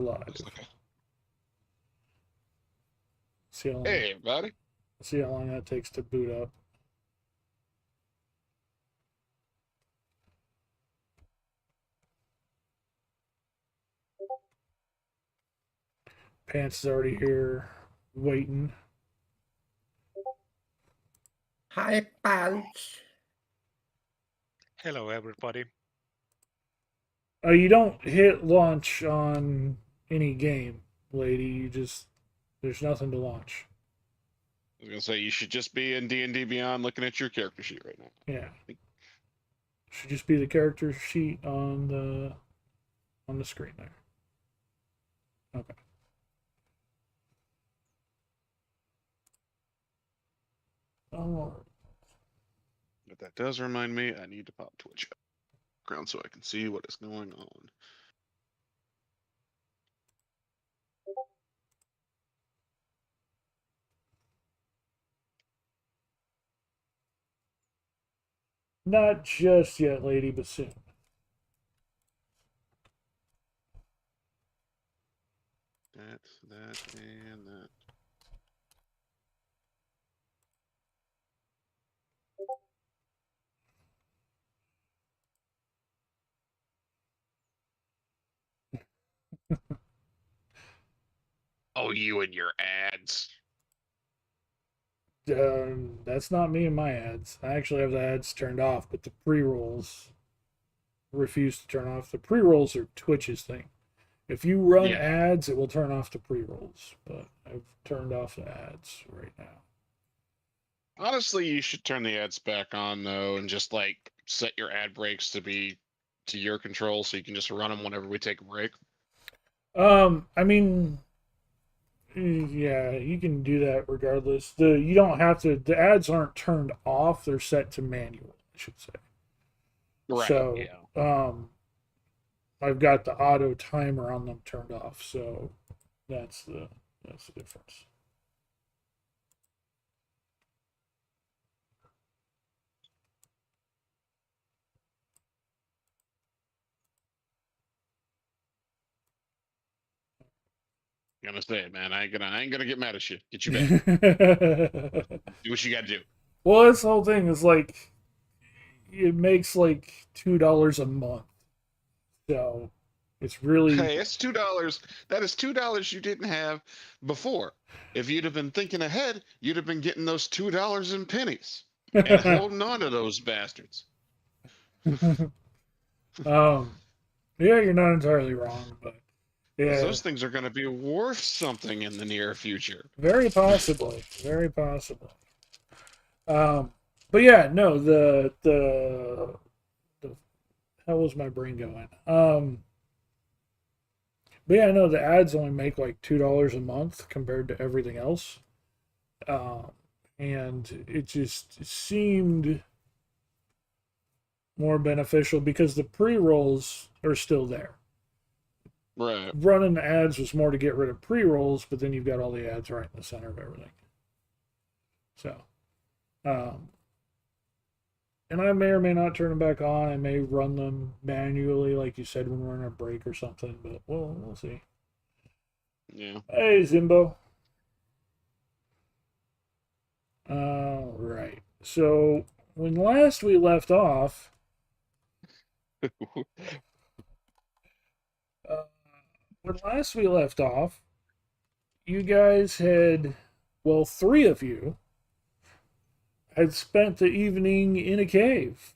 Live. Okay. See how long, Hey, everybody. see how long that takes to boot up. Pants is already here, waiting. Hi, Punch. Hello, everybody. You don't hit launch on any game, lady. You just there's nothing to launch. I was gonna say you should just be in D&D Beyond looking at your character sheet right now. Yeah, should just be the character sheet on the screen there. Okay. Oh, But that does remind me, I need to pop Twitch background so I can see what is going on. not just yet, lady, but soon. That, and that. Oh, you and your ads. That's not me and my ads. I actually have the ads turned off, but the pre rolls refuse to turn off. The pre rolls are Twitch's thing. If you run ads, it will turn off the pre rolls, but I've turned off the ads right now. Honestly, you should turn the ads back on though, and just like set your ad breaks to be to your control, so you can just run them whenever we take a break. I mean, yeah, you can do that regardless. You don't have to. The ads aren't turned off; they're set to manual, I should say. Right. So, yeah. I've got the auto timer on them turned off, so that's the difference. Gonna say it, man. I ain't gonna get mad at you. Get you back. Do what you gotta do. Well, this whole thing is like it makes like $2 a month, so it's really Hey, it's $2. That is $2 you didn't have before. If you'd have been thinking ahead, you'd have been getting those $2 in pennies and holding on to those bastards. Yeah, you're not entirely wrong, but yeah, Those things are going to be worth something in the near future. very possibly, very possibly. But yeah, no, the hell was my brain going? But yeah, no, the ads only make like $2 a month compared to everything else, and it just seemed more beneficial because the pre rolls are still there. Right. Running the ads was more to get rid of pre rolls, but then you've got all the ads right in the center of everything. So, and I may or may not turn them back on. I may run them manually, like you said, when we're in a break or something. But we'll see. Yeah. Hey, Zimbo. All right. So when last we left off, you guys had, well, three of you had spent the evening in a cave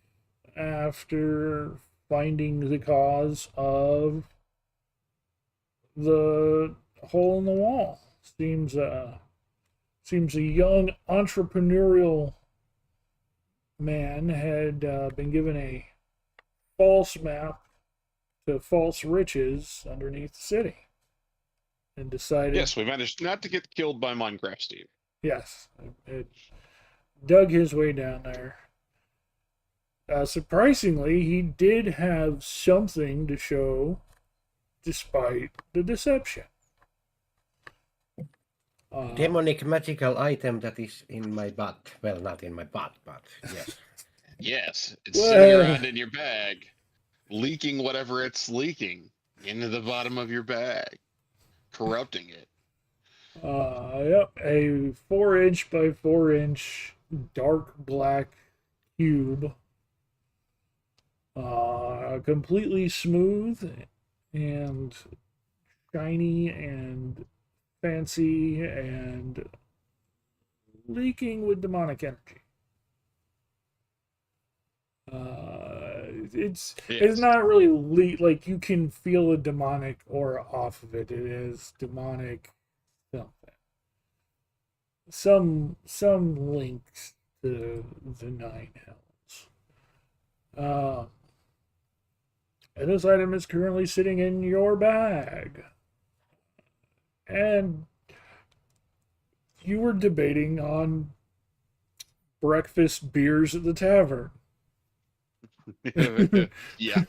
after finding the cause of the hole in the wall. Seems a young entrepreneurial man had been given a false map to false riches underneath the city and decided. Yes, we managed not to get killed by Minecraft Steve. Yes, it dug his way down there. Surprisingly, he did have something to show despite the deception. Demonic magical item that is in my butt. Well, not in my butt, but yes. Yes, it's sitting around in your bag, leaking whatever it's leaking into the bottom of your bag. corrupting it. Yep, a 4-inch by 4-inch dark black cube. Completely smooth and shiny and fancy and leaking with demonic energy. It's not really like you can feel a demonic aura off of it. It is demonic something. Some links to the Nine Hells. And this item is currently sitting in your bag. And you were debating on breakfast beers at the tavern. Yeah.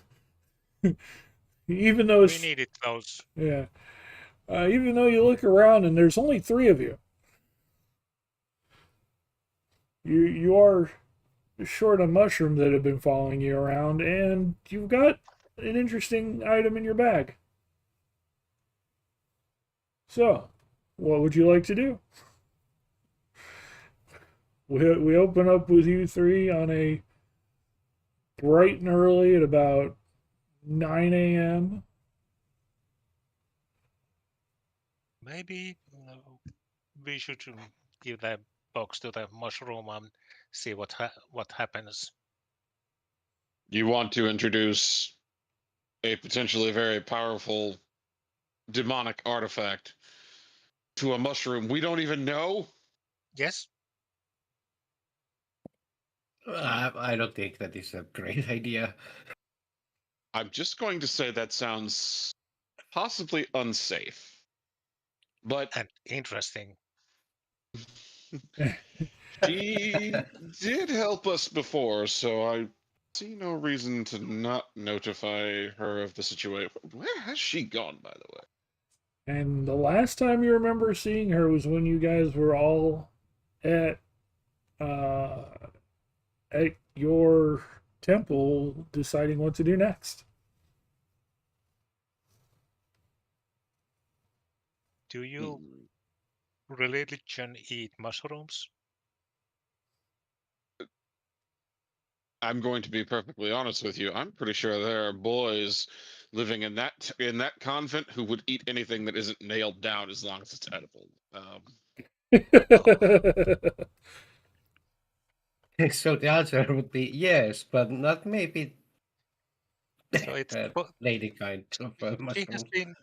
Even though We needed those. Yeah. Even though you look around and there's only 3 of you. You are short a mushroom that have been following you around, and you've got an interesting item in your bag. So, what would you like to do? We open up with you 3 on a bright and early at about 9 a.m. Maybe we should give the box to the mushroom and see what happens. You want to introduce a potentially very powerful demonic artifact to a mushroom we don't even know? Yes. I don't think that is a great idea. I'm just going to say that sounds possibly unsafe. But And interesting. she did help us before, so I see no reason to not notify her of the situation. Where has she gone, by the way? And the last time you remember seeing her was when you guys were all at your temple deciding what to do next. Do you religion eat mushrooms? I'm going to be perfectly honest with you. I'm pretty sure there are boys living in that convent who would eat anything that isn't nailed down as long as it's edible. So the answer would be yes, but not maybe So it's lady kind of she mushroom. has been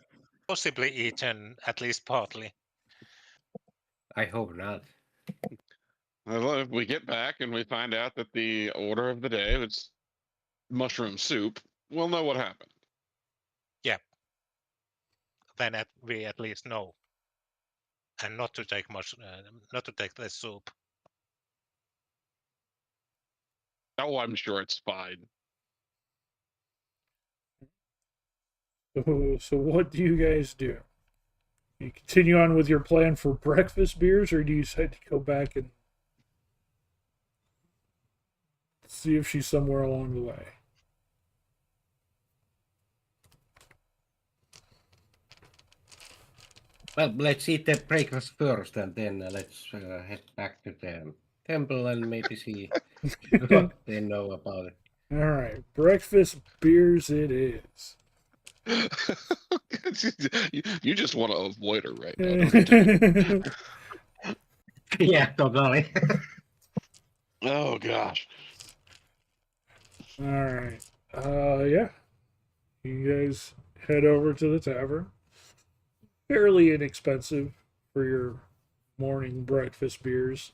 possibly eaten at least partly. I hope not. Well, if we get back and we find out that the order of the day is mushroom soup, we'll know what happened. Yeah. Then we at least know, and not to take not to take the soup. Oh, I'm sure it's fine. So what do you guys do? You continue on with your plan for breakfast beers, or do you decide to go back and see if she's somewhere along the way? Well, let's eat the breakfast first, and then let's head back to the temple and maybe see what they know about it. All right, breakfast beers it is. You just want to avoid her right now. Don't you? Yeah, totally. Oh gosh. All right. Yeah. You guys head over to the tavern. Fairly inexpensive for your morning breakfast beers.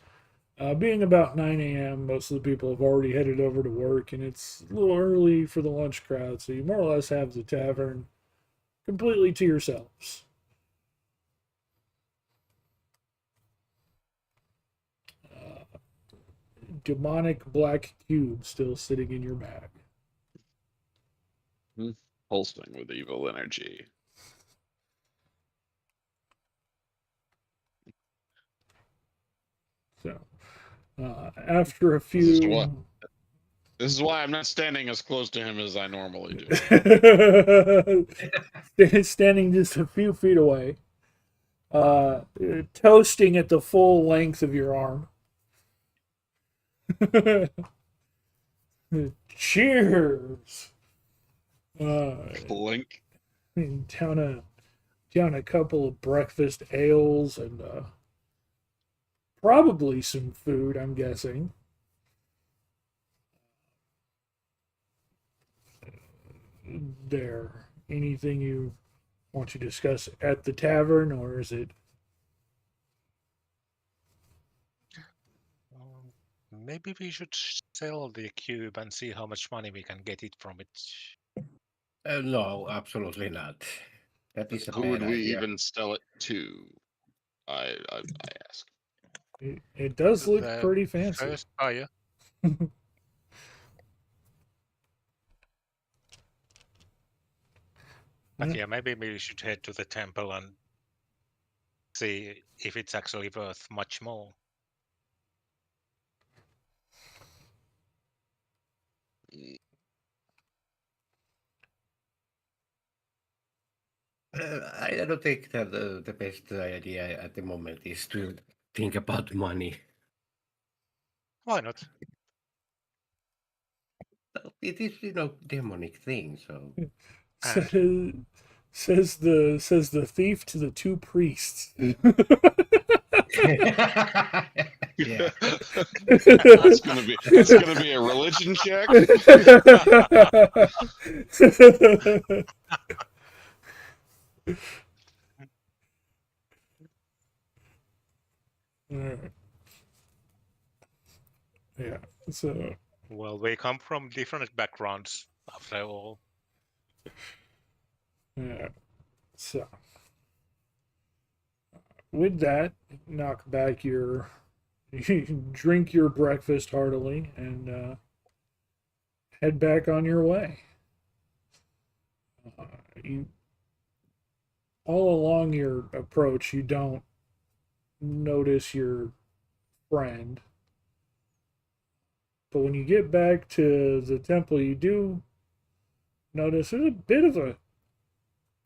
Being about 9 a.m., most of the people have already headed over to work, and it's a little early for the lunch crowd, so you more or less have the tavern completely to yourselves. Demonic black cube still sitting in your bag. Pulsing with evil energy. So, after a few... This is why I'm not standing as close to him as I normally do. Standing just a few feet away. toasting at the full length of your arm. Cheers. Blink. Down a couple of breakfast ales and probably some food, I'm guessing. There. Anything you want to discuss at the tavern, or is it? Maybe we should sell the cube and see how much money we can get it from it. No, absolutely not. That is a Who bad would we idea. even sell it to? I ask. It does look The pretty fancy. First buyer. But yeah, maybe we should head to the temple and see if it's actually worth much more. I don't think that the best idea at the moment is to think about money. Why not? It is, demonic thing. So Says the thief to the two priests. yeah, That's gonna be a religion check. Alright. Yeah. So Well, we come from different backgrounds after all. yeah. So with that, knock back your drink your breakfast heartily and head back on your way. You all along your approach, you don't notice your friend, but when you get back to the temple, you do notice there's a bit of a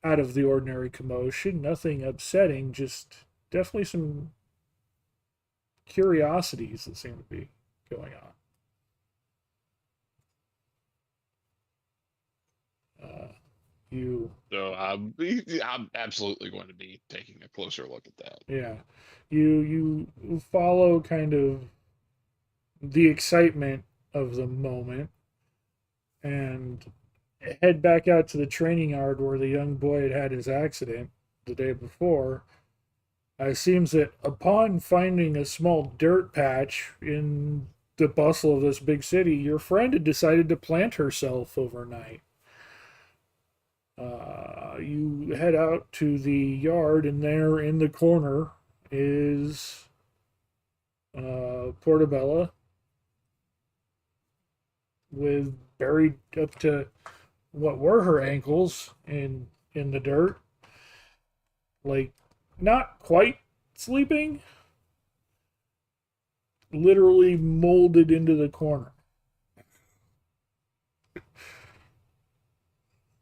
out of the ordinary commotion. Nothing upsetting, just definitely some curiosities that seem to be going on. You So I'm absolutely going to be taking a closer look at that. Yeah, you follow kind of the excitement of the moment and head back out to the training yard where the young boy had had his accident the day before. It seems that upon finding a small dirt patch in the bustle of this big city, your friend had decided to plant herself overnight. You head out to the yard, and there in the corner is Portobello with buried up to what were her ankles in the dirt, like not quite sleeping, literally molded into the corner.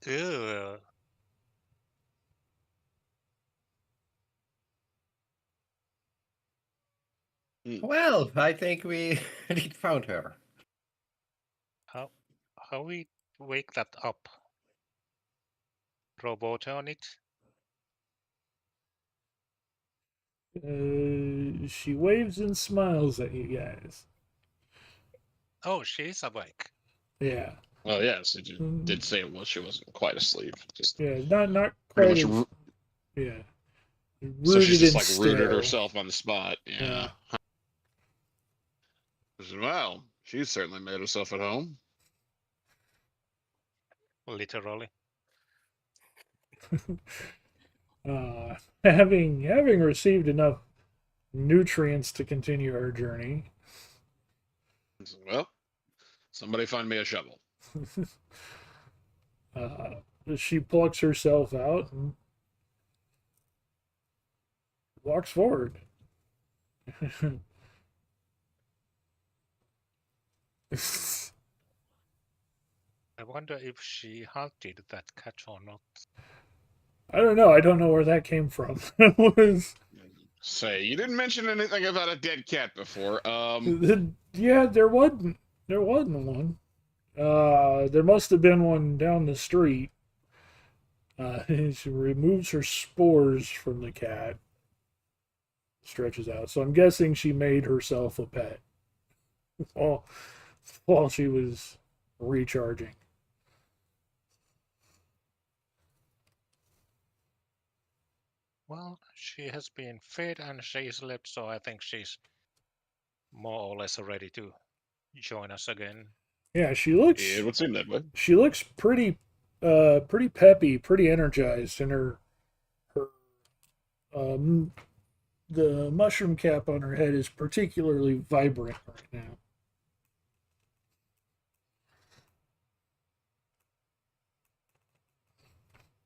Ew. well, I think we did found her. How we wake that up? Throw water on it? She waves and smiles at you guys. Oh, she's awake. Yeah. Well, yes, it did say it was. She wasn't quite asleep. Just Yeah, not pretty quite much. as yeah. So she's Rooted just in like rooted stale. herself on the spot. Yeah. Well, she's certainly made herself at home. Literally. Having received enough nutrients to continue her journey. Well, somebody find me a shovel. She plucks herself out and walks forward. I wonder if she hunted that cat or not. I don't know. I don't know where that came from. It was Say, you didn't mention anything about a dead cat before. yeah, there wasn't one. There must have been one down the street. She removes her spores from the cat, stretches out. So I'm guessing she made herself a pet while while she was recharging. Well, she has been fed and she slept, so I think she's more or less ready to join us again. Yeah, she It looks would seem that way. she looks pretty peppy, pretty energized, and her um the mushroom cap on her head is particularly vibrant right now.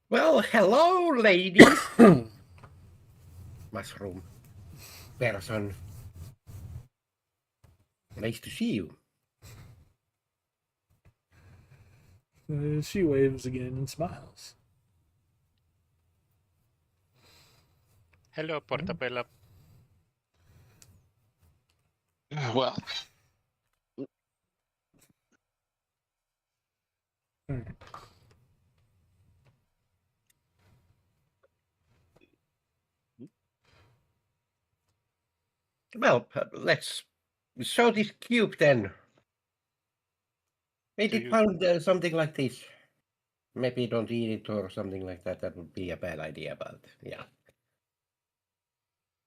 Well, hello, ladies. Mushroom person. Nice to see you. She waves again and smiles. Hello, Portabella. Well, All right. Well, let's show this cube then. Maybe Do you found something like this. Maybe don't eat it or something like that. That would be a bad idea, but yeah.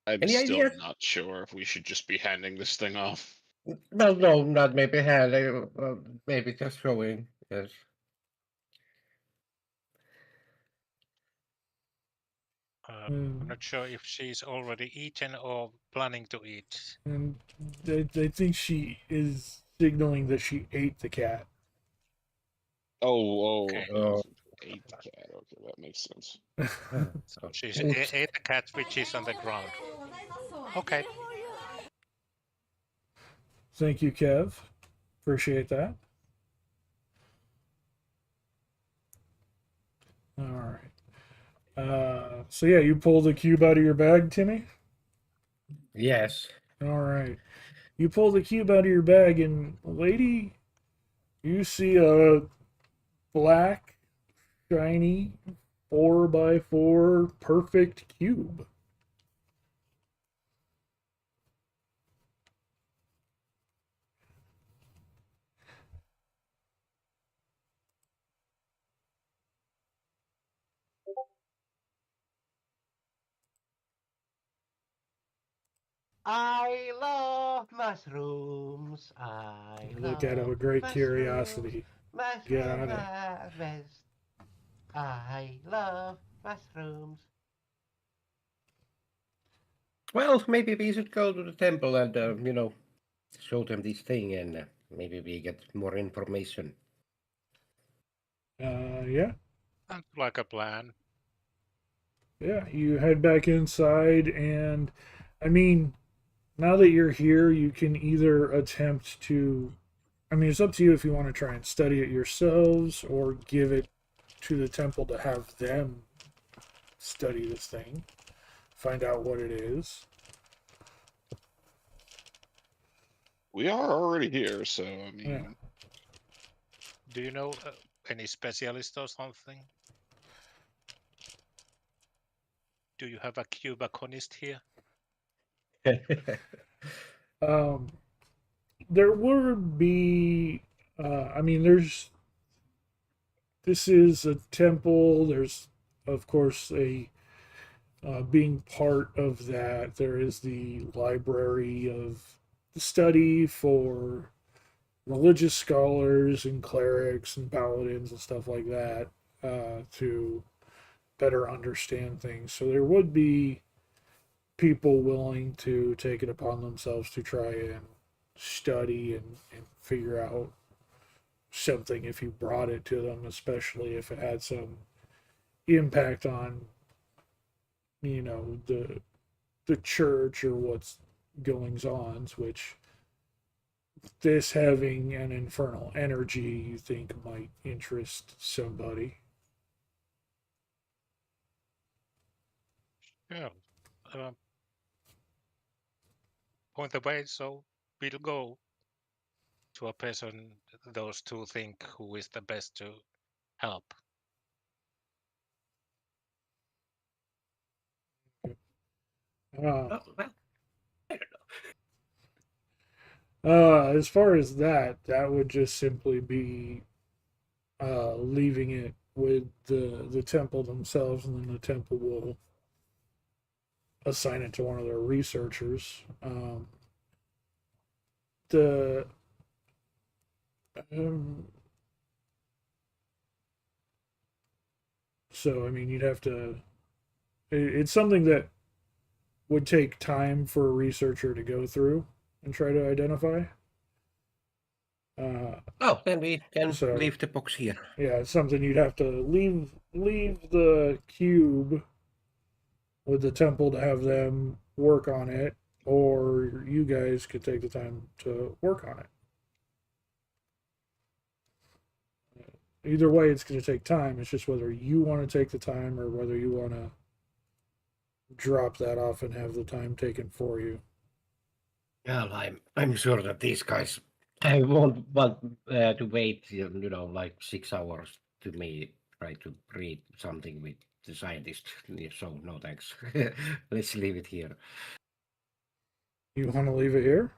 I'm Any still ideas? not sure if we should just be handing this thing off. Well, no, not maybe hand. Maybe just showing. Yes. I'm not sure if she's already eaten or planning to eat. And they think she is signaling that she ate the cat. Okay. Oh. Ate the cat. Okay, that makes sense. So she's Oops. ate the cat which is on the ground. Okay. Thank you, Kev. Appreciate that. All right. So yeah, you pulled the cube out of your bag, Timmy? Yes. All right. You pull the cube out of your bag, and lady, you see a black, shiny 4x4 perfect cube. I love mushrooms. I You look at it love with great mushrooms. curiosity. Get Mushrooms on it. are best. I love mushrooms. Well, maybe we should go to the temple and, show them this thing and maybe we get more information. Yeah. Sounds like a plan. Yeah, you head back inside, and I mean, now that you're here, you can either attempt to. I mean, it's up to you if you want to try and study it yourselves or give it to the temple to have them study this thing, find out what it is. We are already here, so I mean, Yeah. Do you know any specialist or something? Do you have a cubaconist here? Um, there would be. I mean, there's. This is a temple. There's, of course, a being part of that. There is the library of study for religious scholars and clerics and paladins and stuff like that to better understand things. So there would be people willing to take it upon themselves to try and study and figure out something if you brought it to them, especially if it had some impact on the church or what's goings on, which this having an infernal energy you think might interest somebody. Yeah. Uh, point the way, so we'll go to a person those two think who is the best to help. Uh, Oh, well, I don't know. as far as that would just simply be leaving it with the temple themselves, and then the temple will assign it to one of their researchers. The um, so I mean, you'd have to. It's something that would take time for a researcher to go through and try to identify. Oh, then we can So leave the box here. yeah, it's something you'd have to leave the cube with the temple to have them work on it, or you guys could take the time to work on it. Either way, it's going to take time. It's just whether you want to take the time or whether you want to drop that off and have the time taken for you. Well, I'm sure that these guys I won't want to wait, like 6 hours to me try to read something with the scientist. So no thanks. Let's leave it here. You want to leave it here?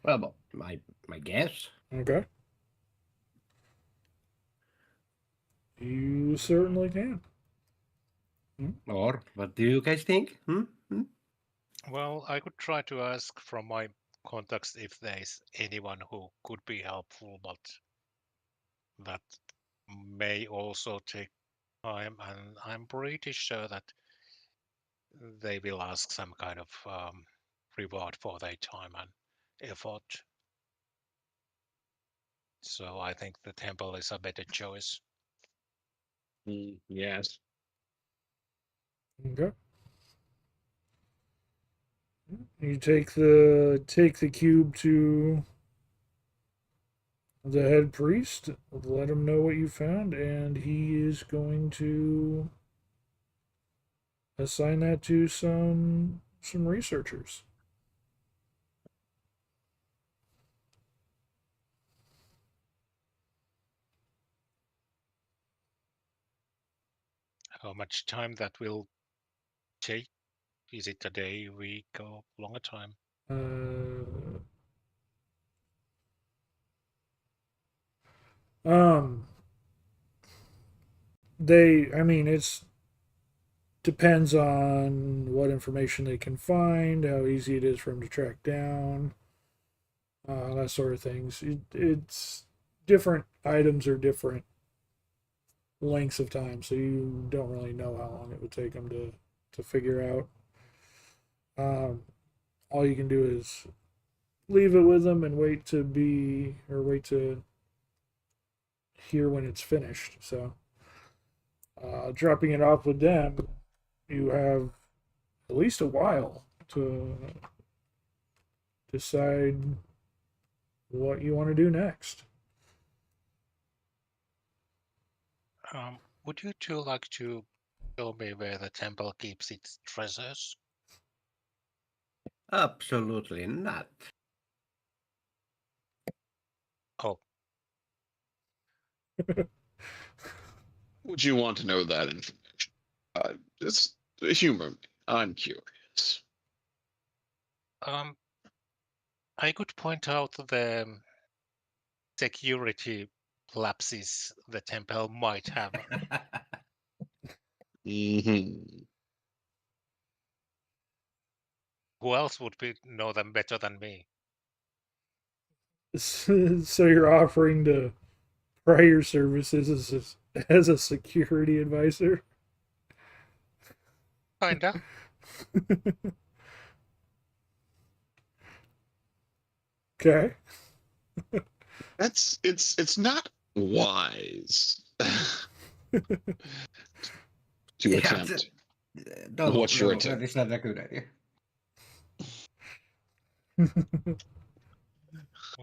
Well, my guess. Okay. You certainly can. Or what do you guys think? Well, I could try to ask from my contacts if there's anyone who could be helpful, but that may also take time, and I'm pretty sure that they will ask some kind of reward for their time and effort. So I think the temple is a better choice. Yes. Okay. You take the cube to the head priest, let him know what you found, and he is going to assign that to some researchers. How much time that will take? Is it a day, week, or longer time? Um, I mean, it's depends on what information they can find, how easy it is for them to track down, that sort of things. It's different items are different lengths of time, so you don't really know how long it would take them to figure out. All you can do is leave it with them and wait to hear when it's finished. So, dropping it off with them, you have at least a while to decide what you want to do next. Would you two like to show me where the temple keeps its treasures? Absolutely not. Oh, Would you want to know that information? Just humor me. I'm curious. I could point out the security lapses the temple might have. Mm-hmm. Who else would know them better than me? So you're offering to pry your services as a security advisor? Kinda. Okay. It's not wise to Yeah, attempt. No, What's your that attempt? is not a good idea.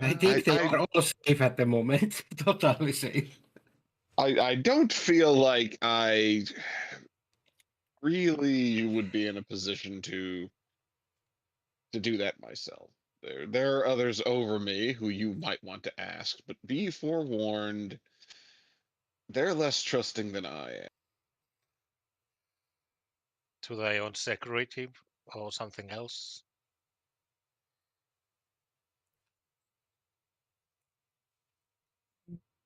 I think they are all safe at the moment. Totally safe. I don't feel like I really would be in a position to do that myself. There are others over me who you might want to ask, but be forewarned, they're less trusting than I am. Do they own security or something else?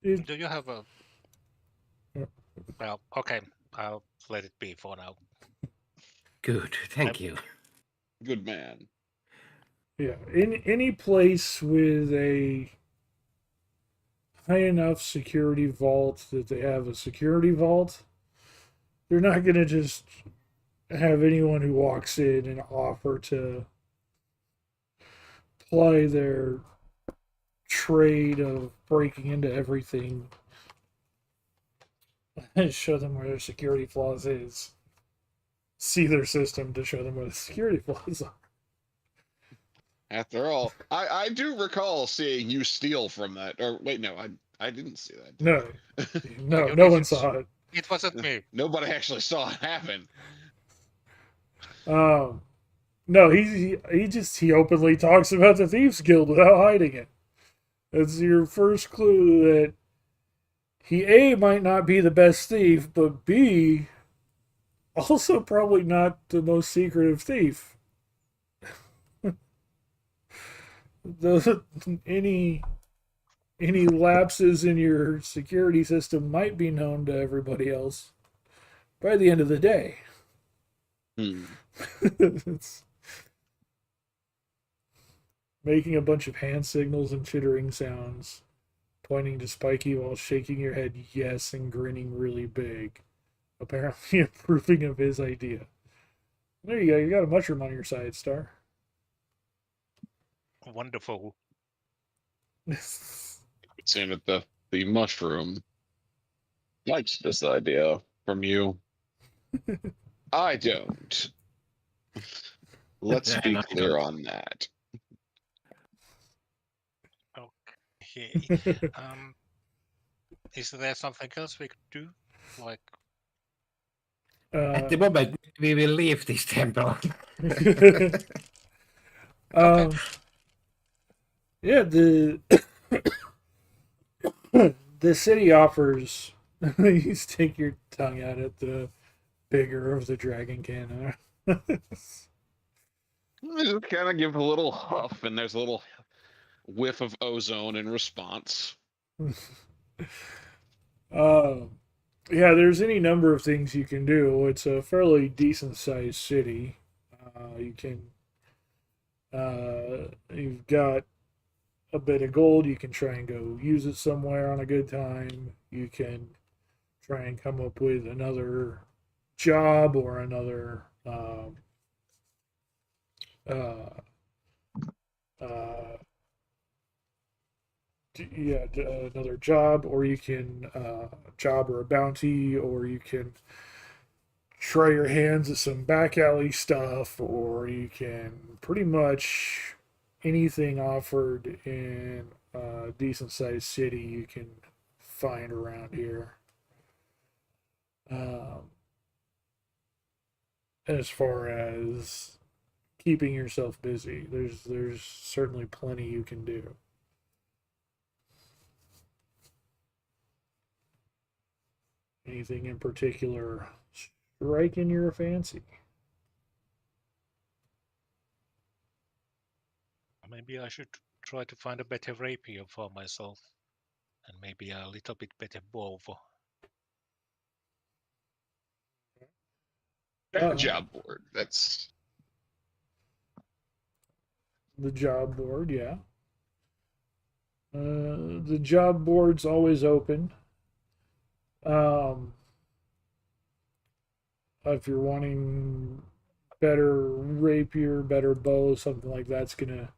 It, Do you have a? Well, okay, I'll let it be for now. Good, thank you. Good man. yeah, in any place with a high enough security vault that they have a security vault, they're not going to just have anyone who walks in and offer to ply their trade of breaking into everything and show them where their security flaws is. See their system to show them where the security flaws are. After all, I do recall seeing you steal from that. Or wait, no, I didn't see that. Did No, no, you no one didn't. saw it. It wasn't me. Nobody actually saw it happen. No, he openly talks about the Thieves Guild without hiding it. That's your first clue that he A might not be the best thief, but B also probably not the most secretive thief. The any lapses in your security system might be known to everybody else by the end of the day. It's making a bunch of hand signals and chittering sounds, pointing to Spiky while shaking your head yes and grinning really big, apparently approving of his idea. There you go, you got a mushroom on your side, Star. Wonderful. It seemed that the mushroom likes this idea from you. I don't. Let's be And I clear don't. on that. Okay. Is there something else we could do? Like, At the moment, we will leave this temple. okay. Yeah, the city offers. You stick your tongue out at the bigger of the dragon cannon. I just kind of give a little huff, and there's a little whiff of ozone in response. Yeah, there's any number of things you can do. It's a fairly decent sized city. You can, you've got a bit of gold. You can try and go use it somewhere on a good time. You can try and come up with another job or another uh, another job, or you can job or a bounty, or you can try your hands at some back alley stuff, or you can pretty much anything offered in a decent sized city you can find around here. As far as keeping yourself busy, there's certainly plenty you can do. Anything in particular striking your fancy? Maybe I should try to find a better rapier for myself. And maybe a little bit better bow. Job board. That's The job board, yeah. The job board's always open. If you're wanting better rapier, better bow, something like that's gonna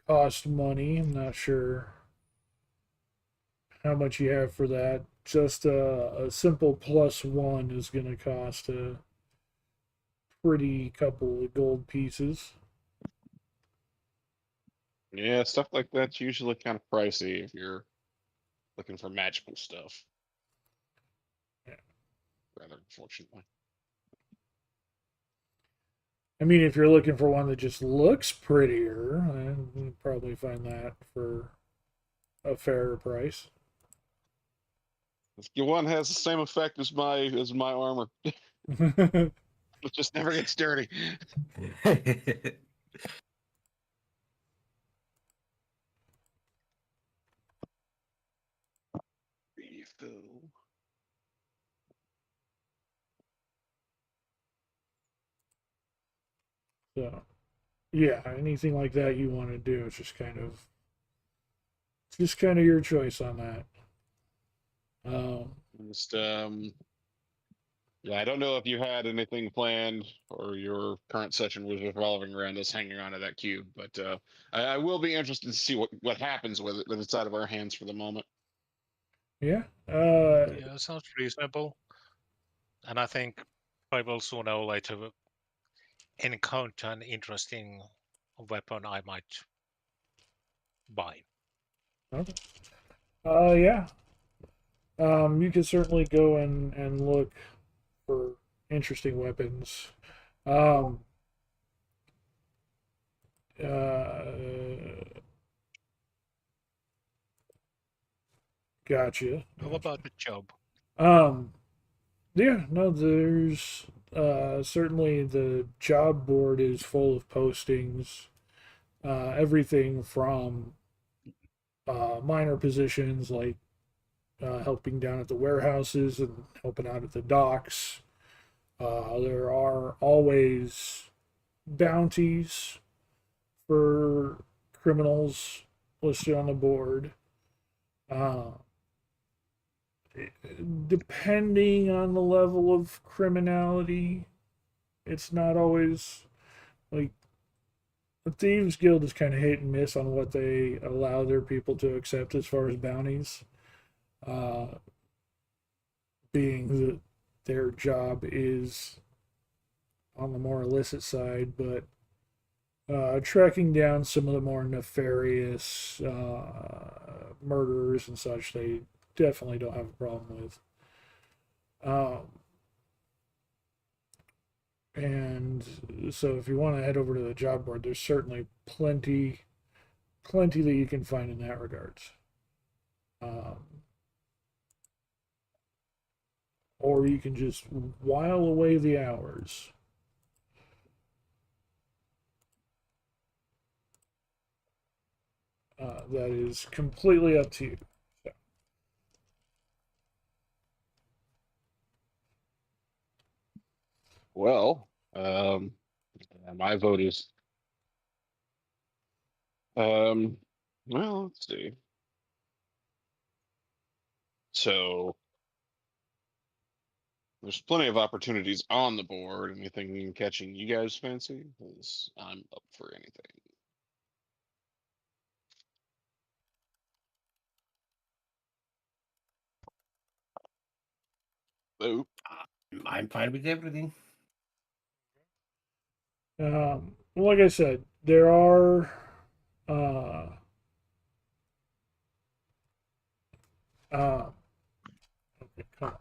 cost money. I'm not sure how much you have for that. Just a simple +1 is gonna cost a pretty couple of gold pieces. yeah, stuff like that's usually kind of pricey if you're looking for magical stuff. Yeah. Rather, unfortunately. I mean, if you're looking for one that just looks prettier, then you probably find that for a fairer price. Your one has the same effect as my armor. It just never gets dirty. Refill. So, yeah, anything like that you want to do, it's just kind of your choice on that. Just yeah, I don't know if you had anything planned or your current session was revolving around us hanging on to that cube, but I will be interested to see what happens with it when it's out of our hands for the moment. Yeah. Yeah, sounds reasonable. And I think I will sooner or later encounter an interesting weapon I might buy. Okay. Yeah. You can certainly go and look for interesting weapons. Um, gotcha. How about the job? Um, yeah, no, there's certainly the job board is full of postings. Everything from minor positions like helping down at the warehouses and helping out at the docks. There are always bounties for criminals listed on the board. Uh, Depending on the level of criminality, it's not always like the Thieves Guild is kind of hit and miss on what they allow their people to accept as far as bounties. Uh, Being that their job is on the more illicit side, but tracking down some of the more nefarious murderers and such, they definitely don't have a problem with. And so, if you want to head over to the job board, there's certainly plenty that you can find in that regards. Or you can just while away the hours. That is completely up to you. So. Well, my vote is well, let's see. So there's plenty of opportunities on the board. Anything catching you guys fancy? Because I'm up for anything. Oh, I'm fine with everything. Like I said, there are uh, okay, come on.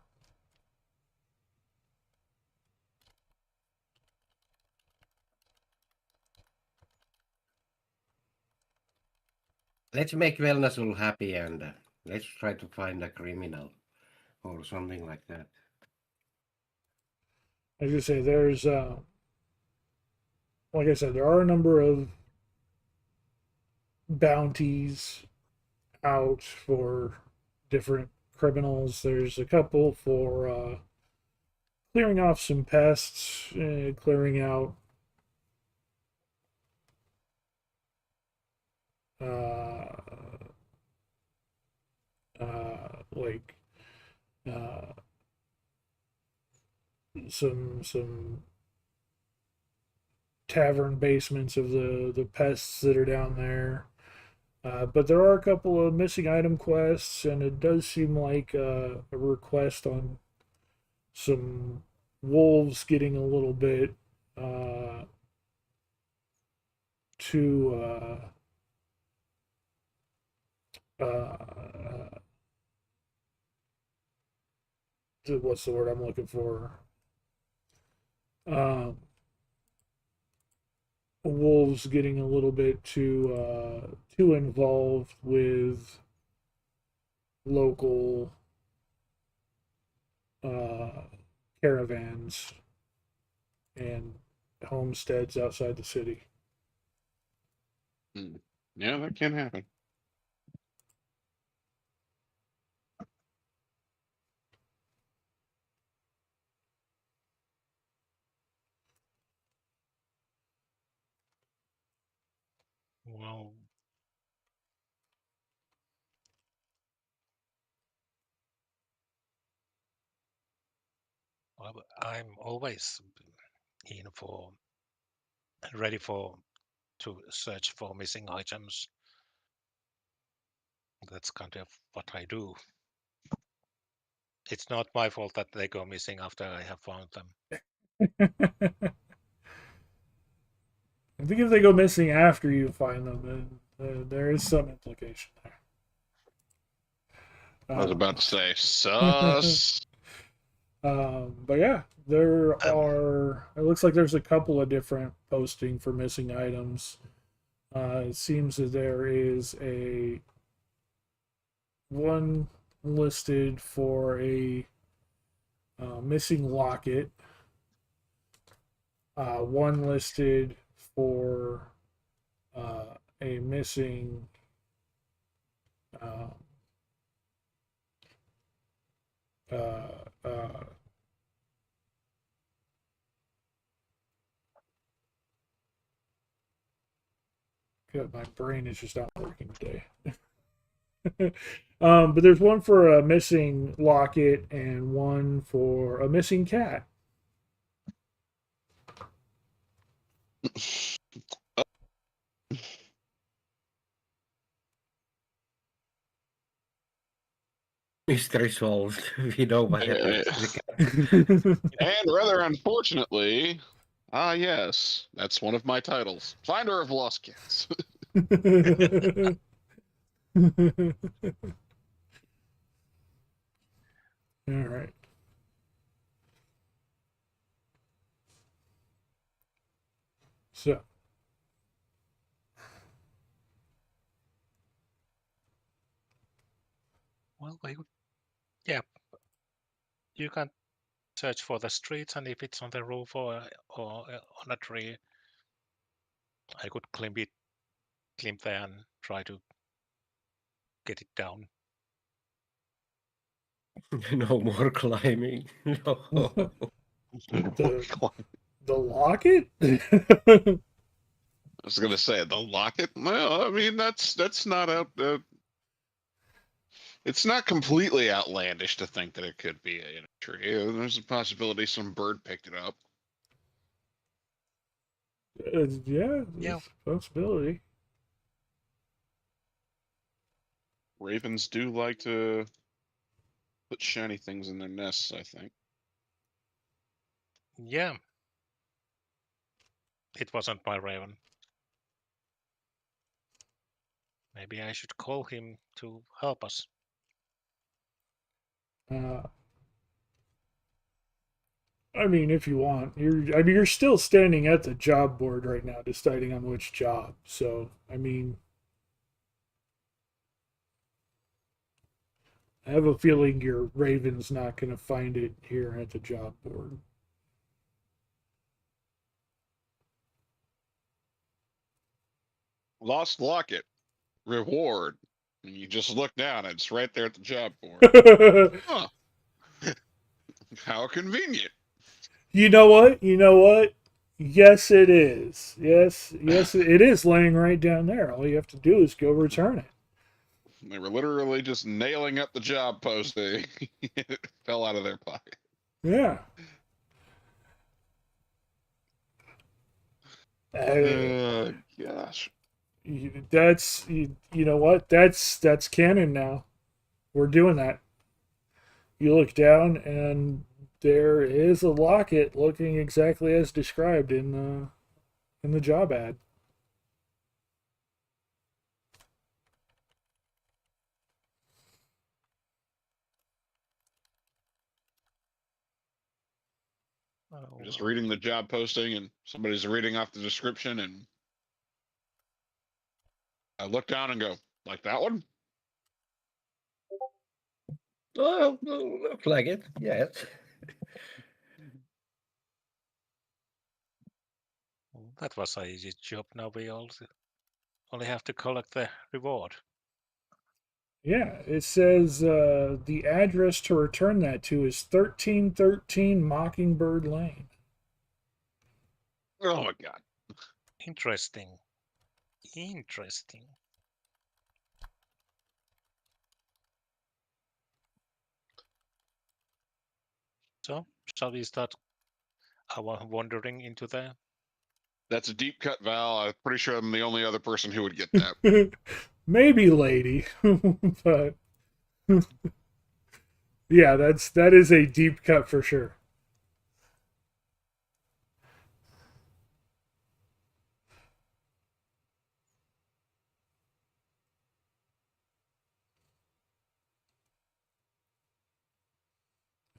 Let's make wellness all happy and let's try to find a criminal or something like that. As you say, there's like I said, there are a number of bounties out for different criminals. There's a couple for clearing off some pests, clearing out uh, like uh, some tavern basements of the pests that are down there. But there are a couple of missing item quests, and it does seem like a request on some wolves getting a little bit too what's the word I'm looking for? Um, involves getting a little bit too involved with local caravans and homesteads outside the city. Yeah, that can happen. Well, I'm always in for ready for to search for missing items. That's kind of what I do. It's not my fault that they go missing after I have found them. I think if they go missing after you find them, then there is some implication there. I was about to say, Uh, sus. but yeah, there Um, are. It looks like there's a couple of different posting for missing items. It seems that there is a one listed for a missing locket. One listed for a missing uh, uh, uh, God, my brain is just not working today. But there's one for a missing locket and one for a missing cat. Mystery solved. We know what happened. And rather unfortunately, yes, that's one of my titles. Finder of Lost Cats. All right. So, well, yeah, you can search for the streets, and if it's on the roof or on a tree, I could climb there and try to get it down. No more climbing. No. the locket? I was gonna say the locket. Well, I mean that's not out. It's not completely outlandish to think that it could be in a tree. There's a possibility some bird picked it up. Yeah, Yeah, it's a possibility. Ravens do like to put shiny things in their nests, I think. yeah, it wasn't my raven. Maybe I should call him to help us. Uh, I mean, if you want, you're still standing at the job board right now, deciding on which job. So, I mean, I have a feeling your Raven's not going to find it here at the job board. Lost locket, reward. And you just look down, and it's right there at the job board. Huh. How convenient. You know what? You know what? Yes, it is. Yes, it is laying right down there. All you have to do is go return it. They were literally just nailing up the job posting. It fell out of their pocket. Yeah. Gosh. That's you know what? That's canon now. We're doing that. You look down and there is a locket looking exactly as described in the job ad. I'm just reading the job posting, and somebody's reading off the description, and I look down and go, like that one? Oh, looks like it. Yes. Well, that was an easy job. Now we only have to collect the reward. Yeah, it says the address to return that to is 1313 Mockingbird Lane. Oh my god. Interesting. Interesting. So, shall we start our wandering into there? That's a deep cut, Val. I'm pretty sure I'm the only other person who would get that. Maybe lady, but yeah, that is a deep cut for sure.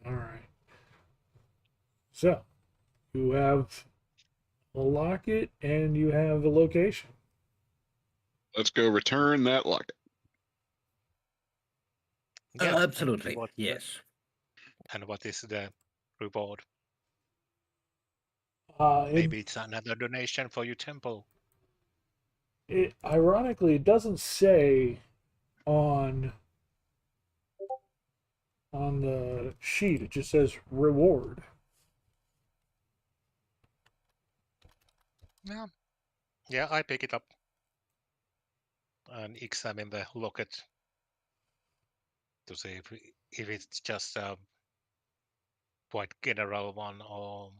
All right. So you have a locket and you have a location. Let's go return that locket. Yeah, and Absolutely. what- Yes. And what is the reward? It, Maybe it's another donation for your temple. it ironically it doesn't say on the sheet. It just says reward. Yeah. Yeah, I pick it up and examine the locket to see if it's just a quite general one or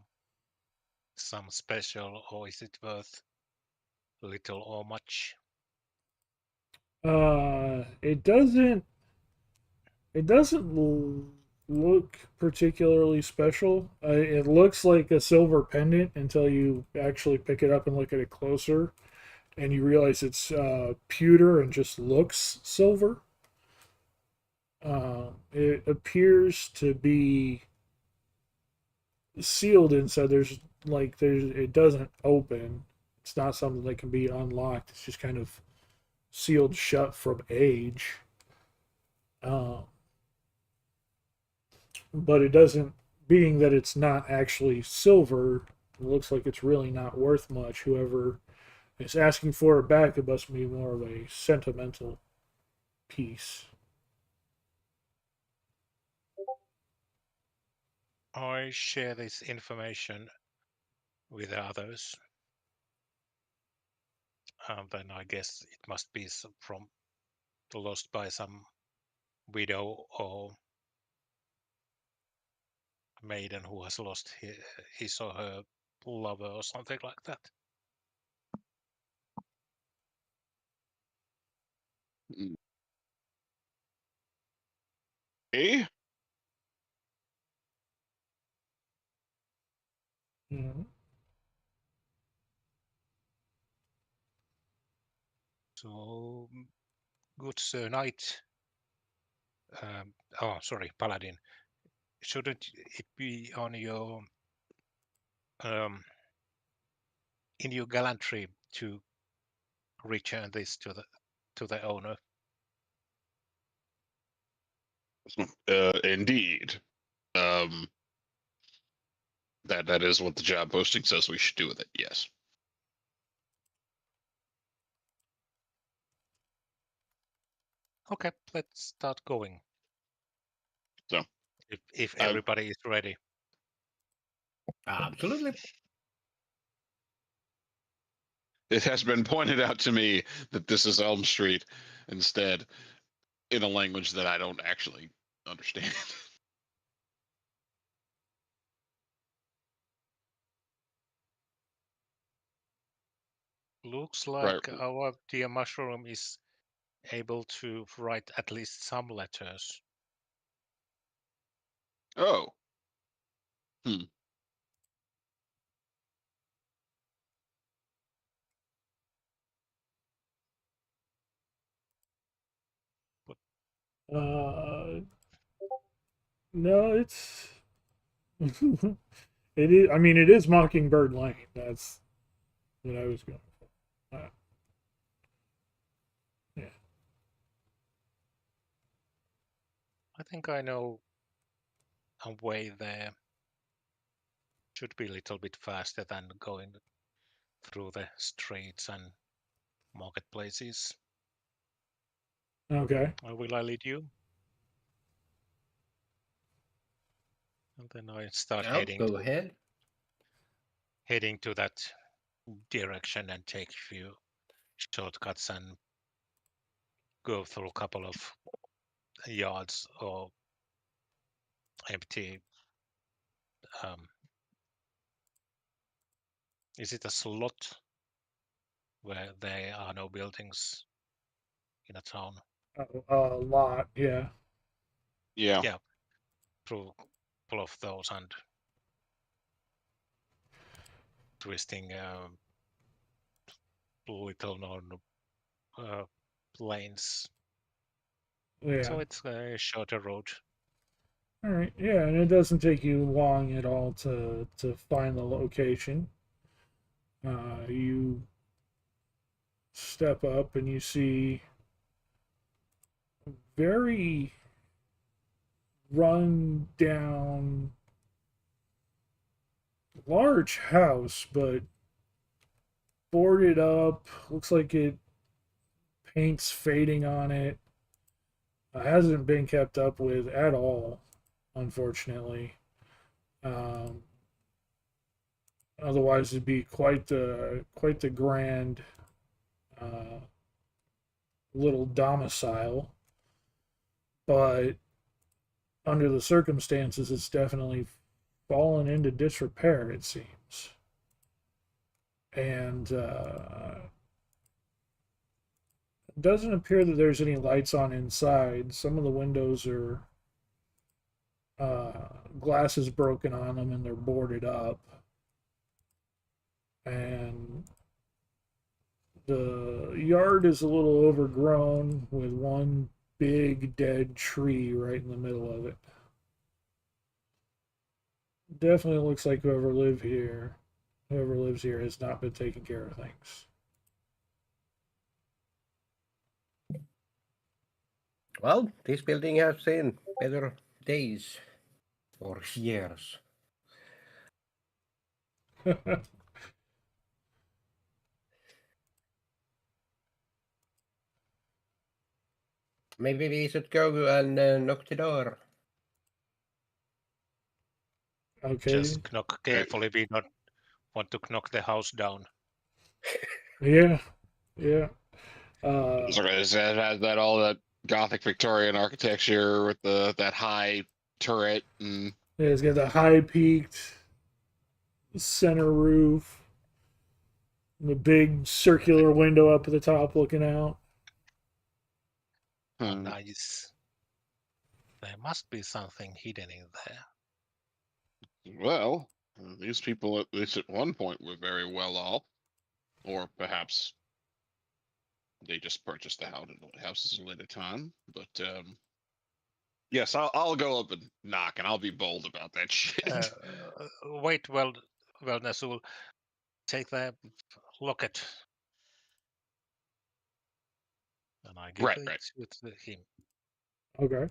some special, or is it worth little or much? It doesn't. It doesn't look particularly special. It looks like a silver pendant until you actually pick it up and look at it closer, and you realize it's pewter and just looks silver. It appears to be sealed inside. It doesn't open. It's not something that can be unlocked. It's just kind of sealed shut from age. But it doesn't, being that it's not actually silver, it looks like it's really not worth much. Whoever is asking for it back, it must be more of a sentimental piece. I share this information with others. Then I guess it must be from lost by some widow or maiden who has lost his or her lover or something like that. Eh? Mm-hmm. So, good Sir Knight. Oh, sorry, Paladin. Shouldn't it be on your in your gallantry to return this to the owner? Indeed. Um, that is what the job posting says we should do with it. Yes. Okay, let's start going. So, If everybody is ready. Absolutely. it has been pointed out to me that this is Elm Street instead, in a language that I don't actually understand. Looks Right. like our dear mushroom is able to write at least some letters. Oh. No, it's it is. I mean, it is Mockingbird Lane. That's what I was going for. I think I know a way there. Should be a little bit faster than going through the streets and marketplaces. Okay. Will I lead you? And then I start Yeah, go ahead. heading to that direction and take a few shortcuts and go through a couple of yards or empty. Is it a slot where there are no buildings in a town? A lot, yeah. Yeah. Yeah, through a couple of those and twisting little known lanes. Yeah. So it's a shorter road. All right. Yeah, and it doesn't take you long at all to find the location. You step up and you see very run down large house, but boarded up. Looks like paint's fading on it. Hasn't been kept up with at all, unfortunately. Um, Otherwise, it'd be quite the grand little domicile. But under the circumstances, it's definitely fallen into disrepair, it seems. And it doesn't appear that there's any lights on inside. Some of the windows are glass is broken on them and they're boarded up. And the yard is a little overgrown with one big dead tree right in the middle of it. Definitely looks like whoever lives here has not been taking care of things. Well, this building has seen better days or years. Maybe we should go and knock the door. Okay. Just knock carefully. We don't want to knock the house down. Yeah. Yeah. So it has that all that Gothic Victorian architecture with that high turret and Yeah, it's got the high peaked center roof, the big circular window up at the top looking out. Nice. There must be something hidden in there. well, these people at least at one point were very well off, or perhaps they just purchased the houses a later time. But yes, I'll go up and knock, and I'll be bold about that shit. Wait, well, Nasul, take the locket. And I give Right, it right. to him. Okay.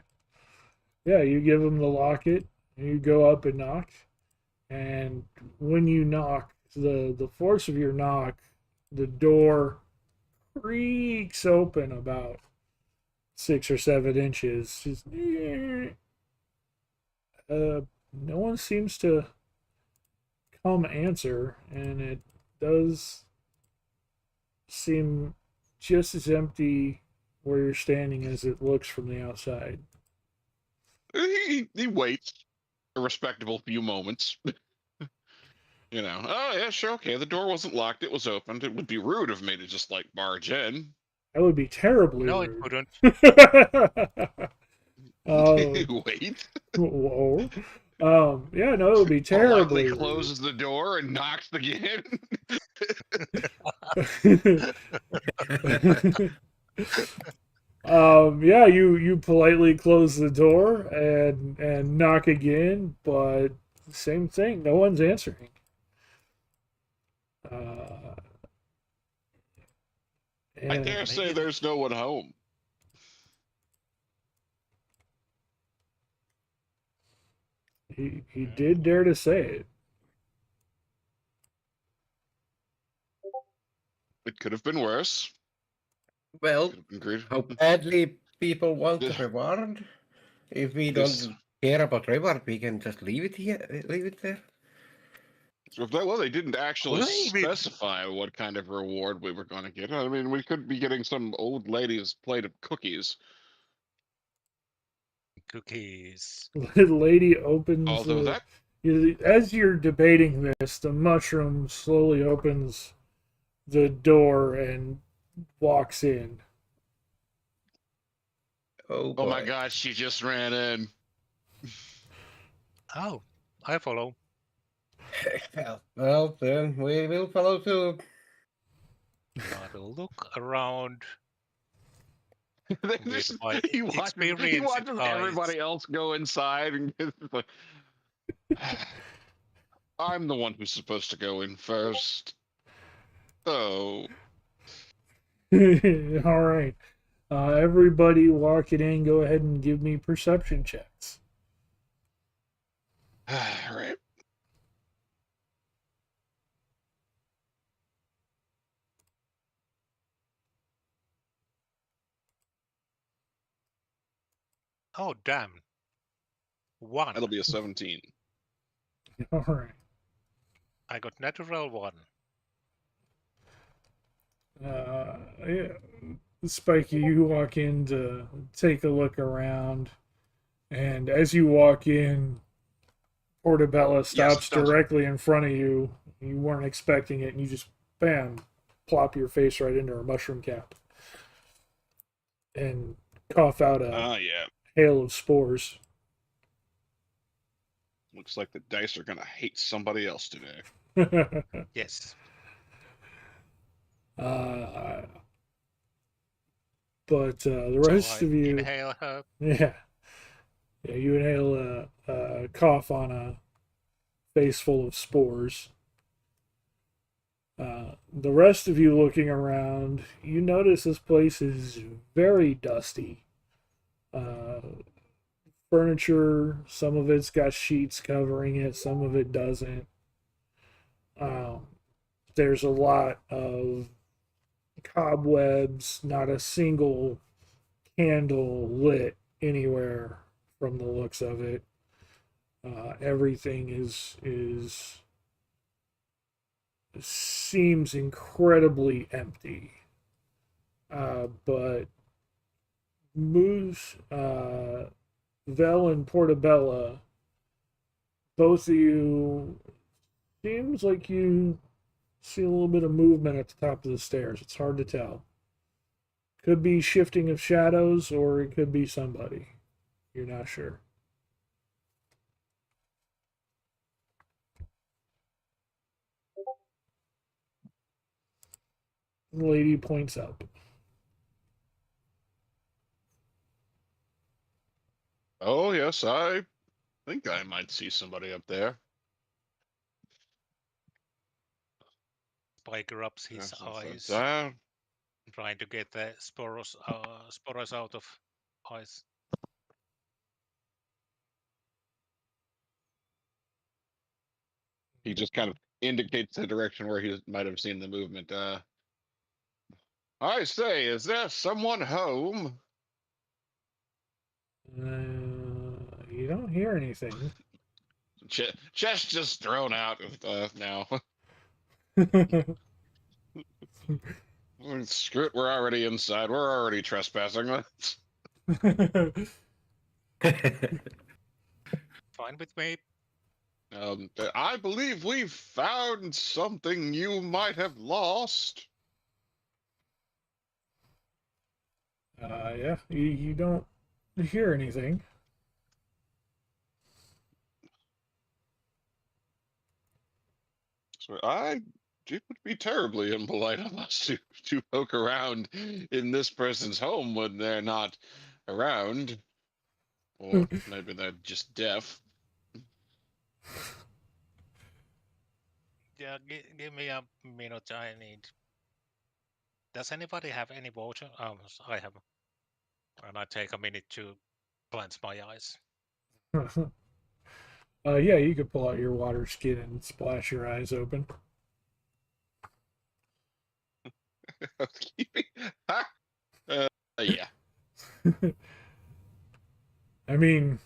Yeah, you give him the locket, you go up and knock, and when you knock, the force of your knock, the door creaks open about 6 or 7 inches. Just, no one seems to come answer, and it does seem just as empty where you're standing as it looks from the outside. He waits a respectable few moments. You know, oh yeah, sure, okay. The door wasn't locked; it was opened. It would be rude of me to just like barge in. That would be terribly No, rude. it wouldn't. Wait. Whoa. Yeah, no, it would be Politely terribly closes the door and knocks again. Yeah, you politely close the door and knock again, but same thing. No one's answering. I dare say there's no one home. He did dare to say it. It could have been worse. Well, Could have been great. how badly people want the reward. If we This- don't care about reward, we can just leave it here, leave it there. Well, they didn't actually Maybe. specify what kind of reward we were going to get. I mean, we could be getting some old lady's plate of cookies. Cookies. The lady opens Although that as you're debating this, the mushroom slowly opens the door and walks in. Oh, oh my boy. god, she just ran in. Oh, I follow. Well, then we will follow too. I will look around. They With just- my he watches experience in everybody else go inside and it's like, I'm the one who's supposed to go in first. Oh. All right. Everybody walking in, go ahead and give me perception checks. All right. Oh, damn. 1. That'll be a 17. All right. I got natural 1. Yeah. Spiky, you walk in to take a look around, and as you walk in, Portobello stops directly in front of you. You weren't expecting it, and you just, bam, plop your face right into her mushroom cap and cough out a Yeah. hail of spores. Looks like the dice are gonna hate somebody else today. Yes. But the rest So I of you, inhale her. yeah, you inhale a cough on a face full of spores. The rest of you looking around, you notice this place is very dusty. Furniture, some of it's got sheets covering it, some of it doesn't. There's a lot of cobwebs, not a single candle lit anywhere from the looks of it. Everything is seems incredibly empty. But Moose, Vel, and Portobella, both of you, seems like you see a little bit of movement at the top of the stairs. It's hard to tell. Could be shifting of shadows, or it could be somebody. You're not sure. The lady points up. Oh yes, I think I might see somebody up there. Spike rubs his eyes, Uh, trying to get the spores out of eyes. he just kind of indicates the direction where he might have seen the movement. I say, is there someone home? You don't hear anything. Chest just thrown out now. Screw it, we're already inside. We're already trespassing. Fine with me. I believe we've found something you might have lost. Yeah, you don't hear anything. So it would be terribly impolite of us to poke around in this person's home when they're not around. Or maybe they're just deaf. Yeah, give me a minute. I need. Does anybody have any water? I have. And I take a minute to cleanse my eyes. Yeah, you could pull out your water skin and splash your eyes open. Ha! Yeah. I mean,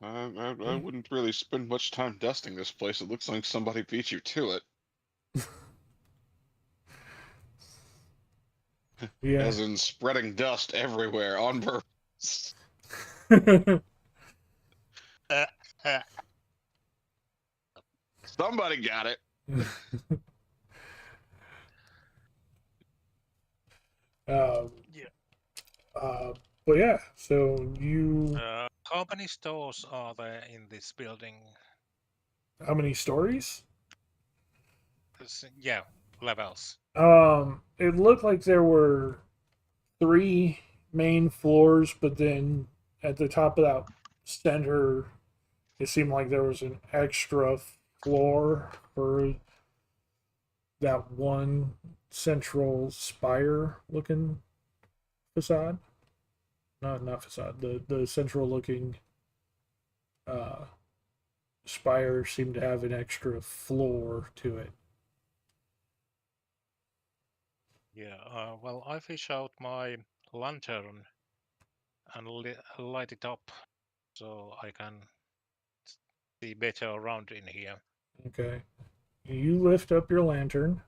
I wouldn't really spend much time dusting this place. It looks like somebody beat you to it. yeah. As in spreading dust everywhere on purpose. Somebody got it. Yeah. But yeah, so you, How many stores are there in this building? how many stories? Yeah, levels. It looked like there were 3 main floors, but then at the top of that center, it seemed like there was an extra floor for that one central spire looking facade. Not facade. The central looking uh, spire seemed to have an extra floor to it. Yeah, well, I fish out my lantern and light it up so I can see better around in here. Okay. You lift up your lantern.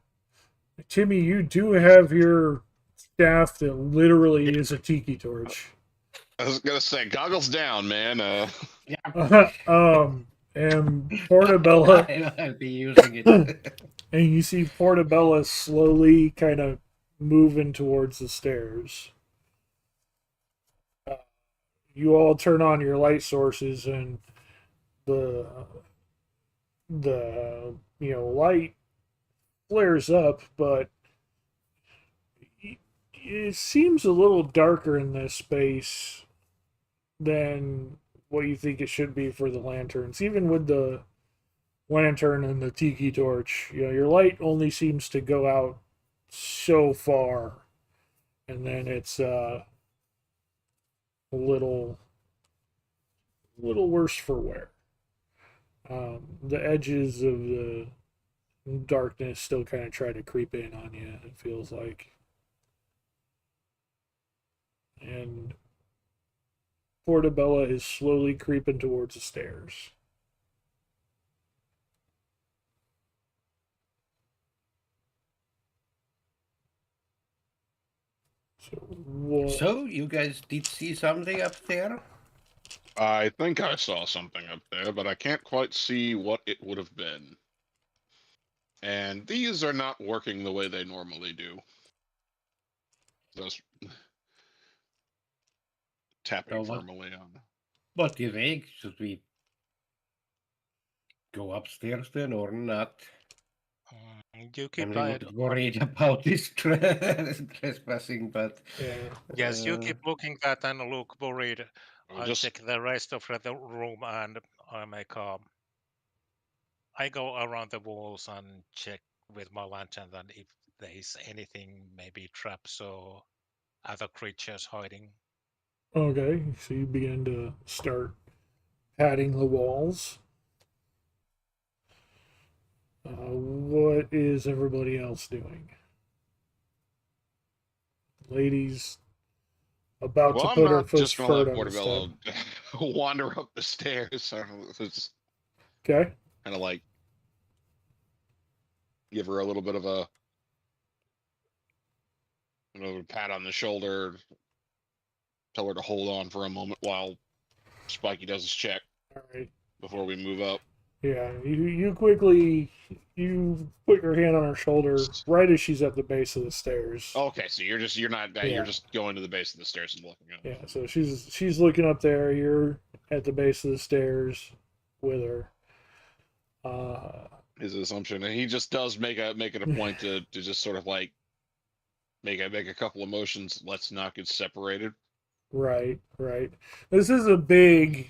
Timmy, you do have your staff that literally is a tiki torch. I was gonna say, goggles down, man. Yeah. And Portabella, I'll be using it. and you see Portabella slowly kind of moving towards the stairs. You all turn on your light sources, and the light flares up, but it seems a little darker in this space than what you think it should be for the lanterns. Even with the lantern and the tiki torch, your light only seems to go out so far, and then it's a little worse for wear. The edges of the darkness still kind of try to creep in on you, it feels like. And Portabella is slowly creeping towards the stairs. So, you guys did see something up there? I think I saw something up there, but I can't quite see what it would have been. And these are not working the way they normally do. Just tapping So firmly on. what do you think? Should we go upstairs then or not? You keep I'm a light little bit worried about this trespassing, but Yeah. Yes, you keep looking that and look worried. Or I just check the rest of the room and I make I go around the walls and check with my lantern that if there is anything, maybe traps or other creatures hiding. Okay, so you begin to start patting the walls. What is everybody else doing? Ladies about well, to I'm put her not first just gonna foot let on the step. Portobello wander up the stairs. Just Okay. kind of like give her a little bit of a pat on the shoulder, tell her to hold on for a moment while Spiky does his check All right. before we move up. Yeah, you quickly you put your hand on her shoulder right as she's at the base of the stairs. Okay, so you're not Yeah. you're just going to the base of the stairs and looking up. Yeah, so she's looking up there. You're at the base of the stairs with her. His assumption, and he just does make it a point to just sort of like make a couple of motions. Let's not get separated. Right. This is a big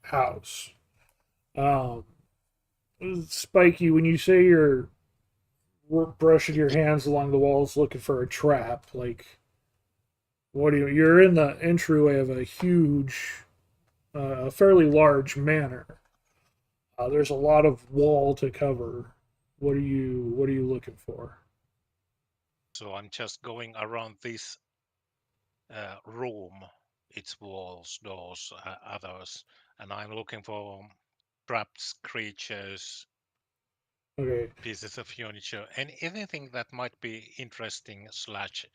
house. Spiky, when you say you're brushing your hands along the walls looking for a trap, like, what do you're in the entryway of a huge a fairly large manor. There's a lot of wall to cover. What are you looking for? So I'm just going around this room, its walls, doors, others, and I'm looking for traps, creatures, Okay. pieces of furniture, and anything that might be interesting slash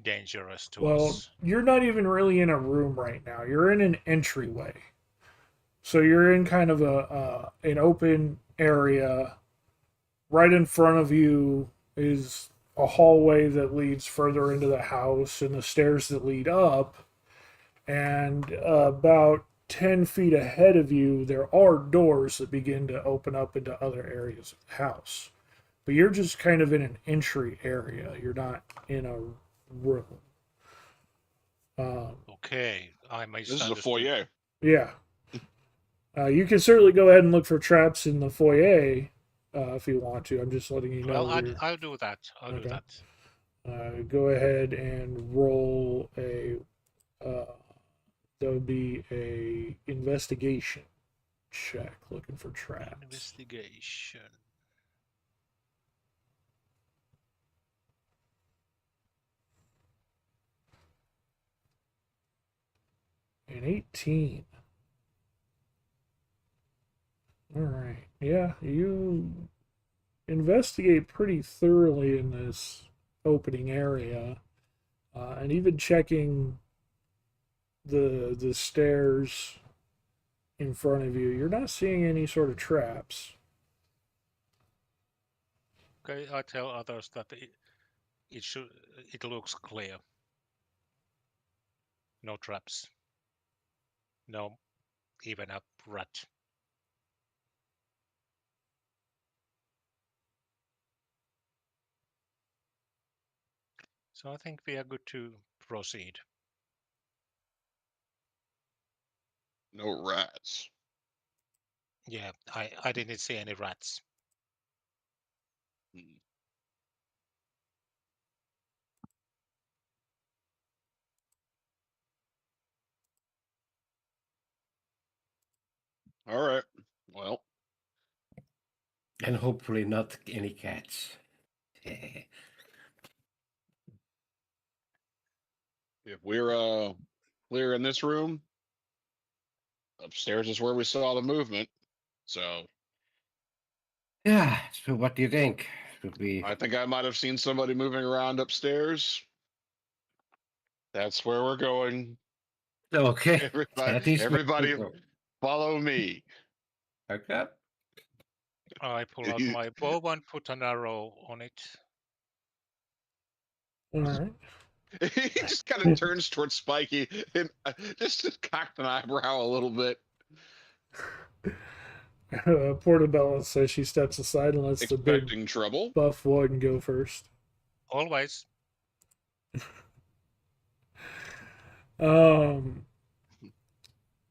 dangerous to Well, us. you're not even really in a room right now. You're in an entryway. So you're in kind of a an open area. Right in front of you is a hallway that leads further into the house and the stairs that lead up. And about 10 feet ahead of you, there are doors that begin to open up into other areas of the house. But you're just kind of in an entry area. You're not in a room. Okay, I This is a misunderstood. foyer. Yeah. You can certainly go ahead and look for traps in the foyer if you want to. I'm just letting you know. Well, I'll do that. I'll do Okay. that. Go ahead and roll a. That would be a investigation check, looking for traps. Investigation. An 18. All right. Yeah, you investigate pretty thoroughly in this opening area, and even checking the stairs in front of you. You're not seeing any sort of traps. Okay, I tell others that it looks clear. No traps. No, even a rat. So I think we are good to proceed. No rats. Yeah, I didn't see any rats. Hmm. All right. Well, And hopefully not any cats. if we're clear in this room, upstairs is where we saw the movement. So Yeah, so what do you think? Should we? I think I might have seen somebody moving around upstairs. That's where we're going. Okay, Everybody, that is where we everybody, go. follow me. Okay. I pull out my bow and put an arrow on it. All right. He just kind of turns towards Spiky and just cocked an eyebrow a little bit, Portobello says she steps aside and lets the big expecting trouble. buff one go first. Always. Um.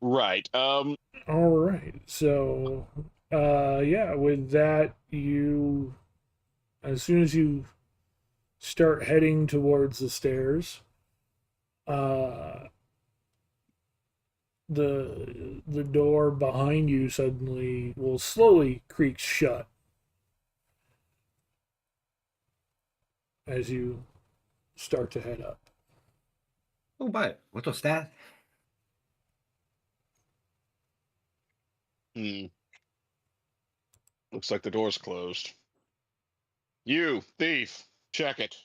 Right. All right. So, yeah. With that, you, as soon as you start heading towards the stairs, uh, the door behind you suddenly will slowly creak shut as you start to head up. Oh my, what was that? Looks like the door's closed. You thief, check it.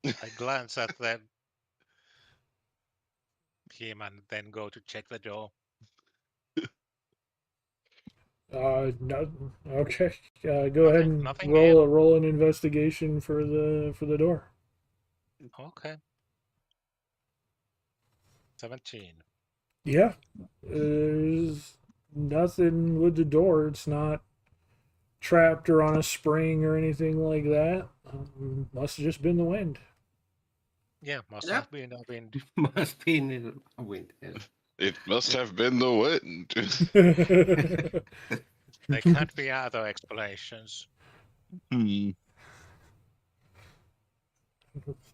I glance at him and then go to check the door. No, okay. Go ahead and Nothing roll an investigation for the door. Okay. 17. Yeah, there's nothing with the door. It's not trapped or on a spring or anything like that. Must have just been the wind. Yeah, must Yeah. have been a wind. Must be in a wind. Yes. It must have been the wind. There can't be other explanations.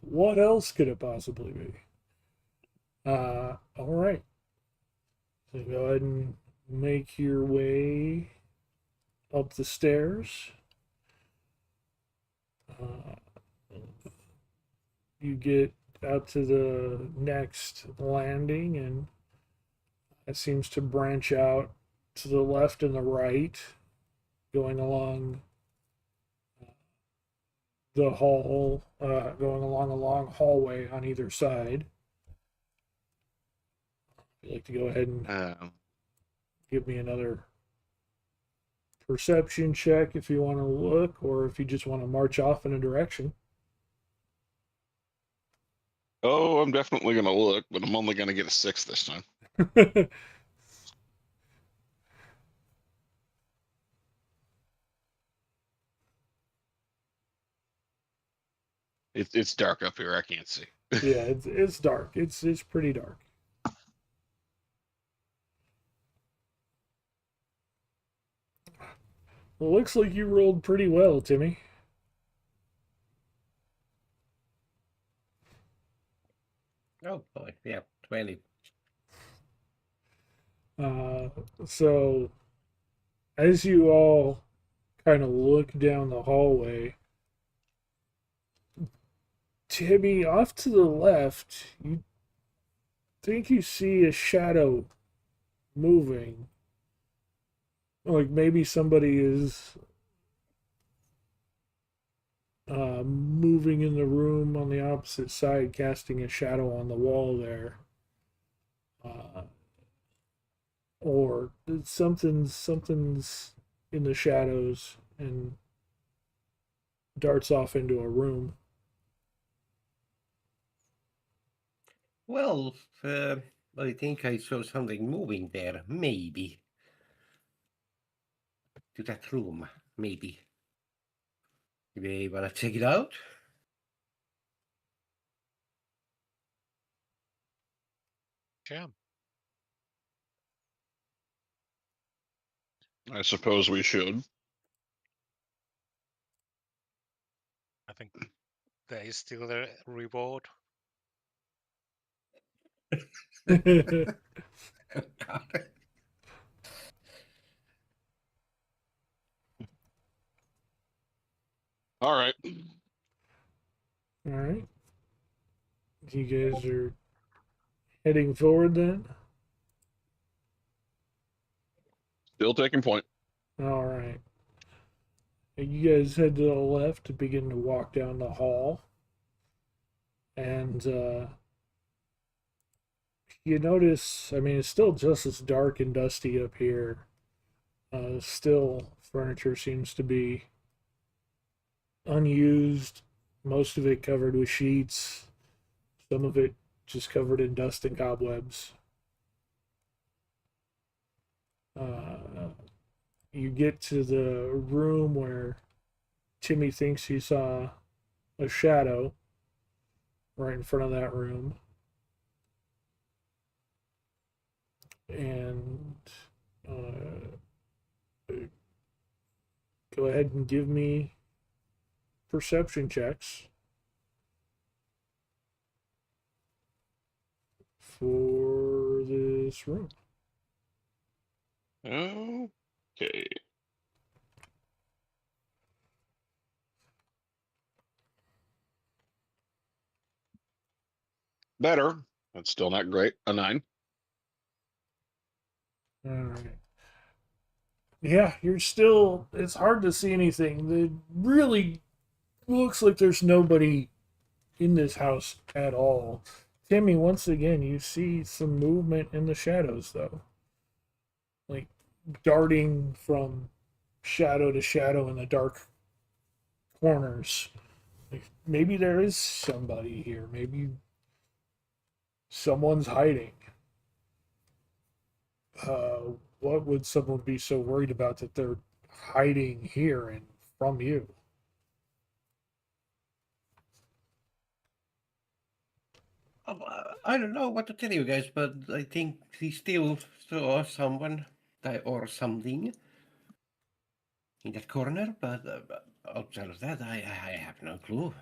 What else could it possibly be? All right. So go ahead and make your way up the stairs. You get out to the next landing, and it seems to branch out to the left and the right, going along the hall, going along a long hallway on either side. If you'd like to go ahead and give me another perception check if you want to look, or if you just want to march off in a direction. Oh, I'm definitely going to look, but I'm only going to get a 6 this time. It's dark up here. I can't see. Yeah, it's dark. It's pretty dark. Well, looks like you rolled pretty well, Timmy. Oh boy, yeah, 20. So as you all kind of look down the hallway, Timmy, off to the left, you think you see a shadow moving. Like maybe somebody is moving in the room on the opposite side, casting a shadow on the wall there. Or something's in the shadows and darts off into a room. Well, I think I saw something moving there. Maybe to that room. Maybe. We wanna check it out? Yeah. I suppose we should. I think there is still a reward. All right. All right. You guys are heading forward then? Still taking point. All right. You guys head to the left to begin to walk down the hall. And you notice, I mean, it's still just as dark and dusty up here. Still, furniture seems to be unused, most of it covered with sheets, some of it just covered in dust and cobwebs. You get to the room where Timmy thinks he saw a shadow right in front of that room. And go ahead and give me perception checks for this room. Okay. Better. That's still not great. A 9. All right. Yeah, you're still. It's hard to see anything. It really looks like there's nobody in this house at all. Timmy, once again, you see some movement in the shadows, though. Like darting from shadow to shadow in the dark corners. Like maybe there is somebody here. Maybe someone's hiding. What would someone be so worried about that they're hiding here and from you? I don't know what to tell you guys, but I think he still saw someone or something in that corner. But outside of that, I have no clue.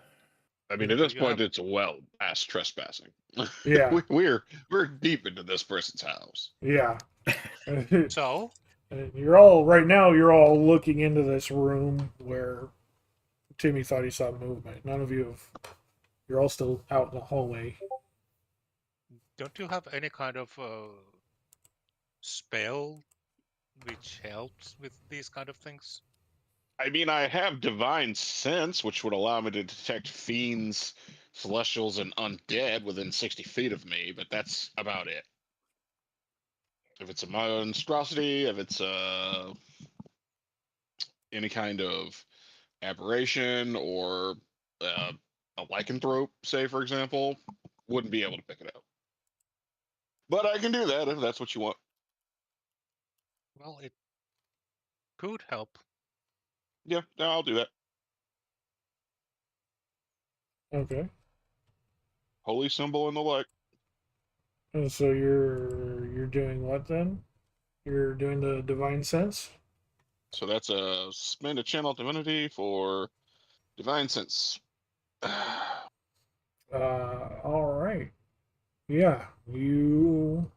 I mean, at this You point, have it's well past trespassing. Yeah. We're deep into this person's house. Yeah. so You're all right now. You're all looking into this room where Timmy thought he saw movement. None of you have. You're all still out in the hallway. don't you have any kind of spell which helps with these kind of things? I mean, I have divine sense, which would allow me to detect fiends, celestials, and undead within 60 feet of me, but that's about it. If it's a monstrosity, if it's any kind of aberration or a lycanthrope, say for example, wouldn't be able to pick it up. But I can do that if that's what you want. Well, it could help. Yeah, no, I'll do that. Okay. Holy symbol and the like. And so you're doing what then? You're doing the divine sense. So that's a spend a channel divinity for divine sense. All right. Yeah. You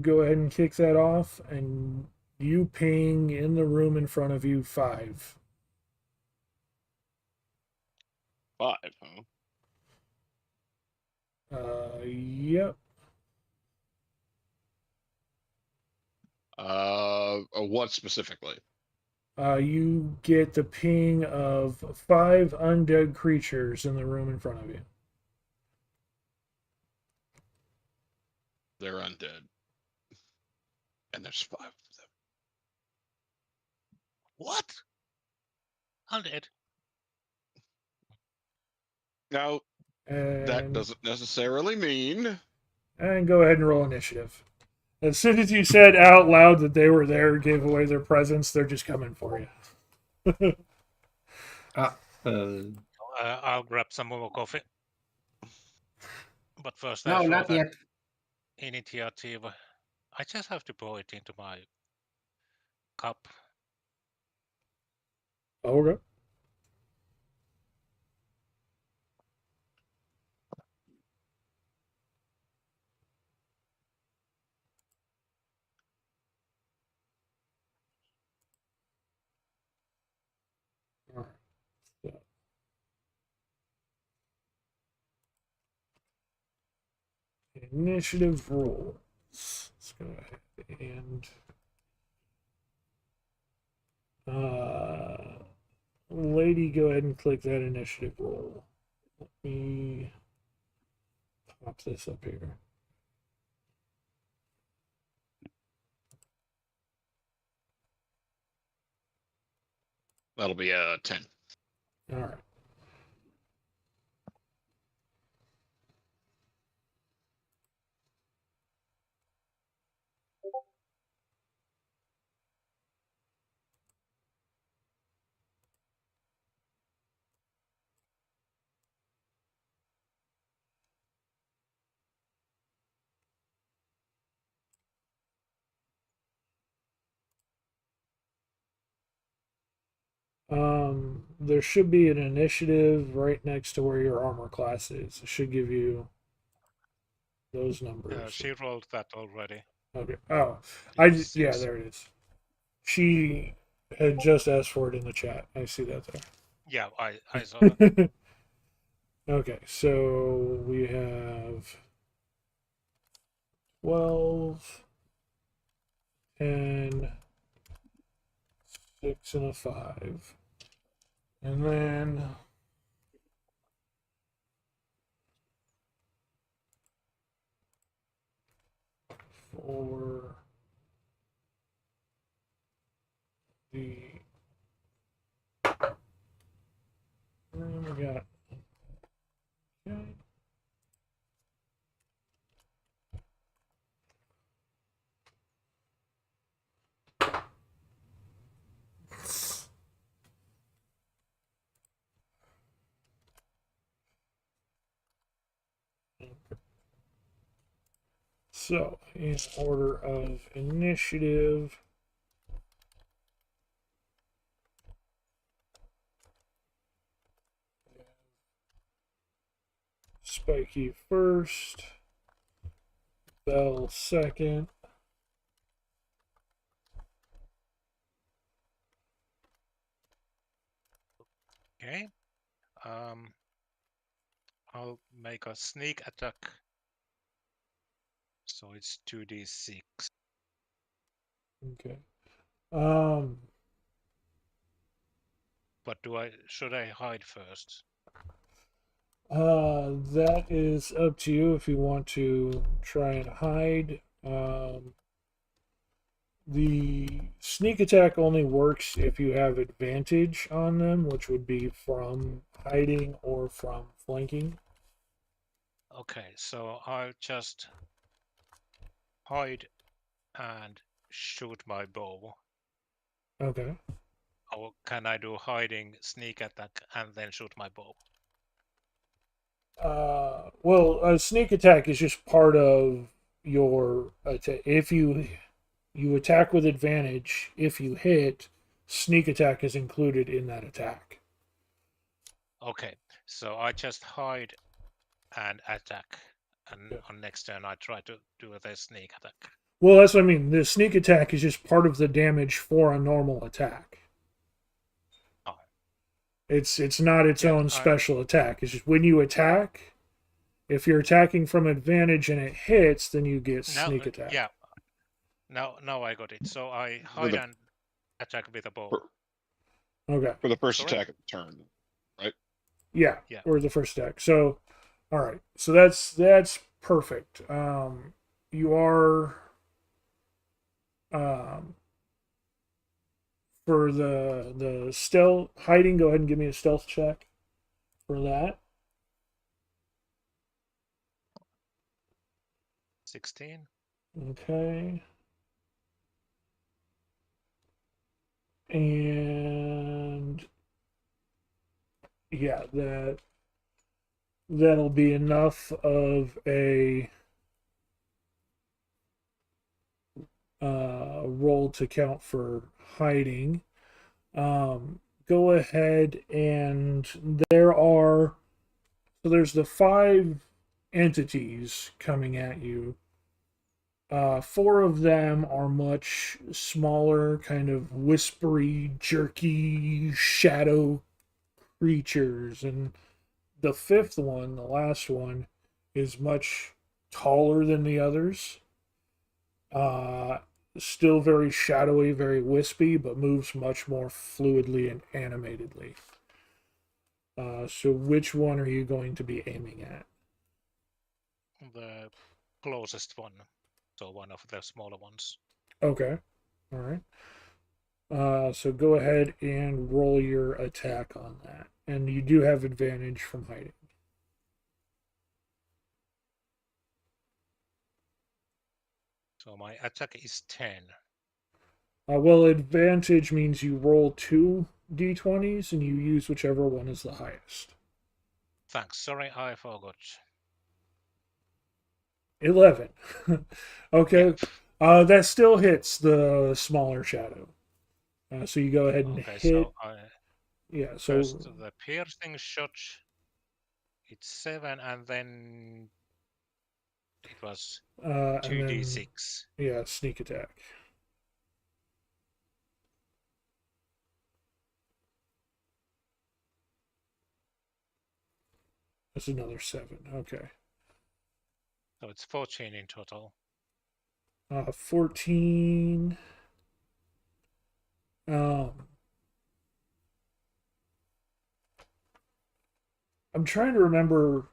go ahead and kick that off, and you ping in the room in front of you 5. 5, huh? Yep. What specifically? You get the ping of 5 undead creatures in the room in front of you. They're undead. And there's 5 of them. What? Undead? Now, that And doesn't necessarily mean. go ahead and roll initiative. As soon as you said out loud that they were there, gave away their presence, they're just coming for you. I'll grab some more coffee. But first, I No, throw not that yet. initiative. I just have to pour it into my cup. Okay. All right. So, initiative rolls. Let's go ahead and lady, go ahead and click that initiative roll. Let me pop this up here. That'll be a 10. All right. There should be an initiative right next to where your armor class is. It should give you those numbers. She rolled that already. Okay. Oh, It's yeah, 6. there it is. She had just asked for it in the chat. I see that Yeah, I saw that. there. Okay, so we have 12, 10, 6, and a 5. And then for the and we got okay. So, in order of initiative, Spiky first. Bell second. Okay. I'll make a sneak attack. So it's 2d6. Okay. But should I hide first? That is up to you if you want to try and hide. The sneak attack only works if you have advantage on them, which would be from hiding or from flanking. Okay, so I'll just hide and shoot my bow. Okay. Or can I do hiding, sneak attack, and then shoot my bow? Well, a sneak attack is just part of your attack. If you attack with advantage, if you hit, sneak attack is included in that attack. Okay, so I just hide and attack, and on next turn I try to do the sneak attack. Well, that's what I mean. The sneak attack is just part of the damage for a normal attack. Oh. It's not its own special attack. It's just when you attack, if you're attacking from advantage and it hits, then you get sneak attack. Yeah. Now I got it. So I hide and attack with a bow. Okay. For the first attack of the turn, right? Yeah. Or the first attack. So, all right. So that's perfect. You are for the stealth hiding. Go ahead and give me a stealth check for that. 16. Okay. And yeah, that'll be enough of a roll to count for hiding. Go ahead, and there's the 5 entities coming at you. 4 of them are much smaller, kind of whispery, jerky shadow creatures, and the 5th one, the last one, is much taller than the others. Still very shadowy, very wispy, but moves much more fluidly and animatedly. So which one are you going to be aiming at? The closest one. So one of the smaller ones. Okay. All right. So go ahead and roll your attack on that. And you do have advantage from hiding. So my attack is 10. Well, advantage means you roll 2 d20s and you use whichever one is the highest. Thanks. Sorry, I forgot. 11. Okay. Yeah. That still hits the smaller shadow. So you go ahead and hit. So so first the piercing shot, it's 7, and then it was 2d6. Yeah, sneak attack. That's another 7. Okay. So it's 14 in total. 14. I'm trying to remember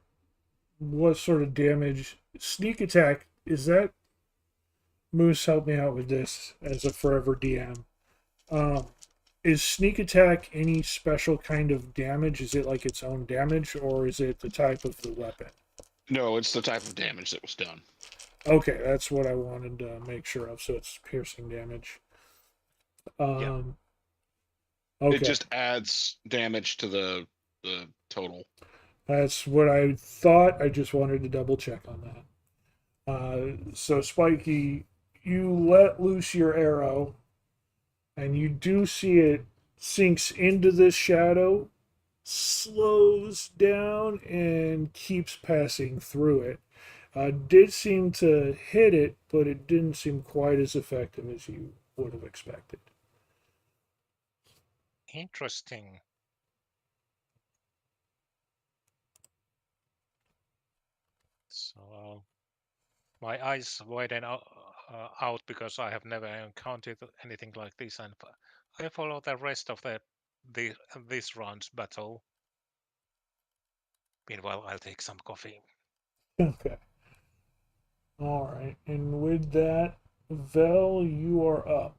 what sort of damage. Sneak attack, is that... Moose, help me out with this as a forever DM. Is sneak attack any special kind of damage? Is it like its own damage, or is it the type of the weapon? No, it's the type of damage that was done. Okay, that's what I wanted to make sure of. So it's piercing damage. Okay. It just adds damage to the total. That's what I thought. I just wanted to double check on that. So Spiky, you let loose your arrow, and you do see it sinks into this shadow, slows down and keeps passing through it. Did seem to hit it, but it didn't seem quite as effective as you would have expected. Interesting. So my eyes widen out because I have never encountered anything like this, and I follow the rest of this round's battle. Meanwhile, I'll take some coffee. Okay. All right. And with that, Vel, you are up.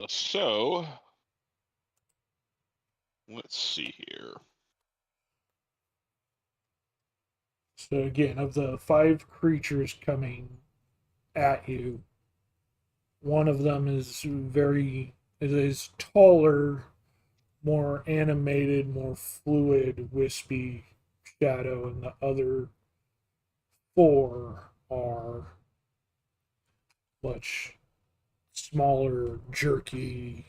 So let's see here. So again, of the 5 creatures coming at you, one of them is taller, more animated, more fluid, wispy shadow, and the other 4 are much smaller, jerky,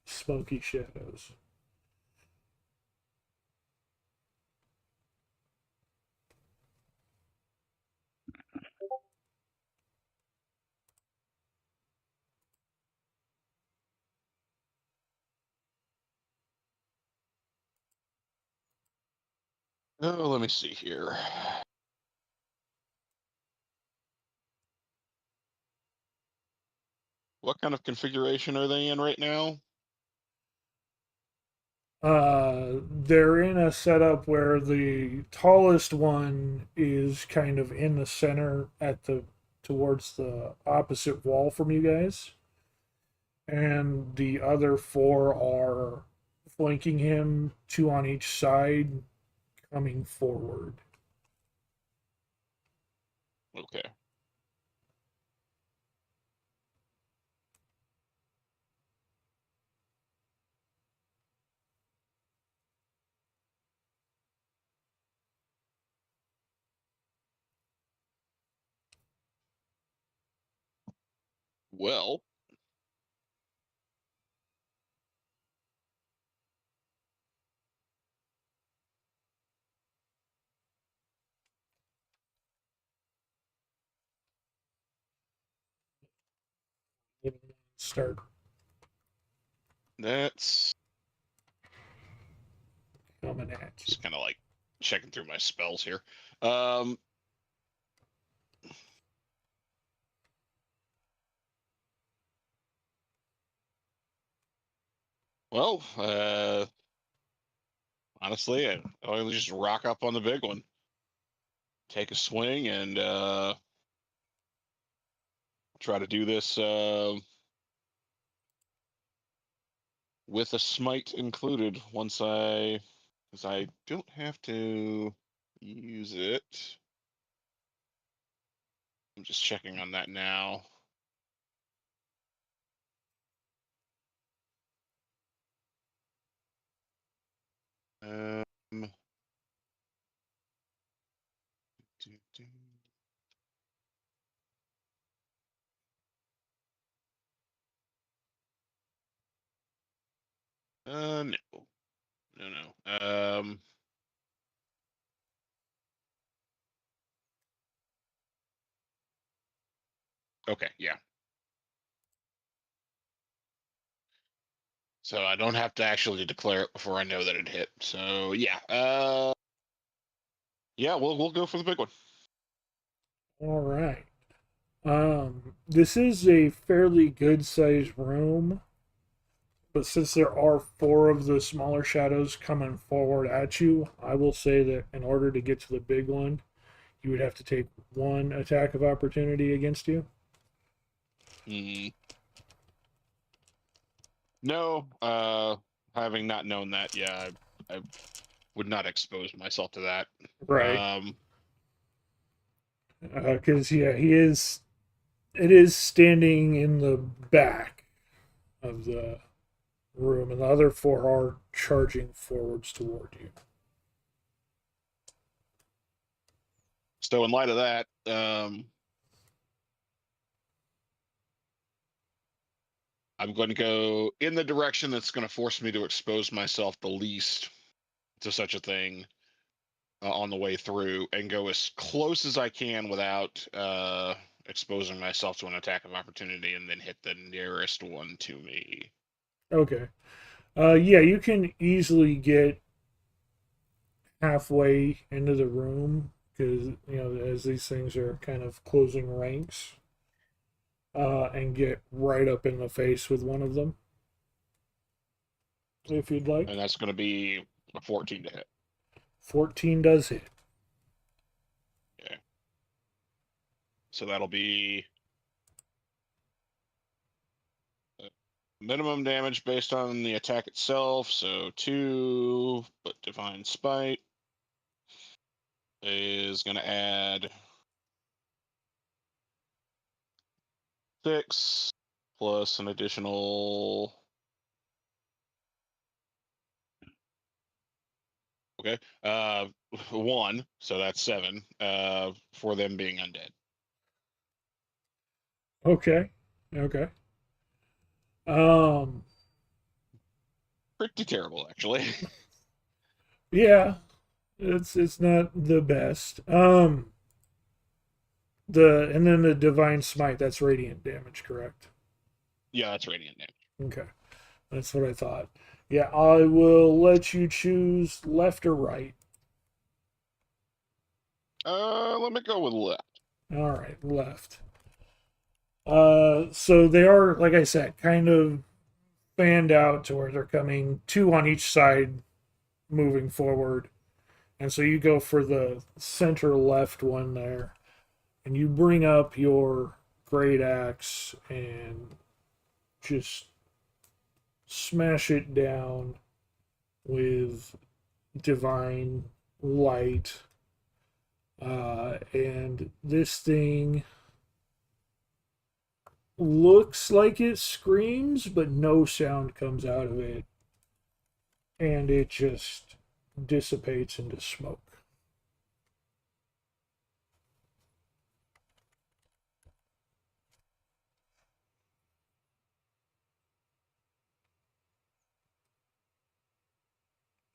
smoky shadows. Oh, let me see here. What kind of configuration are they in right now? They're in a setup where the tallest one is kind of in the center at the towards the opposite wall from you guys, and the other 4 are flanking him, 2 on each side, coming forward. Okay. Well, Start that's coming at you. just kind of like checking through my spells here. Um, well, honestly, I'll just rock up on the big one, take a swing, and try to do this with a smite included. Because I don't have to use it. I'm just checking on that now. Um, do, do. No, no. Okay, yeah. So I don't have to actually declare it before I know that it hit. So yeah, yeah, we'll go for the big one. All right. This is a fairly good sized room, but since there are 4 of the smaller shadows coming forward at you, I will say that in order to get to the big one, you would have to take 1 attack of opportunity against you. Mm. No, having not known that, yeah, I would not expose myself to that. Right. Because he is. It is standing in the back of the room, and the other 4 are charging forwards toward you. So in light of that, I'm going to go in the direction that's going to force me to expose myself the least to such a thing on the way through, and go as close as I can without exposing myself to an attack of opportunity, and then hit the nearest one to me. Okay. Yeah, you can easily get halfway into the room because as these things are kind of closing ranks, and get right up in the face with one of them, if you'd like. And that's going to be a 14 to hit. 14 does hit. Okay. So that'll be minimum damage based on the attack itself. So 2, but Divine Spite is going to add 6 plus an additional. Okay. 1, so that's 7 for them being undead. Okay. Okay. Pretty terrible, actually. Yeah, it's not the best. And then the divine smite, that's radiant damage, correct? Yeah, that's radiant damage. Okay. That's what I thought. Yeah, I will let you choose left or right. Let me go with left. All right, left. So they are, like I said, kind of fanned out to where they're coming 2 on each side moving forward. And so you go for the center left one there. And you bring up your great axe and just smash it down with divine light. And this thing looks like it screams, but no sound comes out of it. And it just dissipates into smoke.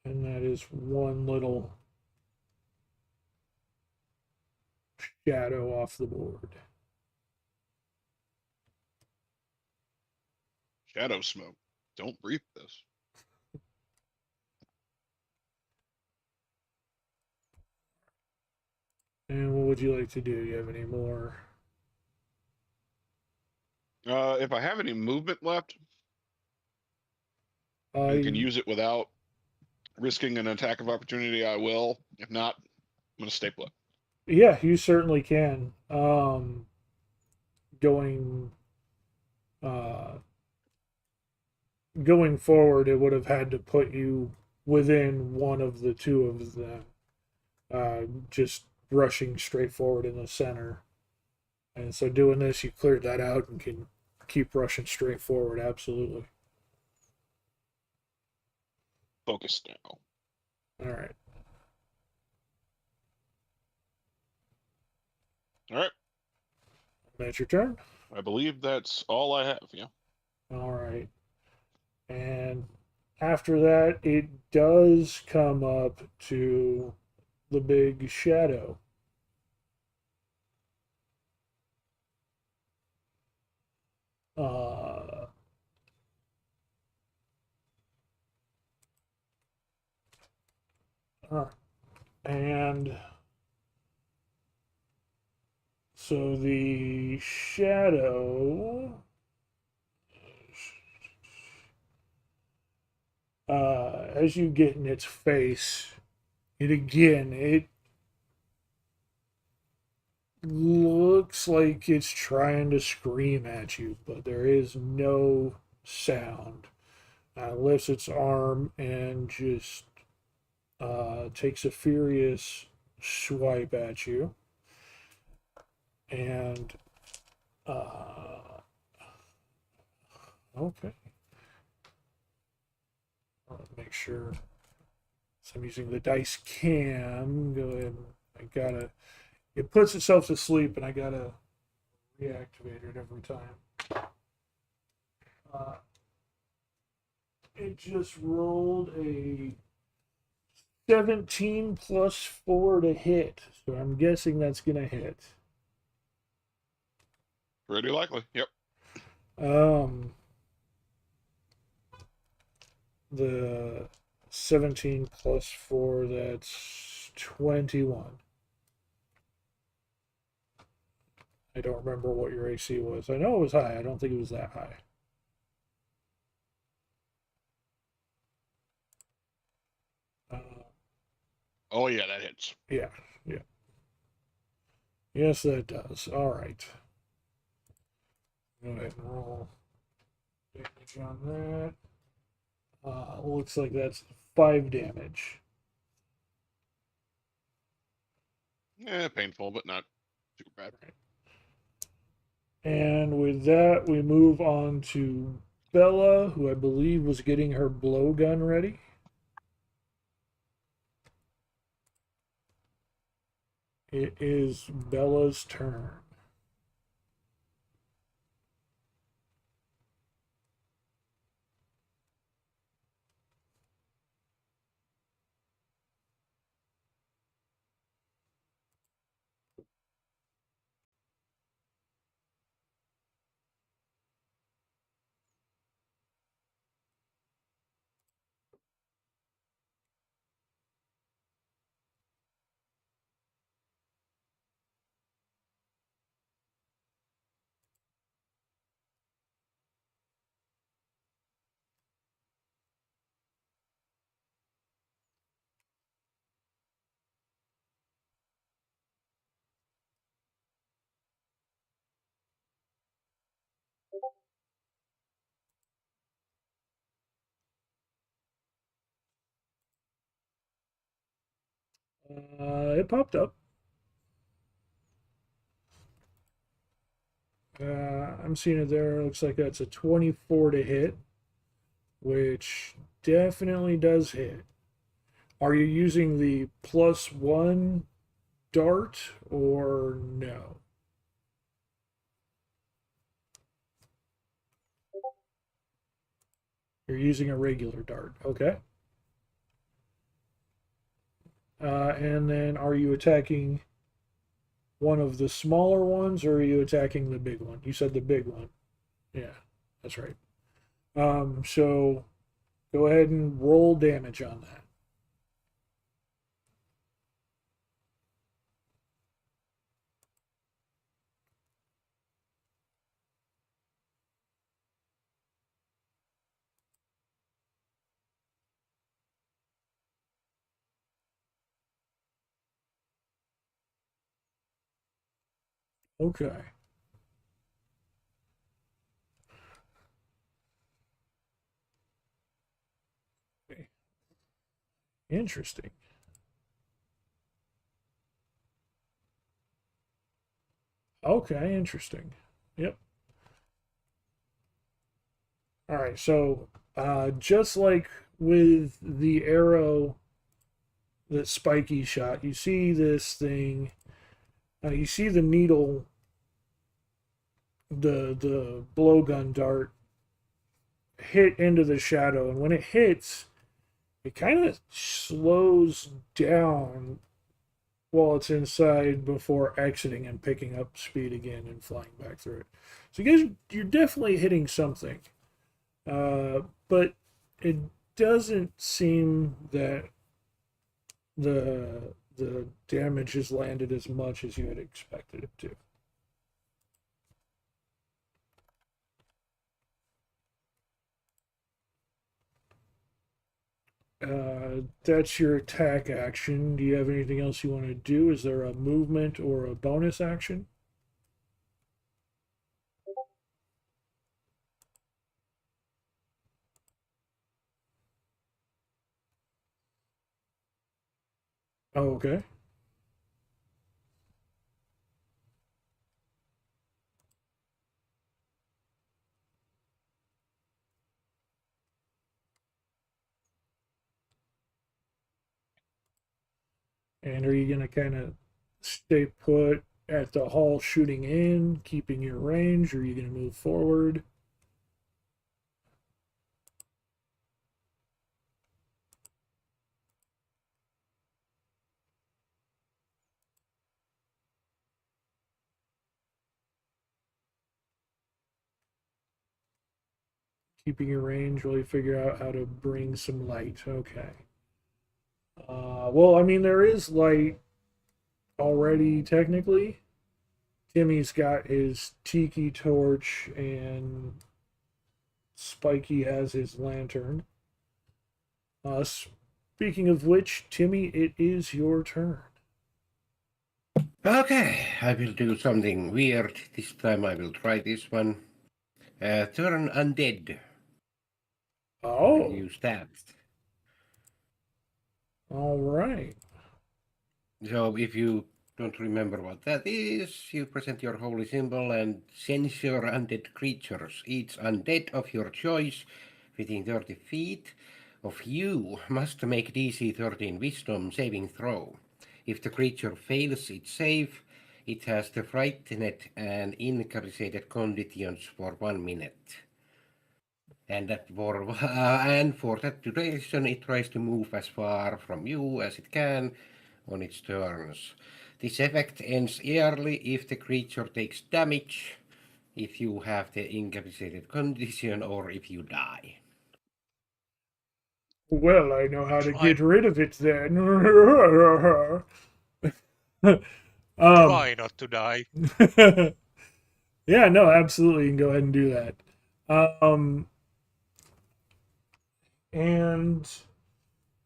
And that is one little shadow off the board. Shadow smoke. Don't breathe this. And what would you like to do? You have any more? If I have any movement left, and can use it without risking an attack of opportunity, I will. If not, I'm going to stay put. Yeah, you certainly can. Going going forward, it would have had to put you within one of the 2 of them. Just rushing straight forward in the center. And so doing this, you cleared that out and can keep rushing straight forward. Absolutely. Focus now. All right. All right. That's your turn. I believe that's all I have. Yeah. All right. And after that, it does come up to the big shadow. And so the shadow, as you get in its face, it looks like it's trying to scream at you, but there is no sound. Lifts its arm and just takes a furious swipe at you. And okay. I'll make sure. So I'm using the dice cam. Go ahead. It puts itself to sleep, and I gotta reactivate it every time. It just rolled a 17 plus 4 to hit. So I'm guessing that's going to hit. Pretty likely. Yep. The 17 plus 4, that's 21. I don't remember what your AC was. I know it was high. I don't think it was that high. Oh yeah, that hits. Yeah. Yes, that does. All right. Go ahead and roll damage on that. Looks like that's 5 damage. Yeah, painful, but not super bad. And with that, we move on to Bella, who I believe was getting her blowgun ready. It is Bella's turn. It popped up. I'm seeing it there. Looks like that's a 24 to hit, which definitely does hit. Are you using the +1 dart or no? You're using a regular dart. Okay. And then are you attacking one of the smaller ones or are you attacking the big one? You said the big one. Yeah, that's right. So go ahead and roll damage on that. Okay. Interesting. Okay, interesting. Yep. All right, so just like with the arrow that Spiky shot, you see this thing, you see the needle, the blowgun dart hit into the shadow, and when it hits, it kind of slows down while it's inside before exiting and picking up speed again and flying back through it. So you guys, you're definitely hitting something. But it doesn't seem that the damage has landed as much as you had expected it to. That's your attack action. Do you have anything else you want to do? Is there a movement or a bonus action? Oh, okay. And are you going to kind of stay put at the hall shooting in, keeping your range, or are you going to move forward? Keeping your range while you figure out how to bring some light. Okay. Well, I mean, there is light already, technically. Timmy's got his tiki torch, and Spiky has his lantern. Speaking of which, Timmy, it is your turn. Okay, I will do something weird. This time I will try this one. Turn undead. I will Oh, use that. all right. So if you don't remember what that is, you present your holy symbol and censure undead creatures. Each undead of your choice within 30 feet of you must make DC 13 wisdom saving throw. If the creature fails its save, it has the frightened and incapacitated conditions for 1 minute. And for that duration, it tries to move as far from you as it can on its turns. This effect ends early if the creature takes damage, if you have the incapacitated condition, or if you die. Well, I know how to Try, get rid of it then. try not to die. Yeah, no, absolutely. You can go ahead and do that. And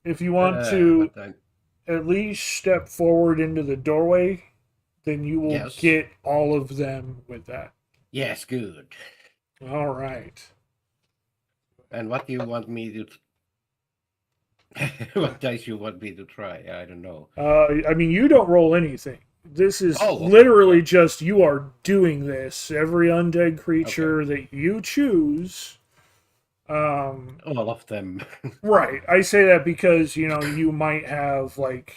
if you want to But at least step forward into the doorway, then you will yes, get all of them with that. yes, good. All right. And what do you want me to? What dice you want me to try? I don't know. I mean, you don't roll anything. This is Oh, okay. literally just you are doing this. Every undead creature that you choose. All of them. Right. I say that because, you know, you might have, like,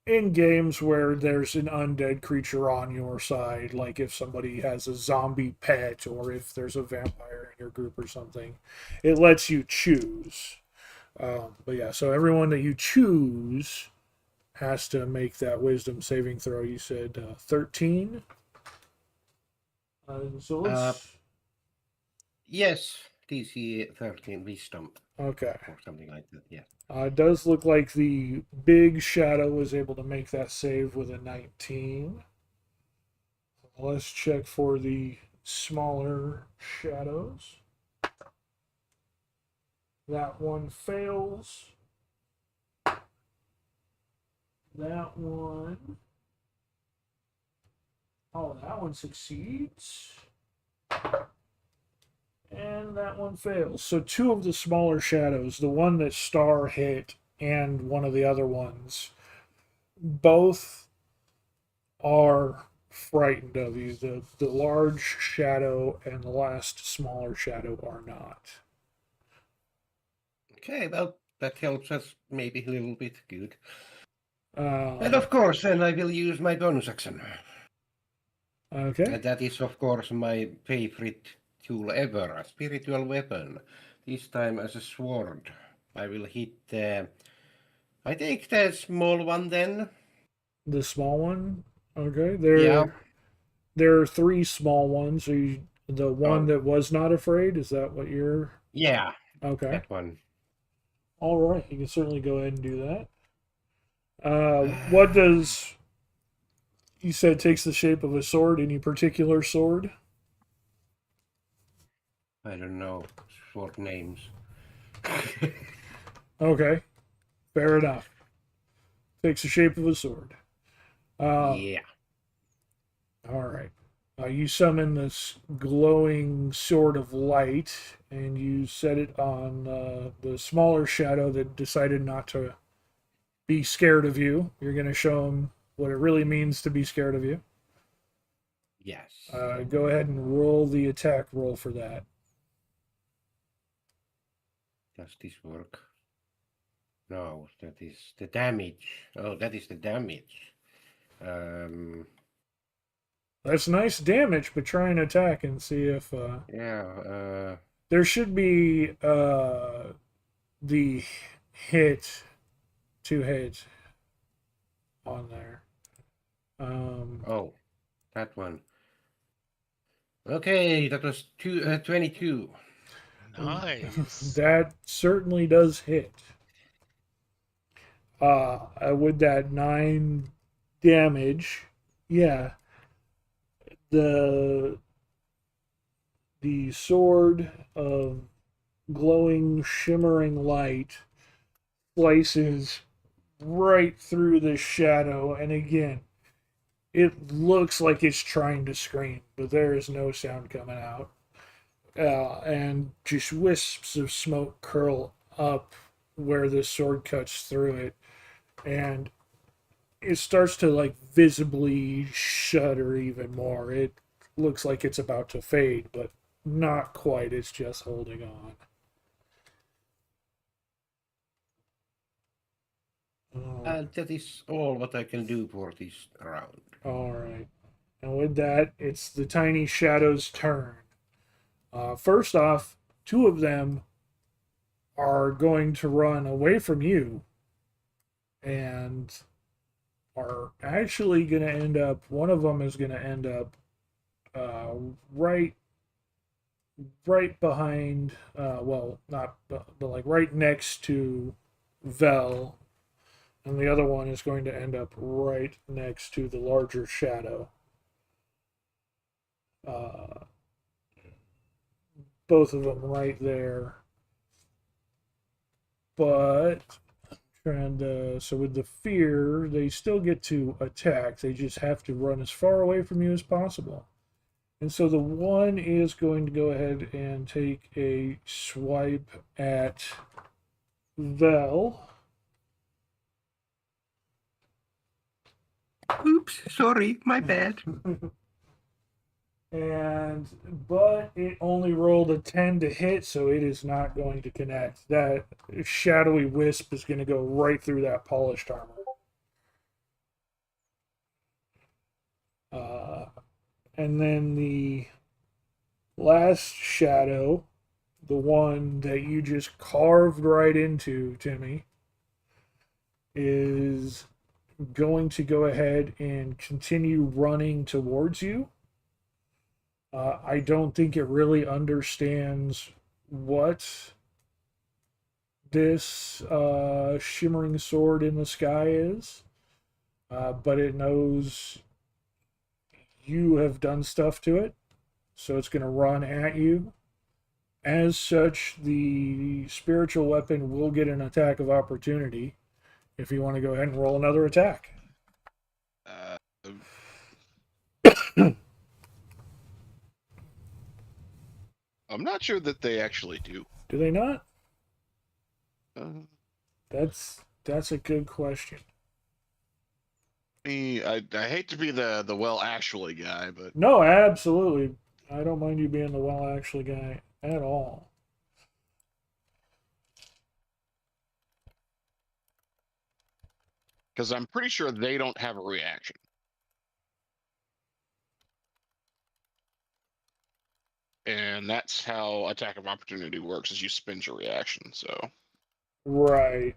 in games where there's an undead creature on your side, like if somebody has a zombie pet or if there's a vampire in your group or something, it lets you choose. But yeah, so everyone that you choose has to make that wisdom saving throw. You said 13. So let's. Yes, DC 13 wisdom Okay. or something like that. Yeah. It does look like the big shadow was able to make that save with a 19. Let's check for the smaller shadows. That one fails. That one. Oh, that one succeeds. And that one fails. So two of the smaller shadows, the one that Star hit and one of the other ones, both are frightened of you. The large shadow and the last smaller shadow are not. Okay, well, that helps us maybe a little bit. Good. And Um, of course, then I will use my bonus action. okay. And that is, of course, my favorite tool ever, a spiritual weapon. This time as a sword. I will hit. I take the small one then. The small one. Okay. Yeah. There are three small ones. Are you the one Oh, that was not afraid? Is that what you're? yeah, Okay. that one. All right. You can certainly go ahead and do that. What does you said takes the shape of a sword? Any particular sword? I don't know sword names. Okay. Fair enough. Takes the shape of a sword. Yeah. All right. You summon this glowing sword of light, and you set it on the smaller shadow that decided not to be scared of you. You're going to show him what it really means to be scared of you. Yes. Go ahead and roll the attack roll for that. Does this work? No, that is the damage. Oh, that is the damage. That's nice damage, but try and attack and see if Yeah. there should be the hit to hit on there. Oh, that one. Okay, that was 22. Nice. That certainly does hit. With that 9 damage, yeah, the sword of glowing, shimmering light slices right through the shadow, and again, it looks like it's trying to scream, but there is no sound coming out. And just wisps of smoke curl up where the sword cuts through it, and it starts to like visibly shudder even more. It looks like it's about to fade, but not quite. It's just holding on. And that is all what I can do for this round. All right. And with that, it's the tiny shadow's turn. First off, 2 of them are going to run away from you and are actually going to end up, one of them is going to end up right behind, well, not, but like right next to Vel, and the other one is going to end up right next to the larger shadow. Both of them right there. But so with the fear, they still get to attack. They just have to run as far away from you as possible. And so the one is going to go ahead and take a swipe at Vel. Oops, sorry, my bad. But it only rolled a 10 to hit, so it is not going to connect. That shadowy wisp is going to go right through that polished armor. And then the last shadow, the one that you just carved right into, Timmy, is going to go ahead and continue running towards you. I don't think it really understands what this shimmering sword in the sky is, but it knows you have done stuff to it, so it's going to run at you. As such, the spiritual weapon will get an attack of opportunity if you want to go ahead and roll another attack. I'm not sure that they actually do. Do they not? Uh, That's a good question. I hate to be the well actually guy, but No, absolutely. I don't mind you being the well actually guy at all. because I'm pretty sure they don't have a reaction. And that's how attack of opportunity works: is you spend your reaction. So Right.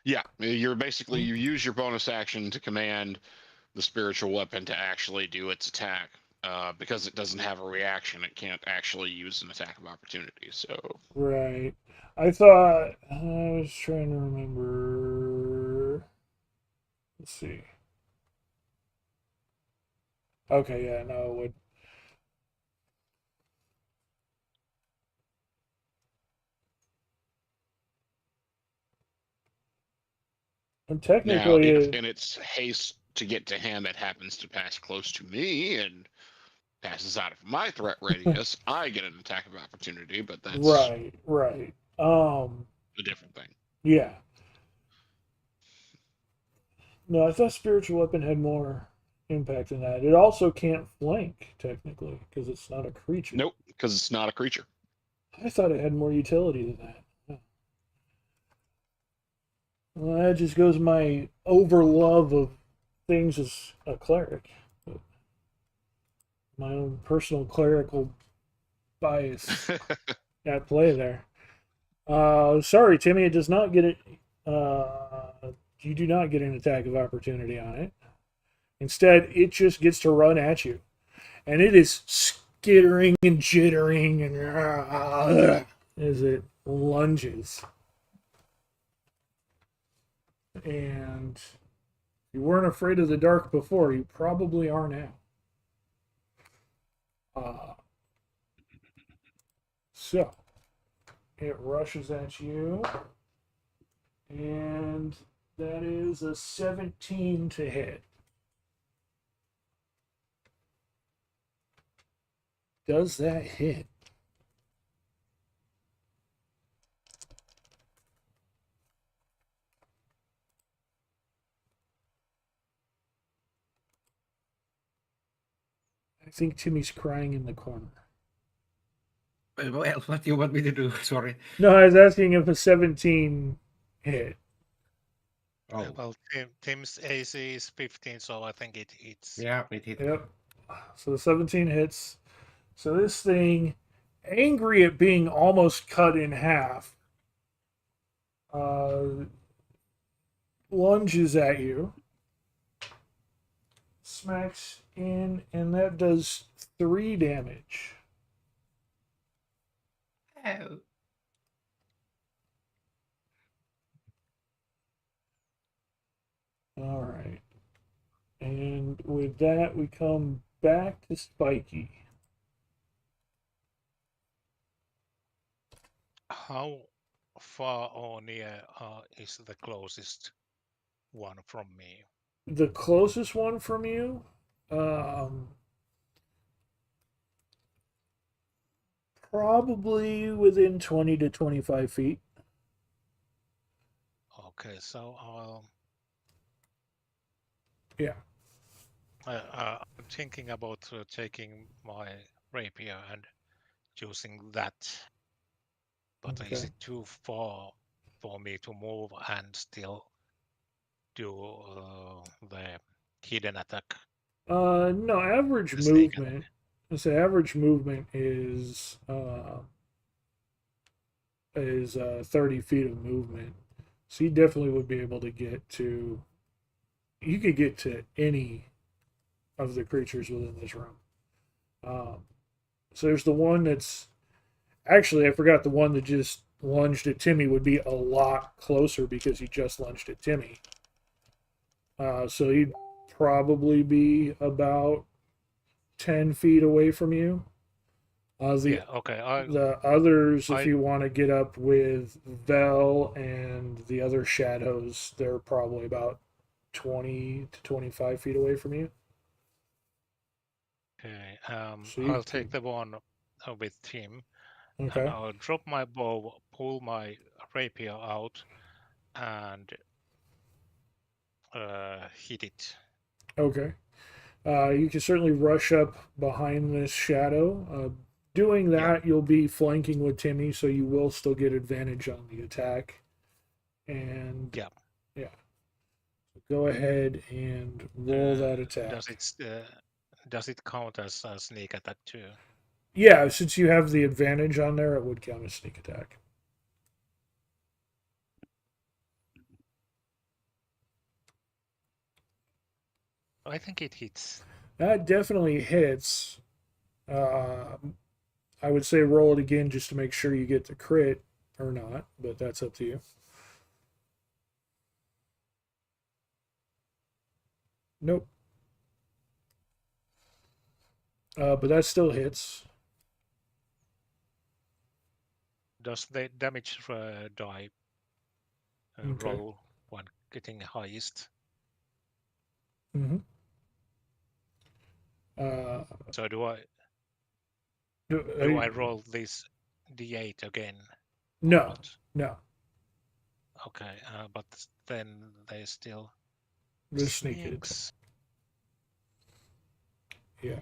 yeah, you're basically, you use your bonus action to command the spiritual weapon to actually do its attack. Because it doesn't have a reaction, it can't actually use an attack of opportunity. So Right. I thought I was trying to remember. Let's see. Okay, yeah, no, it would. And now, technically, if in its haste to get to him, it happens to pass close to me and passes out of my threat radius, I get an attack of opportunity. But that's right. a different thing. Yeah. No, I thought spiritual weapon had more impact than that. It also can't flank technically because it's not a creature. Nope, because it's not a creature. I thought it had more utility than that. Well, that just goes my overlove of things as a cleric. My own personal clerical bias at play there. Sorry, Timmy, it does not get it. You do not get an attack of opportunity on it. Instead, it just gets to run at you. And it is skittering and jittering and as it lunges. And if you weren't afraid of the dark before, you probably are now. So, it rushes at you. And that is a 17 to hit. Does that hit? I think Timmy's crying in the corner. Well, what do you want me to do? Sorry. No, I was asking if a 17 hit. Oh, Well, Tim's AC is 15, so I think it hits. yeah, it hit. Yep. So the 17 hits. So this thing, angry at being almost cut in half, lunges at you, smacks in, and that does 3 damage. Oh. All right. And with that, we come back to Spiky. How far or near is the closest one from me? The closest one from you, probably within 20 to 25 feet. Okay, so Yeah. I'm thinking about taking my rapier and using that. But is Okay. it too far for me to move and still do the hidden attack? No, average The sneak attack? movement. Let's say average movement is 30 feet of movement. So you definitely would be able to get to. You could get to any of the creatures within this room. So there's the one that's actually, I forgot, the one that just lunged at Timmy would be a lot closer because he just lunged at Timmy. So he'd probably be about 10 feet away from you. Yeah, okay. The others, if you want to get up with Vel and the other shadows, they're probably about 20 to 25 feet away from you. Okay, So you I'll take the one with Tim, and Okay. I'll drop my bow, pull my rapier out, and hit it. Okay. You can certainly rush up behind this shadow. Doing that, you'll be flanking with Timmy, so you will still get advantage on the attack. And Yeah. Go ahead and roll that attack. Does it count as a sneak attack too? Yeah, since you have the advantage on there, it would count as sneak attack. I think it hits. That definitely hits. I would say roll it again just to make sure you get the crit or not, but that's up to you. Nope. But that still hits. Does the damage die Okay. roll when getting highest? Mm-hmm. So do I roll this d8 again? No. No. Okay, but then they still The sneak attack. sneaks. Yeah.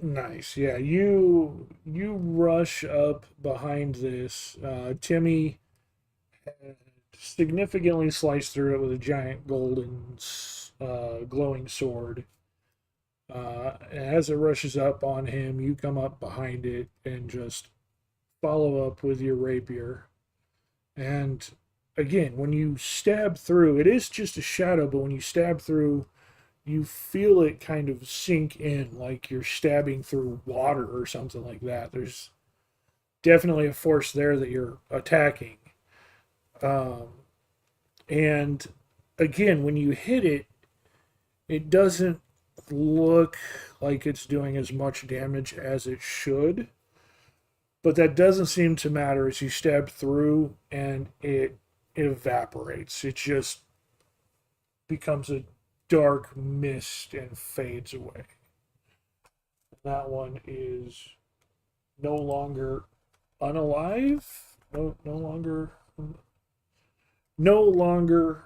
Nice. Yeah, you rush up behind this. Timmy significantly sliced through it with a giant golden glowing sword. As it rushes up on him, you come up behind it and just follow up with your rapier. And again, when you stab through, it is just a shadow, but when you stab through, you feel it kind of sink in like you're stabbing through water or something like that. There's definitely a force there that you're attacking. Um, and again, when you hit it, it doesn't look like it's doing as much damage as it should. But that doesn't seem to matter as you stab through and it evaporates. It just becomes a dark mist and fades away. That one is no longer unalive. No longer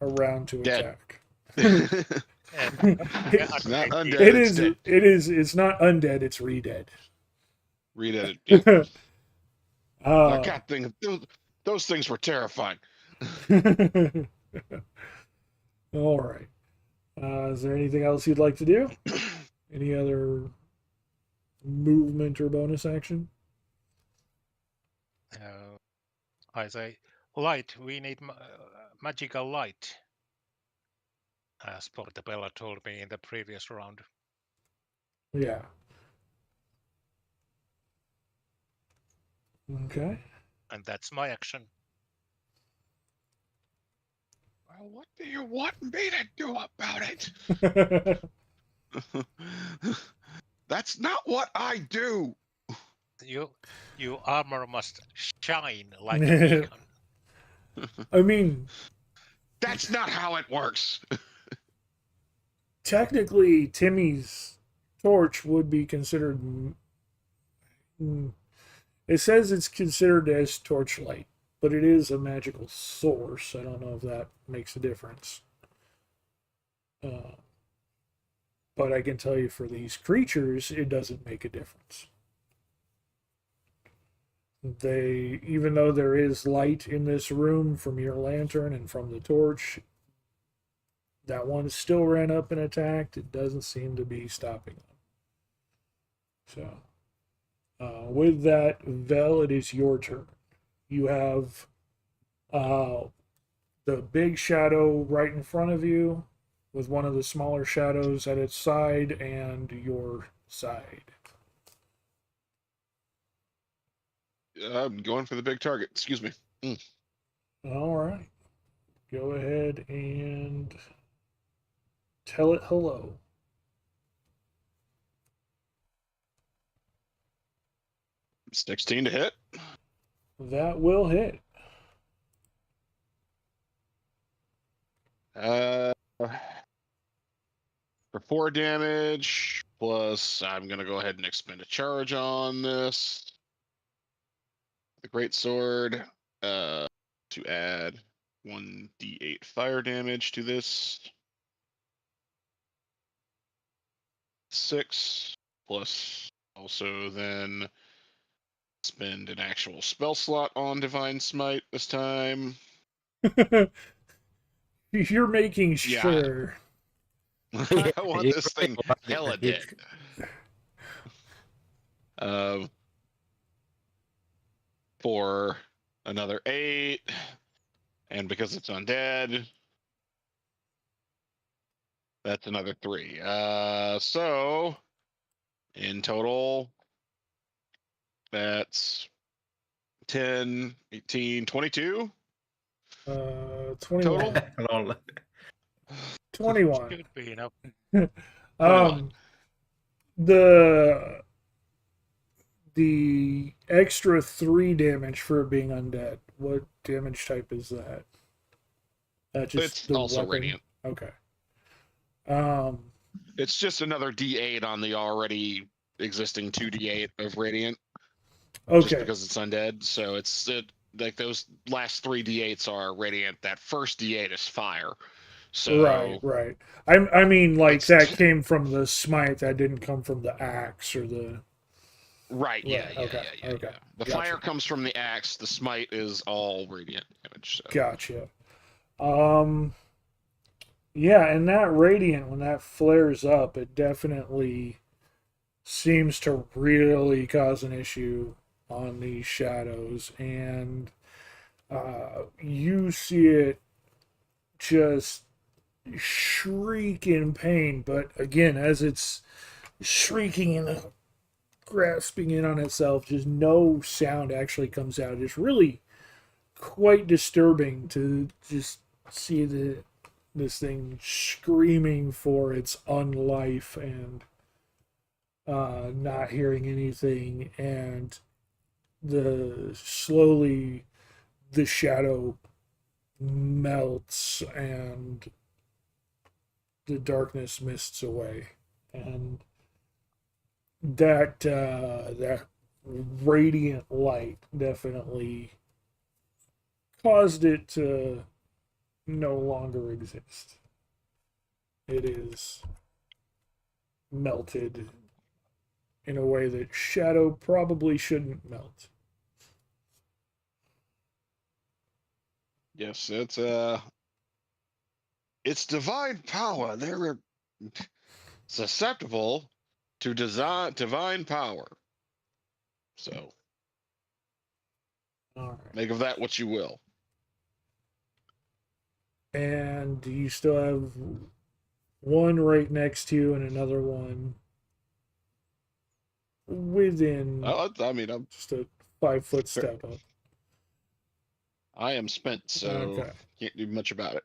around to Dead. attack. It's not undead. It it's is. dead. It is. It's not undead. It's re-dead. Read it. Yeah. Uh, God, those things were terrifying. all right. Is there anything else you'd like to do? Any other movement or bonus action? I say, light. We need magical light, as Portabella told me in the previous round. Yeah. Okay. And that's my action. Well, what do you want me to do about it? That's not what I do. Your armor must shine like a beacon. I mean, That's not how it works. technically, Timmy's torch would be considered. It says it's considered as torchlight, but it is a magical source. I don't know if that makes a difference. But I can tell you for these creatures, it doesn't make a difference. They, even though there is light in this room from your lantern and from the torch, that one still ran up and attacked. It doesn't seem to be stopping them. So, with that, Vel, it is your turn. You have the big shadow right in front of you, with one of the smaller shadows at its side and your side. I'm going for the big target. Excuse me. All right. Go ahead and tell it hello. 16 to hit. That will hit. For 4 damage, plus I'm going to go ahead and expend a charge on this. The Great Sword, to add 1d8 fire damage to this. 6, plus also then spend an actual spell slot on Divine Smite this time. You're making sure. I want this thing hella dead. For another 8, and because it's undead, that's another 3. So in total, that's 10, 18, 22. 21. Total? 21. Should be enough. 21. The extra 3 damage for it being undead. What damage type is that? That just It's the also weapon? radiant. Okay. It's just another D8 on the already existing 2d8 of radiant. Just Okay. because it's undead. So it's like those last 3 d8s are radiant. That first d8 is fire. So Right. I mean, like It's- that came from the smite. That didn't come from the axe or the. right, yeah. Okay. The Gotcha. fire comes from the axe. The smite is all radiant damage. So. Gotcha. Yeah, and that radiant, when that flares up, it definitely seems to really cause an issue on these shadows. And You see it just shriek in pain, but again, as it's shrieking and grasping in on itself, just no sound actually comes out. It's really quite disturbing to just see this thing screaming for its unlife and not hearing anything, and slowly the shadow melts and the darkness mists away, and that radiant light definitely caused it to no longer exist. It is melted in a way that shadow probably shouldn't melt. Yes, it's divine power. They're susceptible to divine power. So All right. make of that what you will. And you still have one right next to you and another one within I mean, I'm just a 5-foot step up. I am spent, so Okay. can't do much about it.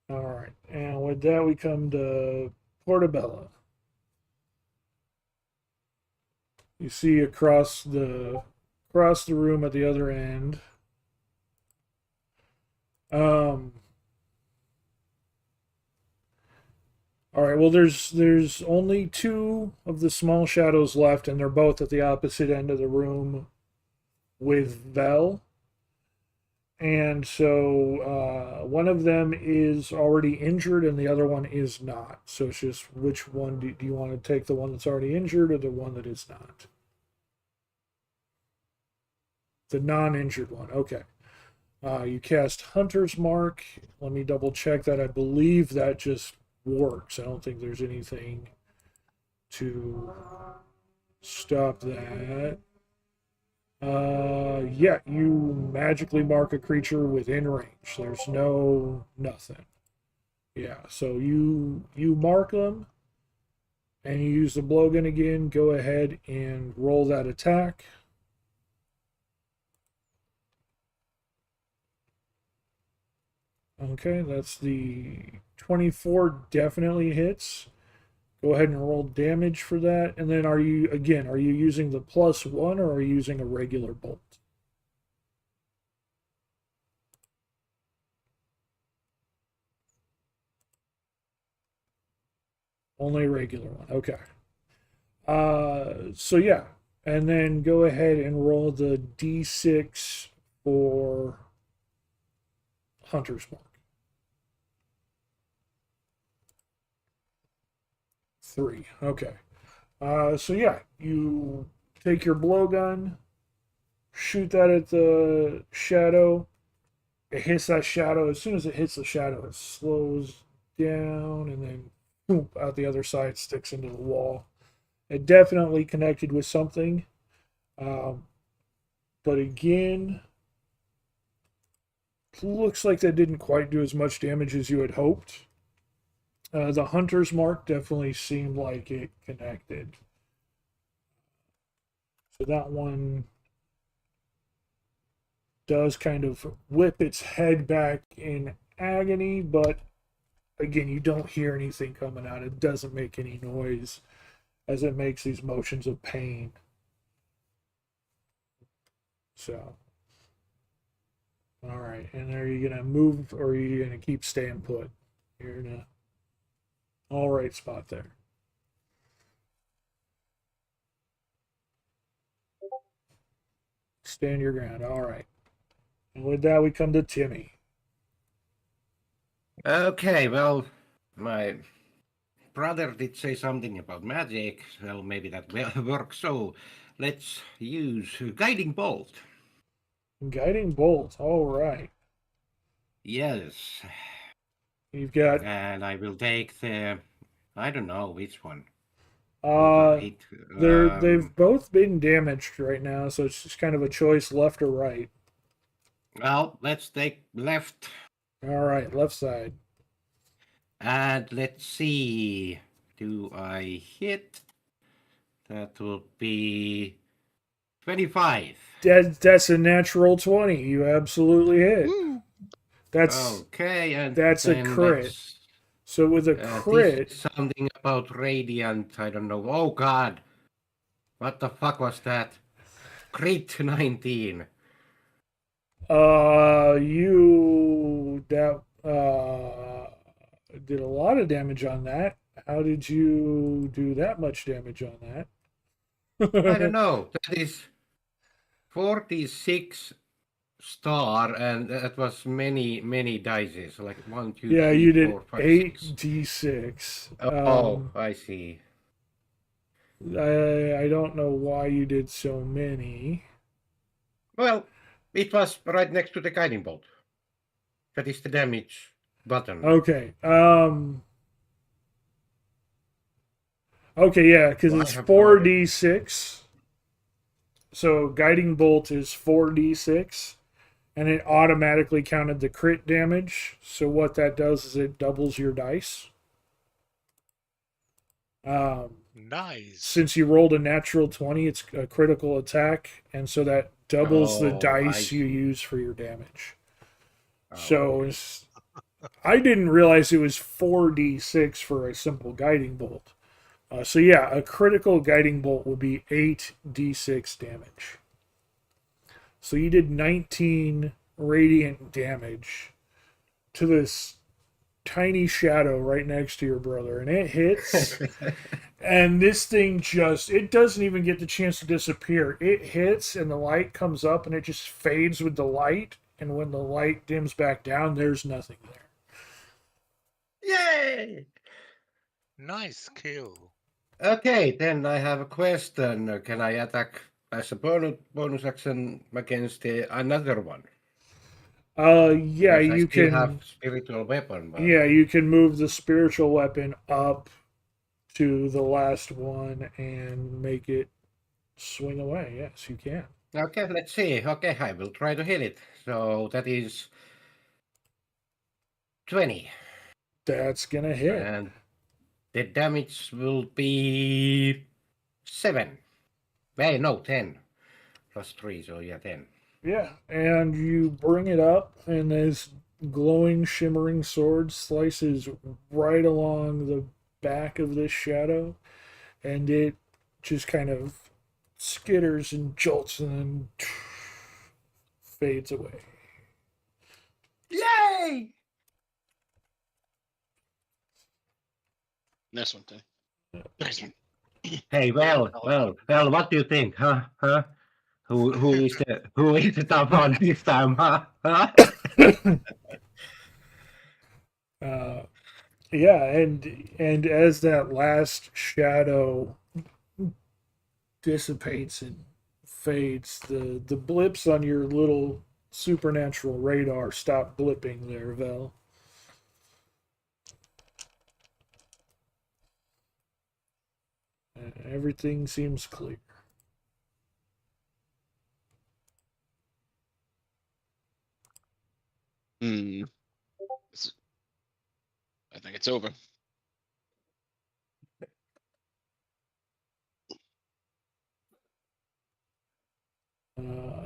All right. And with that, we come to Portobello. You see across the room at the other end. All right. Well, there's only two of the small shadows left, and they're both at the opposite end of the room with Vel. And so one of them is already injured, and the other one is not. So it's just which one do you want to take? The one that's already injured, or the one that is not? The non-injured one. Okay. You cast Hunter's Mark. Let me double check that. I believe that just works. I don't think there's anything to stop that. Yeah, you magically mark a creature within range. There's nothing. Yeah, so you mark them and you use the blowgun again. Go ahead and roll that attack. Okay, that's the 24, definitely hits. Go ahead and roll damage for that. And then are you using the +1 or are you using a regular bolt? Only a regular one. Okay. So yeah. And then go ahead and roll the D6 for Hunter's Mark. 3. Okay. So yeah, you take your blowgun, shoot that at the shadow. It hits that shadow. As soon as it hits the shadow, it slows down and then boom, out the other side, sticks into the wall. It definitely connected with something. But again, looks like that didn't quite do as much damage as you had hoped. The Hunter's Mark definitely seemed like it connected. So that one does kind of whip its head back in agony, but again, you don't hear anything coming out. It doesn't make any noise as it makes these motions of pain. So, all right. And are you going to move or are you going to keep staying put? You're in a all right spot there. Stand your ground. All right. And with that, we come to Timmy. Okay, well, my brother did say something about magic. Well, maybe that will work. So let's use Guiding Bolt. Guiding Bolt. All right. Yes. You've got. And I will take the. I don't know which one. They've both been damaged right now, so it's just kind of a choice, left or right. Well, let's take left. All right, left side. And let's see. Do I hit? That will be 25. That's a natural 20. You absolutely hit. Woo! That's Okay, and that's a then crit. that's So with a this crit, is something about radiant. I don't know. Oh God, what the fuck was that? Crit 19. you that did a lot of damage on that. How did you do that much damage on that? I don't know. That is 46 star, and that was many dices. Like 1, 2, Yeah, 3, you did 4, 5, 6. 8d6. Oh, I see. I don't know why you did so many. Well, it was right next to the guiding bolt. That is the damage button. Okay. Okay, yeah, because Well, I it's have no idea. 4d6. So guiding bolt is 4d6, and it automatically counted the crit damage. So what that does is it doubles your dice. Nice. Since you rolled a natural 20, it's a critical attack, and so that doubles the Oh, I dice you see. use for your damage. Oh, So okay. I didn't realize it was 4d6 for a simple guiding bolt. So yeah, a critical guiding bolt would be 8d6 damage. So you did 19 radiant damage to this tiny shadow right next to your brother, and it hits. And this thing just, it doesn't even get the chance to disappear. It hits, and the light comes up, and it just fades with the light. And when the light dims back down, there's nothing there. Yay! Nice kill. Okay, then I have a question. Can I attack as a bonus action against another one? Yeah, Because I you still have can. spiritual weapon, but Yeah, you can move the spiritual weapon up to the last one and make it swing away. Yes, you can. okay, let's see. Okay, I will try to hit it. So that is 20. That's gonna hit. And the damage will be 7. Hey, no, 10. Plus 3, so yeah, 10. Yeah, and you bring it up, and this glowing, shimmering sword slices right along the back of this shadow, and it just kind of skitters and jolts and then fades away. Yay! Nice one, Tim. Nice one. Hey, well, what do you think, huh? Who is the tough one this time, huh? uh, yeah, and as that last shadow dissipates and fades, the blips on your little supernatural radar stop blipping there, Vel. Everything seems clear. Hmm. I think it's over.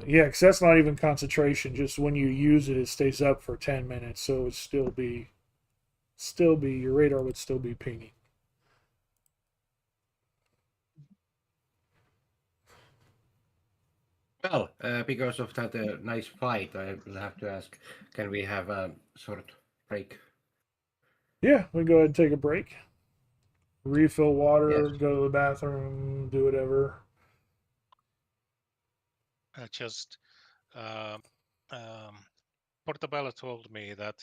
Yeah, because that's not even concentration. Just when you use it, it stays up for 10 minutes, so it still be your radar would still be pinging. Well, because of that nice fight, I will have to ask, can we have a short break? Yeah, we go ahead and take a break, refill water, Yes. go to the bathroom, do whatever. Just um, Portabella told me that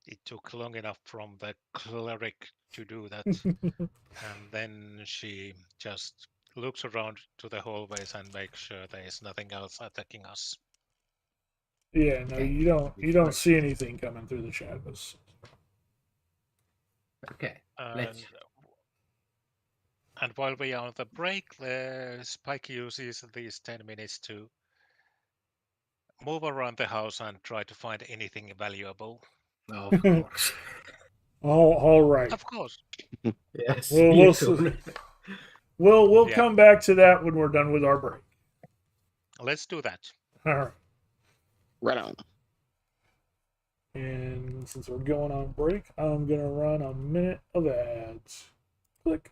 it took long enough from the cleric to do that, and then she just looks around to the hallways and makes sure there is nothing else attacking us. Yeah, no, Okay. you don't see anything coming through the shadows. Okay. And, and while we are on the break, Spike uses these 10 minutes to move around the house and try to find anything valuable. Of course. All right. Of course. Yes, Well, you we'll too. we'll Yeah. come back to that when we're done with our break. Let's do that. All right. Right on. And since we're going on break, I'm gonna run a minute of ads. Click.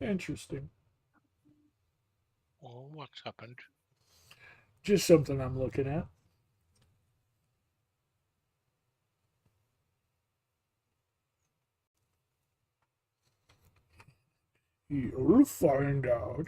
Interesting. Oh, what happened? Just something I'm looking at. You'll find out.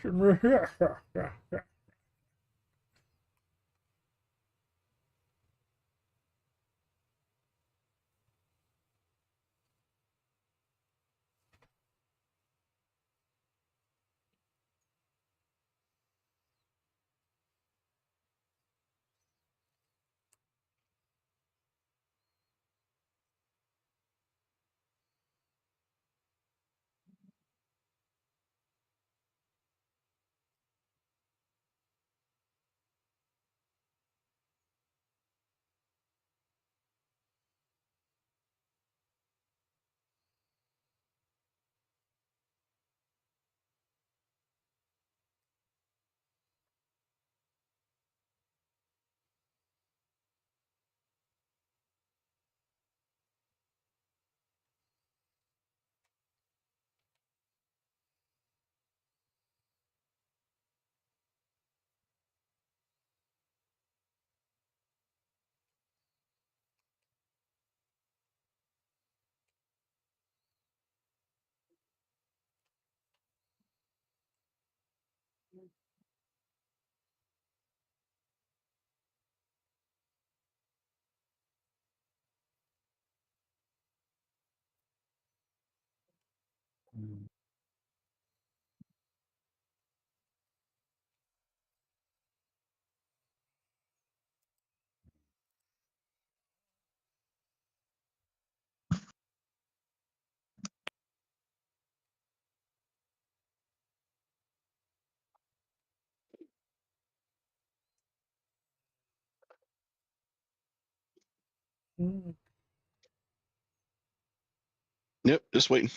Yep, just waiting.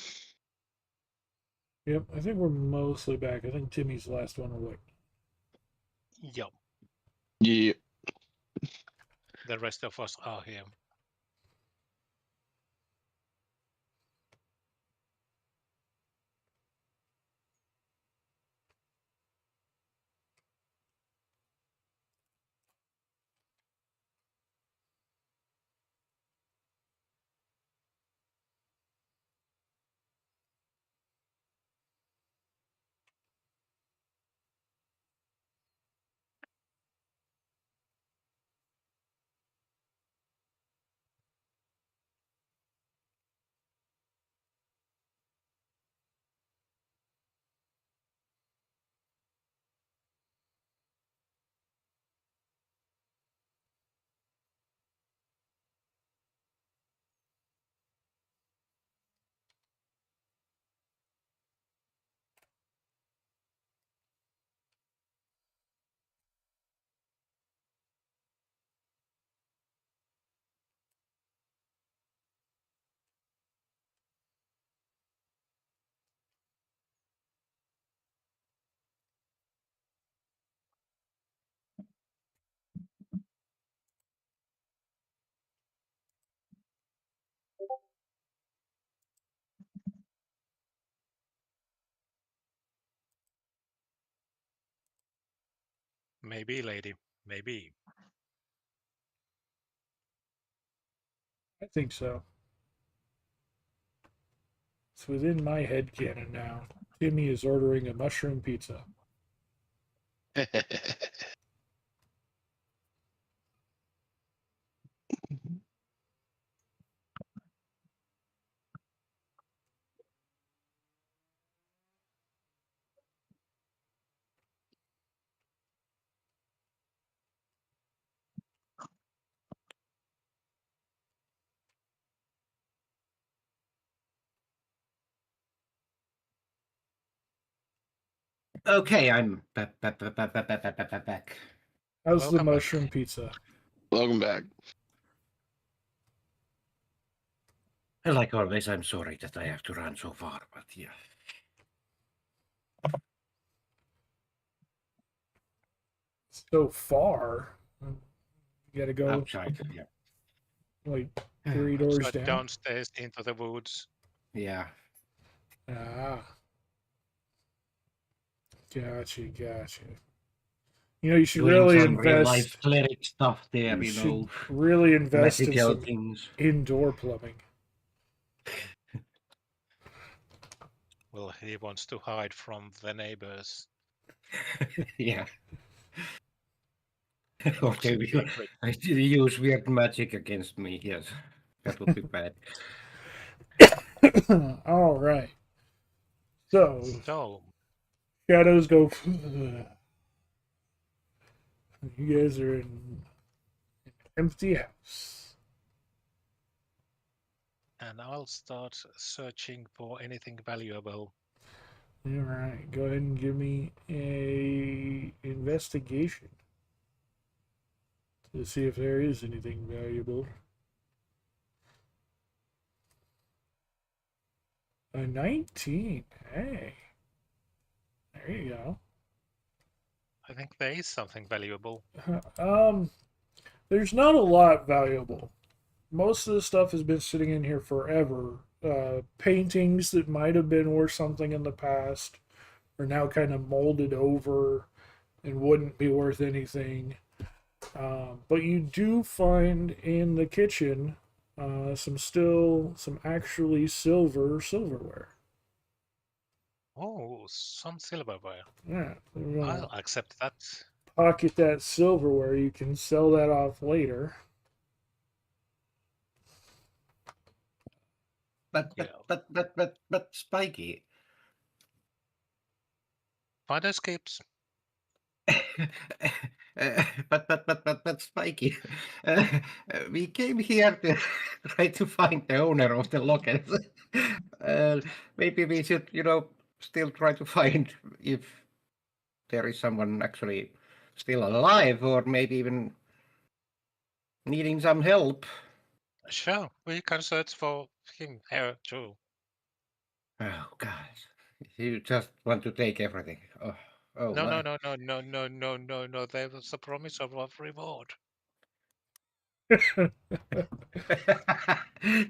Yep, I think we're mostly back. I think Timmy's the last one away. Yeah, Yeah. the rest of us are here. Maybe, lady. Maybe. I think so. It's within my head canon now. Timmy is ordering a mushroom pizza. Okay, I'm back. How's the Welcome back. mushroom pizza? Welcome back. And like always, I'm sorry that I have to run so far, but yeah. So far, you gotta go Outside, yeah. like 3 doors Outside, down. downstairs into the woods. Yeah. Ah, Gotcha. You know, you should Doing really some real life invest. cleric stuff there, You you should know, really invest in magical some things. indoor plumbing. Well, he wants to hide from the neighbors. Yeah. Or Top they secret. use weird magic against me. Yes, that would be bad. All right. So So, shadows go. You guys are in an empty house. and I'll start searching for anything valuable. All right. Go ahead and give me a investigation to see if there is anything valuable. A 19. Hey. There you go. I think there is something valuable. There's not a lot valuable. Most of the stuff has been sitting in here forever. Paintings that might have been worth something in the past are now kind of molded over and wouldn't be worth anything. But you do find in the kitchen some actually silverware. Oh, some silverware. Yeah, we're gonna I'll accept that. pocket that silverware. You can sell that off later. But Spiky. Find escapes. But Spiky, uh, we came here to try to find the owner of the locket. Maybe we should, still try to find if there is someone actually still alive, or maybe even needing some help. Sure, we can search for him here too. Oh God, you just want to take everything. Oh No, no, my. no, no, no, no, no, no, no. There was a promise of a reward.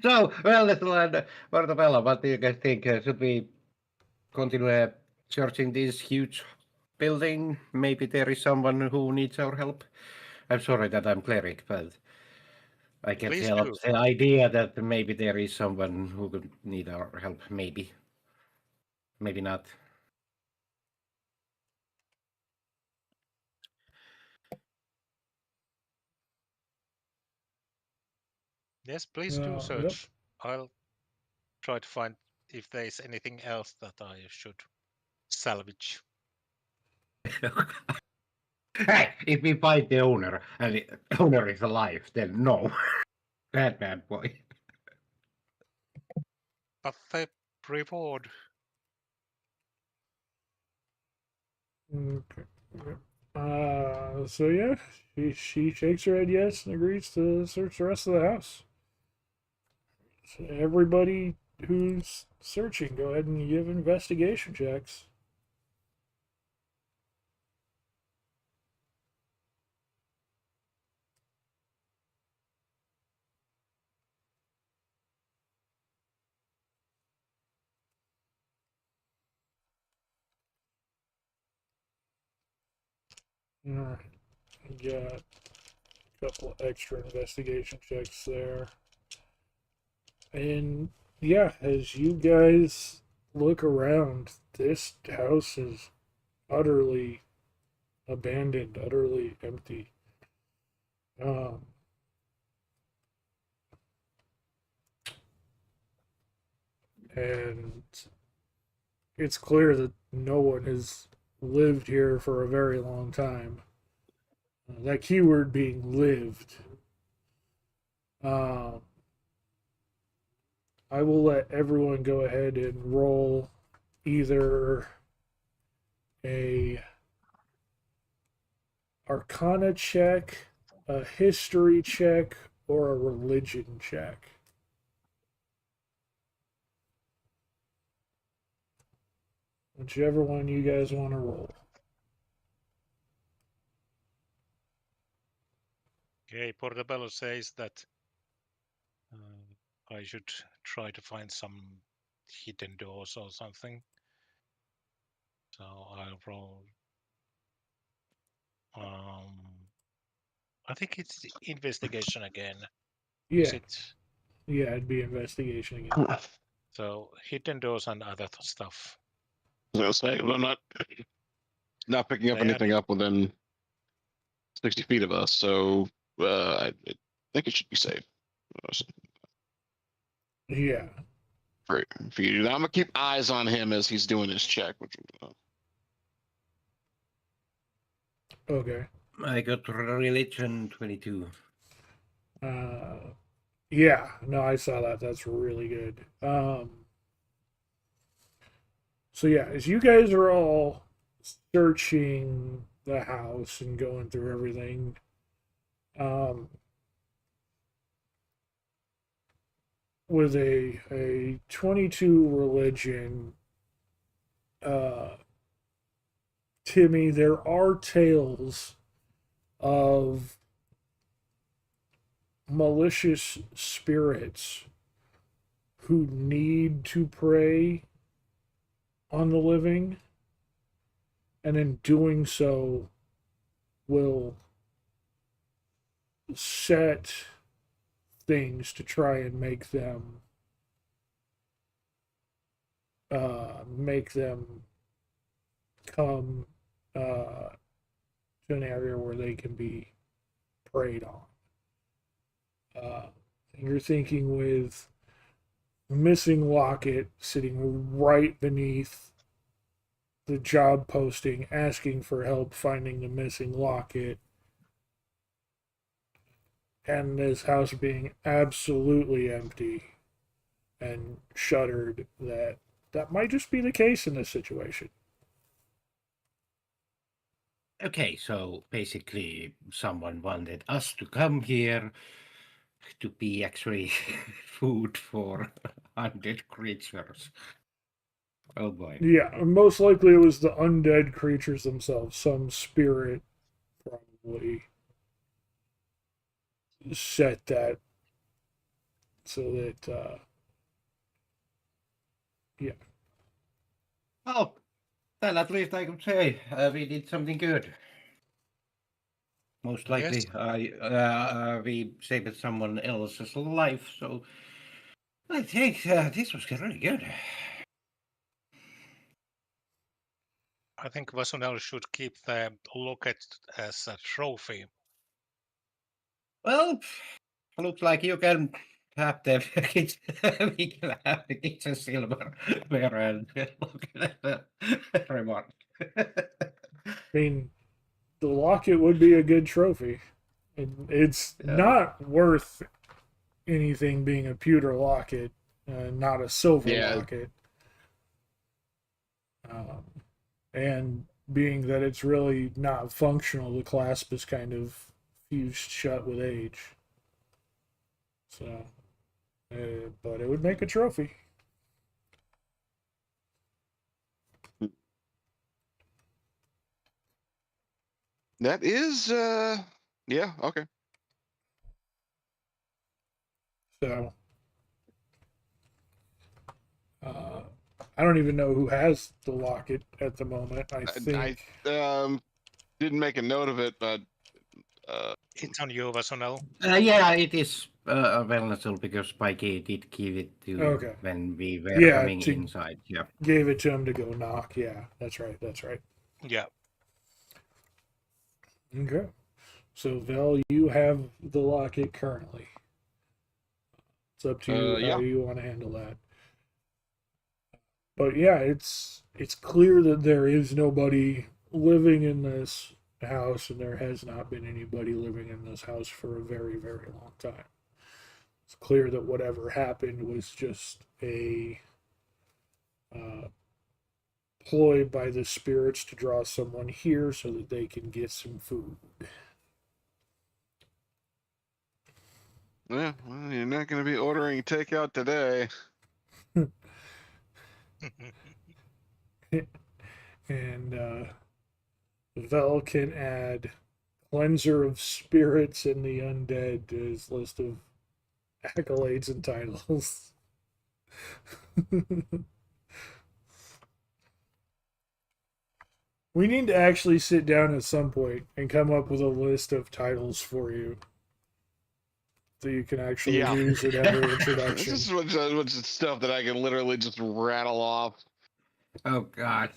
So, well, little Portobello, what do you guys think? Should we continue searching this huge building? Maybe there is someone who needs our help. I'm sorry that I'm cleric, but I can't Please help do. the idea that maybe there is someone who could need our help. Maybe, maybe not. Yes, please do Yep. search. I'll try to find if there is anything else that I should salvage. Hey, if we find the owner and the owner is alive, then no. Bad boy. But the reward. Okay. Yep. So yeah, she shakes her head yes and agrees to search the rest of the house. So everybody who's searching, go ahead and give investigation checks. All right, got a couple extra investigation checks there. And yeah, as you guys look around, this house is utterly abandoned, utterly empty. Um, and it's clear that no one has lived here for a very long time. That keyword being lived. Um, I will let everyone go ahead and roll either a Arcana check, a history check, or a religion check. Whichever one you guys want to roll. Okay, Portobello says that I should try to find some hidden doors or something. So I'll roll. I think it's investigation again. Is Yeah, it? yeah, it'd be investigation again. So hidden doors and other stuff. I'll say, well, I'm not picking up They anything added. up within 60 feet of us, so I think it should be safe. Yeah. For you, I'm gonna keep eyes on him as he's doing his check. Okay. I got religion 22. Yeah, no, I saw that. That's really good. So yeah, as you guys are all searching the house and going through everything, um, with a 22 religion, uh, Timmy, there are tales of malicious spirits who need to prey on the living, and in doing so will set things to try and make them come to an area where they can be preyed on. You're thinking with missing locket sitting right beneath the job posting, asking for help finding the missing locket, and this house being absolutely empty and shuttered, that might just be the case in this situation. Okay, so basically someone wanted us to come here to be actually food for undead creatures. Oh boy. Yeah, most likely it was the undead creatures themselves. Some spirit probably set that so that, yeah. Well, then at least I could say we did something good. Most Yes, likely, we saved someone else's life. So I think this was really good. I think Vasunel should keep the locket as a trophy. Well, looks like you can have the we can have the kitchen silverware and look at the reward. I mean, the locket would be a good trophy. It's Yeah. not worth anything being a pewter locket, not a silver Yeah, locket. Um, and being that it's really not functional, the clasp is kind of fused shut with age. So, but it would make a trophy. that is yeah, okay. So, uh, I don't even know who has the locket at the moment. I think. I didn't make a note of it, but It's on you, Vasunel. Yeah, it is available because Spikey did give it to Okay. when we were Yeah, coming inside. Yeah. gave it to him to go knock. Yeah, that's right. That's right. Yeah. Okay. So, Vel, you have the locket currently. It's up to you how yeah. you want to handle that. But yeah, it's clear that there is nobody living in this house, and there has not been anybody living in this house for a very, very long time. It's clear that whatever happened was just a ploy by the spirits to draw someone here so that they can get some food. Yeah, well, you're not going to be ordering takeout today. And Vel can add Cleanser of Spirits in the Undead to his list of accolades and titles. We need to actually sit down at some point and come up with a list of titles for you that you can actually Yeah. use in every This introduction. is what's stuff that I can literally just rattle off. Oh God.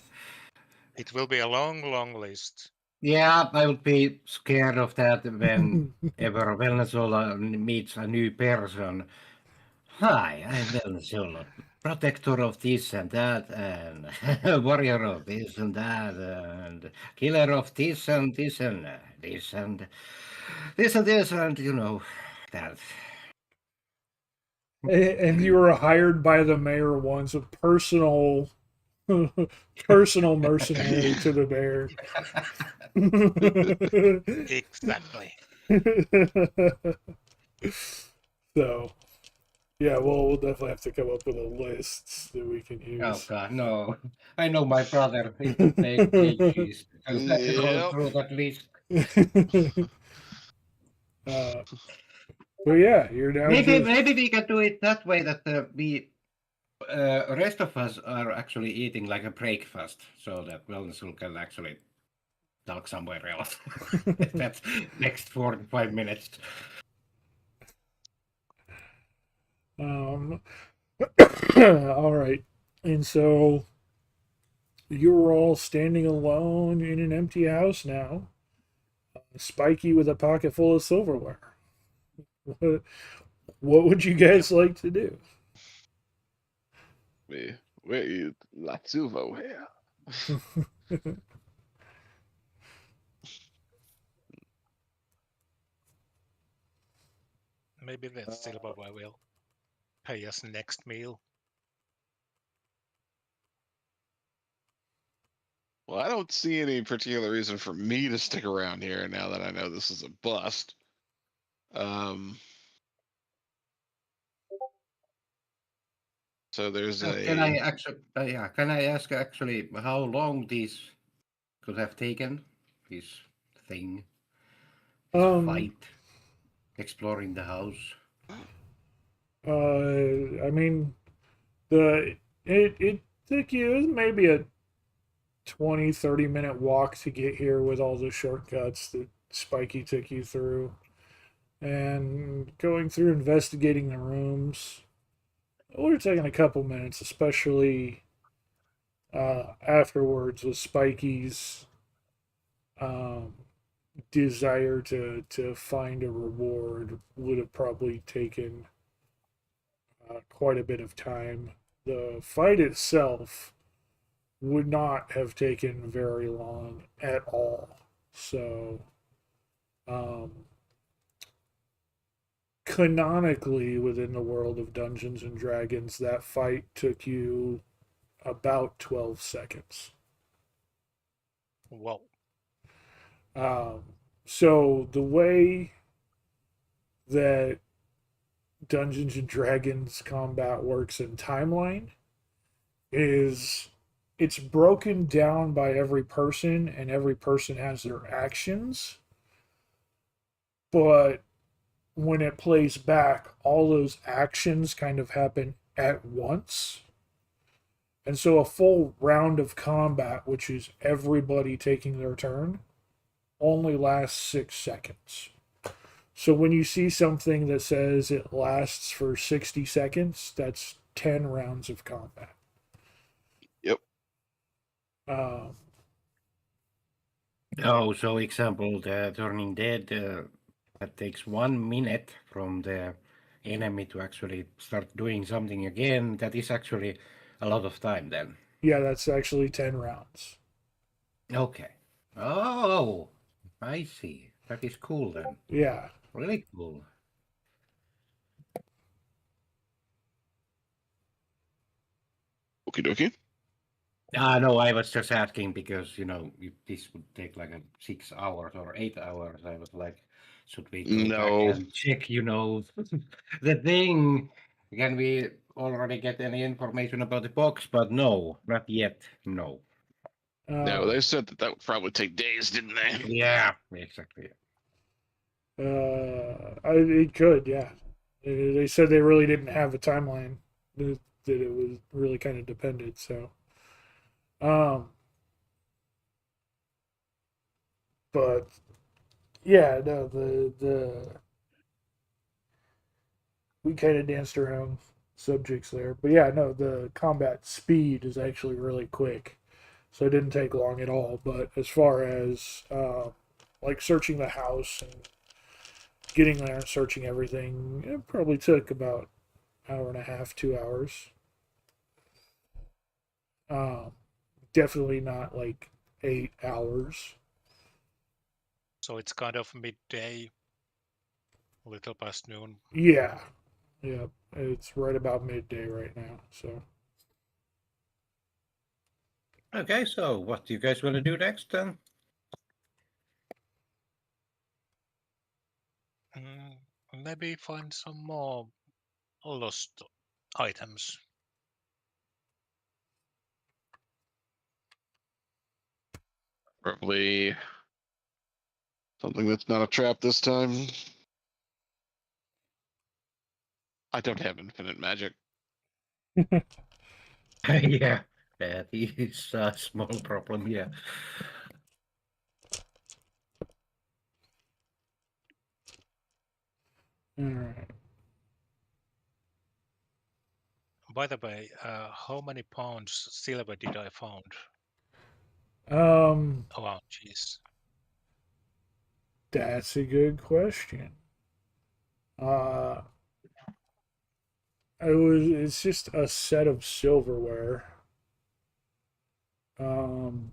It will be a long, long list. Yeah, I would be scared of that whenever Venezuela meets a new person. Hi, I'm Venezuela, protector of this and that, and warrior of this and that, and killer of this and this and this and this and this, and you know that. And you were hired by the mayor once, a personal mercenary to the mayor. Exactly. So, yeah, well, we'll definitely have to come up with a list that we can Oh use. God, no! I know my brother. It would take ages because I go Yep. through that list. But yeah, you're down Maybe to maybe we can do it that way that we rest of us are actually eating like a breakfast, so that wellness can actually talk somewhere else. That's next 45 minutes. all right. And so you're all standing alone in an empty house now. Spiky with a pocket full of silverware. What, what would you guys like to do? Where is Latsuvo here? Maybe that silver will pay us next meal. Well, I don't see any particular reason for me to stick around here now that I know this is a bust. So there's Can I a actually? Yeah, can I ask actually how long this could have taken? This thing, this Um, fight, exploring the house. I mean, it took you maybe a 20-30 minute walk to get here with all the shortcuts that Spiky took you through. And going through investigating the rooms, it would have taken a couple minutes, especially afterwards with Spiky's um, desire to find a reward would have probably taken quite a bit of time. The fight itself would not have taken very long at all. So, um, canonically, within the world of Dungeons and Dragons, that fight took you about 12 seconds. Well, Um, so, the way that Dungeons and Dragons combat works in timeline is it's broken down by every person, and every person has their actions. But when it plays back, all those actions kind of happen at once. And so a full round of combat, which is everybody taking their turn, only lasts 6 seconds. So when you see something that says it lasts for 60 seconds, that's 10 rounds of combat. Yep. Um, Oh, so example, the turning dead, that takes 1 minute from the enemy to actually start doing something again. That is actually a lot of time then. yeah, that's actually 10 rounds. Okay. Oh, I see. That is cool then. Yeah. Really cool. Okie dokie. No, I was just asking because, if this would take like 6 hours or 8 hours, I was like, should we go back No. and check, the thing? Can we already get any information about the box? But no, not yet. No. No, they said that would probably take days, didn't they? Yeah, exactly. It could, yeah. They said they really didn't have a timeline, that it was really kind of dependent. So, um, But yeah, no, the we kind of danced around subjects there. But yeah, no, the combat speed is actually really quick, so it didn't take long at all. But as far as like searching the house and getting there and searching everything, it probably took about hour and a half, 2 hours. Um, Definitely not like 8 hours. So it's kind of midday, a little past noon. Yeah, yeah, it's right about midday right now. So Okay, so what do you guys want to do next then? Maybe find some more lost items. Probably something that's not a trap this time. I don't have infinite magic. Yeah, that is a small problem. Yeah. all right. By the way, how many pounds silver did I found? Um, Oh, jeez. that's a good question. Uh, it's just a set of silverware. Um,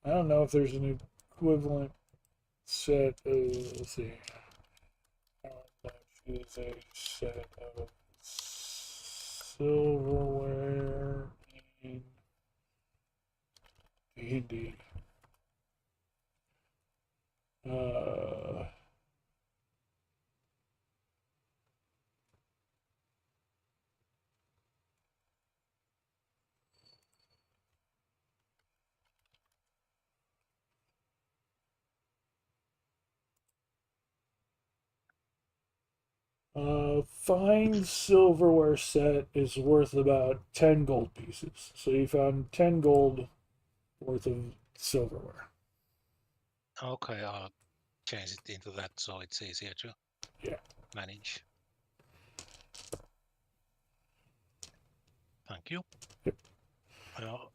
I don't know if there's an equivalent set of, let's see. How much is a set of silverware in D&D? Uh, fine silverware set is worth about 10 gold pieces. So you found 10 gold worth of silverware. Okay, I'll change it into that so it's easier to Yeah. manage. Thank you. Yep.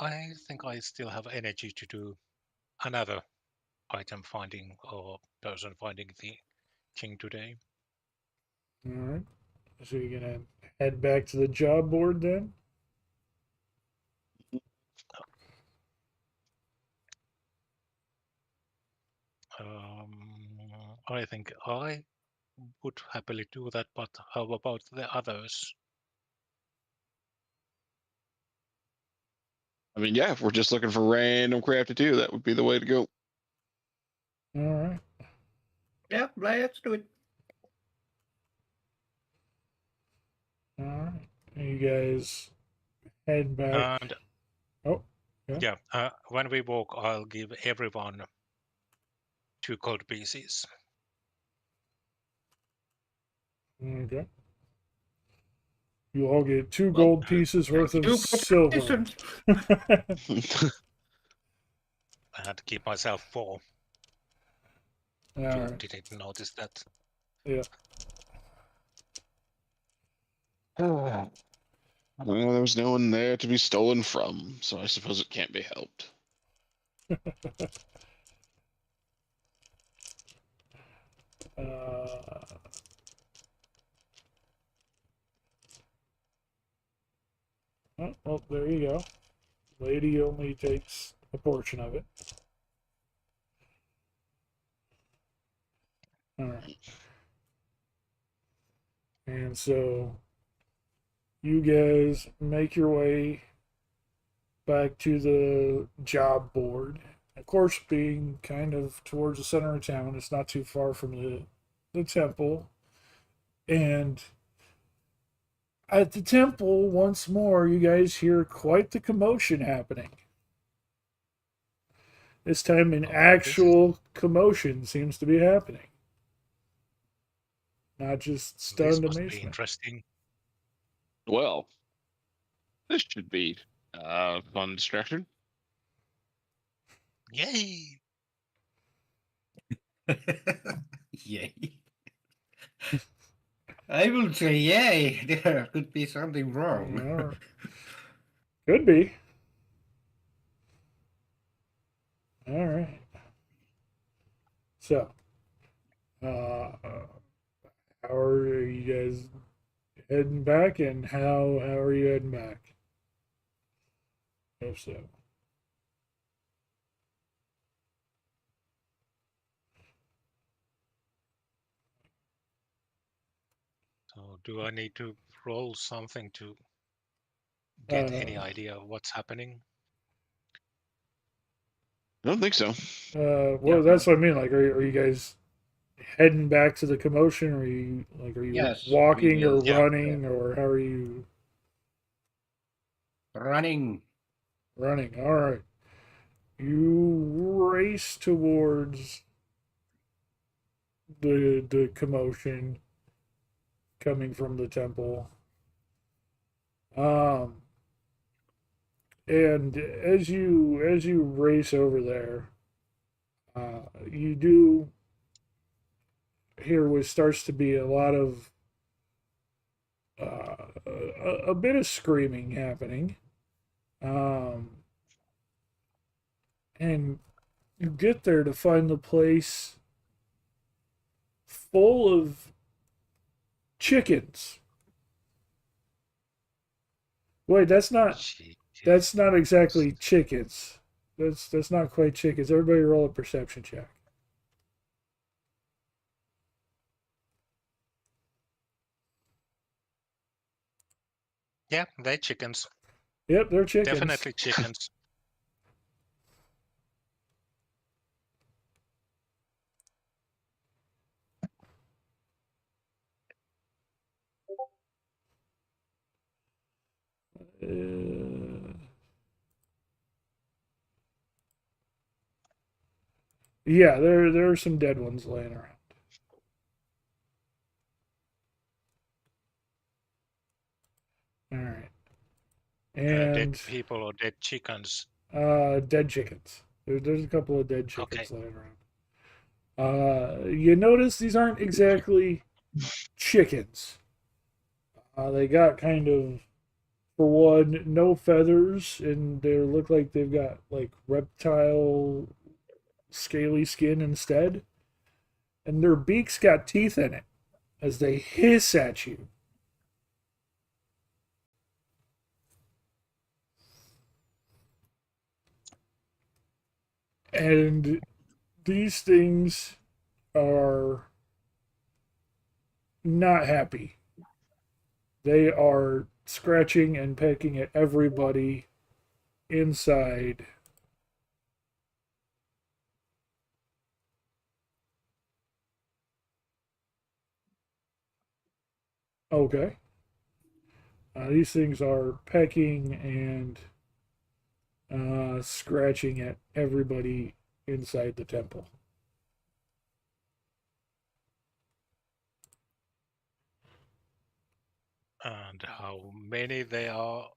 I think I still have energy to do another item finding or person finding the king today. All right. So you're going to head back to the job board then? I think I would happily do that, but how about the others? I mean, yeah, if we're just looking for random crap to do, that would be the way to go. All right. Yeah, let's do it. All right. You guys head back. And Oh, yeah, when we walk, I'll give everyone 2 gold pieces. okay. You all get 2 Well, gold pieces worth of silver. I had to keep myself 4. All You right. didn't notice that. Yeah. Well, there was no one there to be stolen from, so I suppose it can't be helped. Well, there you go. Lady only takes a portion of it. All right. And so you guys make your way back to the job board. Of course, being kind of towards the center of town, it's not too far from the temple. And at the temple, once more, you guys hear quite the commotion happening. This time, an actual commotion seems to be happening, not just This stunned must be amazement. interesting. Well, this should be fun distraction. Yay! Yay. I will say yay. There could be something wrong. Yeah. Could be. All right. So, how are you guys heading back, and how are you heading back? If so, So do I need to roll something to get any idea of what's happening? I don't think so. well, that's what I mean. Like, are you guys heading back to the commotion? Or are you Yes, we walking or will. Yeah. running, or how are you Running. running? All right. You race towards the commotion coming from the temple. Um, and as you race over there, you do hear what starts to be a lot of a bit of screaming happening. Um, and you get there to find the place full of chickens. Wait, that's not exactly chickens. That's not quite chickens. Everybody roll a perception check. Yeah, they're chickens. Yep, they're chickens. Definitely chickens. Yeah, there are some dead ones laying around. All right, Dead and people or dead chickens. dead chickens. There's a couple of dead Okay. chickens laying around. You notice these aren't exactly chickens. They got kind of, for one, no feathers, and they look like they've got like reptile scaly skin instead. And their beaks got teeth in it as they hiss at you. And these things are not happy. They are scratching and pecking at everybody inside. Okay. These things are pecking and scratching at everybody inside the temple. And how many they are?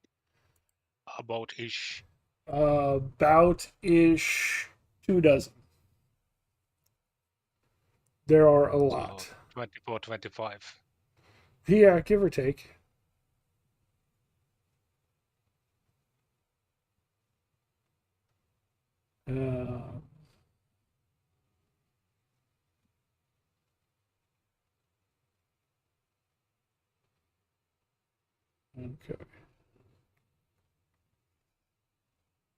About ish. About ish 2 dozen. There are a So lot. 24, 25. Yeah, give or take. Uh, okay.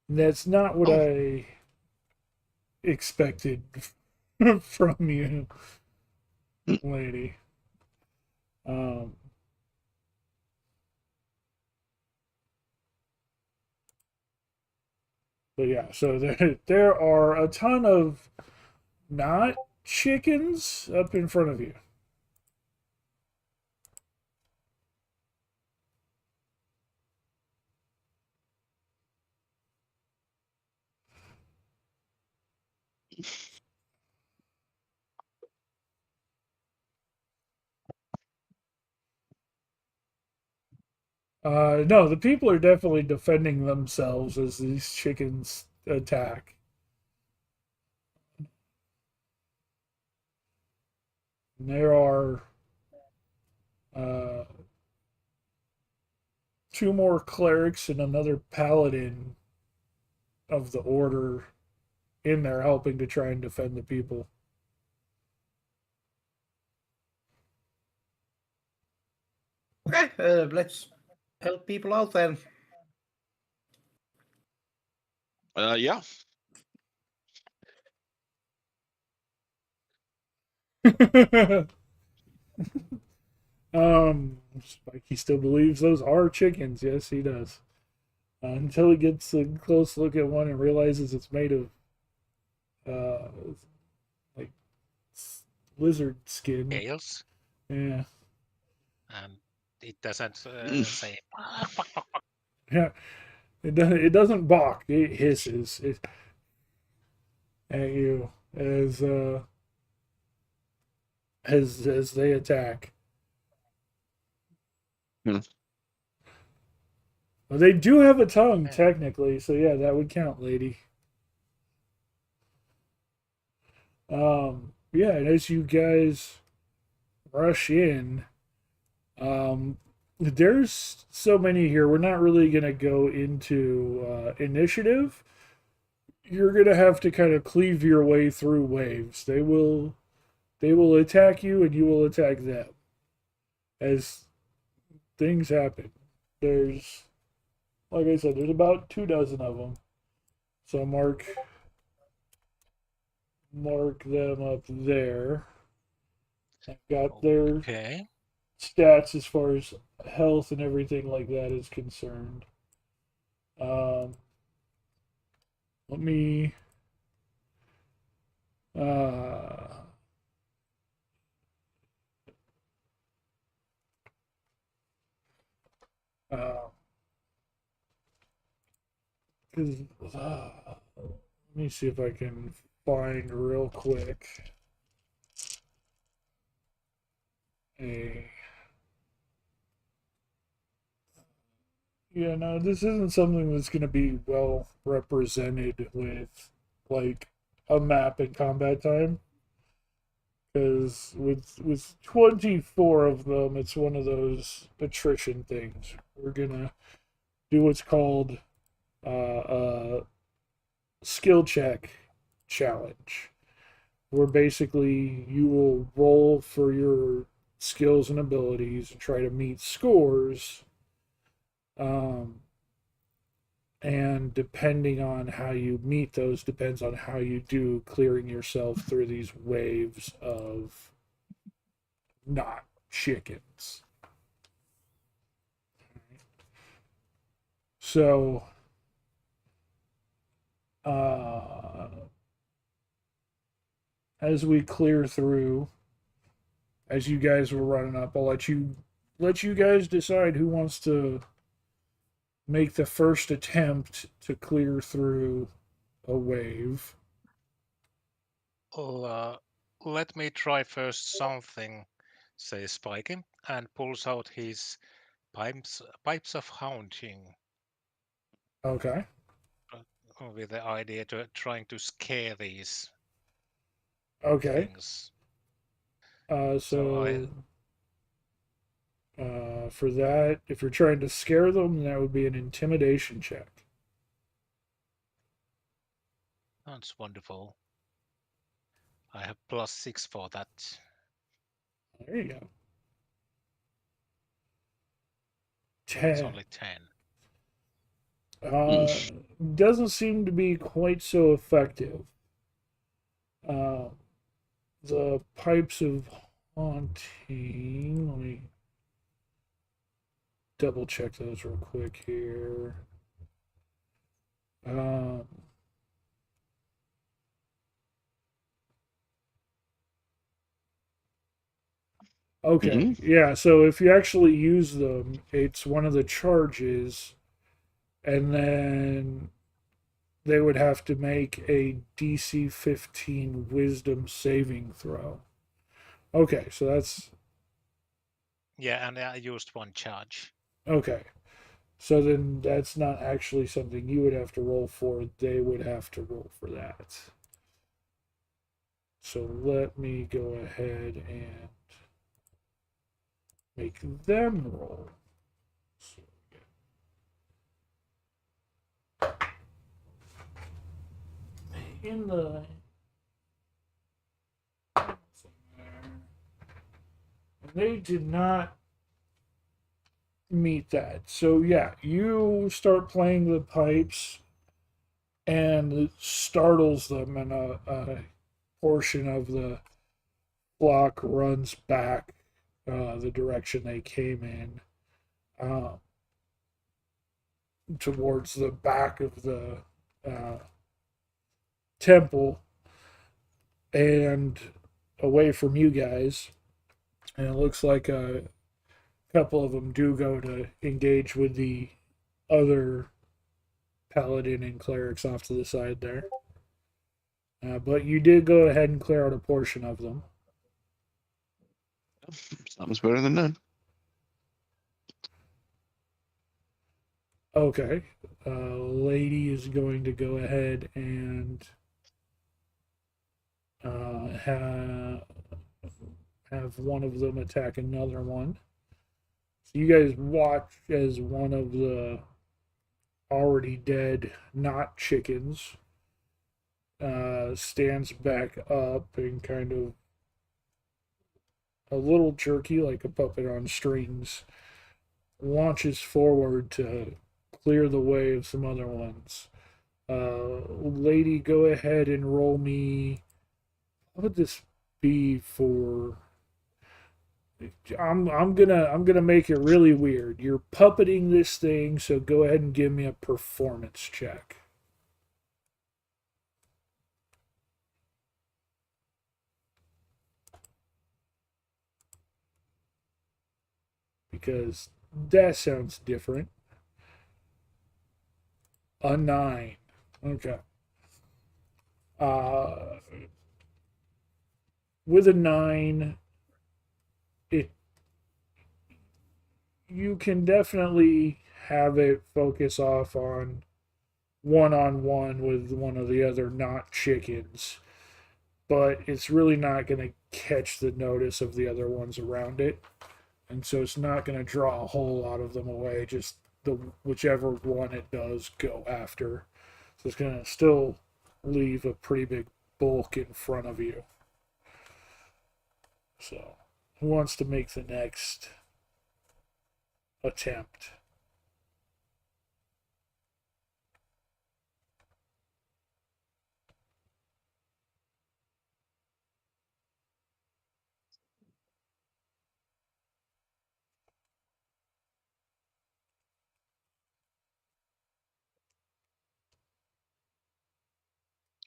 That's not what I expected from you, lady. Um, but yeah, so there are a ton of not chickens up in front of you. No, the people are definitely defending themselves as these chickens attack. And there are 2 more clerics and another paladin of the order in there helping to try and defend the people. Okay, let's help people out then. Yeah. He still believes those are chickens. Yes, he does. Until he gets a close look at one and realizes it's made of like lizard skin. Scales, Yeah. and it doesn't say. Yeah. It doesn't balk. It hisses at you as they attack. Hmm. Well, they do have a tongue Yeah. technically, so yeah, that would count, lady. Yeah, and as you guys rush in, there's so many here. We're not really gonna go into initiative. You're gonna have to kind of cleave your way through waves. They will attack you, and you will attack them as things happen. There's, like I said, there's about 24 of them. So mark them up there. I've got their Okay. stats as far as health and everything like that is concerned. Let me because let me see if I can find real quick a. Yeah, no, this isn't something that's going to be well represented with like a map in combat time. Because with 24 of them, it's one of those attrition things. We're gonna do what's called a skill check challenge, where basically you will roll for your skills and abilities and try to meet scores. And depending on how you meet those depends on how you do clearing yourself through these waves of not chickens. So as we clear through, as you guys were running up, I'll let you guys decide who wants to make the first attempt to clear through a wave. Let me try first something, says Spikey, and pulls out his pipes of haunting Okay. with the idea to trying to scare these Okay. things. So for that, if you're trying to scare them, that would be an intimidation check. That's wonderful. I have +6 for that. There you go. It's 10. only 10. Doesn't seem to be quite so effective. The pipes of haunting. Let me double check those real quick here. Okay, yeah, so if you actually use them, it's one of the charges, and then they would have to make a DC 15 wisdom saving throw. Okay, so that's. Yeah, and I used one charge. Okay. So then that's not actually something you would have to roll for. They would have to roll for that. So let me go ahead and make them roll. So, in the they did not meet that. So yeah, you start playing the pipes and it startles them, and a portion of the flock runs back the direction they came in, towards the back of the temple and away from you guys. And it looks like a couple of them do go to engage with the other paladin and clerics off to the side there. But you did go ahead and clear out a portion of them. Something's better than none. Okay. Lady is going to go ahead and have one of them attack another one. So you guys watch as one of the already dead not chickens stands back up and kind of a little jerky like a puppet on strings launches forward to clear the way of some other ones. Lady, go ahead and roll me. What would this be for? I'm gonna make it really weird. You're puppeting this thing, so go ahead and give me a performance check. Because that sounds different. A 9. Okay. With a 9, you can definitely have it focus off on one-on-one with one of the other not chickens, but it's really not going to catch the notice of the other ones around it, and so it's not going to draw a whole lot of them away. Just the whichever one it does go after, so it's going to still leave a pretty big bulk in front of you. So who wants to make the next attempt?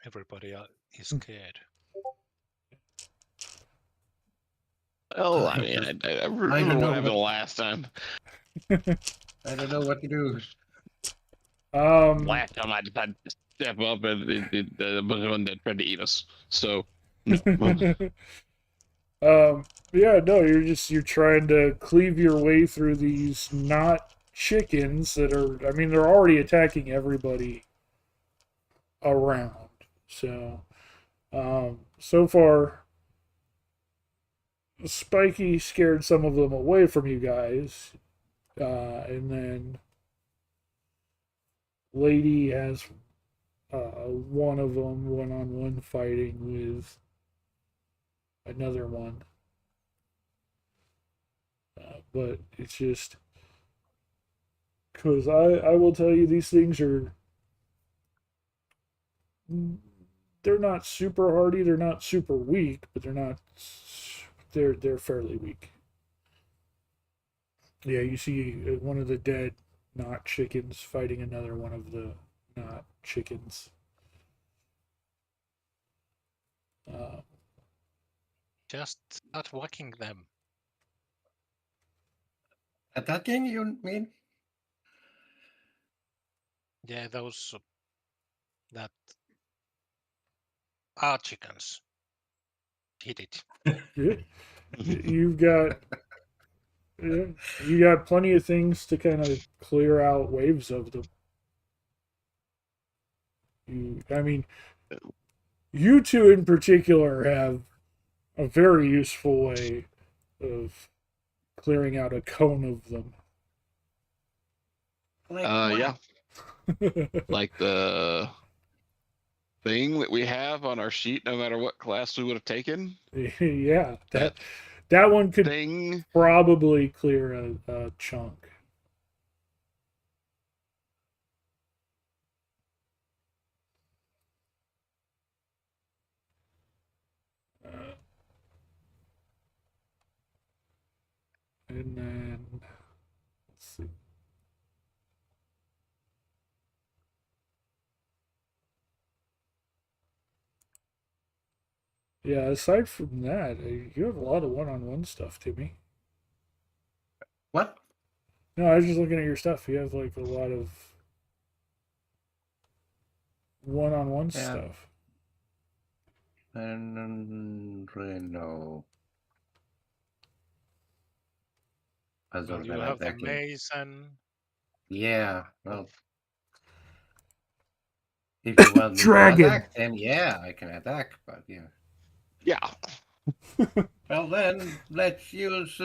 Everybody is scared. Well, I mean, I remember what happened last time. I don't know what to do. Last time I just had to step up and a bunch of undead tried to eat us. So, no. Yeah, no, you're trying to cleave your way through these not chickens that are, I mean, they're already attacking everybody around. So, so far, Spiky scared some of them away from you guys, and then Lady has one of them one-on-one fighting with another one. But it's just because I will tell you, these things are, they're not super hardy, they're not super weak, but they're fairly weak. Yeah, you see one of the dead not chickens fighting another one of the not chickens. Just start whacking them. Attacking, you mean? Yeah, those that are chickens. Hit it. Yeah. You've got you got plenty of things to kind of clear out waves of them. I mean, You two in particular have a very useful way of clearing out a cone of them. Like Yeah, like the thing that we have on our sheet, no matter what class we would have taken. Yeah, That that one could thing. probably clear a chunk. And then let's see. Yeah, aside from that, you have a lot of one-on-one stuff, Timmy. what? No, I was just looking at your stuff. You have like a lot of one-on-one Yeah. stuff. I don't really know. Well, Other you than have the attacking. maze and Yeah, well, if you want me to Dragon. attack, then yeah, I can attack. But yeah, Yeah. well then let's use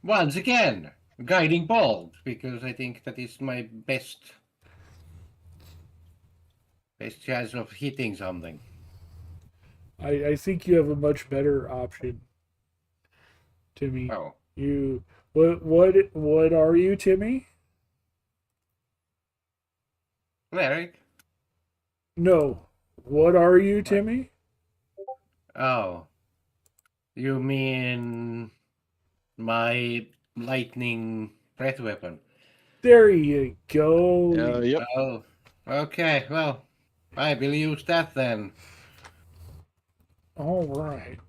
once again guiding bolt, because I think that is my best chance of hitting something. I think you have a much better option, Timmy. Oh, You what are you, Timmy? cleric. No. What are you, What? Timmy? Oh, you mean my lightning breath weapon? There you go. Yep. Oh, okay. Well, I will use that then. All right.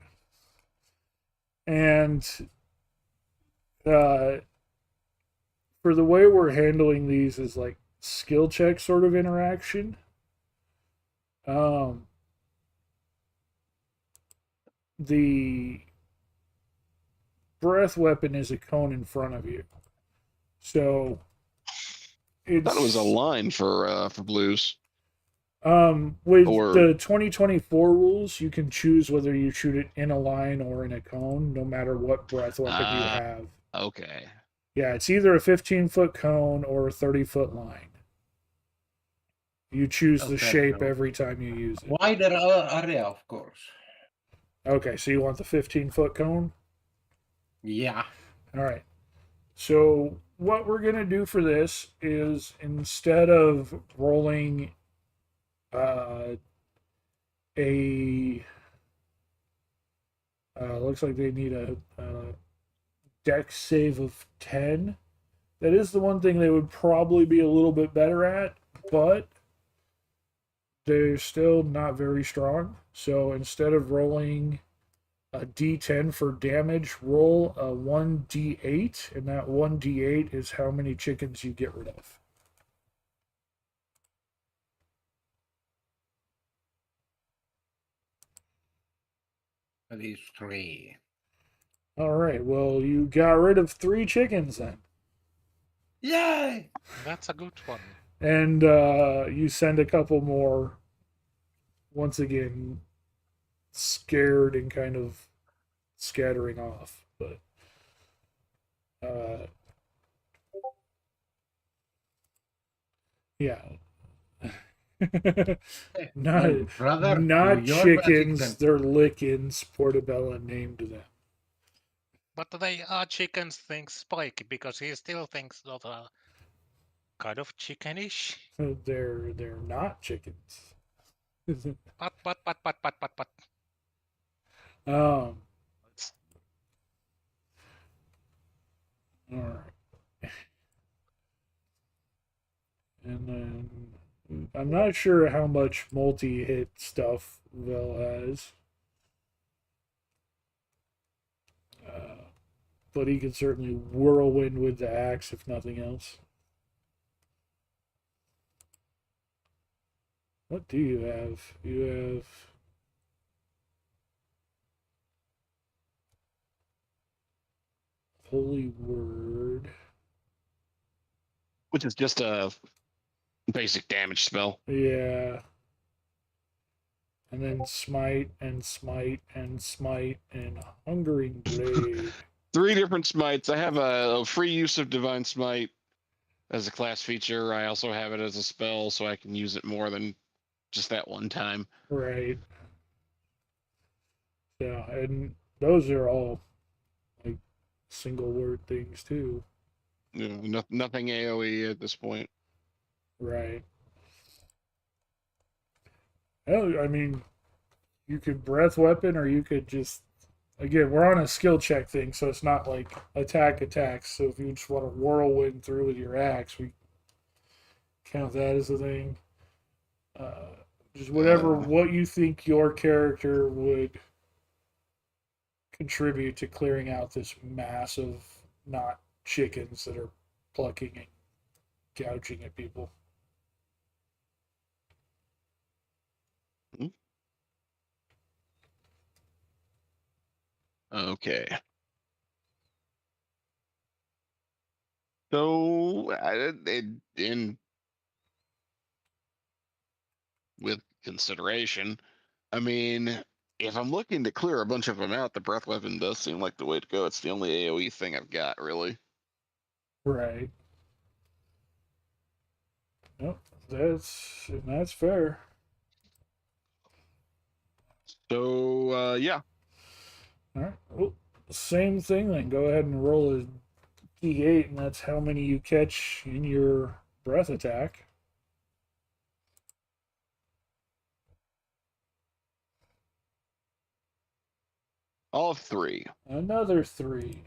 And uh for the way we're handling these is like skill check sort of interaction. Um the breath weapon is a cone in front of you. So I it's thought it was a line for blues. with Or the 2024 rules, you can choose whether you shoot it in a line or in a cone, no matter what breath weapon you have. okay. Yeah, it's either a 15-foot cone or a 30-foot line. You choose the Okay, shape so every time you use it. wider area, of course. Okay, so you want the 15-foot cone? Yeah. All right. So what we're gonna do for this is instead of rolling a looks like they need a dex save of 10. That is the one thing they would probably be a little bit better at, but they're still not very strong. So instead of rolling a d10 for damage, roll a 1d8, and that 1d8 is how many chickens you get rid of. That is 3. All right, well, you got rid of 3 chickens then. Yay! that's a good one. And you send a couple more, once again, scared and kind of scattering off. But yeah. My brother, not do your magic chickens, then. they're lickens. Portobello named them. But they are chickens think Spike because he still thinks that kind of chickenish. They're not chickens. But. All right. And then I'm not sure how much multi-hit stuff Vel has. But he can certainly whirlwind with the axe if nothing else. What do you have? You have Holy Word. Which is just a basic damage spell. Yeah. And then smite and smite and smite and hungering blade. 3 different smites. I have a free use of divine smite as a class feature. I also have it as a spell, so I can use it more than just that one time. Right. Yeah, and those are all like single word things too. Nothing AoE at this point. Right. Oh, I mean, you could breath weapon, or you could just. Again, we're on a skill check thing, so it's not like attacks. So if you just want to whirlwind through with your axe, we count that as a thing. Just whatever what you think your character would contribute to clearing out this mass of not chickens that are plucking and gouging at people. Okay. So, in with consideration, I mean, if I'm looking to clear a bunch of them out, the breath weapon does seem like the way to go. It's the only AoE thing I've got, really. Right. Yep, that's fair. So, yeah. All right. Well, same thing then. Go ahead and roll a d8, and that's how many you catch in your breath attack. All of 3. Another 3.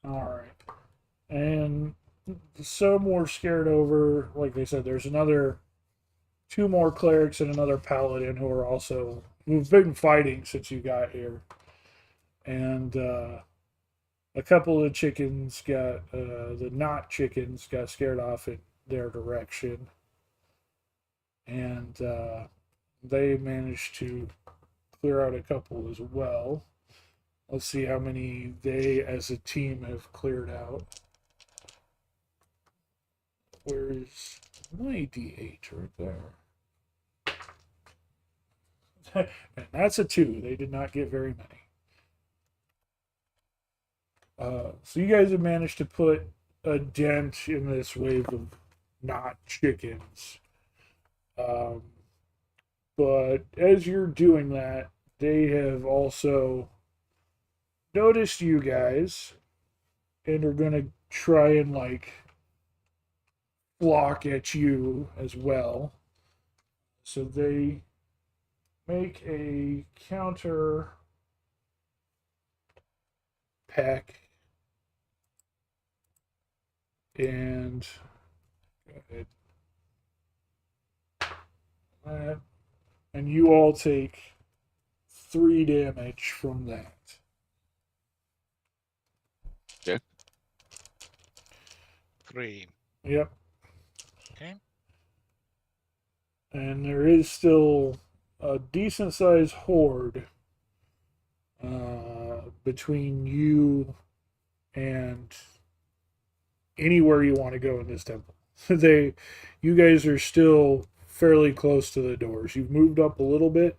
All right. And some were scared over, like they said, there's another 2 more clerics and another paladin who've been fighting since you got here. And a couple of chickens the not chickens got scared off in their direction. And they managed to clear out a couple as well. Let's see how many they as a team have cleared out. Where's my D8 right there? And that's a 2. They did not get very many. So you guys have managed to put a dent in this wave of not chickens. But as you're doing that, they have also noticed you guys and are going to try and like flock at you as well. So they make a counter pack and go ahead. And you all take 3 damage from that. Okay. 3. Yep. Okay. And there is still a decent sized horde between you and anywhere you want to go in this temple. You guys are still fairly close to the doors. You've moved up a little bit,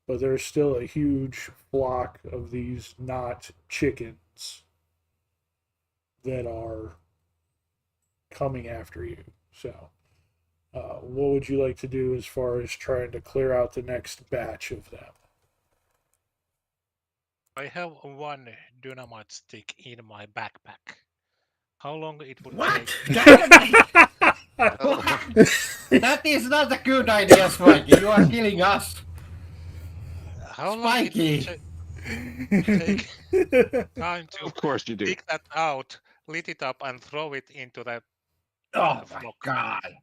but there's still a huge flock of these not chickens that are coming after you. So, what would you like to do as far as trying to clear out the next batch of them? I have 1 dynamite stick in my backpack. How long it would What? take? That is not a good idea, Spiky. You are killing us. How long Spiky. it would take time to Of course you do. pick that out, lit it up, and throw it into the Oh my flock? god.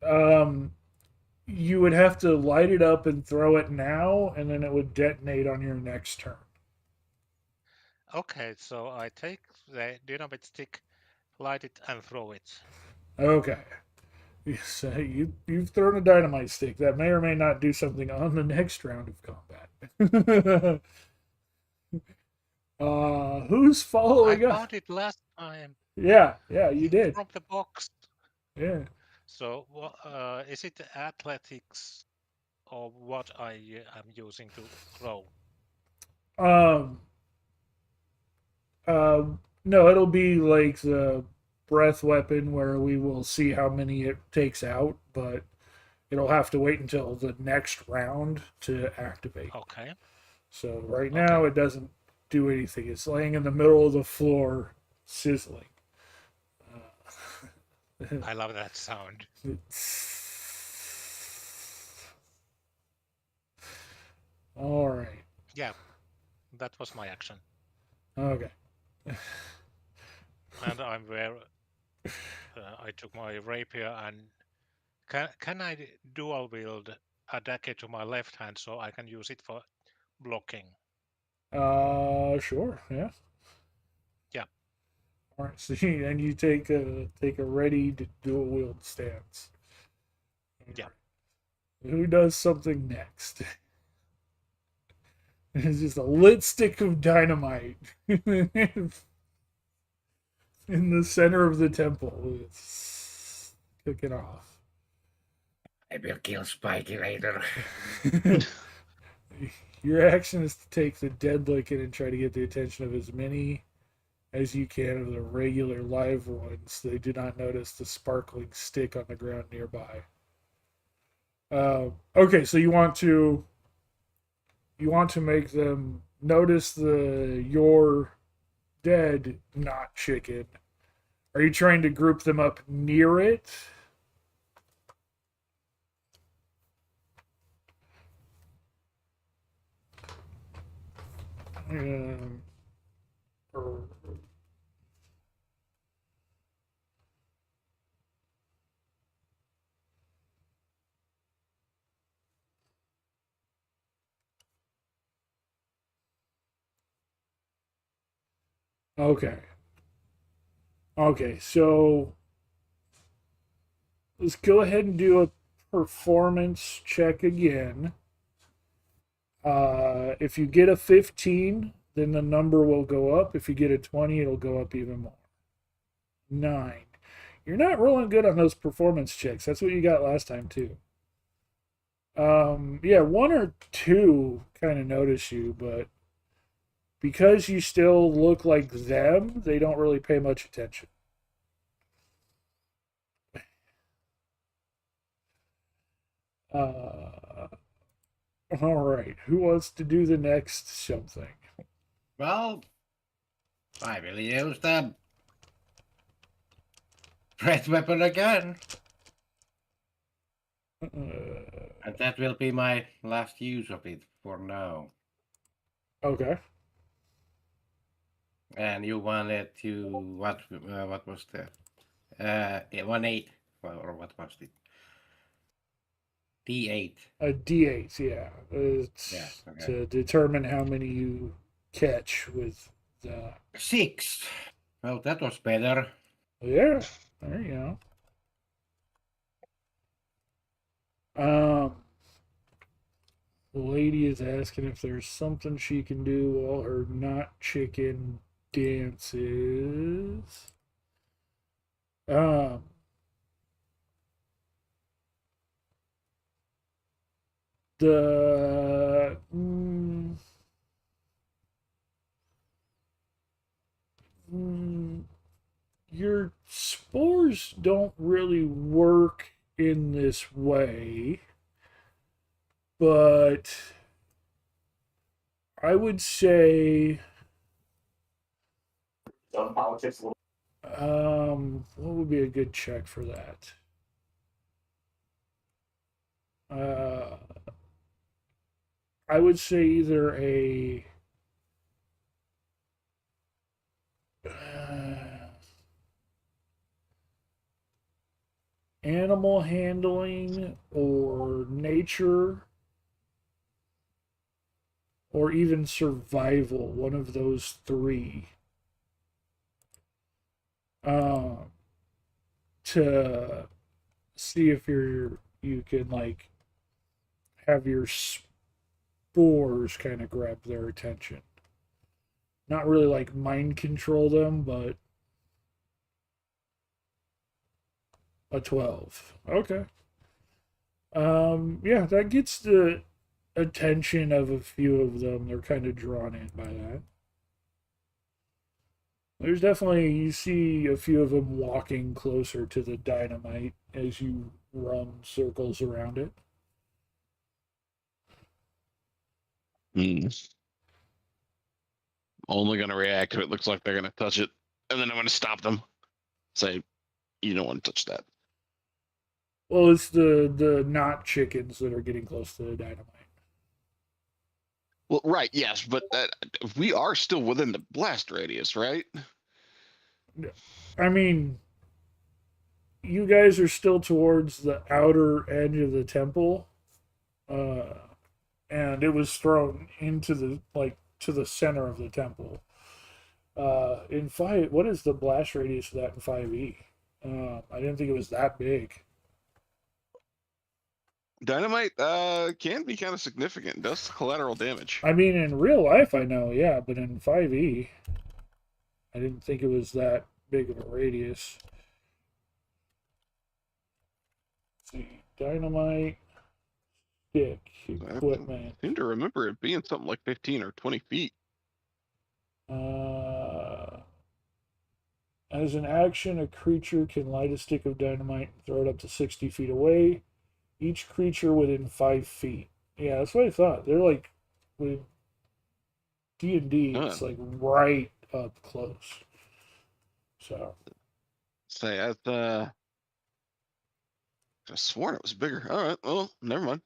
You would have to light it up and throw it now, and then it would detonate on your next turn. Okay, so I take the dynamite stick, light it, and throw it. Okay. So you've thrown a dynamite stick. That may or may not do something on the next round of combat. Who's following I up? found it last time Yeah, you did. from the box. Yeah. So, is it athletics or what I am using to throw? Um. No, it'll be like the breath weapon where we will see how many it takes out, but it'll have to wait until the next round to activate. Okay. So right Okay. now it doesn't do anything. It's laying in the middle of the floor, sizzling. I love that sound. All right. Yeah, that was my action. Okay. And I took my rapier and can I dual wield a dagger to my left hand so I can use it for blocking? Sure. Yeah. Yeah. All right. So and you take a ready to dual wield stance. Yeah. Who does something next? It's just a lit stick of dynamite in the center of the temple. It's cooking off. I will kill Spikey later. Your action is to take the dead lichen and try to get the attention of as many as you can of the regular live ones. They do not notice the sparkling stick on the ground nearby. Okay, so you want to make them notice your dead, not chicken. Are you trying to group them up near it? Or, okay. Okay, so let's go ahead and do a performance check again. If you get a 15, then the number will go up. If you get a 20, it'll go up even more. 9. You're not rolling good on those performance checks. That's what you got last time, too. Yeah, 1 or 2 kind of notice you, but because you still look like them, they don't really pay much attention. All right. Who wants to do the next something? Well, I will use the breath weapon again. And that will be my last use of it for now. Okay. And you wanted to what was that? 1/8 or what was it? D8. A D8, yeah. It's Yeah, okay. to determine how many you catch with the. 6. Well, that was better. Yeah, there you go. The lady is asking if there's something she can do while her not chicken dances. The your spores don't really work in this way, but I would say what would be a good check for that? I would say either a animal handling or nature or even survival, one of those 3. To see if you can like have your spores kind of grab their attention. Not really like mind control them, but A 12. Okay. Yeah, that gets the attention of a few of them. They're kind of drawn in by that. There's definitely, you see a few of them walking closer to the dynamite as you run circles around it. Hmm. Only going to react if it looks like they're going to touch it. And then I'm going to stop them. Say, you don't want to touch that. Well, it's the not chickens that are getting close to the dynamite. Well, right, yes, but we are still within the blast radius, right? I mean, you guys are still towards the outer edge of the temple, and it was thrown into the to the center of the temple. In five, what is the blast radius of that in 5e? I didn't think it was that big. Dynamite can be kind of significant. Does collateral damage. I mean, in real life, I know, yeah, but in 5e, I didn't think it was that big of a radius. Let's see, dynamite, stick, equipment. I seem to remember it being something like 15 or 20 feet. As an action, a creature can light a stick of dynamite and throw it up to 60 feet away. Each creature within 5 feet. Yeah, that's what I thought. They're like, with D&D, it's like right up close. So. Say, I could have sworn it was bigger. All right, well, never mind.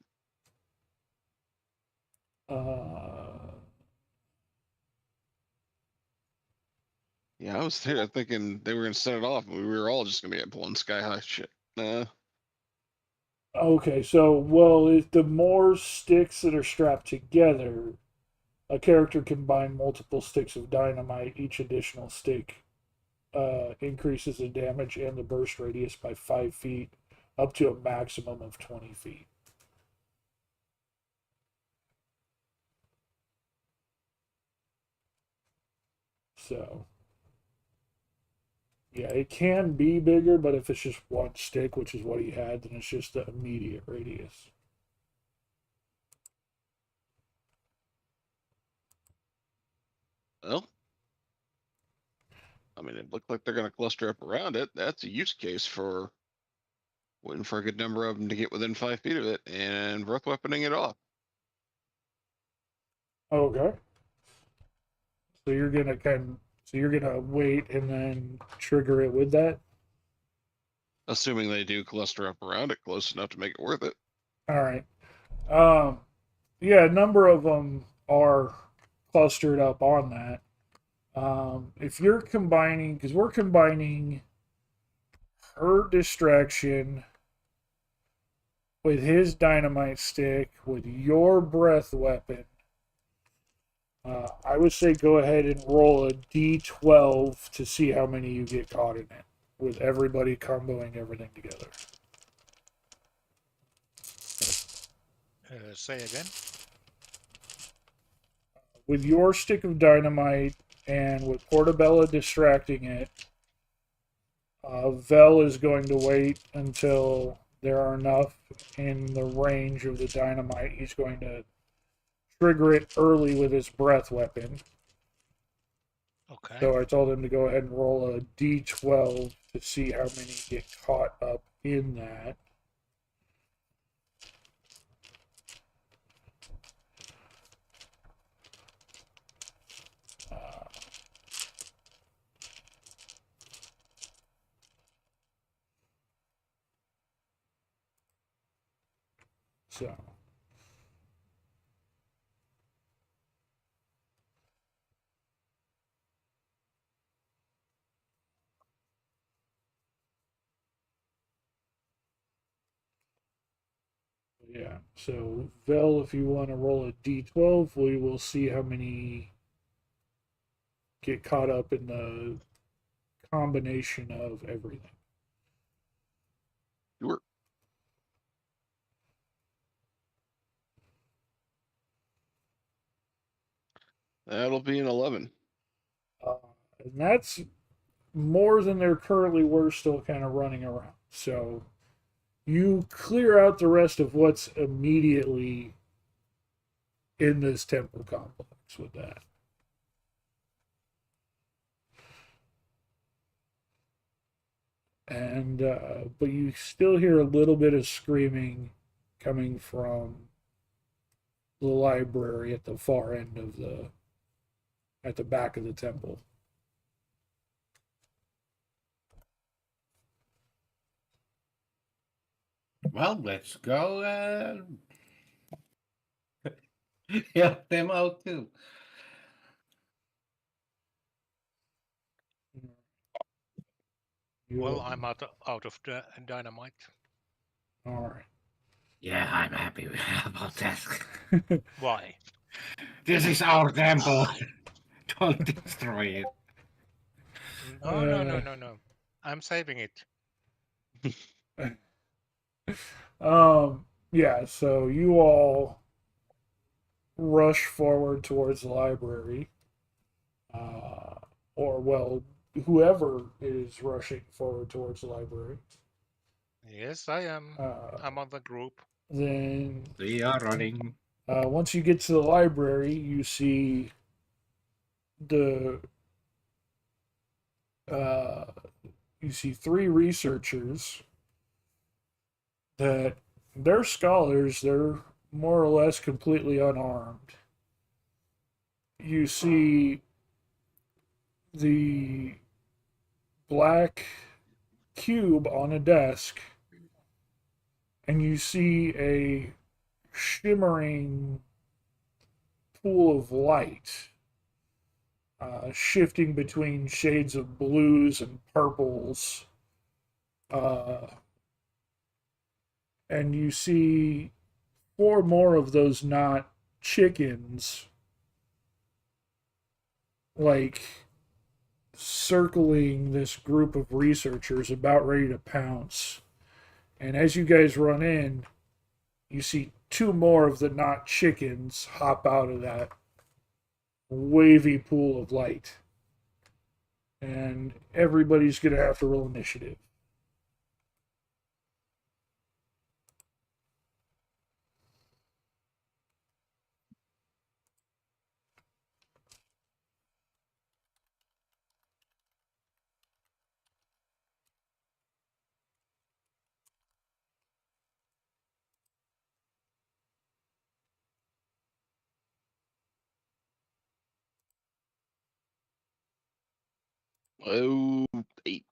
Yeah, I was thinking they were going to set it off, and we were all just going to be pulling sky high shit. Okay, so, well, if the more sticks that are strapped together, a character can bind multiple sticks of dynamite. Each additional stick increases the damage and the burst radius by 5 feet, up to a maximum of 20 feet. So, yeah, it can be bigger, but if it's just one stick, which is what he had, then it's just the immediate radius. Well, I mean, it looked like they're going to cluster up around it. That's a use case for waiting for a good number of them to get within 5 feet of it and breath weaponing it off. Okay. So you're gonna wait and then trigger it with that. Assuming they do cluster up around it close enough to make it worth it. All right. Yeah, a number of them are clustered up on that. If you're combining, because we're combining her distraction with his dynamite stick with your breath weapon, I would say go ahead and roll a d12 to see how many you get caught in it, with everybody comboing everything together. Say again. With your stick of dynamite and with Portabella distracting it, Vel is going to wait until there are enough in the range of the dynamite. He's going to trigger it early with his breath weapon. Okay. So I told him to go ahead and roll a d12 to see how many get caught up in that. So. Yeah, so Vel, if you want to roll a d12, we will see how many get caught up in the combination of everything. Sure. That'll be an 11. And that's more than there currently were still kind of running around. So you clear out the rest of what's immediately in this temple complex with that. And but you still hear a little bit of screaming coming from the library at the far end of at the back of the temple. Well, let's go help them out too. Well, I'm out of the dynamite. All right. Yeah, I'm happy about that. Why? This is our temple. Don't destroy it. No. I'm saving it. Yeah, so you all rush forward towards the library. Or, well, whoever is rushing forward towards the library. Yes, I am. I'm on the group. Then, We are running. once you get to the library, you see the you see three researchers that they're scholars. They're more or less completely unarmed. You see the black cube on a desk, and you see a shimmering pool of light shifting between shades of blues and purples. And you see four more of those not chickens, like circling this group of researchers about ready to pounce. And as you guys run in, you see two more of the not chickens hop out of that wavy pool of light. And everybody's going to have to roll initiative. Oh, 8.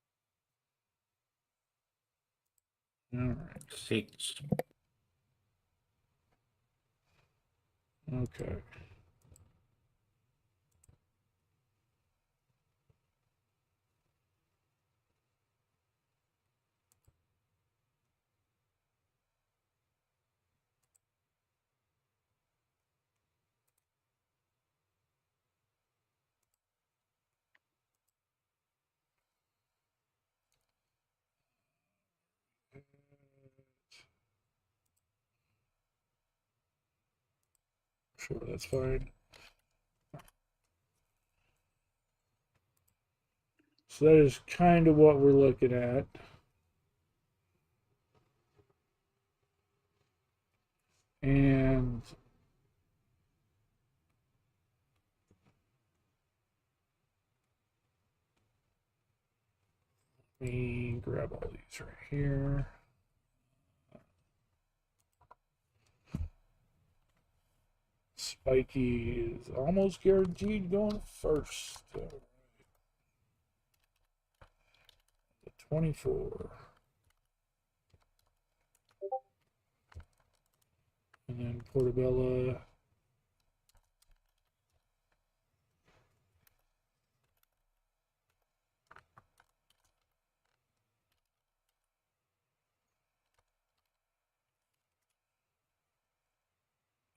All right. 6. Okay. Sure, that's fine. So that is kind of what we're looking at. And let me grab all these right here. Spiky is almost guaranteed going first. All right. The 24. And then Portobello.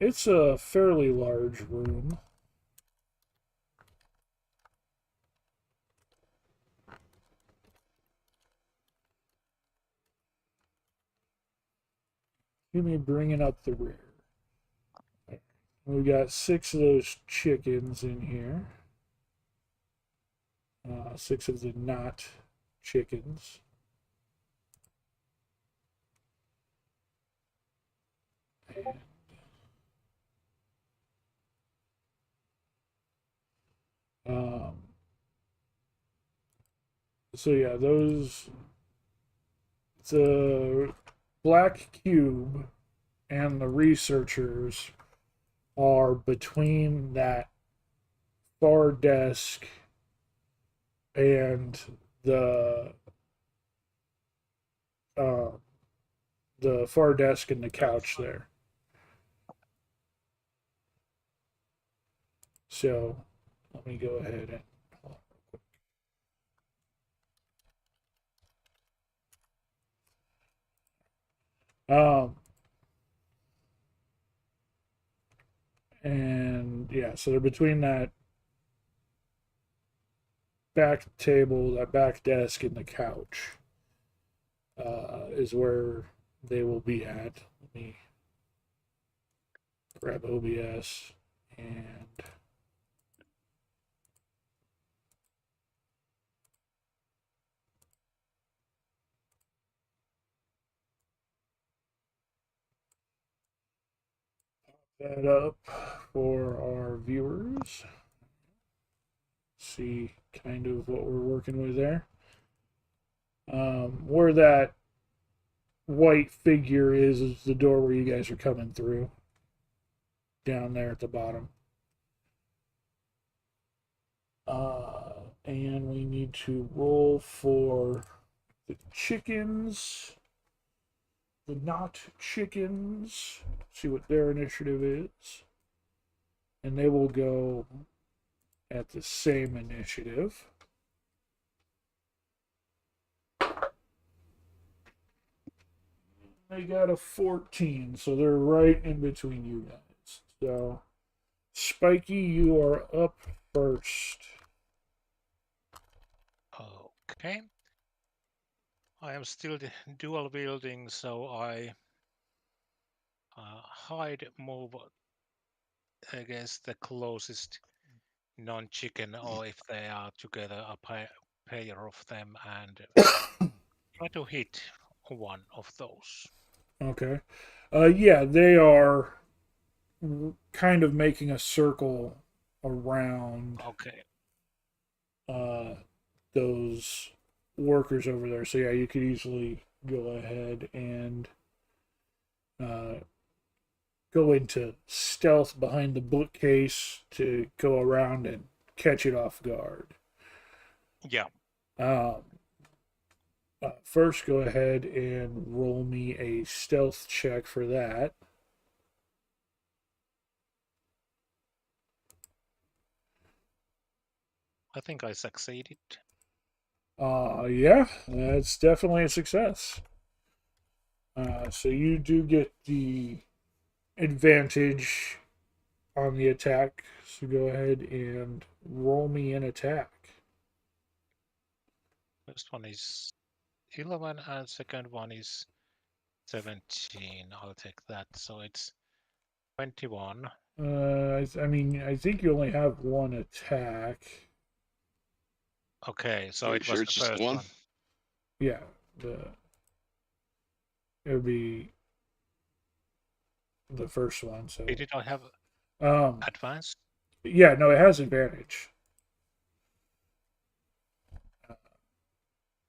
It's a fairly large room. Give me bringing up the rear. We got 6 of those chickens in here. 6 of the not chickens. Um, so yeah, those, the black cube and the researchers are between that far desk and uh, the far desk and the couch there. So let me go ahead and and yeah, so they're between that back table, that back desk, and the couch. Is where they will be at. Let me grab OBS and that up for our viewers. See kind of what we're working with there. Where that white figure is the door where you guys are coming through. Down there at the bottom. And we need to roll for the chickens. The not chickens. See what their initiative is. And they will go at the same initiative. They got a 14, so they're right in between you guys. So, Spiky, you are up first. Okay. I am still dual wielding, so I hide move against the closest non-chicken, or if they are together, a pair of them, and try to hit one of those. Okay. Yeah, they are kind of making a circle around Okay. those workers over there. So yeah, you could easily go ahead and go into stealth behind the bookcase to go around and catch it off guard. Yeah. First, go ahead and roll me a stealth check for that. I think I succeeded. Yeah, that's definitely a success. So you do get the advantage on the attack. So go ahead and roll me an attack. First one is 11 and second one is 17. I'll take that. So it's 21. I mean, I think you only have one attack. Okay, so Are you it was sure the it's just first one? one. Yeah, it would be the first one. So Did I have um, advance? yeah, no, it has advantage.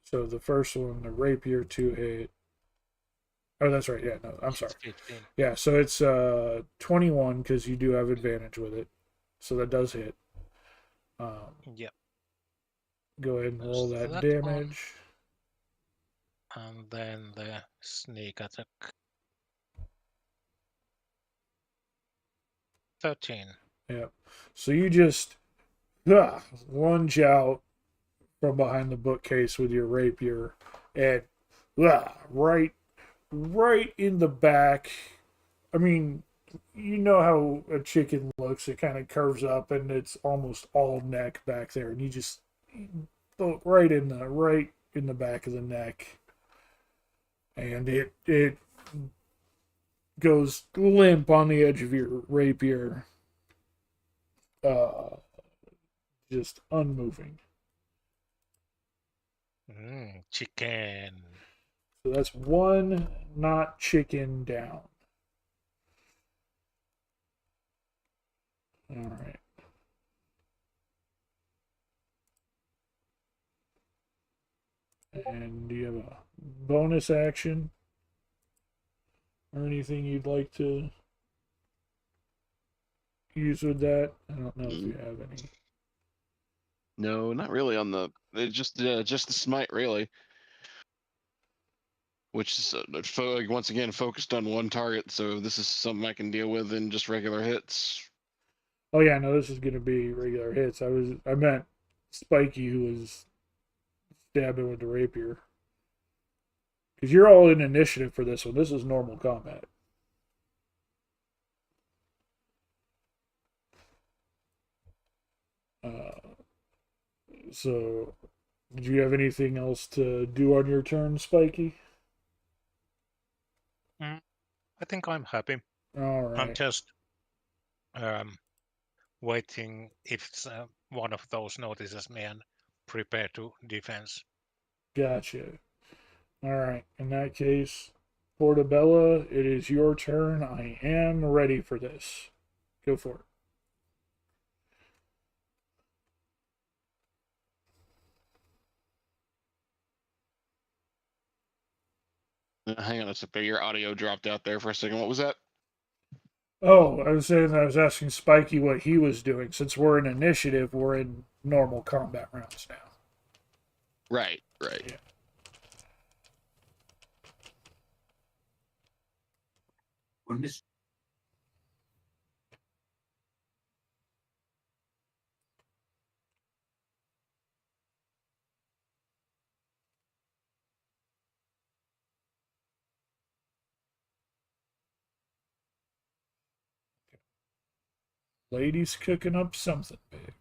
So the first one, the rapier 2 hit. Oh, that's right. Yeah, no, I'm sorry. 15. Yeah, so it's 21 because you do have advantage with it. So that does hit. Yep. Go ahead and roll There's that that one. damage. And then the sneak attack. 13. Yep. So you just lunge out from behind the bookcase with your rapier and right in the back. I mean, you know how a chicken looks. It kind of curves up and it's almost all neck back there, and you just look right in the back of the neck, and it goes limp on the edge of your rapier, just unmoving. Chicken. So that's one not chicken down. All right. And do you have a bonus action or anything you'd like to use with that? I don't know if you have any. No, not really on the. Just the smite, really. Which is once again focused on one target. So this is something I can deal with in just regular hits. Oh yeah, no, this is gonna be regular hits. I meant Spiky, who was stabbing with the rapier. Because you're all in initiative for this one. This is normal combat. So, did you have anything else to do on your turn, Spiky? I think I'm happy. All I'm right. just waiting if one of those notices me and prepare to defense. Gotcha. All right. In that case, Portabella, it is your turn. I am ready for this. Go for it. Hang on a second. Your audio dropped out there for a second. What was that? Oh, I was saying I was asking Spiky what he was doing. Since we're in initiative, we're in normal combat rounds now. Right. Right. Yeah. Lady's cooking up something big.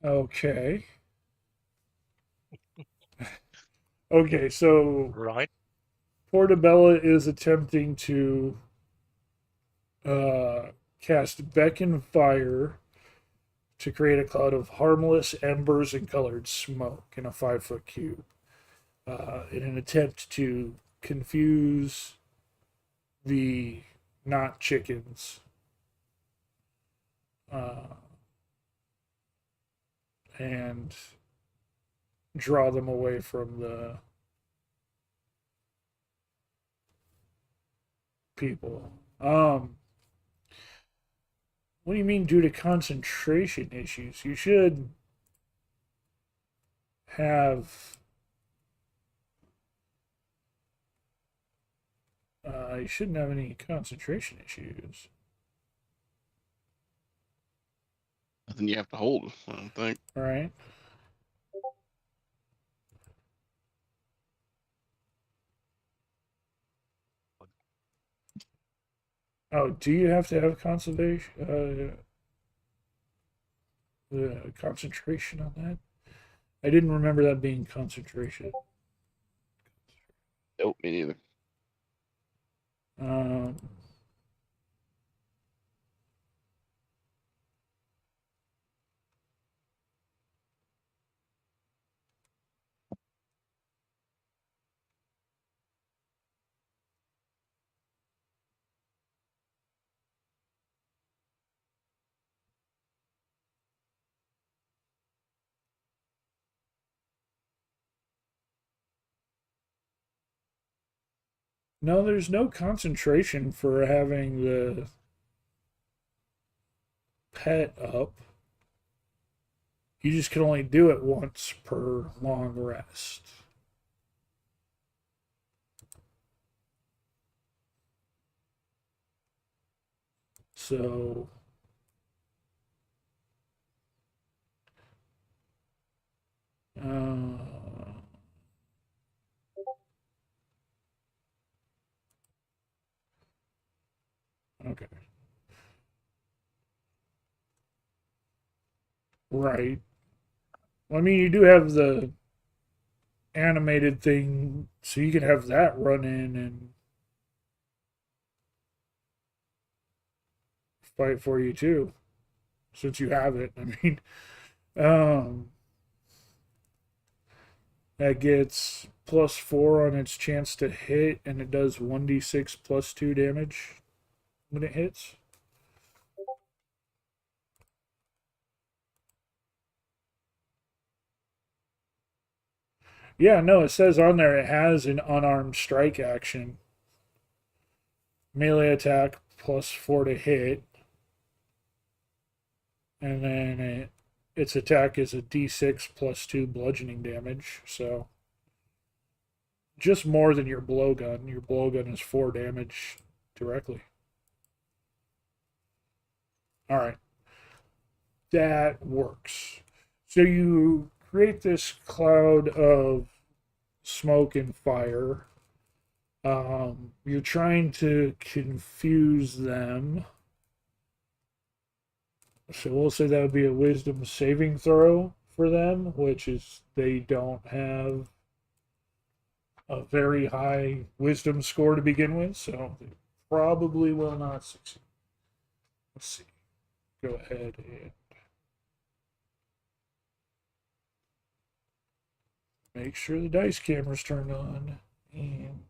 Okay. Okay, so Right. Portabella is attempting to cast Beckon Fire to create a cloud of harmless embers and colored smoke in a 5 foot cube in an attempt to confuse the not chickens uh, and draw them away from the people. What do you mean due to concentration issues? You should have. You shouldn't have any concentration issues. Nothing you have to hold. I don't think. All right. Oh, do you have to have conservation? Concentration on that? I didn't remember that being concentration. Nope, me neither. Um, no, there's no concentration for having the pet up. You just can only do it once per long rest. So, okay. Right. Well, I mean, you do have the animated thing, so you can have that run in and fight for you too, since you have it. I mean, um, that gets +4 on its chance to hit, and it does 1d6 +2 damage when it hits. Yeah, no, it says on there it has an unarmed strike action. Melee attack +4 to hit. And then its attack is a d6 +2 bludgeoning damage. So just more than your blowgun. Your blowgun is 4 damage directly. All right. That works. So you create this cloud of smoke and fire. You're trying to confuse them. So we'll say that would be a wisdom saving throw for them, which is they don't have a very high wisdom score to begin with, so they probably will not succeed. Let's see. Go ahead and make sure the dice camera's turned on. And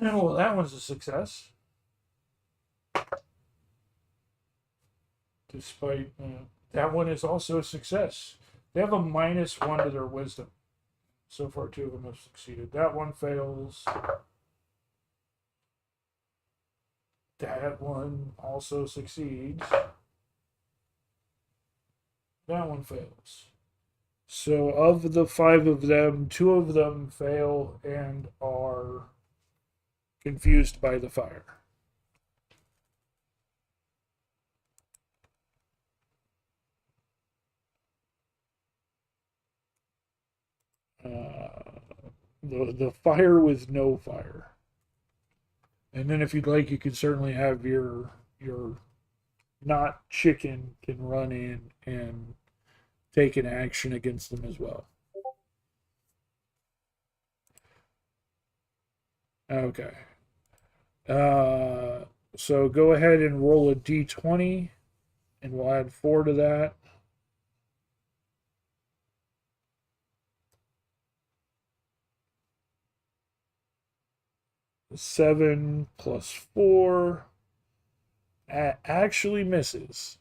oh, well, that one's a success. Despite that one is also a success. They have a -1 to their wisdom. So far, 2 of them have succeeded. That one fails. That one also succeeds. That one fails. So, of the 5 of them, 2 of them fail and are confused by the fire. The fire with no fire. And then if you'd like, you could certainly have your not chicken can run in and take an action against them as well. Okay. So go ahead and roll a d20, and we'll add 4 to that. Seven +4 actually misses.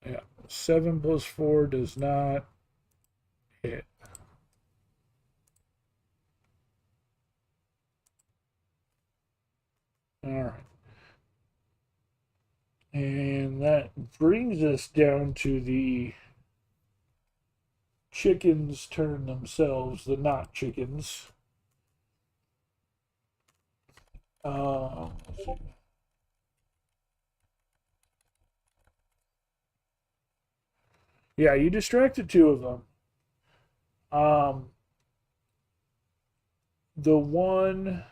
Yeah, 7 +4 does not hit. All right. And that brings us down to the chickens turn themselves, the not chickens. Let's see. Yeah, you distracted 2 of them. The one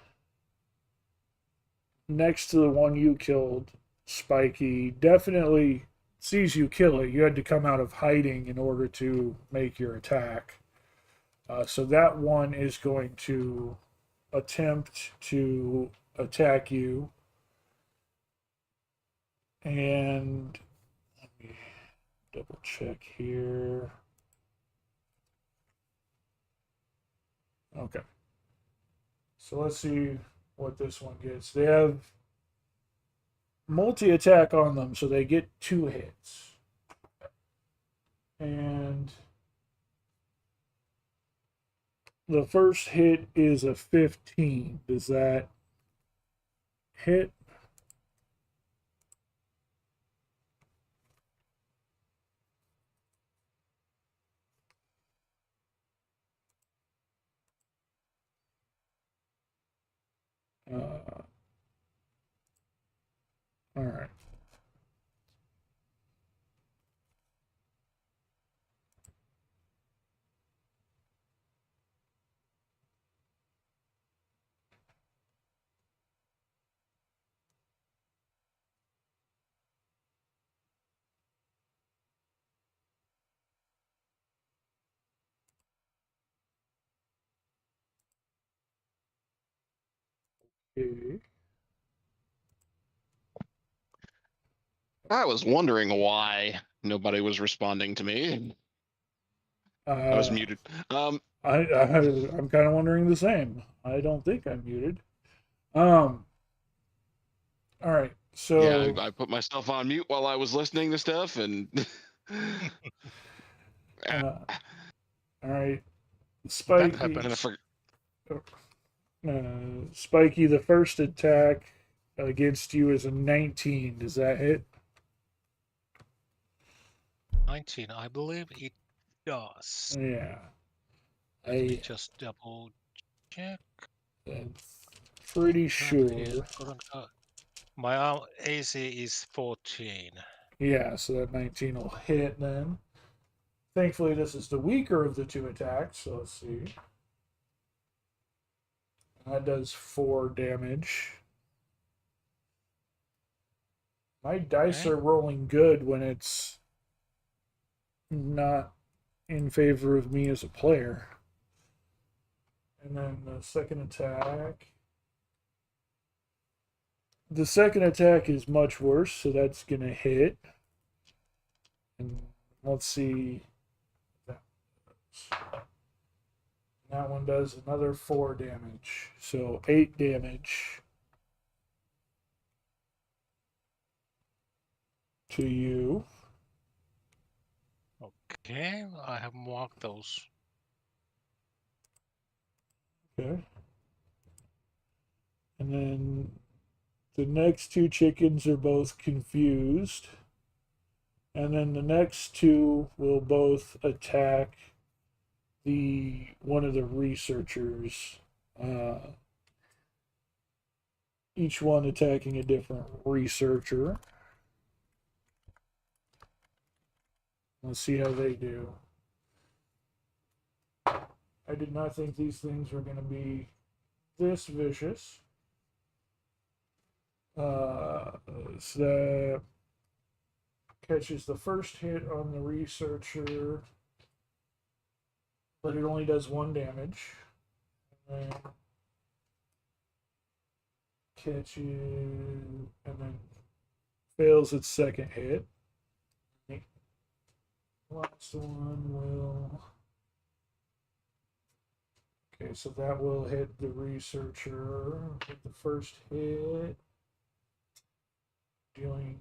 next to the one you killed, Spiky, definitely sees you kill it. You had to come out of hiding in order to make your attack. So that one is going to attempt to attack you. And let me double check here. Okay. So let's see what this one gets. They have multi-attack on them, so they get 2 hits. And the first hit is a 15. Does that hit? All right. Okay. I was wondering why nobody was responding to me. I was Uh, muted. I'm kind of wondering the same. I don't think I'm muted. Um. All right. Yeah, So. I put myself on mute while I was listening to stuff, and Uh, all right. That Spiky. and I happens. forgot. Spiky. The first attack against you is a 19. Does that hit? 19, I believe it does. Yeah. Let me I just double check. am pretty That is sure. correct. My AC is 14. Yeah, so that 19 will hit then. Thankfully, this is the weaker of the two attacks, so let's see. That does 4 damage. My dice Okay. are rolling good when it's not in favor of me as a player. And then the second attack. The second attack is much worse, so that's going to hit. And let's see. That one does another 4 damage. So 8 damage to you. Okay, I have marked those. Okay. And then the next two chickens are both confused. And then the next two will both attack the one of the researchers. Each one attacking a different researcher. Let's see how they do. I did not think these things were going to be this vicious. So that catches the first hit on the researcher, but it only does 1 damage. And then catches and then fails its second hit. Last one will. Okay, so that will hit the researcher with the first hit, dealing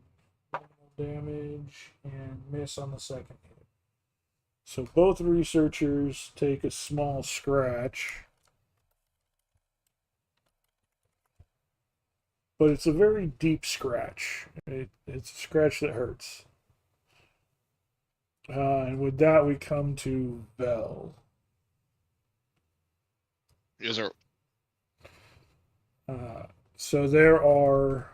damage, and miss on the second hit. So both researchers take a small scratch, but it's a very deep scratch. It's a scratch that hurts. And with that, we come to Vel. Yes, sir. So there are,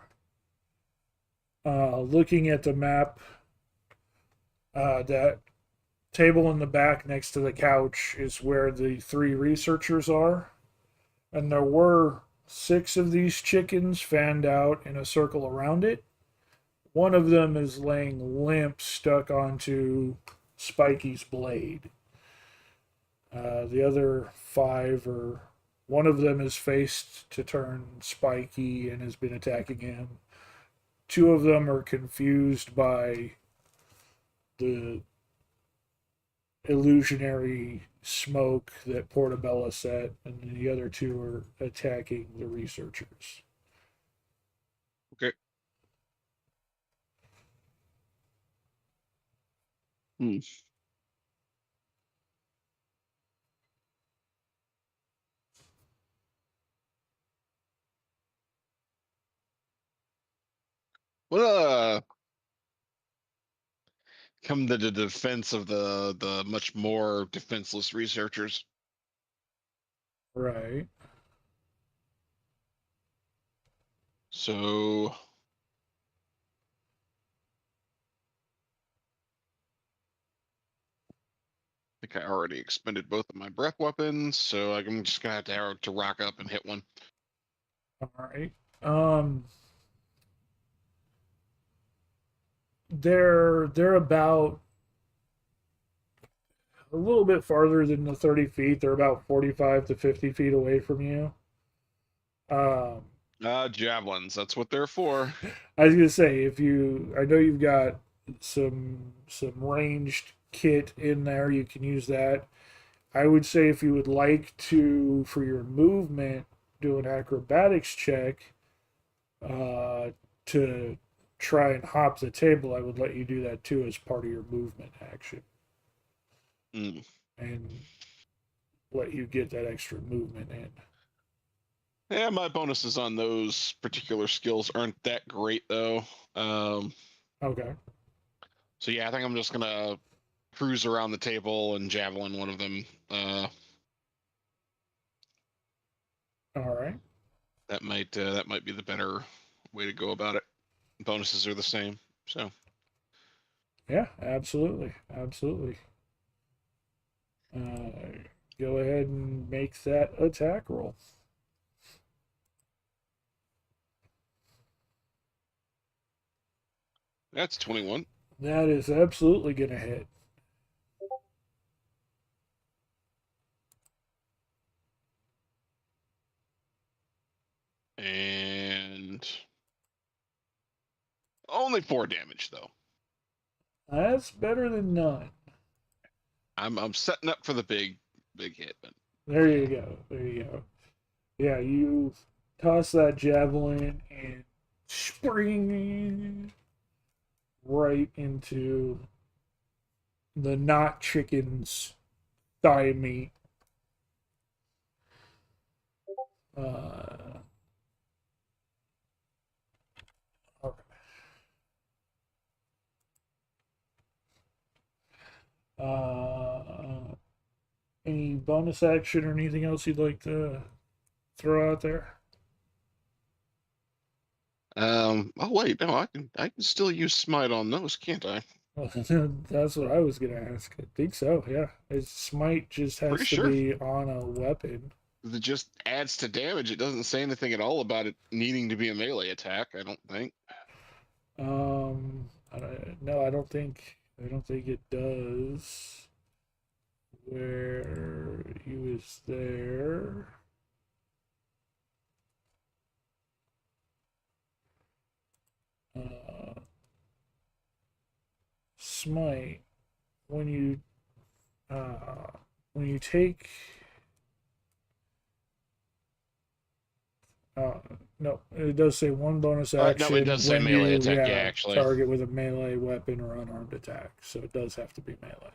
looking at the map, that table in the back next to the couch is where the 3 researchers are. And there were 6 of these chickens fanned out in a circle around it. One of them is laying limp, stuck onto Spiky's blade. The other 5 are. One of them is faced to turn Spiky and has been attacking him. 2 of them are confused by the illusionary smoke that Portobello set, and the other 2 are attacking the researchers. Okay. Hmm. Well, come to the defense of the much more defenseless researchers. Right. So I think I already expended both of my breath weapons, so I'm just gonna have to rock up and hit one. All right. They're about a little bit farther than the 30 feet. They're about 45 to 50 feet away from you. Um, Javelins. That's what they're for. I was gonna say, I know you've got some ranged kit in there, you can use that. I would say if you would like to, for your movement, do an acrobatics check to try and hop the table. I would let you do that too as part of your movement action, Mm. and let you get that extra movement in. Yeah, my bonuses on those particular skills aren't that great though. Okay. So yeah, I think I'm just gonna cruise around the table and javelin one of them. All right. That might be the better way to go about it. Bonuses are the same, so. Yeah, absolutely, absolutely. Go ahead and make that attack roll. That's 21. That is absolutely gonna hit. And only 4 damage though. That's better than none. I'm setting up for the big hit, but There you go. There you go. Yeah, you toss that javelin and spring right into the not chicken's thigh meat. Okay. Any bonus action or anything else you'd like to throw out there? oh wait, no, I can still use smite on those, can't I? That's what I was gonna ask. I think so. Yeah, his smite just has Pretty to sure. be on a weapon. It just adds to damage. It doesn't say anything at all about it needing to be a melee attack, I don't think. No, I don't think it does. Where he was there. Smite, when you take no, it does say one bonus action. No, it does say when melee you, attack, yeah, actually. Target with a melee weapon or unarmed attack, so it does have to be melee.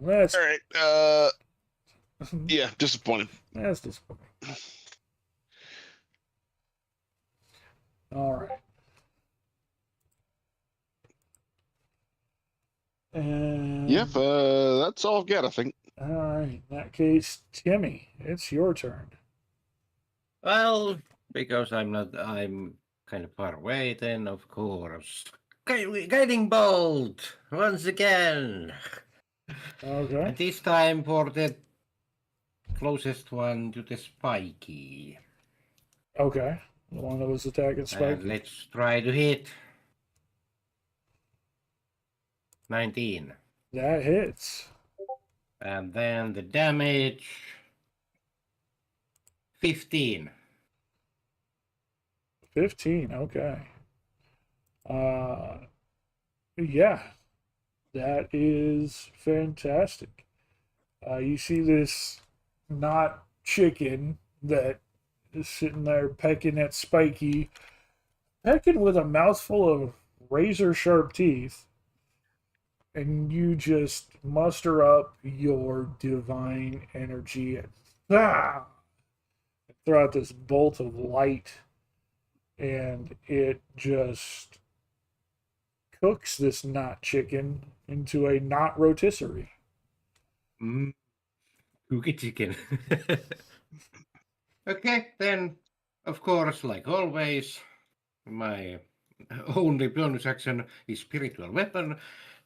That's all right. Yeah, disappointed. That's disappointing. All right. And Yep, that's all I've got, I think. all right. In that case, Timmy, it's your turn. Well, because I'm kind of far away, then of course. Guiding bolt once again. Okay. And this time for the closest one to the spiky. Okay. The one that was attacking Spike. And let's try to hit. 19. That hits. And then the damage. 15. 15. Okay. Yeah. That is fantastic. You see this not chicken that is sitting there pecking at Spiky, pecking with a mouthful of razor sharp teeth, and you just muster up your divine energy and throw out this bolt of light, and it just cooks this not chicken into a not rotisserie. Cookie chicken. Okay, then, of course, like always, my only bonus action is spiritual weapon.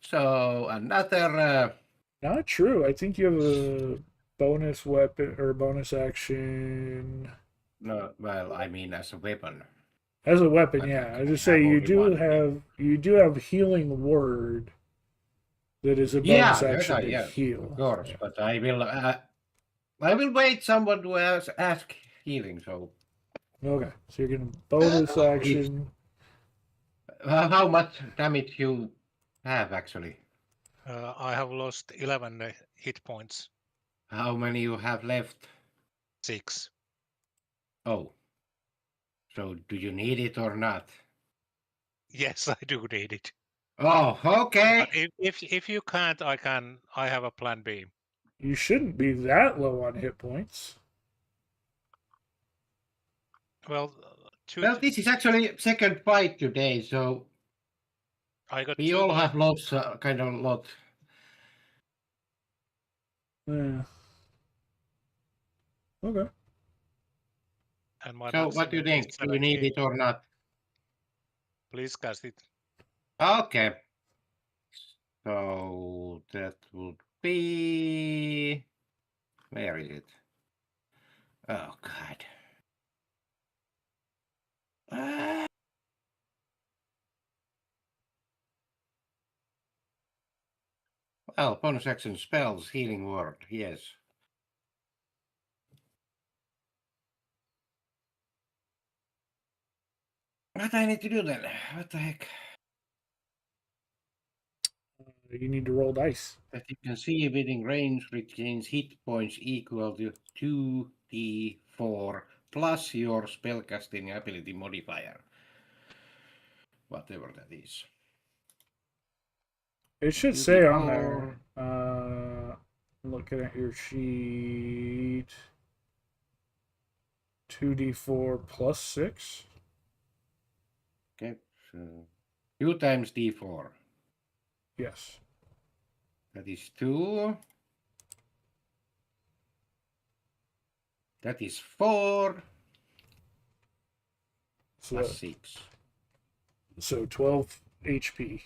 So another. Not true. I think you have a bonus weapon or bonus action. No, well, I mean as a weapon. As a weapon, But yeah. I I just have say you only do one. have healing word. That is a bonus action to heal. Of course, but I will wait someone to ask healing, so Okay, so you're getting bonus action. how much damage you have actually? I have lost 11 hit points. How many you have left? 6. Oh, so do you need it or not? Yes, I do need it. Oh, okay. But if you can't, I can. I have a plan B. You shouldn't be that low on hit points. Well, Well, this is actually second fight today, so I got we 2 all more, have lost kind of a lot. Yeah. Okay. and my So what do you maximum is think? Do you need 17. it or not? Please cast it. Okay. So that would be... Where is it? Oh, God. Ah. Well, bonus action spells, healing word, yes. What I need to do then? What the heck? You need to roll dice. That you can see within range regains hit points equal to 2d4 plus your spellcasting ability modifier. Whatever that is. It should say on 2d4. there. Looking at your sheet. 2d4 plus 6. Okay, so 2 times d4. Yes. That is 2. That is 4 So, plus 6. so 12 HP.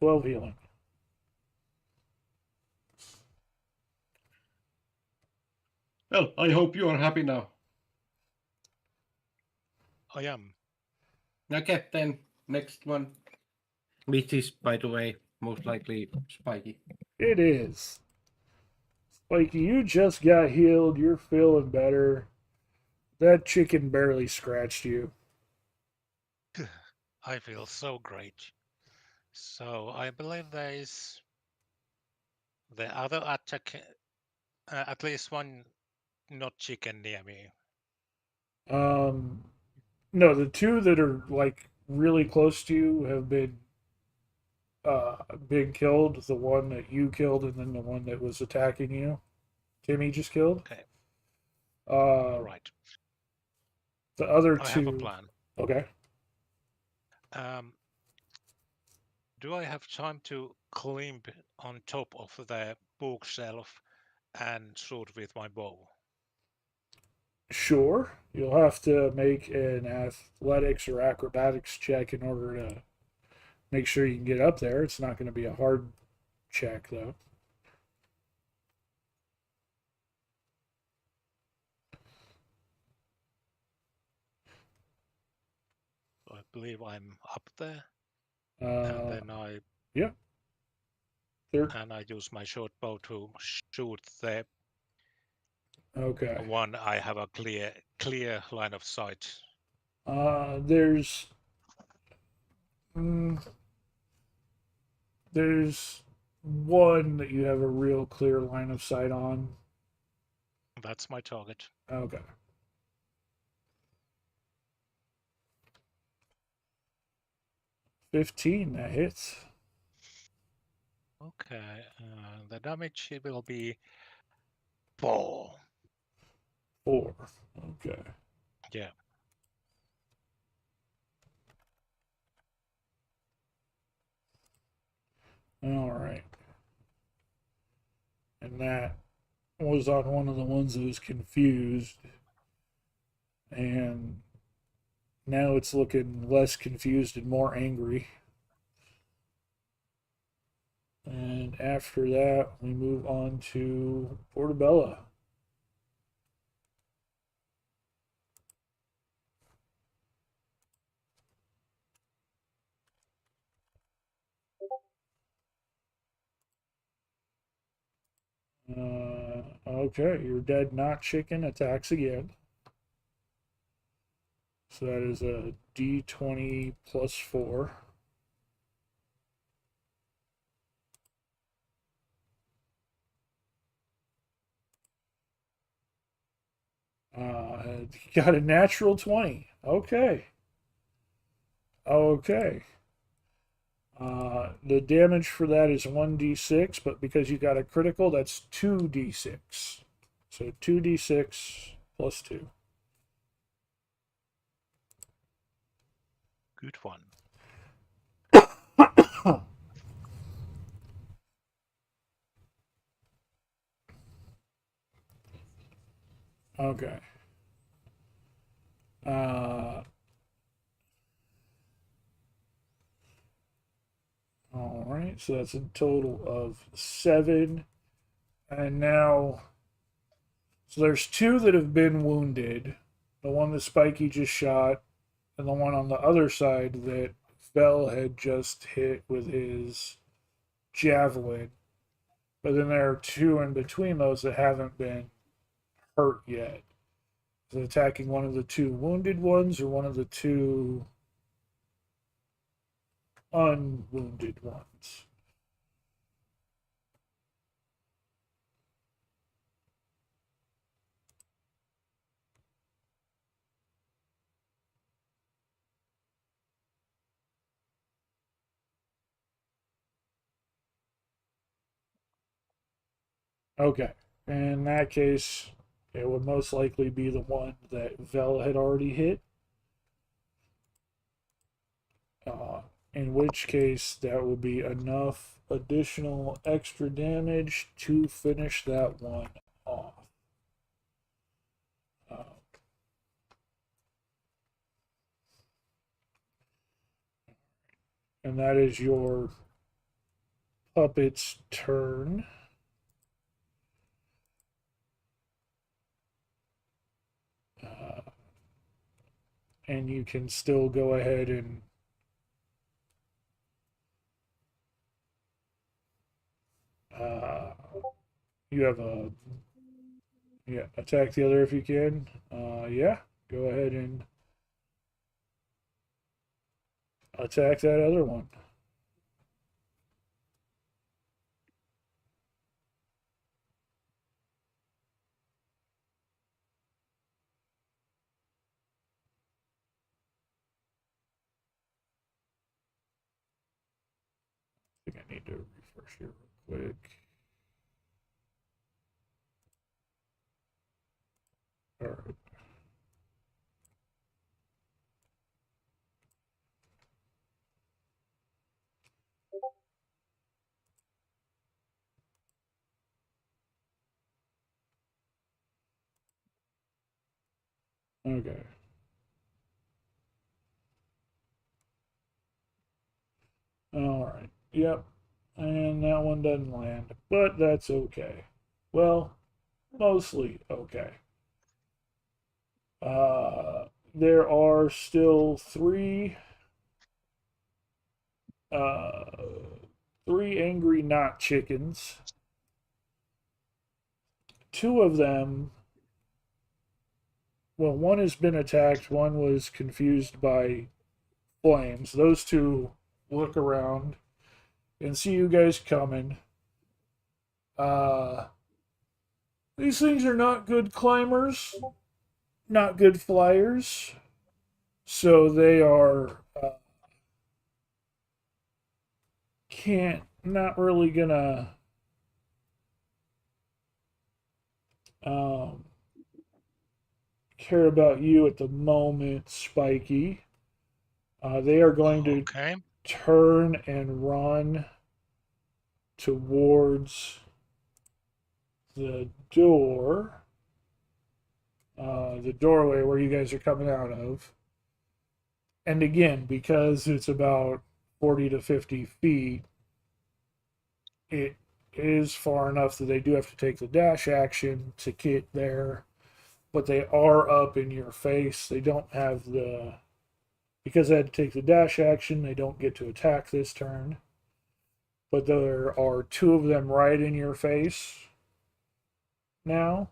12 healing. Well, I hope you are happy now. I am. Okay, then next one. Which is, by the way, most likely Spiky. It is. Like, you just got healed. You're feeling better. That chicken barely scratched you. I feel so great. So I believe there is the other attack, at least one not chicken near me. Um, no, the two that are like really close to you have been killed. The one that you killed, and then the one that was attacking you, Timmy just killed. Okay, Uh, right. the other I have a two. plan. Okay. Do I have time to climb on top of the bookshelf and shoot with my bow? Sure. You'll have to make an athletics or acrobatics check in order to make sure you can get up there. It's not going to be a hard check, though. I believe I'm up there, and Uh, then I yeah. There. and I use my short bow to shoot the Okay. one I have a clear line of sight. There's. Mm, there's one that you have a real clear line of sight on. That's my target. Okay. $15, that hits. Okay, the damage will be 4. 4. Okay. Yeah. All right. And that was on one of the ones that was confused. And now it's looking less confused and more angry. And after that, we move on to Portobello. Okay, your dead not chicken attacks again. So that is a d20 plus 4. Got a natural 20. Okay. Okay. The damage for that is 1d6, but because you got a critical, that's 2d6. So 2d6 plus 2. Good one. Okay. All right, so that's a total of 7. And now, so there's 2 that have been wounded. The one that Spiky just shot, and the one on the other side that Vel had just hit with his javelin. But then there are 2 in between those that haven't been hurt yet. Is it attacking one of the 2 wounded ones or one of the 2 unwounded ones? Okay. In that case, it would most likely be the one that Vel had already hit. In which case, that would be enough additional extra damage to finish that one off. And that is your puppet's turn. And you can still go ahead and you have a attack the other if you can. Yeah, go ahead and attack that other one. I think I need to refresh here real quick. All right. Okay. All right. Yep. And that one doesn't land, but that's okay. Well, mostly okay. There are still uh, three angry knot chickens. 2 of them, well, one has been attacked, one was confused by flames. Those 2 look around and see you guys coming. These things are not good climbers, not good flyers, so they are not really gonna care about you at the moment, Spiky. They are going to turn and run towards the door, the doorway where you guys are coming out of. And again, because it's about 40 to 50 feet, it is far enough that they do have to take the dash action to get there, but they are up in your face. They don't have because they had to take the dash action, they don't get to attack this turn. But there are 2 of them right in your face now.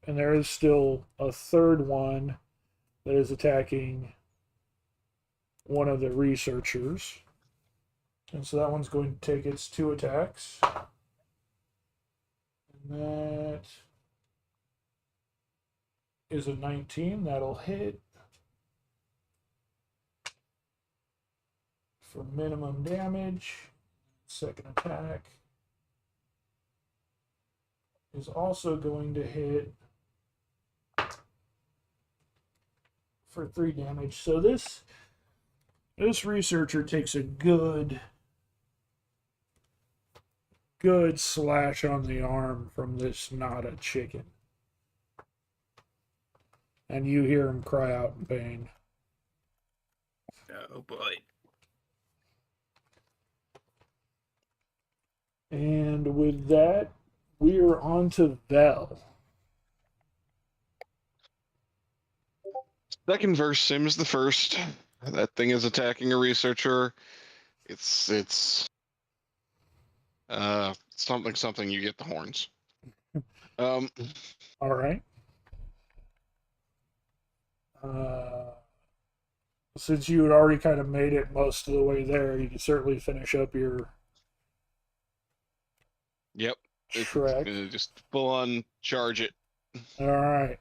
And there is still a third one that is attacking one of the researchers. And so that one's going to take its 2 attacks. And that is a 19. That'll hit for minimum damage. Second attack is also going to hit for 3 damage. So this researcher takes a good slash on the arm from this not a chicken. And you hear him cry out in pain. Oh boy. And with that, we are on to Vel. Second verse, same as the first. That thing is attacking a researcher. It's something you get the horns. All right. Since you had already kind of made it most of the way there, you can certainly finish up your Yep. track. Just full on charge it. All right.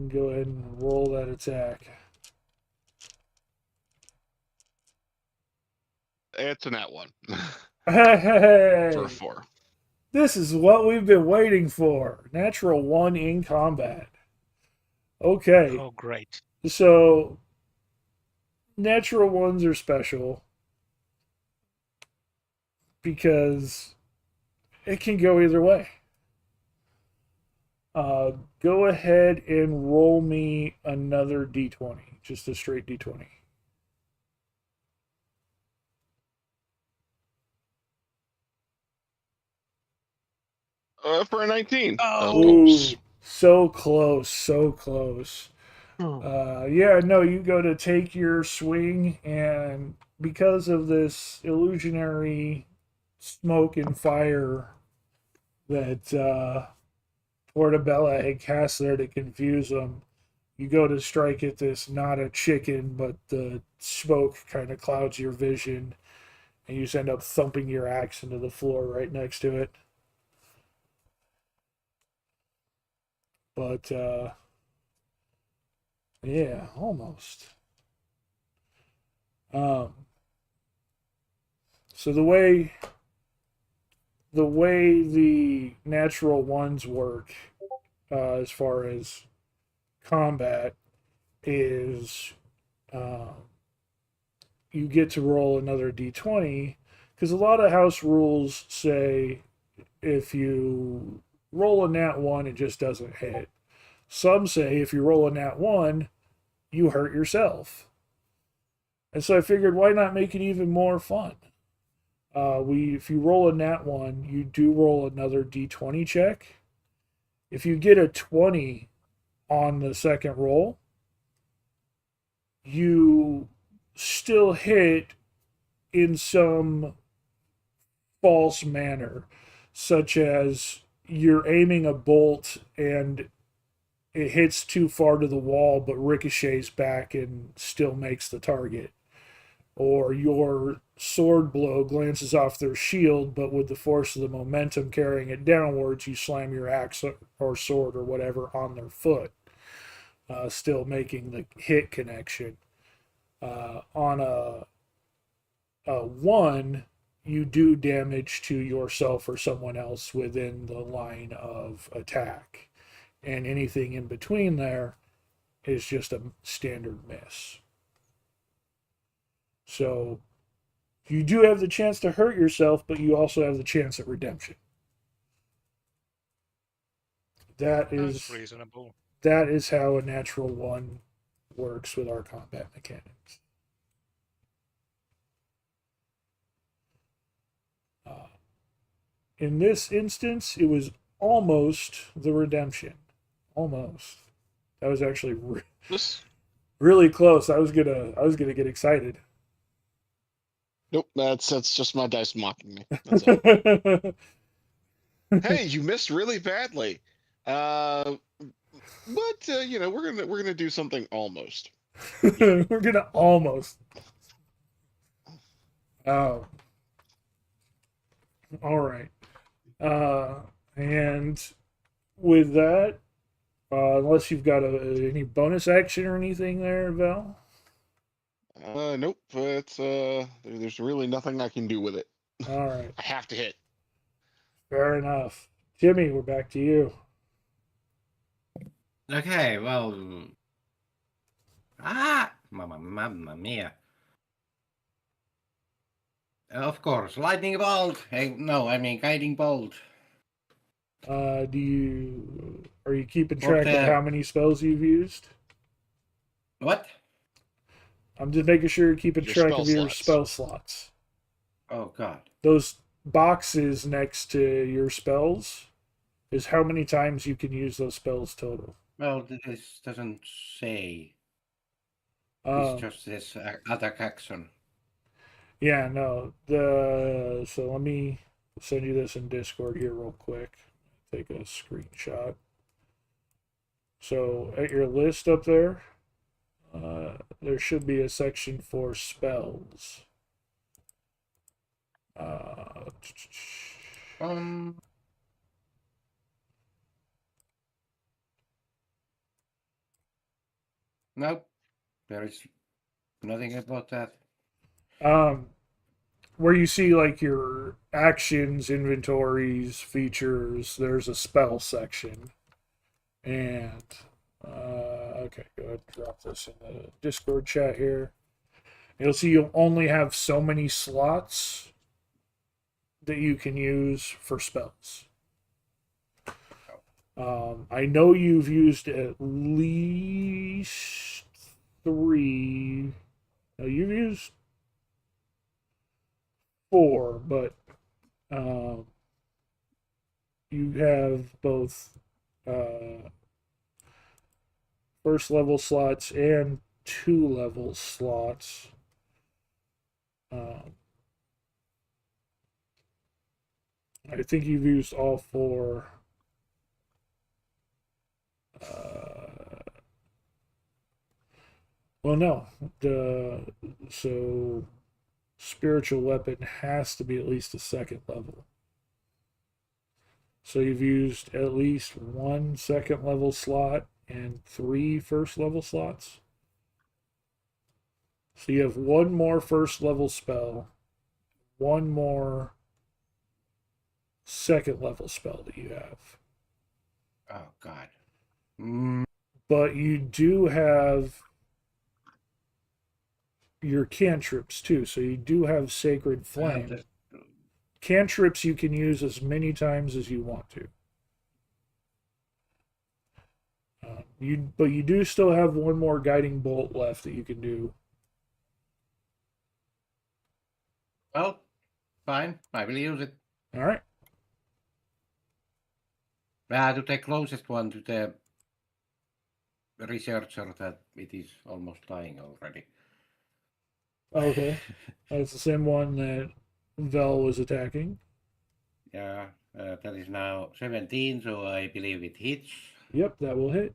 Go ahead and roll that attack. It's a nat 1 Hey! for a 4. This is what we've been waiting for. Natural 1 in combat. Okay. Oh, great. So, natural 1s are special because it can go either way. Go ahead and roll me another d20, just a straight d20. For a 19. Ooh, Oops. so close, so close. Yeah, no, you go to take your swing, and because of this illusionary smoke and fire that Portabella had cast there to confuse them, you go to strike at this not a chicken, but the smoke kind of clouds your vision, and you just end up thumping your axe into the floor right next to it. But yeah, almost. So the way the natural 1s work, as far as combat, is you get to roll another d20, because a lot of house rules say if you roll a nat 1, it just doesn't hit. Some say if you roll a nat 1, you hurt yourself. And so I figured, why not make it even more fun? If you roll a nat 1, you do roll another d20 check. If you get a 20 on the second roll, you still hit in some false manner, such as you're aiming a bolt and it hits too far to the wall but ricochets back and still makes the target. Or your sword blow glances off their shield, but with the force of the momentum carrying it downwards, you slam your axe or sword or whatever on their foot, still making the hit connection. On a 1, you do damage to yourself or someone else within the line of attack. And anything in between there is just a standard miss. So you do have the chance to hurt yourself, but you also have the chance at redemption. That's reasonable. That is how a natural 1 works with our combat mechanics. In this instance, it was almost the redemption. Almost. That was actually really close. I was gonna get excited. Nope, that's just my dice mocking me. That's all. Hey, you missed really badly. But we're gonna do something almost. We're gonna almost. Oh, all right. And with that, unless you've got any bonus action or anything there, Val. Nope. It's there's really nothing I can do with it. All right, I have to hit. fair enough. Timmy, we're back to you. Okay, well. Mamma mia. Of course, lightning bolt. No, I mean guiding bolt. Are you keeping For track of the- how many spells you've used? What? I'm just making sure you're keeping Your track spell of your slots. spell slots. Oh God. Those boxes next to your spells is how many times you can use those spells total. Well, this doesn't say. Oh, It's just this attack action. yeah, no. So let me send you this in Discord here real quick. Take a screenshot. So at your list up there, there should be a section for spells. Nope. There is nothing about that. Where you see like your actions, inventories, features, there's a spell section. And okay, go ahead and drop this in the Discord chat here. You'll see you'll only have so many slots that you can use for spells. I know you've used at least 3. No, you've used 4, but you have both first level slots and 2 level slots. I think you've used all 4. Well, no. So spiritual weapon has to be at least a 2nd level. So you've used at least 1 2nd level slot and 3 1st level slots. So you have 1 more 1st level spell, 1 more 2nd level spell that you have. Oh God. But you do have your cantrips too. So you do have Sacred Flame. Cantrips you can use as many times as you want to. But you do still have 1 more Guiding Bolt left that you can do. Well, fine. I will use it. All right. To the closest one to the researcher that it is almost dying already. Okay. That's the same one that Vel was attacking. Yeah, that is now 17, so I believe it hits. Yep, that will hit.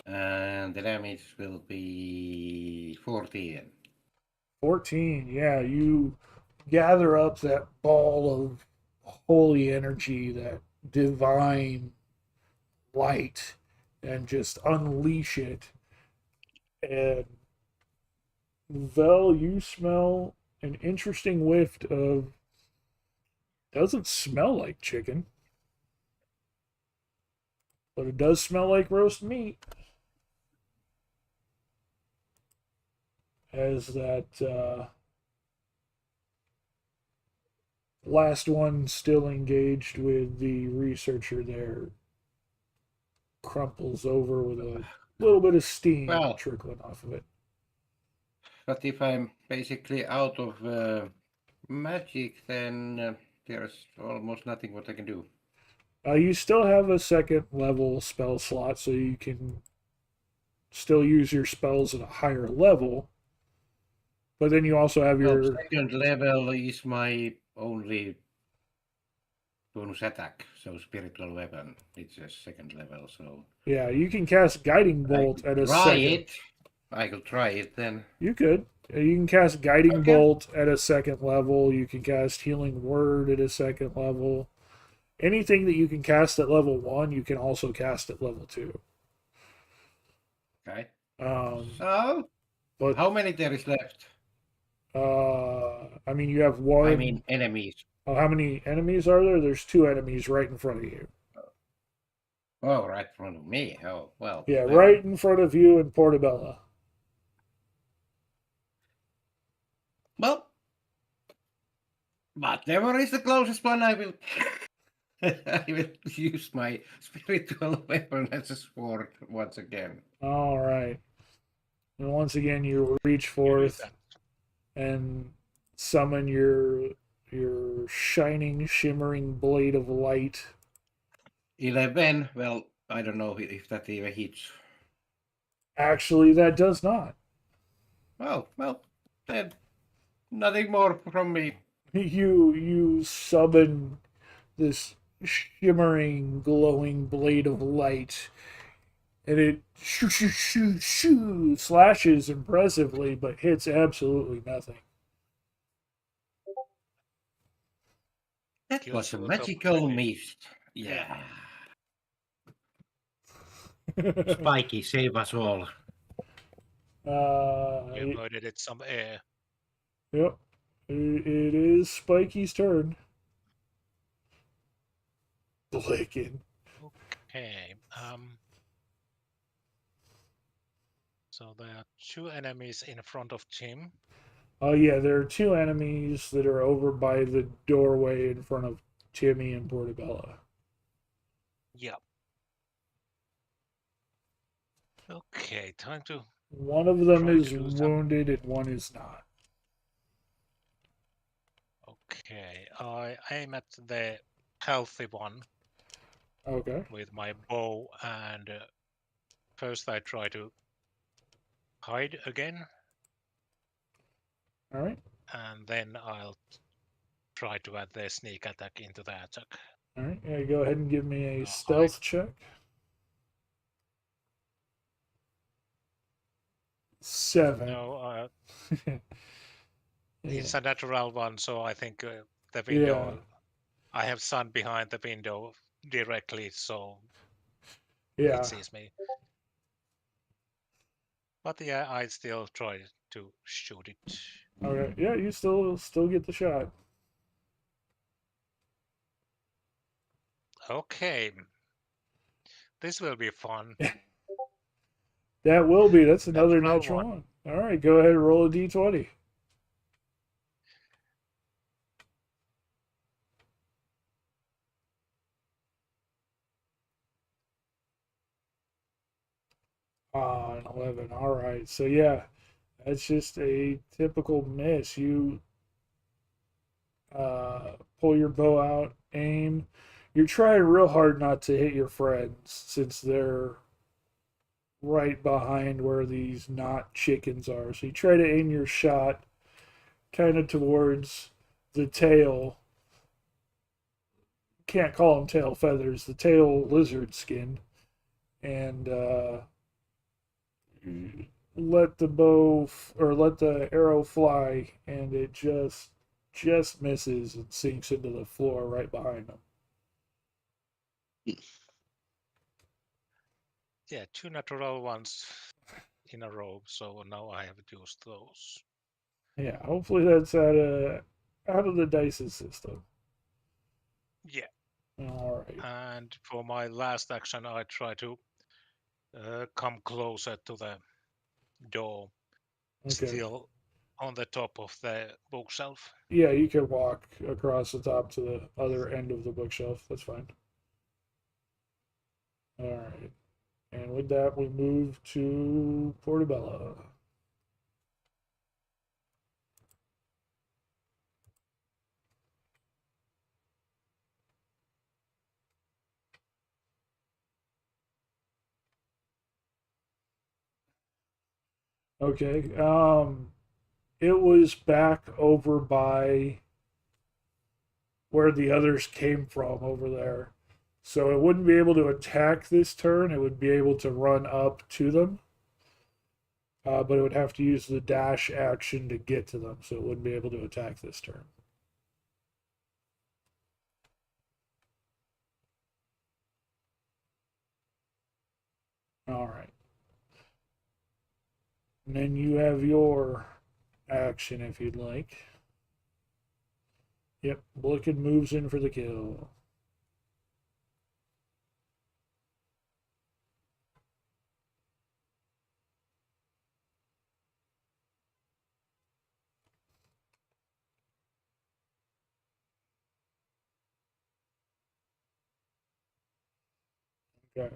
And the damage will be 14. 14. Yeah, you gather up that ball of holy energy, that divine light, and just unleash it. And Vel, you smell an interesting whiff of. Doesn't smell like chicken, but it does smell like roast meat. As that last one still engaged with the researcher there crumples over with a little bit of steam trickling off of it. But if I'm basically out of magic, then there's almost nothing what I can do. You still have a 2nd level spell slot, so you can still use your spells at a higher level. But then you also have your 2nd level is my only bonus attack. So spiritual weapon. It's a second level. So Yeah, you can cast Guiding Bolt at a try second. it. I could try it then. You could. You can cast Guiding Okay. Bolt at a second level. You can cast Healing Word at a second level. Anything that you can cast at level 1, you can also cast at level 2. Okay. But So how many there is left? I mean, you have one. I mean enemies. Oh, how many enemies are there? There's 2 enemies right in front of you. Oh, right in front of me. Oh, well. Yeah, then- right in front of you in Portobello. Well, whatever is the closest one, I will. I will use my spiritual weapon as a sword once again. All right. And once again, you reach You do forth that. and summon your shining, shimmering blade of light. 11. Well, I don't know if that even hits. Actually, that does not. Oh, well, then nothing more from me. You summon this shimmering, glowing blade of light, and it slashes impressively, but hits absolutely nothing. That Kills was a a lot of magical enemies. mist. Yeah. uh, Spiky, save us all. You avoided it some air. Yep. It is Spiky's turn. Licking. Okay. So there are 2 enemies in front of Jim. Oh yeah, there are 2 enemies that are over by the doorway in front of Timmy and Portobello. Yeah. Okay, time to. One of them Try to is do some- wounded and one is not. Okay, I aim at the healthy one Okay. with my bow, and first I try to hide again, All right. and then I'll try to add the sneak attack into the attack. All right. Yeah, go ahead and give me a Hide. stealth check. 7. No, Yeah. it's a natural one, so I think the window. Yeah. I have sun behind the window directly, so Yeah. it sees me. But yeah, I still try to shoot it. Okay. Yeah, you still get the shot. Okay, this will be fun. That will be. That's another Natural natural one. one. All right, go ahead and roll a d20. An 11. All right. So yeah, that's just a typical miss. You pull your bow out, aim. You're trying real hard not to hit your friends since they're right behind where these not chickens are. So you try to aim your shot kind of towards the tail. Can't call them tail feathers, the tail lizard skin. And let the bow or let the arrow fly, and it just misses and sinks into the floor right behind them. Yeah, 2 natural ones in a row, so now I have used those. Yeah, hopefully that's out of the dice system. Yeah, All right. and for my last action, I try to come closer to the door, Okay. still on the top of the bookshelf. Yeah, you can walk across the top to the other end of the bookshelf. That's fine. All right. And with that, we move to Portobello. Okay. It was back over by. where the others came from over there. So it wouldn't be able to attack this turn. It would be able to run up to them. But it would have to use the dash action to get to them. So it wouldn't be able to attack this turn. All right. And then you have your action if you'd like. Yep, Blicken moves in for the kill. Okay.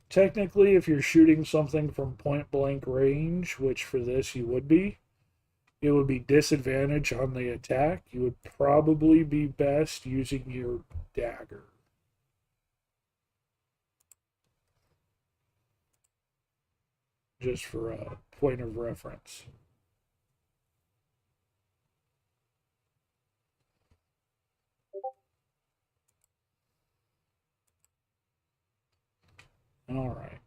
Technically, if you're shooting something from point blank range, which for this you would be, it would be disadvantage on the attack. You would probably be best using your dagger. Just for a point of reference. All right.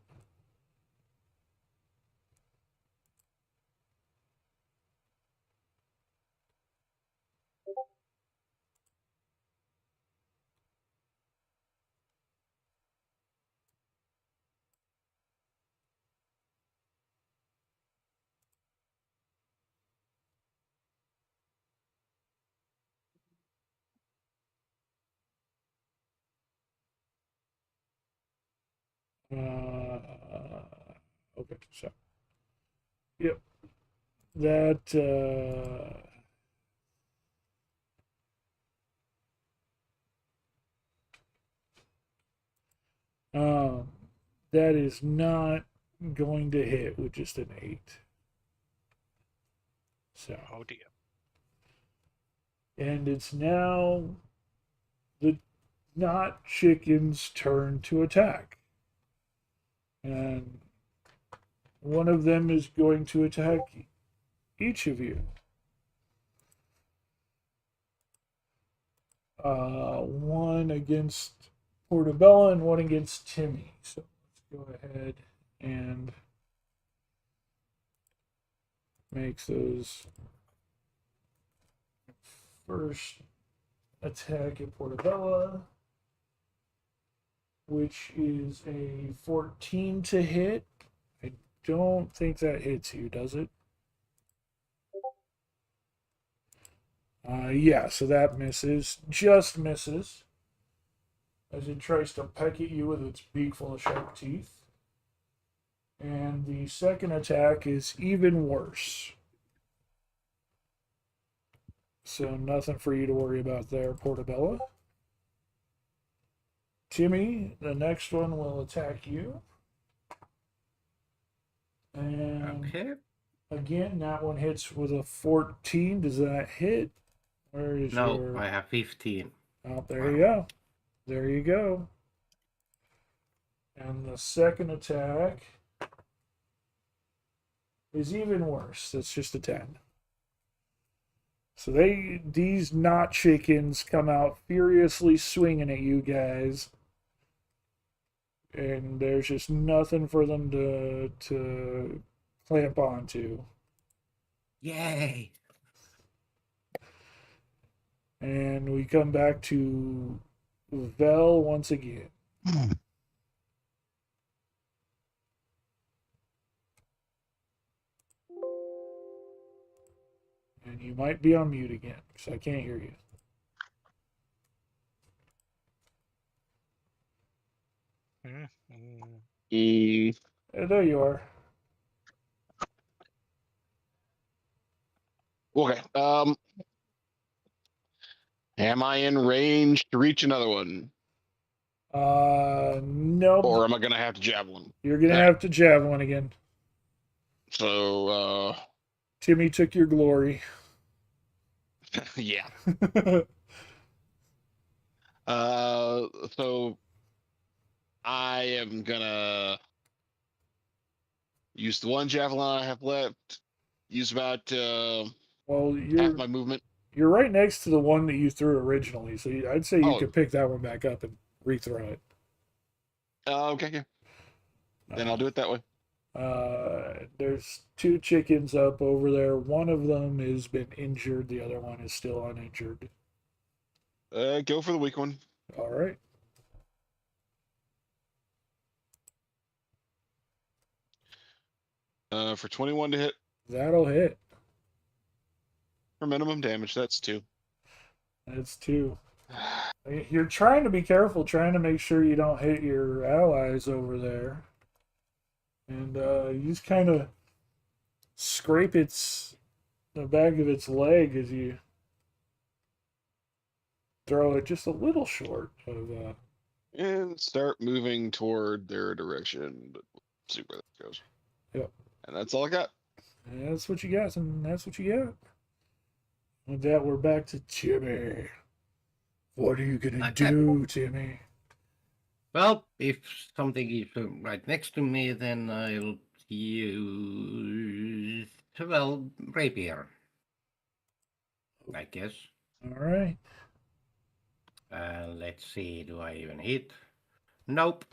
Okay, so yep, that that is not going to hit with just an 8. So, Oh dear. and it's now the not chicken's turn to attack. And one of them is going to attack each of you. One against Portobello and one against Timmy. So let's go ahead and make those first attack at Portobello, which is a 14 to hit. I don't think that hits you, does it? Yeah, so that misses. Just misses. As it tries to peck at you with its beak full of sharp teeth. And the second attack is even worse. So nothing for you to worry about there, Portobello. Timmy, the next one will attack you. And Okay. again, that one hits with a 14. Does that hit? Where is No, your... I have 15. Oh, there you go. There you go. And the second attack is even worse. That's just a 10. So these not chickens come out furiously swinging at you guys. And there's just nothing for them to clamp onto. Yay! And we come back to Vel once again. And you might be on mute again, because I can't hear you. There you are. Okay. Am I in range to reach another one, Nope. or am I gonna have to javelin? You're gonna All right. have to javelin again. So, Timmy took your glory. yeah. So I am gonna use the one javelin I have left. Use about Well, half my movement. You're right next to the one that you threw originally, so I'd say you Oh. could pick that one back up and rethrow it. Okay, yeah. Then I'll do it that way. There's 2 chickens up over there. One of them has been injured. The other one is still uninjured. Go for the weak one. All right. For 21 to hit. That'll hit. For minimum damage, that's 2. That's 2. You're trying to be careful, trying to make sure you don't hit your allies over there. And you just kind of scrape the back of its leg as you throw it just a little short of And start moving toward their direction. But we'll see where that goes. Yep. And that's all I got. And that's what you got, and that's what you got. With that, we're back to Timmy. What are you gonna do, Timmy? Well, if something is right next to me, then I'll use, well, rapier, I guess. All right. Let's see, do I even hit? Nope.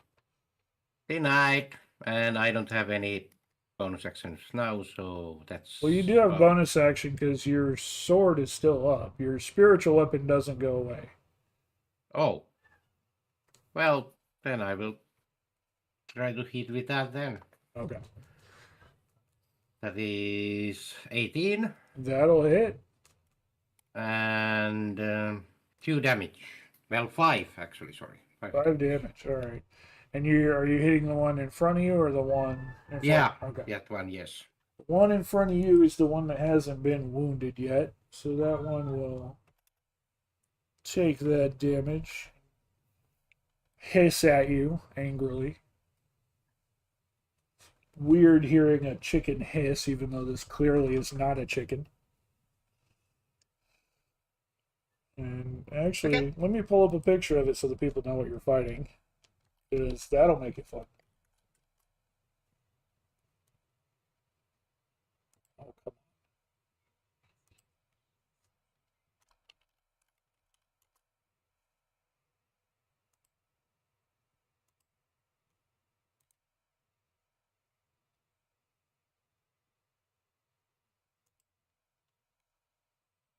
Denied. And I don't have any bonus actions now, so that's... Well, you do have bonus action because your sword is still up. Your spiritual weapon doesn't go away. Oh. Well, then I will try to hit with that then. Okay. That is 18. That'll hit. And 2 damage. Well, 5 actually, sorry. 5 damage. All right. And are you hitting the one in front of you or the one in front? Yeah. Okay. That one, yes. The one in front of you is the one that hasn't been wounded yet. So that one will take that damage. Hiss at you angrily. Weird hearing a chicken hiss, even though this clearly is not a chicken. And actually, let me pull up a picture of it so the people know what you're fighting. Because that'll make it fun. Oh, come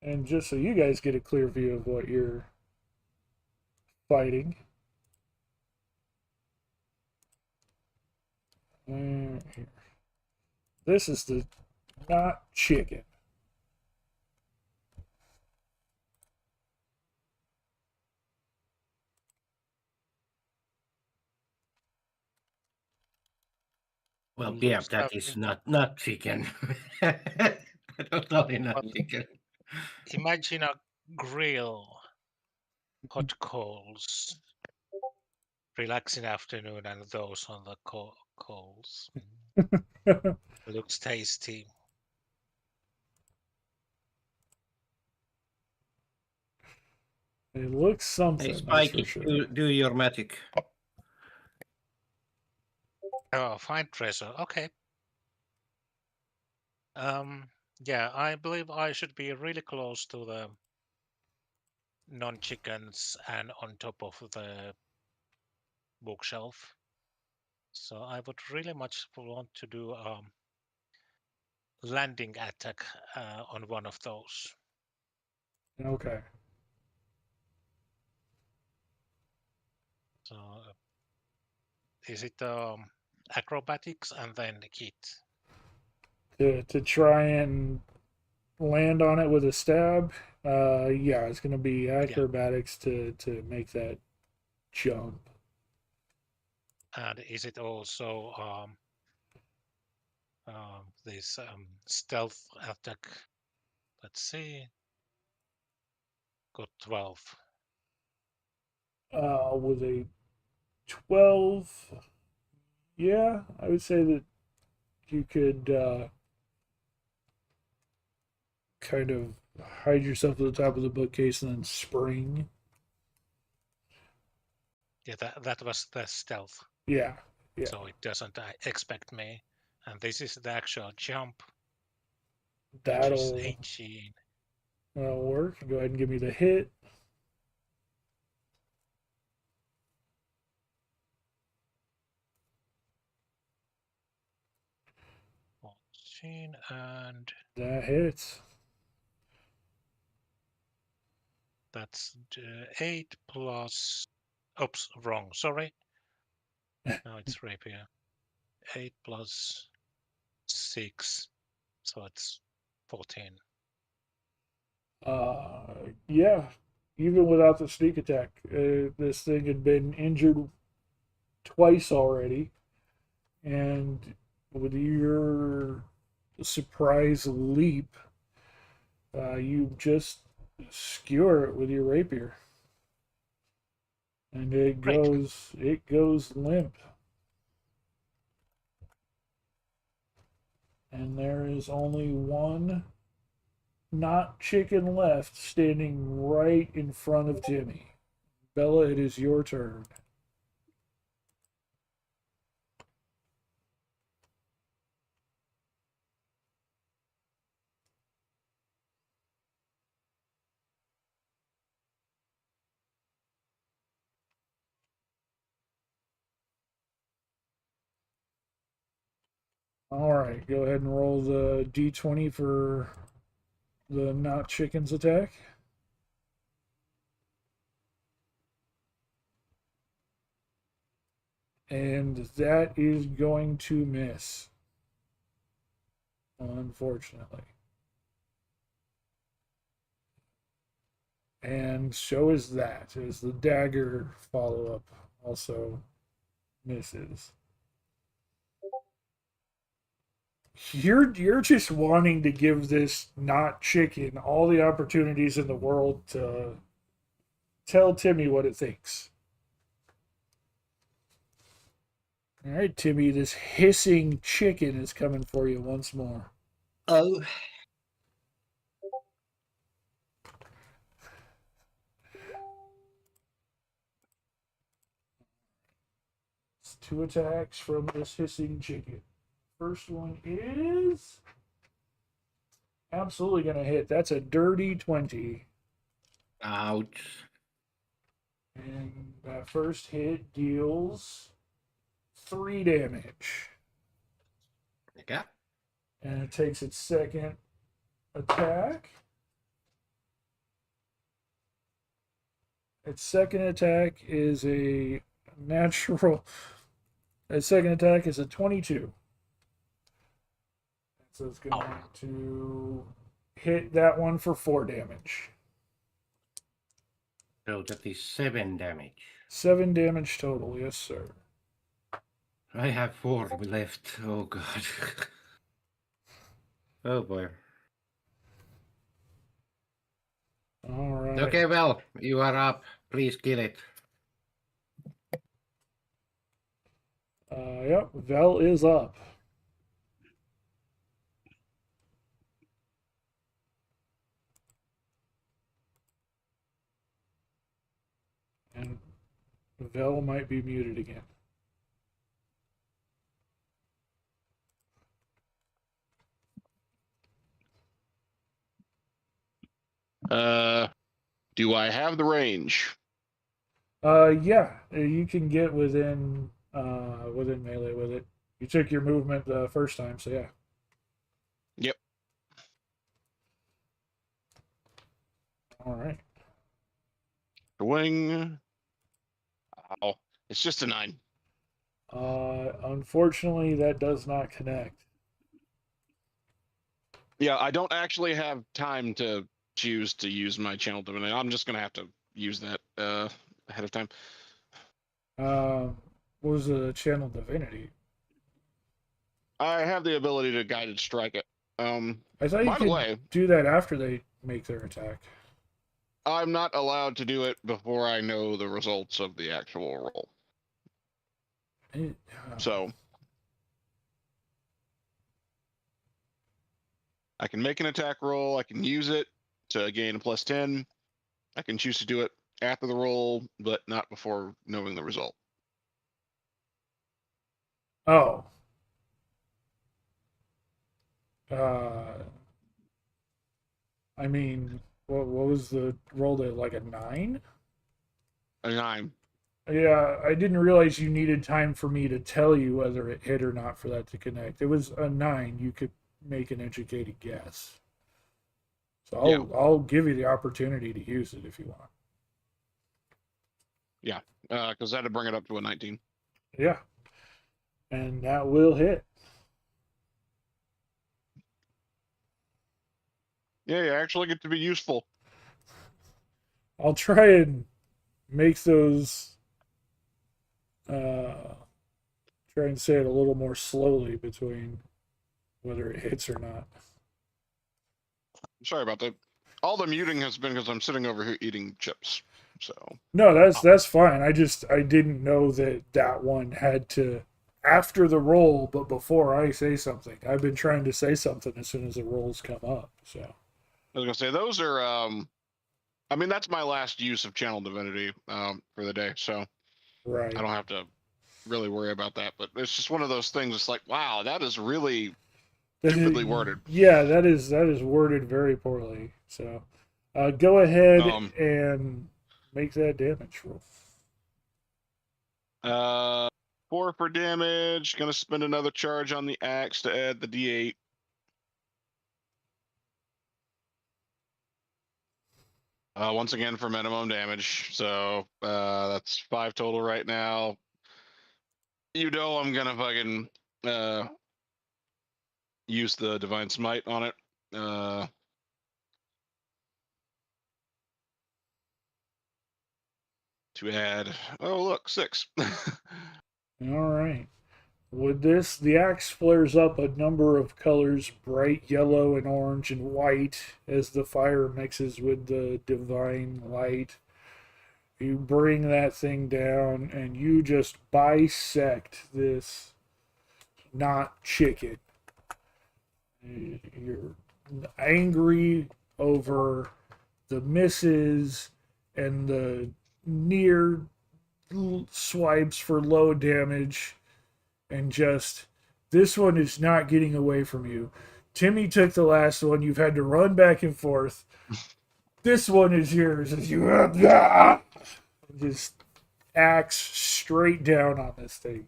on. And just so you guys get a clear view of what you're fighting. Here. This is the not chicken. Well, Looks yeah, that like is not chicken. Totally not But- chicken. Imagine a grill, hot coals, relaxing afternoon, and those on the coals. Looks tasty. It looks something, Hey, that's Spike, for sure. do your magic. Oh, find treasure. Okay. Yeah, I believe I should be really close to the non-chickens and on top of the bookshelf. So I would really much want to do landing attack on one of those. Okay. So is it acrobatics and then hit? To try and land on it with a stab, yeah, it's going to be acrobatics to make that jump. And is it also this stealth attack? Let's see. Got 12. With a 12, yeah, I would say that you could kind of hide yourself at the top of the bookcase and then spring. Yeah, that was the stealth. Yeah. So it doesn't expect me. And this is the actual jump. Which is That'll 18. That'll work. Go ahead and give me the hit. And That hits. that's 8 plus. Oops, wrong. Sorry. Now it's rapier. 8 plus 6, so it's 14. Yeah. Even without the sneak attack, this thing had been injured twice already, and with your surprise leap, you just skewer it with your rapier, and it Great. goes limp. And there is only one not chicken left standing right in front of Timmy. Bella, it is your turn. All right, go ahead and roll the d20 for the not chickens attack. And that is going to miss. Unfortunately. And so is that, as the dagger follow-up also misses. You're just wanting to give this not chicken all the opportunities in the world to tell Timmy what it thinks. All right, Timmy, this hissing chicken is coming for you once more. Oh. It's 2 attacks from this hissing chicken. First one is absolutely going to hit. That's a dirty 20. Ouch. And that first hit deals 3 damage. Okay. And it takes its second attack. Its second attack is a natural. Its second attack is a 22. So it's going to hit that one for 4 damage. So that is 7 damage. 7 damage total, yes, sir. I have 4 left. Oh god. Oh boy. All right. Okay, well, you are up. Please kill it. Yep, Vel is up. And Vel might be muted again. Do I have the range? Yeah, you can get within melee with it. You took your movement the first time, so yeah. Yep. All right. Wing. Oh, it's just a 9. Unfortunately, that does not connect. Yeah, I don't actually have time to choose to use my channel divinity. I'm just gonna have to use that ahead of time. What was the channel divinity? I have the ability to guided strike it. I thought you By the could way, do that after they make their attack. I'm not allowed to do it before I know the results of the actual roll. So I can make an attack roll. I can use it to gain a +10. I can choose to do it after the roll, but not before knowing the result. Oh. Uh, I mean, What was the roll there? Like a 9? A 9. Yeah, I didn't realize you needed time for me to tell you whether it hit or not for that to connect. It was a 9. You could make an educated guess. So I'll give you the opportunity to use it if you want. Yeah, because I had to bring it up to a 19. Yeah. And that will hit. Yeah, you actually get to be useful. I'll try and make those try and say it a little more slowly between whether it hits or not. Sorry about that. All the muting has been because I'm sitting over here eating chips. So No, that's fine. I didn't know that one had to after the roll, but before I say something. I've been trying to say something as soon as the rolls come up. So I was gonna say those are I mean that's my last use of channel divinity for the day. So right. I don't have to really worry about that. But it's just one of those things. It's like, wow, that is really stupidly worded. Yeah, that is worded very poorly. So go ahead and make that damage roll. 4 for damage. Gonna spend another charge on the axe to add the D8. Once again for minimum damage. So that's 5 total right now. You know I'm gonna fucking use the divine smite on it. To add, oh look, 6. All right. With this, the axe flares up a number of colors, bright yellow and orange and white, as the fire mixes with the divine light. You bring that thing down and you just bisect this not chicken. You're angry over the misses and the near swipes for low damage, and just this one is not getting away from you. Timmy took the last one. You've had to run back and forth. This one is yours as you just axe straight down on this thing.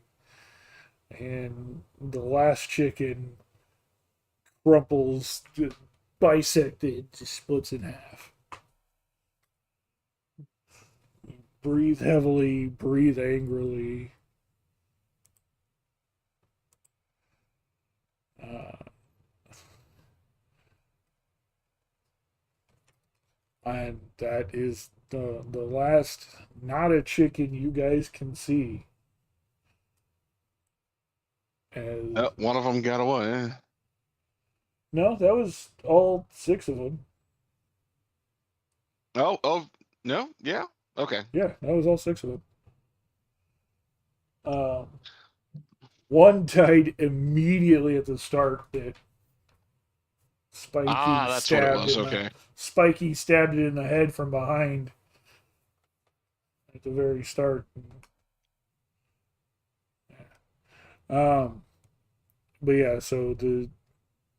And the last chicken crumples, bisected, just splits in half. Breathe heavily, breathe angrily. And that is the last not a chicken you guys can see. As, One of them got away. no, that was all 6 of them. Oh, no, yeah, okay. Yeah, that was all 6 of them. One died immediately at the start. That Spiky that's what it was. Okay. Spiky stabbed it in the head from behind at the very start. But yeah, so the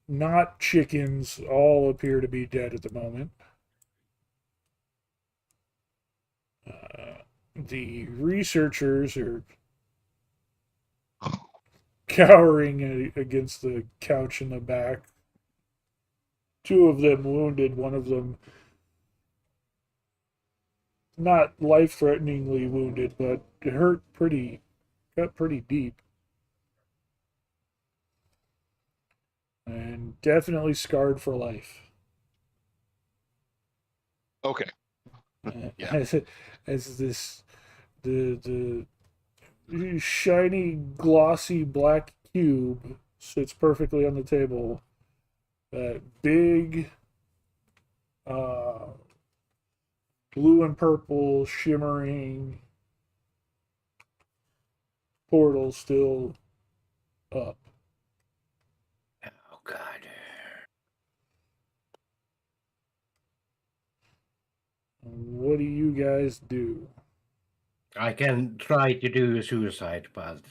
not chickens all appear to be dead at the moment. The researchers are cowering against the couch in the back. 2 of them wounded, one of them not life-threateningly wounded, but it got pretty deep. And definitely scarred for life. Okay. Yeah. As this the shiny glossy black cube sits perfectly on the table. That big blue and purple shimmering portal still up. Oh God. What do you guys do? I can try to do suicide, but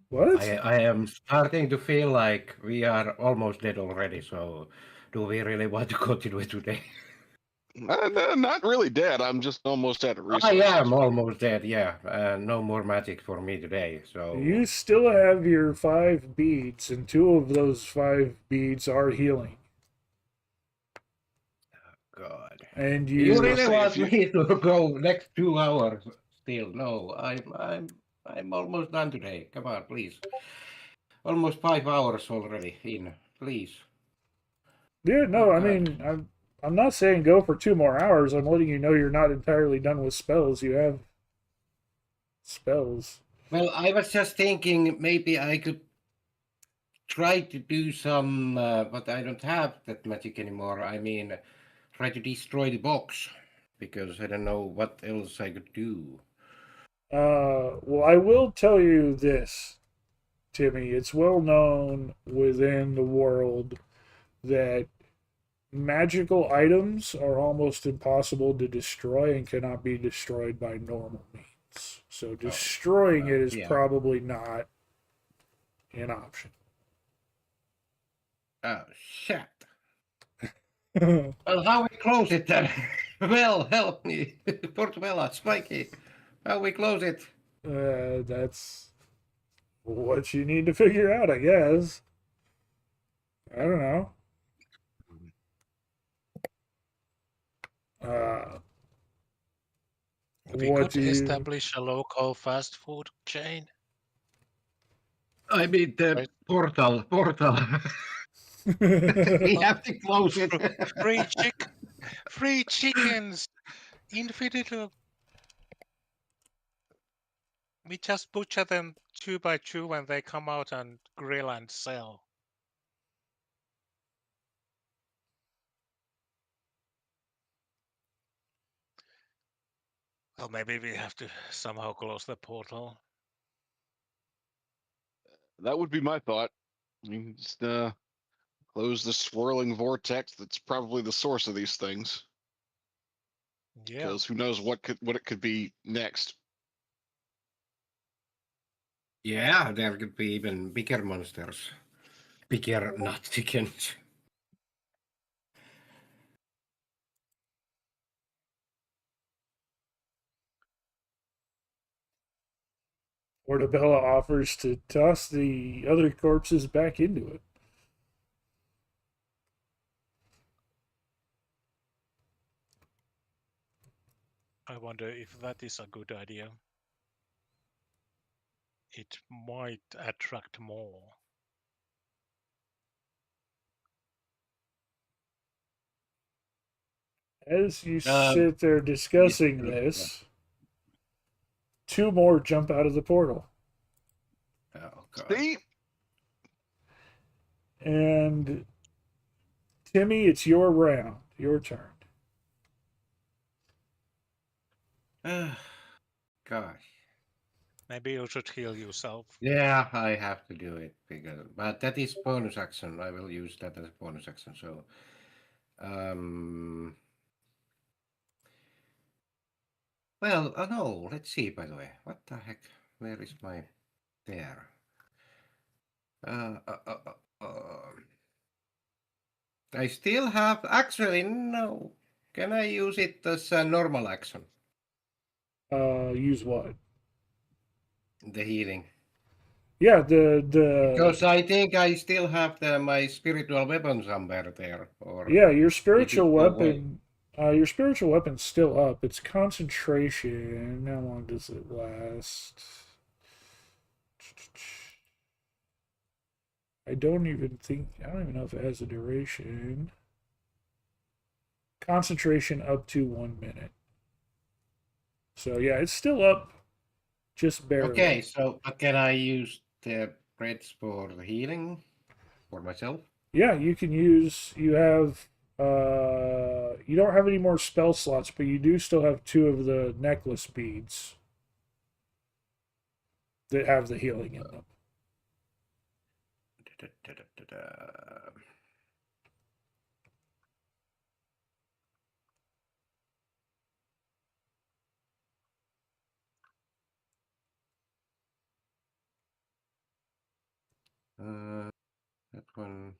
What? I am starting to feel like we are almost dead already. So, do we really want to continue today? Not really dead. I'm just almost out of I resources. am almost dead. Yeah, no more magic for me today. So You still have your 5 beads, and 2 of those 5 beads are healing. God, And you gonna really say, want if you me to go next 2 hours? Still, no. I'm almost done today. Come on, please. Almost 5 hours already in. Please. yeah, Oh no, I God. mean, I'm not saying go for 2 more hours. I'm letting you know you're not entirely done with spells. You have spells. Well, I was just thinking maybe I could try to do some, but I don't have that magic anymore. I mean, try to destroy the box because I don't know what else I could do. Well, I will tell you this, Timmy. It's well known within the world that magical items are almost impossible to destroy and cannot be destroyed by normal means. So Oh, destroying it is yeah. probably not an option. Oh, shit. Well, how we close it then? Well, help me. Portobello, Spiky. How we close it? That's what you need to figure out, I guess. I don't know. Uh, We what could do you? establish a local fast food chain. I mean the Right. portal. We Uh, have to close it. free free chickens, infinite. We just butcher them 2 by 2 when they come out and grill and sell. Well, maybe we have to somehow close the portal. that would be my thought. I mean, just close the swirling vortex that's probably the source of these things. Yeah. Because who knows what it could be next. Yeah, there could be even bigger monsters. Bigger not chickens. Portobello offers to toss the other corpses back into it. I wonder if that is a good idea. It might attract more. As you Um, sit there yeah, discussing this, 2 more jump out of the portal. oh God. See? And Timmy, it's your round. Your turn. Gosh. Maybe you should heal yourself. Yeah, I have to do it because, but that is bonus action. I will use that as a bonus action. So, well, no. Let's see. By the way, what the heck? Where is my there? Uh, uh, uh, uh, uh, I still have actually no. Can I use it as a normal action? Use what? The healing. Yeah, the Because I think I still have my spiritual weapon somewhere there, or yeah, your did it spiritual go away? weapon. Your spiritual weapon's still up. It's concentration. How long does it last? I don't even think. I don't even know if it has a duration. Concentration up to 1 minute. So yeah, it's still up, just barely. Okay, so but can I use the breads for the healing for myself? Yeah, you can use. You have. You don't have any more spell slots, but you do still have 2 of the necklace beads that have the healing in them. Da-da-da-da-da. That one.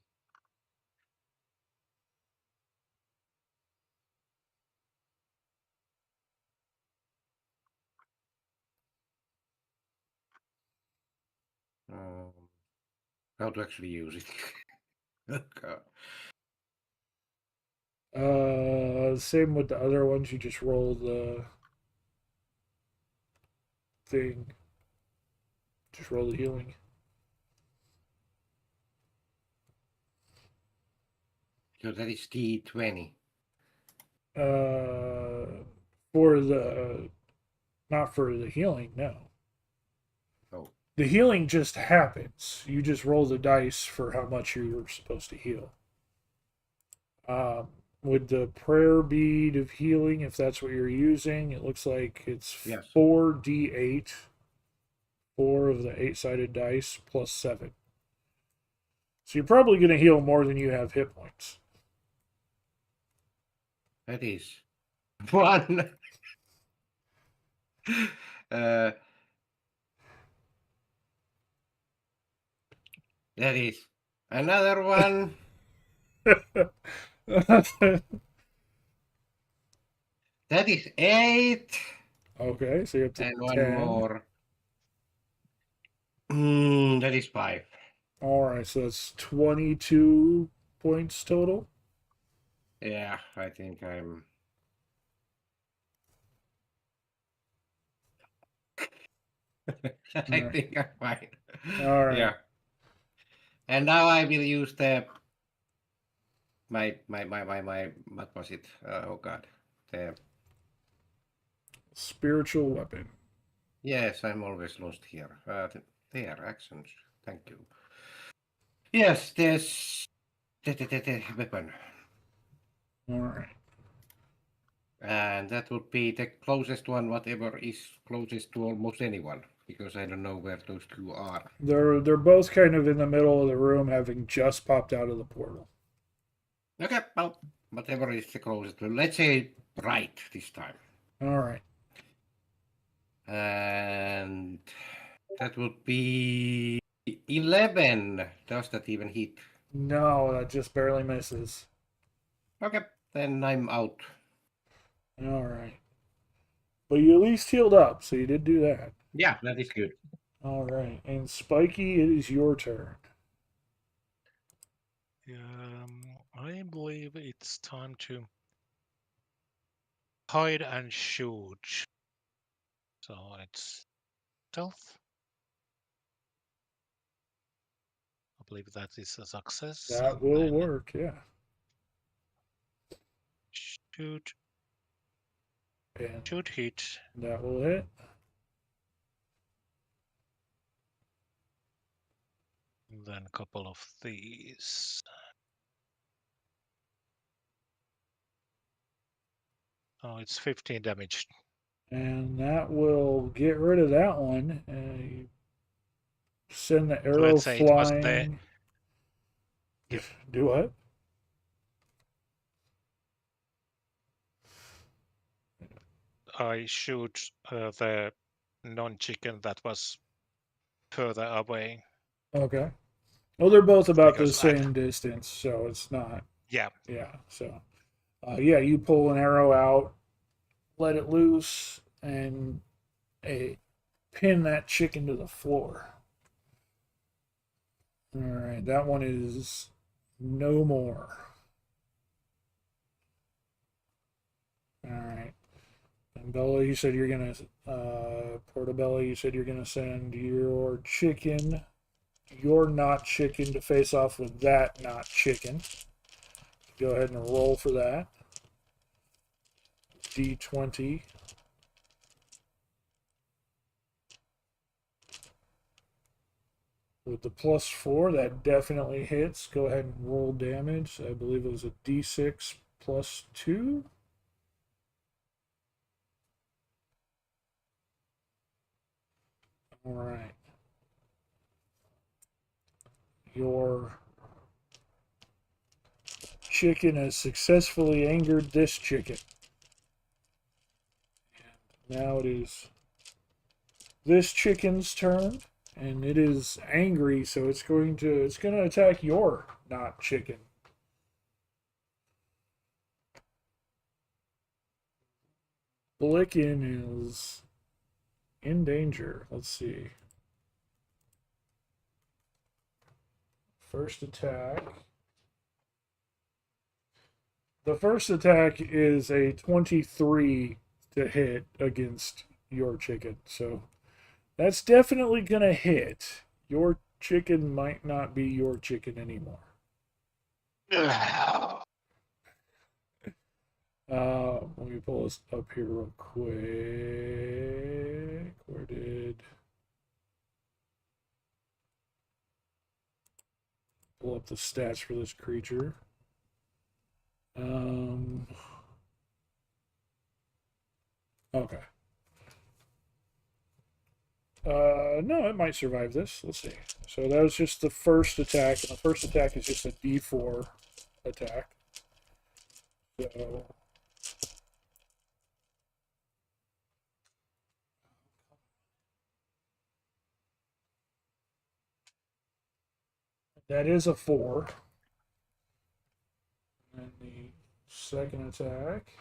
how to actually use it. Okay. Same with the other ones. You just roll the thing. Just roll the healing. So that is D20. For the not for the healing, no. Oh. The healing just happens. You just roll the dice for how much you're supposed to heal. With the prayer bead of healing, if that's what you're using, it looks like it's Yes. 4d8, 4 of the 8-sided dice plus 7. So you're probably going to heal more than you have hit points. That is 1. That is another 1. That is 8. Okay, so you're up to And 10. 1 more. That is 5. All right, so that's 22 points total. Yeah, I think I'm. I Alright. think I'm fine. All right. Yeah. And now I will use the my what was it? Oh god. The Spiritual weapon. yes, I'm always lost here. There actions. Thank you. Yes, this the weapon. All right. And that would be the closest one, whatever is closest to almost anyone, because I don't know where those two are. They're both kind of in the middle of the room, having just popped out of the portal. Okay, well, whatever is the closest. Let's say right this time. All right. And that would be 11. Does that even hit? No, that just barely misses. Okay, then I'm out. All right. But you at least healed up, so you did do that. Yeah, that is good. All right. And Spiky, it is your turn. I believe it's time to hide and shoot. So it's stealth. I believe that is a success. That and will then work, yeah. Shoot, And shoot, hit. that will hit. And then a couple of these. Oh, it's 15 damage. And that will get rid of that one. You send the arrow Let's say it was the. flying. Yep. Do what? I shoot the non-chicken that was further away. Okay. Well, they're both about the Because I- same distance, so it's not. Yeah, Yeah. So, yeah, you pull an arrow out, let it loose, and pin that chicken to the floor. All right, that one is no more. All right. And Bella, you said you're gonna Portobello, you said you're gonna send your chicken, your not chicken, to face off with that not chicken. Go ahead and roll for that. D20. With the +4, that definitely hits. Go ahead and roll damage. I believe it was a D6 +2. All right. Your chicken has successfully angered this chicken. And now it is this chicken's turn, and it is angry, so it's going to attack your not chicken. Blicken is in danger. Let's see. First attack. The first attack is a 23 to hit against your chicken. So that's definitely going to hit. Your chicken might not be your chicken anymore. Let me pull this up here real quick. Where did... Pull up the stats for this creature. Okay. No, it might survive this. Let's see. So that was just the first attack, and the first attack is just a D4 attack. So that is a 4. And the second attack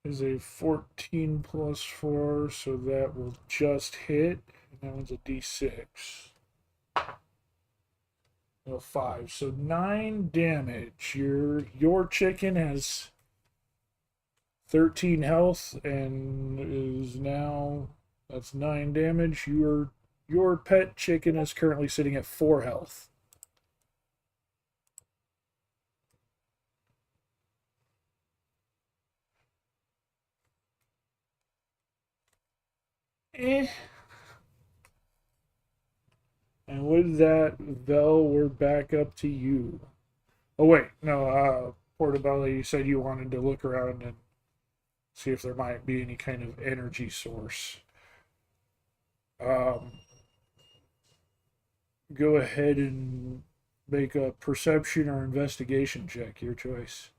is a 14 plus 4, so that will just hit. And that one's a D6. No, 5. So 9 damage. Your chicken has 13 health and is now, that's 9 damage. Your pet chicken is currently sitting at 4 health. And with that, Vel, we're back up to you. Oh wait, no, Portobello, you said you wanted to look around and see if there might be any kind of energy source. Go ahead and make a perception or investigation check, your choice.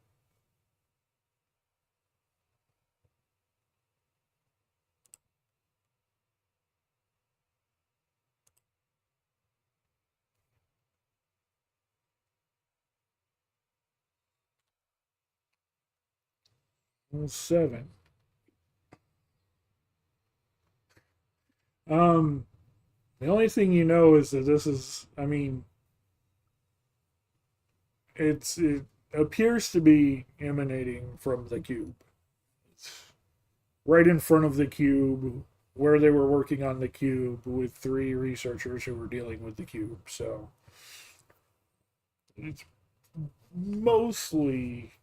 Well, 7. The only thing you know is that this is, I mean, it appears to be emanating from the cube. It's right in front of the cube, where they were working on the cube with 3 researchers who were dealing with the cube. So it's mostly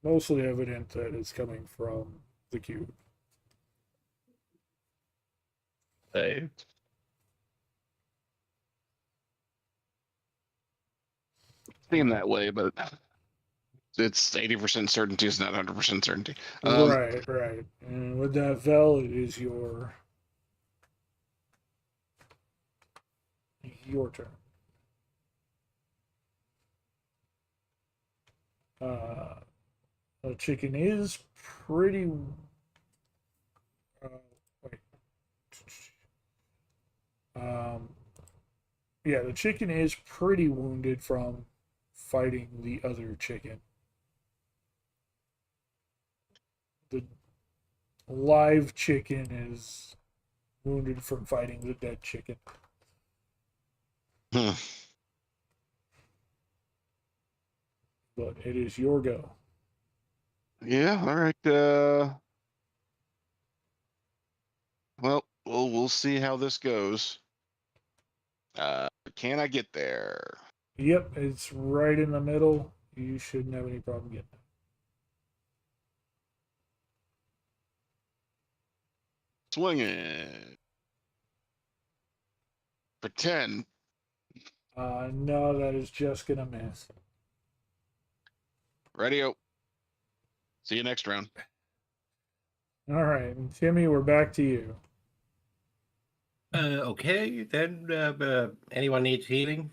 evident that it's coming from the cube. Hey. Seem that way, but it's 80% certainty, it's not 100% certainty. Right. And with that, Vel, it is your turn. The chicken is pretty. Wait. Yeah, the chicken is pretty wounded from fighting the other chicken. The live chicken is wounded from fighting the dead chicken. Hmm. But it is your go. Yeah, all right. Well, we'll see how this goes. Can I get there? Yep, it's right in the middle. You shouldn't have any problem getting it. Swinging for 10. No, that is just gonna miss. Radio. See you next round. All right, and Timmy, we're back to you. Okay, then anyone needs healing?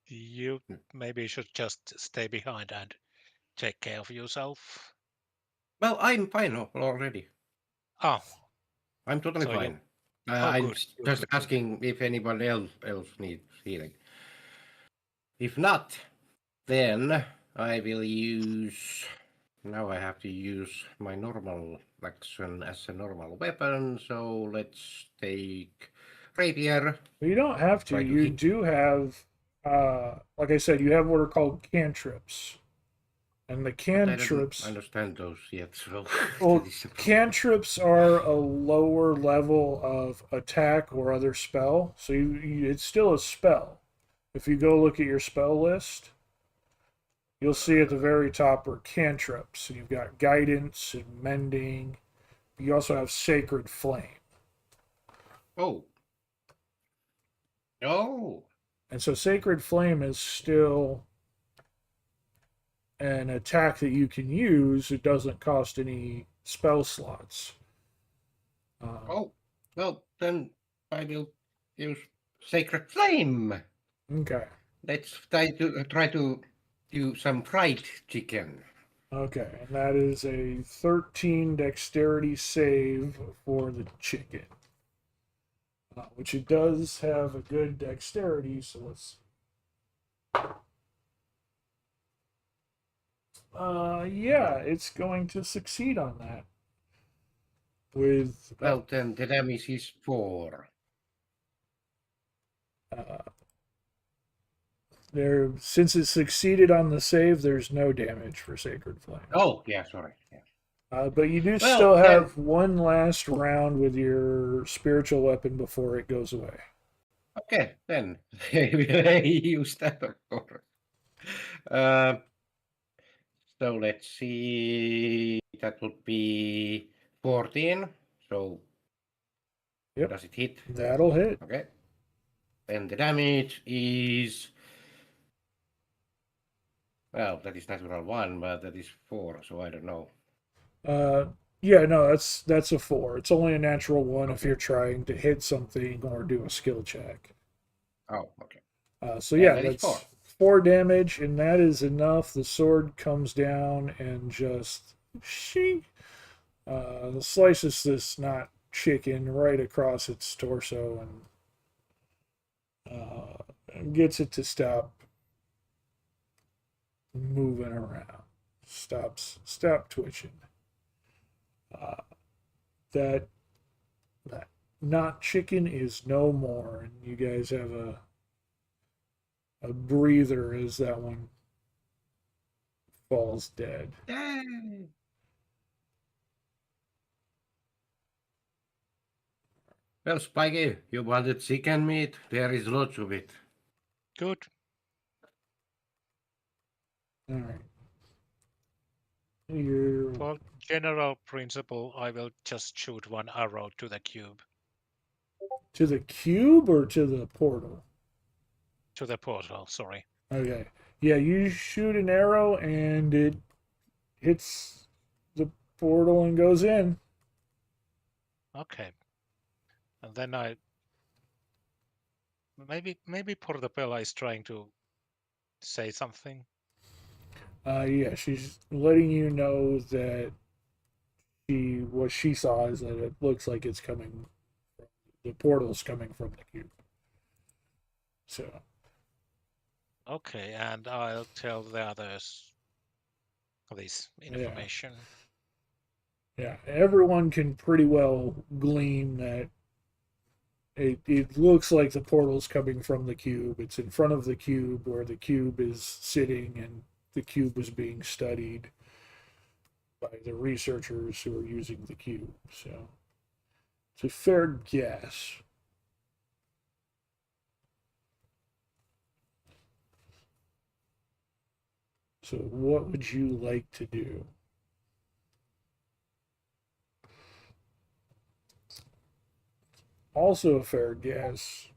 You maybe should just stay behind and take care of yourself. Well, I'm fine already. Oh, I'm totally So you- fine. Oh, I'm good, good, just good, good. asking if anyone else needs healing. If not, then I will use now I have to use my normal action as a normal weapon. So let's take rapier. You don't have to. Try to You hit. do have, like I said, you have what are called cantrips. And the But I don't cantrips, understand those yet. So well, that is a problem. cantrips are a lower level of attack or other spell. So it's still a spell. If you go look at your spell list, you'll see at the very top are cantrips. And you've got guidance and mending. You also have sacred flame. Oh. Oh. And so sacred flame is still an attack that you can use. It doesn't cost any spell slots. Oh. Well, then I will use sacred flame. Okay. Let's try to do some fried chicken. Okay, and that is a 13 dexterity save for the chicken. Which it does have a good dexterity, so let's. Yeah, it's going to succeed on that. With. Well, then the damage is 4. There, since it succeeded on the save, there's no damage for Sacred Flame. Oh, yeah, sorry. Yeah. But you do Well, still then- have one last round with your spiritual weapon before it goes away. Okay, then I use that, of course. So let's see. That would be 14. So Yep. does it hit? That'll hit. Okay. And the damage is, well, that is natural 1, but that is 4, so I don't know. Yeah, no, that's a 4. It's only a natural 1 if Okay. you're trying to hit something or do a skill check. Oh, okay. So Yeah, yeah, that is that's 4. 4 damage, and that is enough. The sword comes down and just slices this not chicken right across its torso and gets it to stop moving around. Stop twitching. That not chicken is no more, and you guys have a breather as that one falls dead. Yay! Well, Spikey, you wanted chicken meat? There is lots of it. Good. All right. You're For general principle, I will just shoot one arrow to the cube, to the cube or to the portal? to the portal, sorry. Okay. Yeah, you shoot an arrow and it hits the portal and goes in. Okay. And then maybe Portabella is trying to say something. Yeah, she's letting you know that what she saw is that it looks like it's coming. The portal's coming from the cube. So. Okay, and I'll tell the others this information. Yeah, everyone can pretty well glean that it looks like the portal's coming from the cube. It's in front of the cube where the cube is sitting, and the cube was being studied by the researchers who are using the cube. So it's a fair guess. So what would you like to do? Also a fair guess.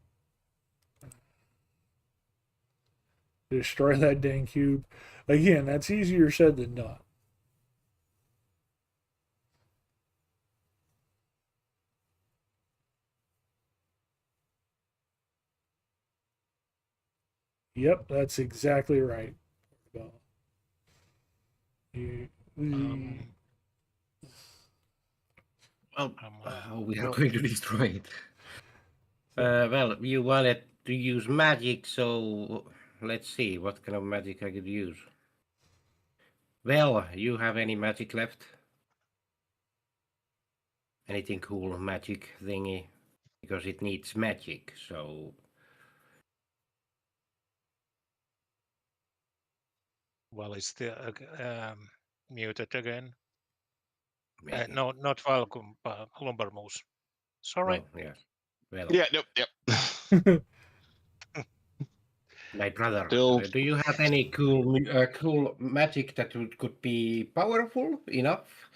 Destroy that dang cube. Again, that's easier said than done. Yep, that's exactly right. Well, we are well- going to destroy it. Well, you wanted to use magic, so let's see what kind of magic I could use. Well, you have any magic left? Anything cool, magic thingy? Because it needs magic, so Well, it's still muted again. maybe. No, not Falcon, but Lumbermoose. Sorry. Oh, yes. Well, Yeah, nope, yep. my brother, Still, do you have any cool magic that could be powerful enough?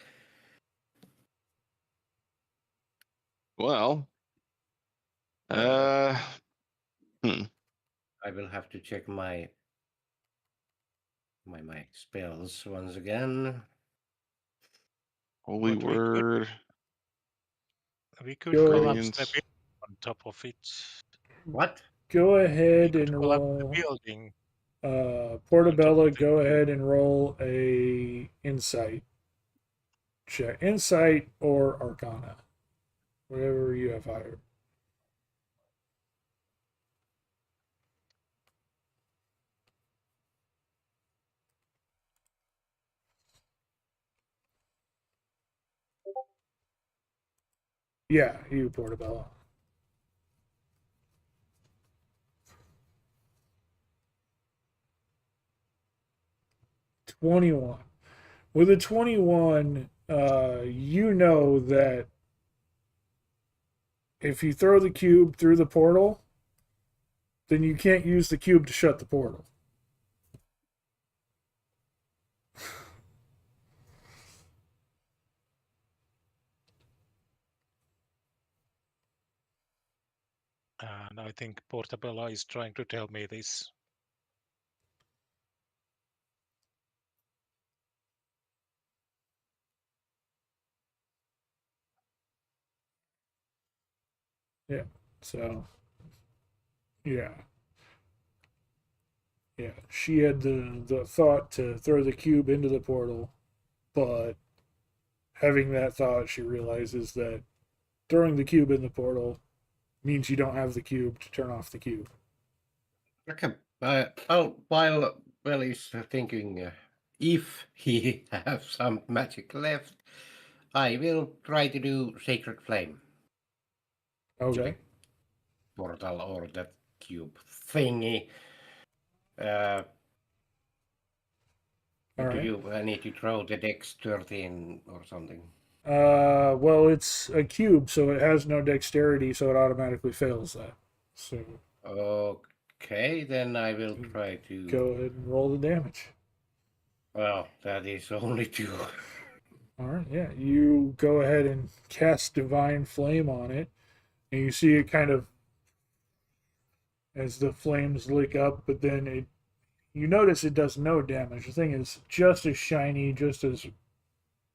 well, Uh, hmm. I will have to check my spells once again. Holy But word. we could Go- collapse the Radiance. building on top of it. What? Go We ahead could and collapse roll. the building Portabella, the go ahead and roll a insight check. Insight or Arcana. Whatever you have higher. Yeah, you, Portabella. $21. With a 21, you know that if you throw the cube through the portal, then you can't use the cube to shut the portal. And I think Portabella is trying to tell me this. Yeah. So, yeah. Yeah. She had the thought to throw the cube into the portal, but having that thought, she realizes that throwing the cube in the portal means you don't have the cube to turn off the cube. Okay. While he's thinking, if he has some magic left, I will try to do Sacred Flame. Okay. Portal or that cube thingy. Uh, All do right. you need to throw the dex 13 or something? Well, it's a cube, so it has no dexterity, so it automatically fails that. So Okay, then I will try to. go ahead and roll the damage. Well, that is only 2. All right, yeah. You go ahead and cast Divine Flame on it, and you see it kind of as the flames lick up, but then you notice it does no damage. The thing is just as shiny, just as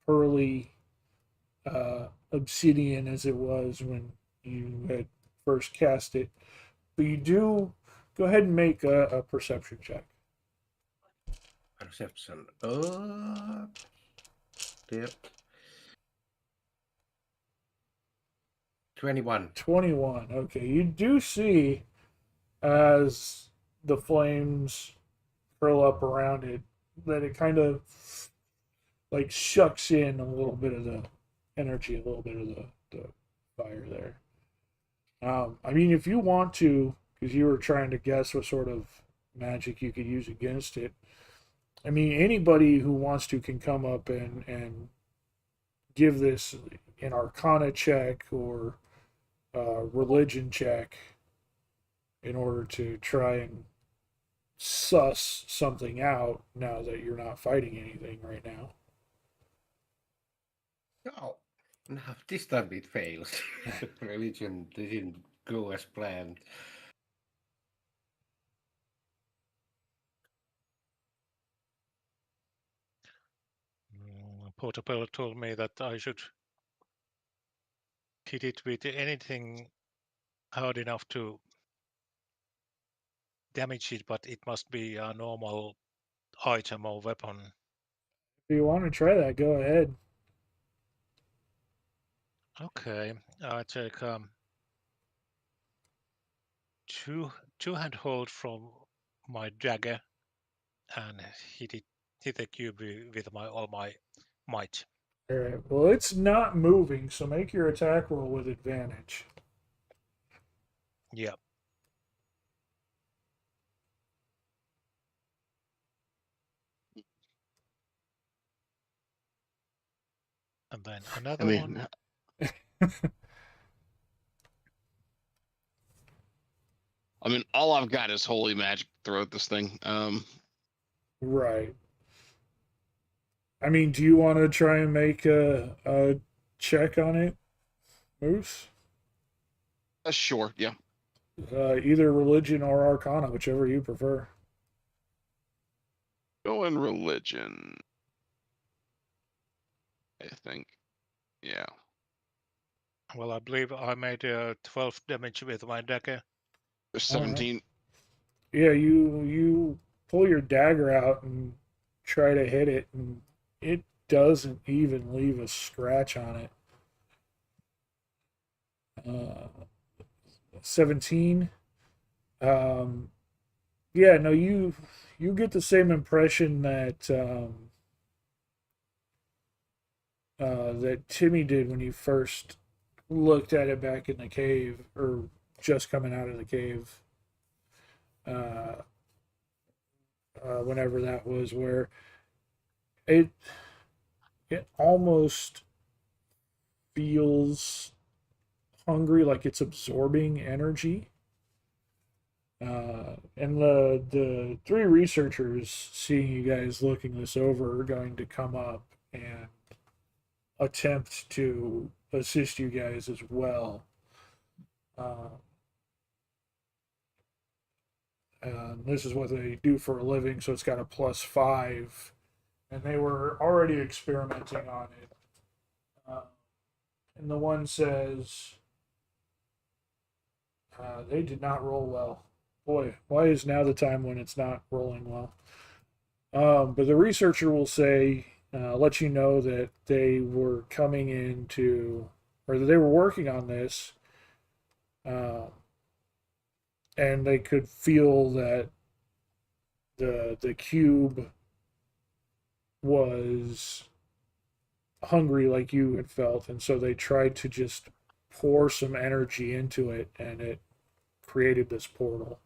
pearly obsidian as it was when you had first cast it. But you do go ahead and make a perception check. Perception. Yep. 21. 21. Okay, you do see as the flames curl up around it that it kind of like shucks in a little bit of the energy, a little bit of the fire there. I mean, if you want to, because you were trying to guess what sort of magic you could use against it. I mean, anybody who wants to can come up and give this an Arcana check or a religion check in order to try and suss something out now that you're not fighting anything right now. Oh, no, this time it fails. Religion didn't go as planned. Portabella told me that I should hit it with anything hard enough to damage it, but it must be a normal item or weapon. If you want to try that, go ahead. Okay, I take two hand hold from my dagger and hit it hit the cube with all my might. All right. Well, it's not moving, so make your attack roll with advantage. Yeah. And then I another mean, one. all I've got is holy magic to throw at this thing. Right. I mean, do you want to try and make a check on it, Moose? Sure, yeah. Either religion or arcana, whichever you prefer. Go in religion. I think. Yeah. Well, I believe I made 12 damage with my dagger. There's All right. 17. Yeah, you pull your dagger out and try to hit it, and it doesn't even leave a scratch on it. 17. Yeah, no, you get the same impression that that Timmy did when you first looked at it back in the cave, or just coming out of the cave. Whenever that was, where it almost feels hungry, like it's absorbing energy. And the three researchers, seeing you guys looking this over, are going to come up and attempt to assist you guys as well. This is what they do for a living, so it's got a +5, and they were already experimenting on it. And the one says, they did not roll well. Boy, why is now the time when it's not rolling well? But the researcher will say, let you know that they were coming into, or that they were working on this, and they could feel that the cube was hungry like you had felt, and so they tried to just pour some energy into it, and it created this portal.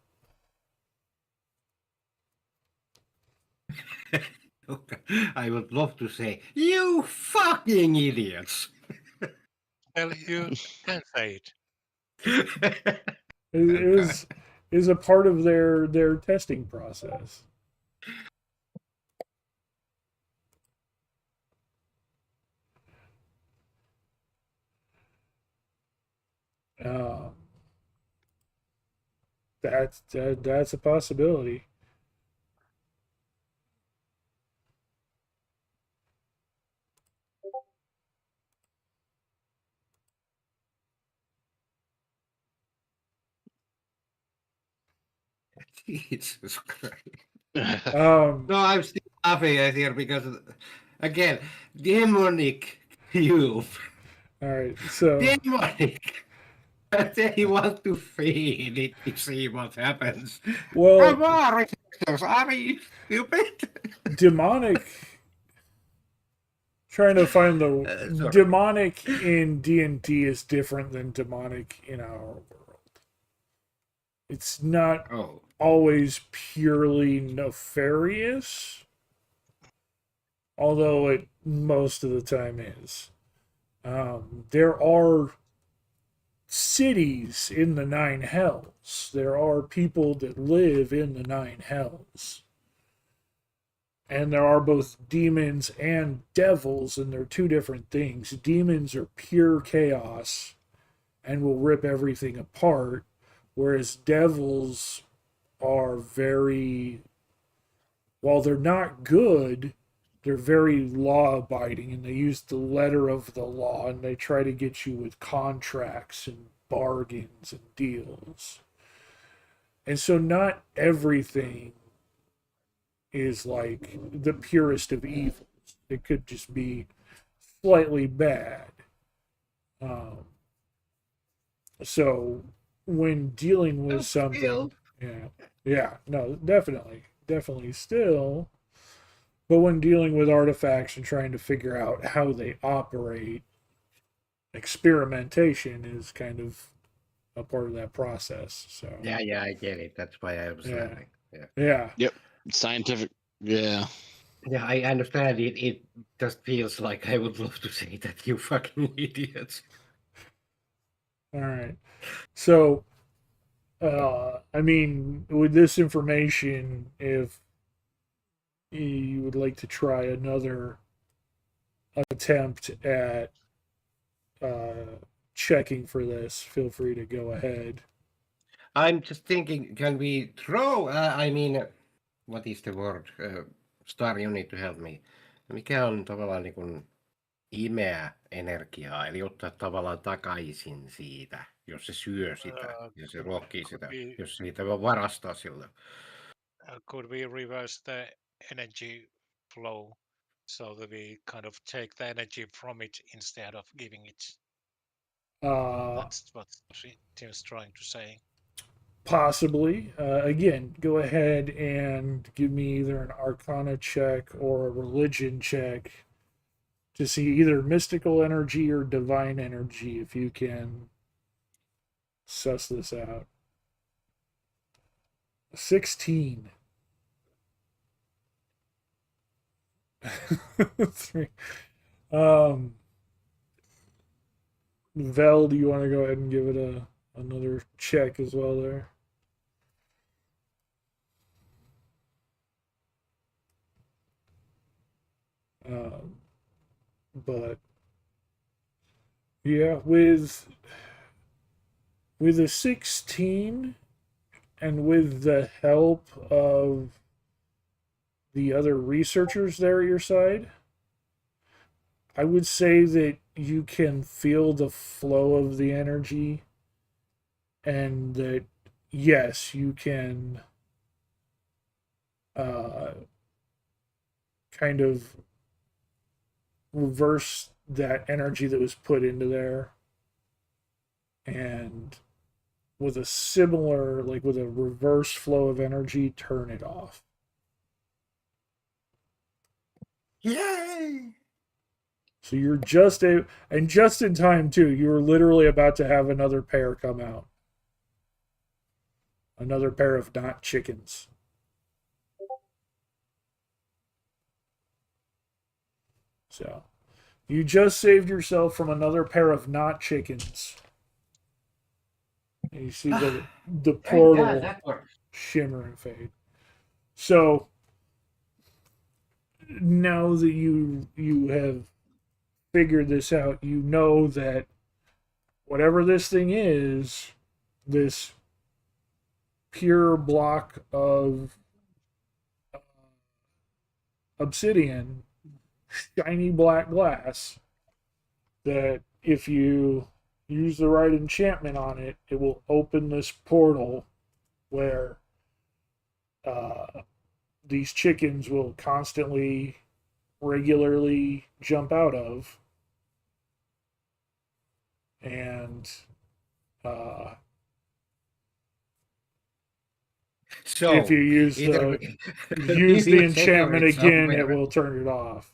I would love to say, you fucking idiots. Well, you can say it. It is a part of their testing process. Um, that's a possibility. Jesus Christ. Um, No, I'm still laughing at here because, again, demonic cube. all right, so Demonic. They want to feed it to see what happens. well, Come on, researchers, are you stupid? demonic. Trying to find the Sorry. demonic in D&D is different than demonic in our world. It's not always purely nefarious, although it most of the time is. There are cities in the Nine Hells. There are people that live in the Nine Hells. And there are both demons and devils, and they're two different things. Demons are pure chaos and will rip everything apart, whereas devils are very, while they're not good, they're very law abiding, and they use the letter of the law, and they try to get you with contracts and bargains and deals. And so not everything is like the purest of evils. It could just be slightly bad. So when dealing with something, yeah, no, definitely still. But when dealing with artifacts and trying to figure out how they operate, experimentation is kind of a part of that process. So Yeah, I get it. That's why I was Yeah. laughing. Yeah. yeah, Yep. Scientific. Yeah. Yeah, I understand it. It just feels like I would love to say that you fucking idiots. all right. So I mean, with this information, if you would like to try another attempt at checking for this, feel free to go ahead. I'm just thinking, can we throw? I mean, what is the word? Star, you need to help me. Mikä on tavallaan niin kuin imeä energiaa, eli ottaa tavallaan takaisin siitä, jos se syö sitä, ja se ruokkii sitä, we, jos siitä vaan varastaa sillä. could we reverse the energy flow so that we kind of take the energy from it instead of giving it? That's what Tim's trying to say. Possibly. Again, go ahead and give me either an Arcana check or a religion check to see either mystical energy or divine energy if you can suss this out. 16. Three. Vel, do you want to go ahead and give it another check as well there? But yeah, with a 16 and with the help of the other researchers there at your side, I would say that you can feel the flow of the energy and that yes, you can kind of reverse that energy that was put into there, and with a similar, like with a reverse flow of energy, turn it off. Yay! So you're just and just in time too. You were literally about to have another pair come out, another pair of not chickens. So you just saved yourself from another pair of not chickens. And you see the portal that works. shimmer and fade. So now that you have figured this out, you know that whatever this thing is, this pure block of obsidian, shiny black glass, that if you use the right enchantment on it, it will open this portal where these chickens will constantly, regularly jump out of. And So if you use either use the we will enchantment secure it again, it somewhere. will turn it off.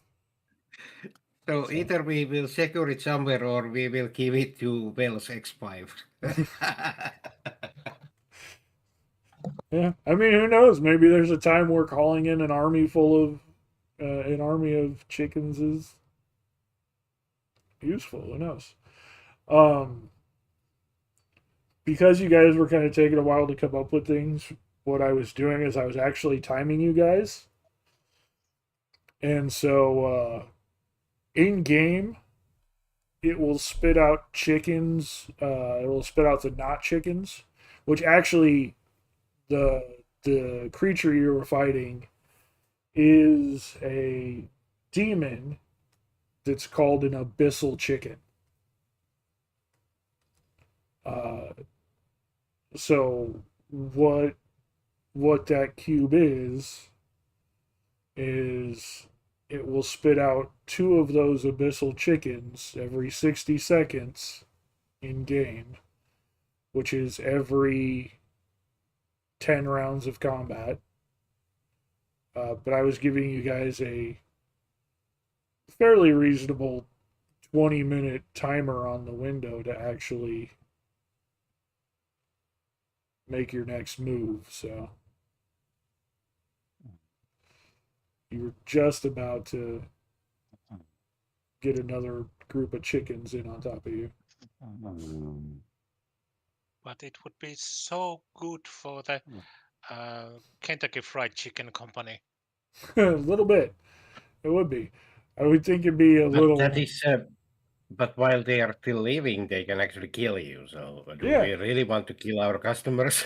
So either we will secure it somewhere or we will give it to Wells X5. Yeah, I mean, who knows? Maybe there's a time where calling in an army full of an army of chickens is useful. Who knows? Because you guys were kind of taking a while to come up with things, what I was doing is I was actually timing you guys. And so in game, it will spit out chickens. It will spit out the not chickens, which actually the creature you were fighting is a demon that's called an abyssal chicken. So what that cube is it will spit out 2 of those abyssal chickens every 60 seconds in game, which is every 10 rounds of combat. but I was giving you guys a fairly reasonable 20-minute timer on the window to actually make your next move. So you were just about to get another group of chickens in on top of you. But it would be so good for the Kentucky Fried Chicken Company. A little bit. It would be. I would think it'd be a But little. that is, but while they are still living, they can actually kill you. So do Yeah. we really want to kill our customers?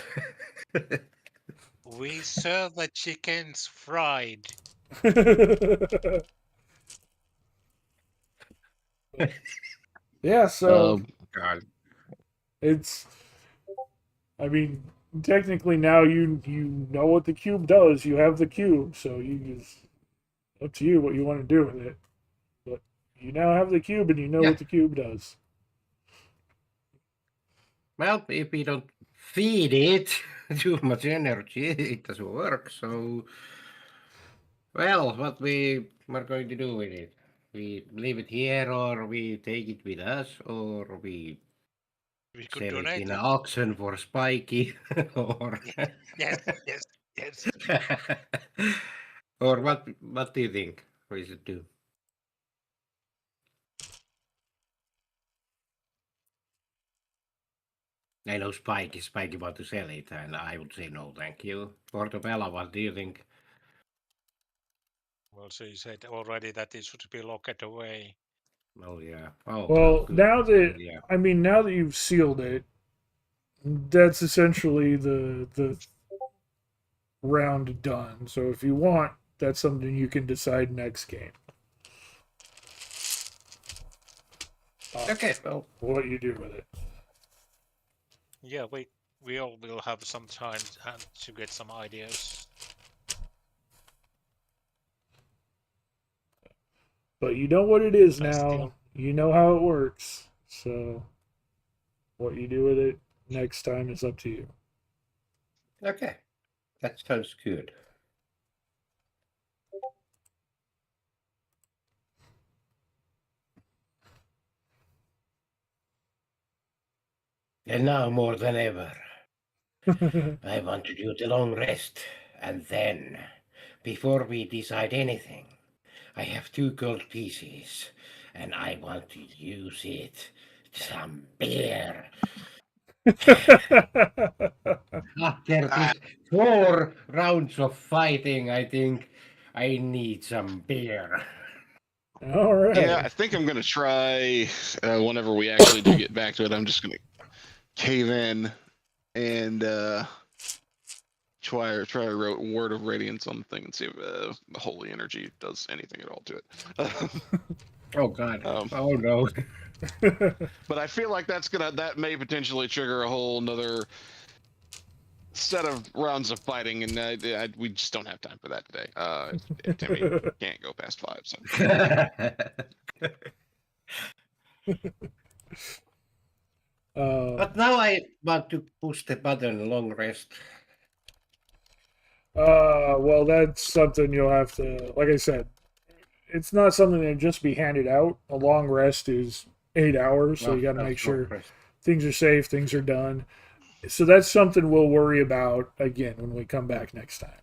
We serve the chickens fried. Yeah, so God. it's. I mean, technically now you know what the cube does. You have the cube, so you just up to you what you want to do with it. But you now have the cube, and you know Yeah. what the cube does. Well, if we don't feed it too much energy, it doesn't work. So, well, what we are going to do with it? We leave it here, or we take it with us, or we We could sell it donate in it. an auction for Spiky, or Yes, yes, yes. or what do you think we should do? I know Spike want to sell it, and I would say no, thank you. Portobello, what do you think? Well, she said already that it should be locked away. Oh yeah. Oh Well, good. now that Yeah. I mean, now that you've sealed it, that's essentially the round done. So if you want, that's something you can decide next game. Okay. Well, What you do with it. Yeah, we all will have some time to get some ideas. But you know what it is I now. still- You know how it works. So what you do with it next time is up to you. okay. That sounds good. And now more than ever, I want to do the long rest. And then, before we decide anything, I have 2 gold pieces, and I want to use it. Some beer. After this 4 rounds of fighting, I think I need some beer. All right. Yeah, I think I'm gonna try. Whenever we actually do get back to it, I'm just gonna cave in and try a word of radiance on the thing and see if the holy energy does anything at all to it. Oh God! Um, Oh no! But I feel like that may potentially trigger a whole another set of rounds of fighting, and we just don't have time for that today. Timmy can't go past 5. So But now I want to push the button long rest. Well, that's something you'll have to, like I said, it's not something that just be handed out. A long rest is 8 hours, so Well, you got to that's make sure long rest. things are safe, things are done. So that's something we'll worry about again when we come back next time.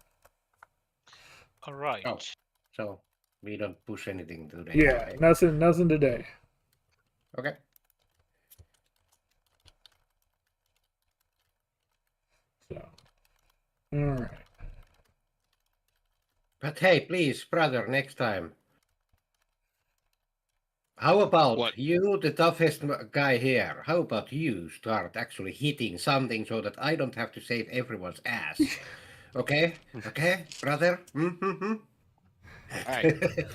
All right. Oh. So we don't push anything today. Yeah, right? nothing today. Okay. So, all right. But hey, please, brother, next time. How about What? you, the toughest guy here? How about you start actually hitting something so that I don't have to save everyone's ass? Okay? Okay, brother? Mm-hmm. all right.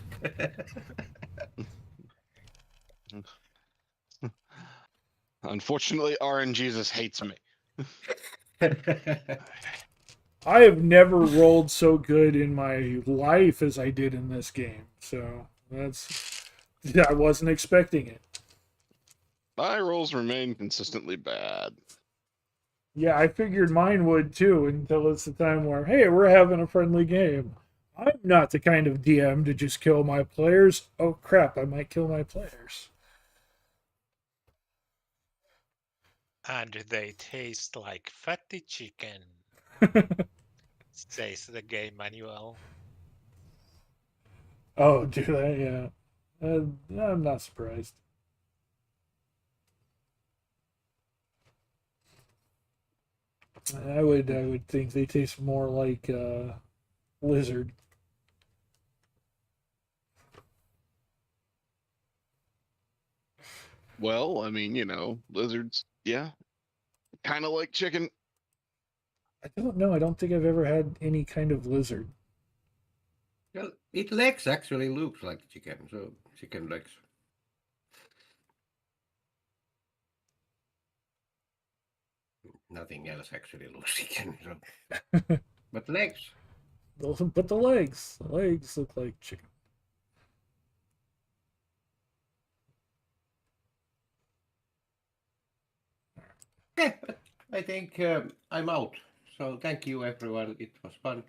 Unfortunately, RNGesus hates me. I have never rolled so good in my life as I did in this game. So I wasn't expecting it. My rolls remain consistently bad. Yeah, I figured mine would too until it's the time where, hey, we're having a friendly game. I'm not the kind of DM to just kill my players. Oh crap, I might kill my players. And they taste like fatty chicken, says the game manual. Oh, do they? Yeah. I'm not surprised. I would think they taste more like lizard. Well, I mean, lizards, yeah, kind of like chicken. I don't know. I don't think I've ever had any kind of lizard. Well, its legs actually looks like chicken, so chicken legs. Nothing else actually looks chicken, so. But legs. But the legs look like chicken. Yeah, but I think I'm out. So thank you, everyone. It was fun,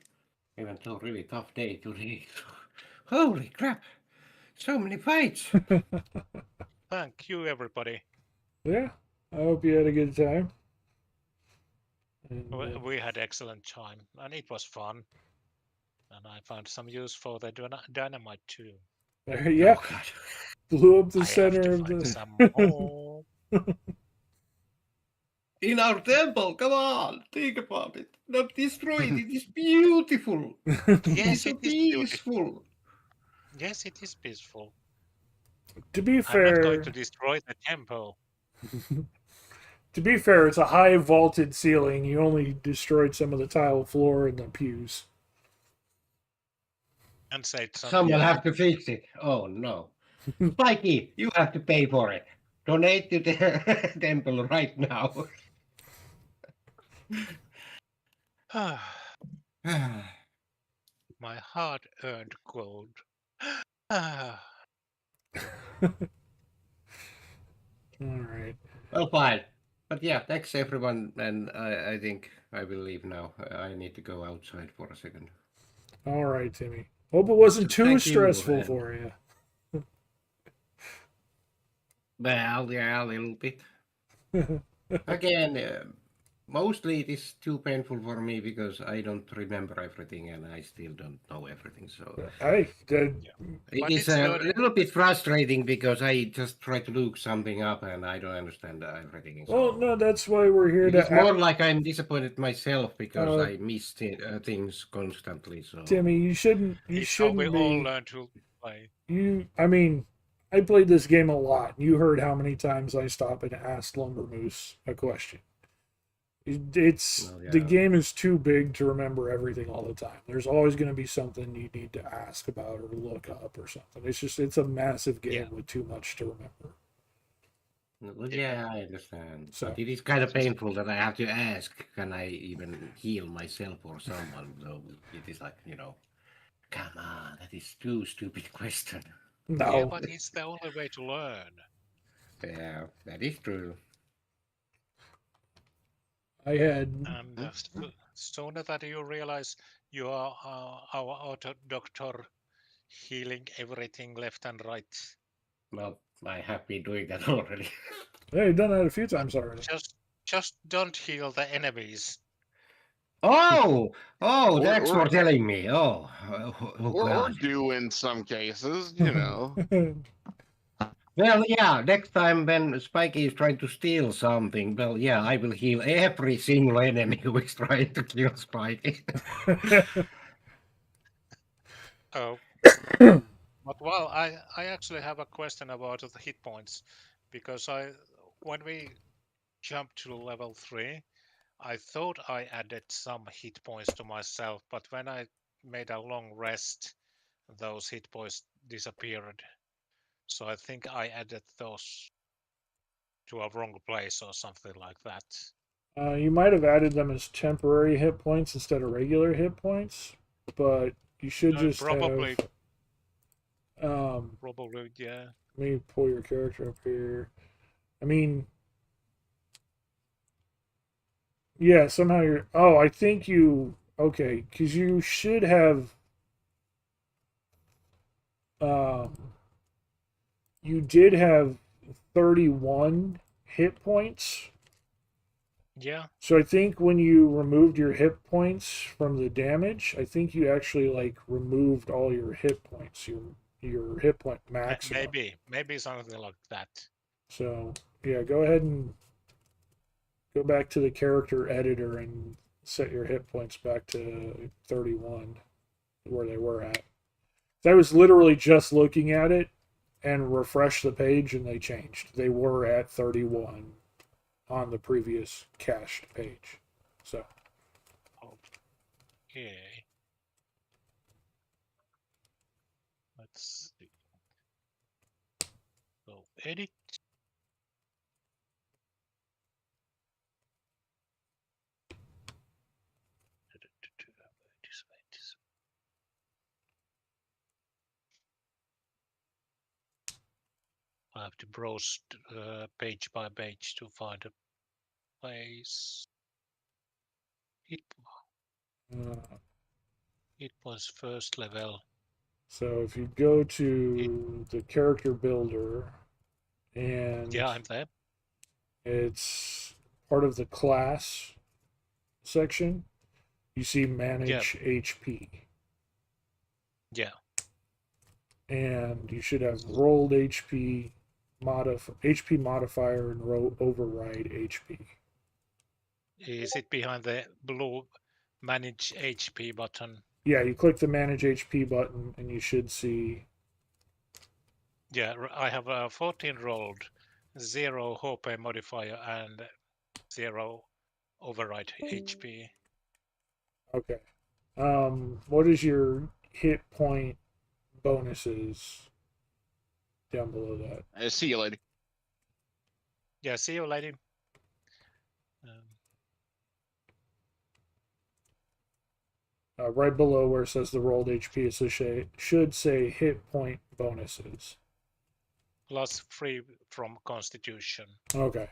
even though really tough day today. Holy crap! So many fights. Thank you, everybody. Yeah, I hope you had a good time. And, We had excellent time, and it was fun. And I found some use for the dynamite too. yeah, Oh, God. blew up the I have center to of find the. some more. In our temple, come on, think about it. Not destroy it. It is beautiful. It is Yes, so it is beautiful. peaceful. Yes, it is peaceful. To be I'm not going fair, to destroy the temple. to be fair, it's a high vaulted ceiling. You only destroyed some of the tile floor and the pews. And said some. Someone have to fix it. Oh no. Spikey, you have to pay for it. Donate to the temple right now. My hard-earned gold. Ah, All right. Well, fine. But yeah, thanks everyone. And I think I will leave now. I need to go outside for a second. All right, Timmy. Hope it wasn't too Thank you, stressful and- for you. Well, yeah, a little bit. Again, mostly it is too painful for me because I don't remember everything and I still don't know everything. So Hey, it But is it's a learning. little bit frustrating because I just try to look something up and I don't understand everything. well, So no, that's why we're here it to. is more like I'm disappointed myself because Uh, I miss things constantly. So Timmy, you shouldn't. You It's how we shouldn't all be. learn to play. I mean, I played this game a lot. You heard how many times I stop and ask Lumber Moose a question. It's Well, the yeah. game is too big to remember everything all the time. There's always going to be something you need to ask about or look up or something. It's a massive game Yeah. with too much to remember. Well, yeah, I understand. So- But it is kind of painful that I have to ask, can I even heal myself or someone? So it is like, come on, that is too stupid question. No, Yeah, but it's the only way to learn. Yeah, that is true. I had And sooner that you realize you are our auto doctor healing everything left and right. Well, I have been doing that already. hey done that a few times already. Just don't heal the enemies. Oh, thanks or, for telling me. Oh, or God. do in some cases, Well, yeah, next time when Spikey is trying to steal something, well, yeah, I will heal every single enemy who is trying to kill Spikey. Oh, but well, I actually have a question about the hit points because when we jumped to level 3, I thought I added some hit points to myself, but when I made a long rest, those hit points disappeared. So I think I added those to a wrong place or something like that. You might have added them as temporary hit points instead of regular hit points, but you should just Probably, have. probably, yeah. Let me pull your character up here. I mean, yeah, somehow you're. Oh, I think you. Okay, because you should have you did have 31 hit points. Yeah. So I think when you removed your hit points from the damage, I think you actually like removed all your hit points, your hit point maximum. Maybe something like that. So yeah, go ahead and go back to the character editor and set your hit points back to 31, where they were at. So I was literally just looking at it and refreshed the page, and they changed. They were at 31 on the previous cached page. So Okay. Let's see. So edit. I have to browse page by page to find a place. uh, It was first level. so if you go to the character builder and Yeah, I'm there. it's part of the class section, you see manage HP. Yeah. And you should have rolled HP, HP modifier, and override HP. Is it behind the blue manage HP button? Yeah, you click the manage HP button, and you should see. Yeah, I have 14 rolled, 0 hope modifier, and 0 override HP. Okay. What is your hit point bonuses down below that? I see you, lady. Yeah, see you later. Right below where it says the rolled HP, it should say hit point bonuses. Plus 3 from Constitution. Okay.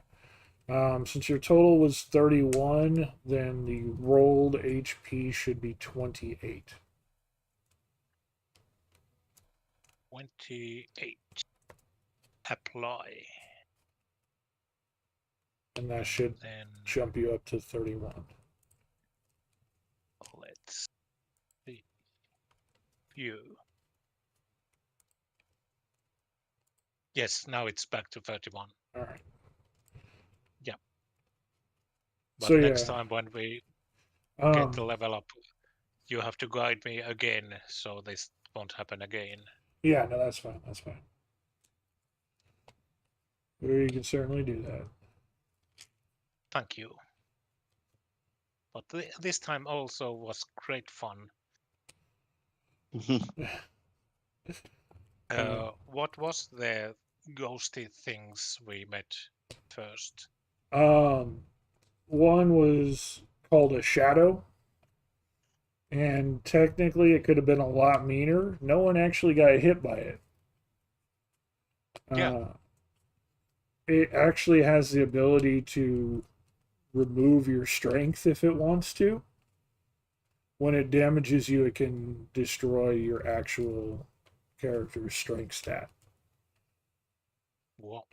Since your total was 31, then the rolled HP should be 28. 28. Apply. And that should then jump you up to 31. Let's see. View. Yes, now it's back to 31. All right. Yeah. But So next yeah, time when we um, get the level up, you have to guide me again, so this won't happen again. yeah, no, that's fine. That's fine. You can certainly do that. Thank you. But this time also was great fun. What was the ghosty things we met first? One was called a shadow, and technically it could have been a lot meaner. No one actually got hit by it. Yeah. It actually has the ability to remove your strength if it wants to. When it damages you, it can destroy your actual character's strength stat. Whoa.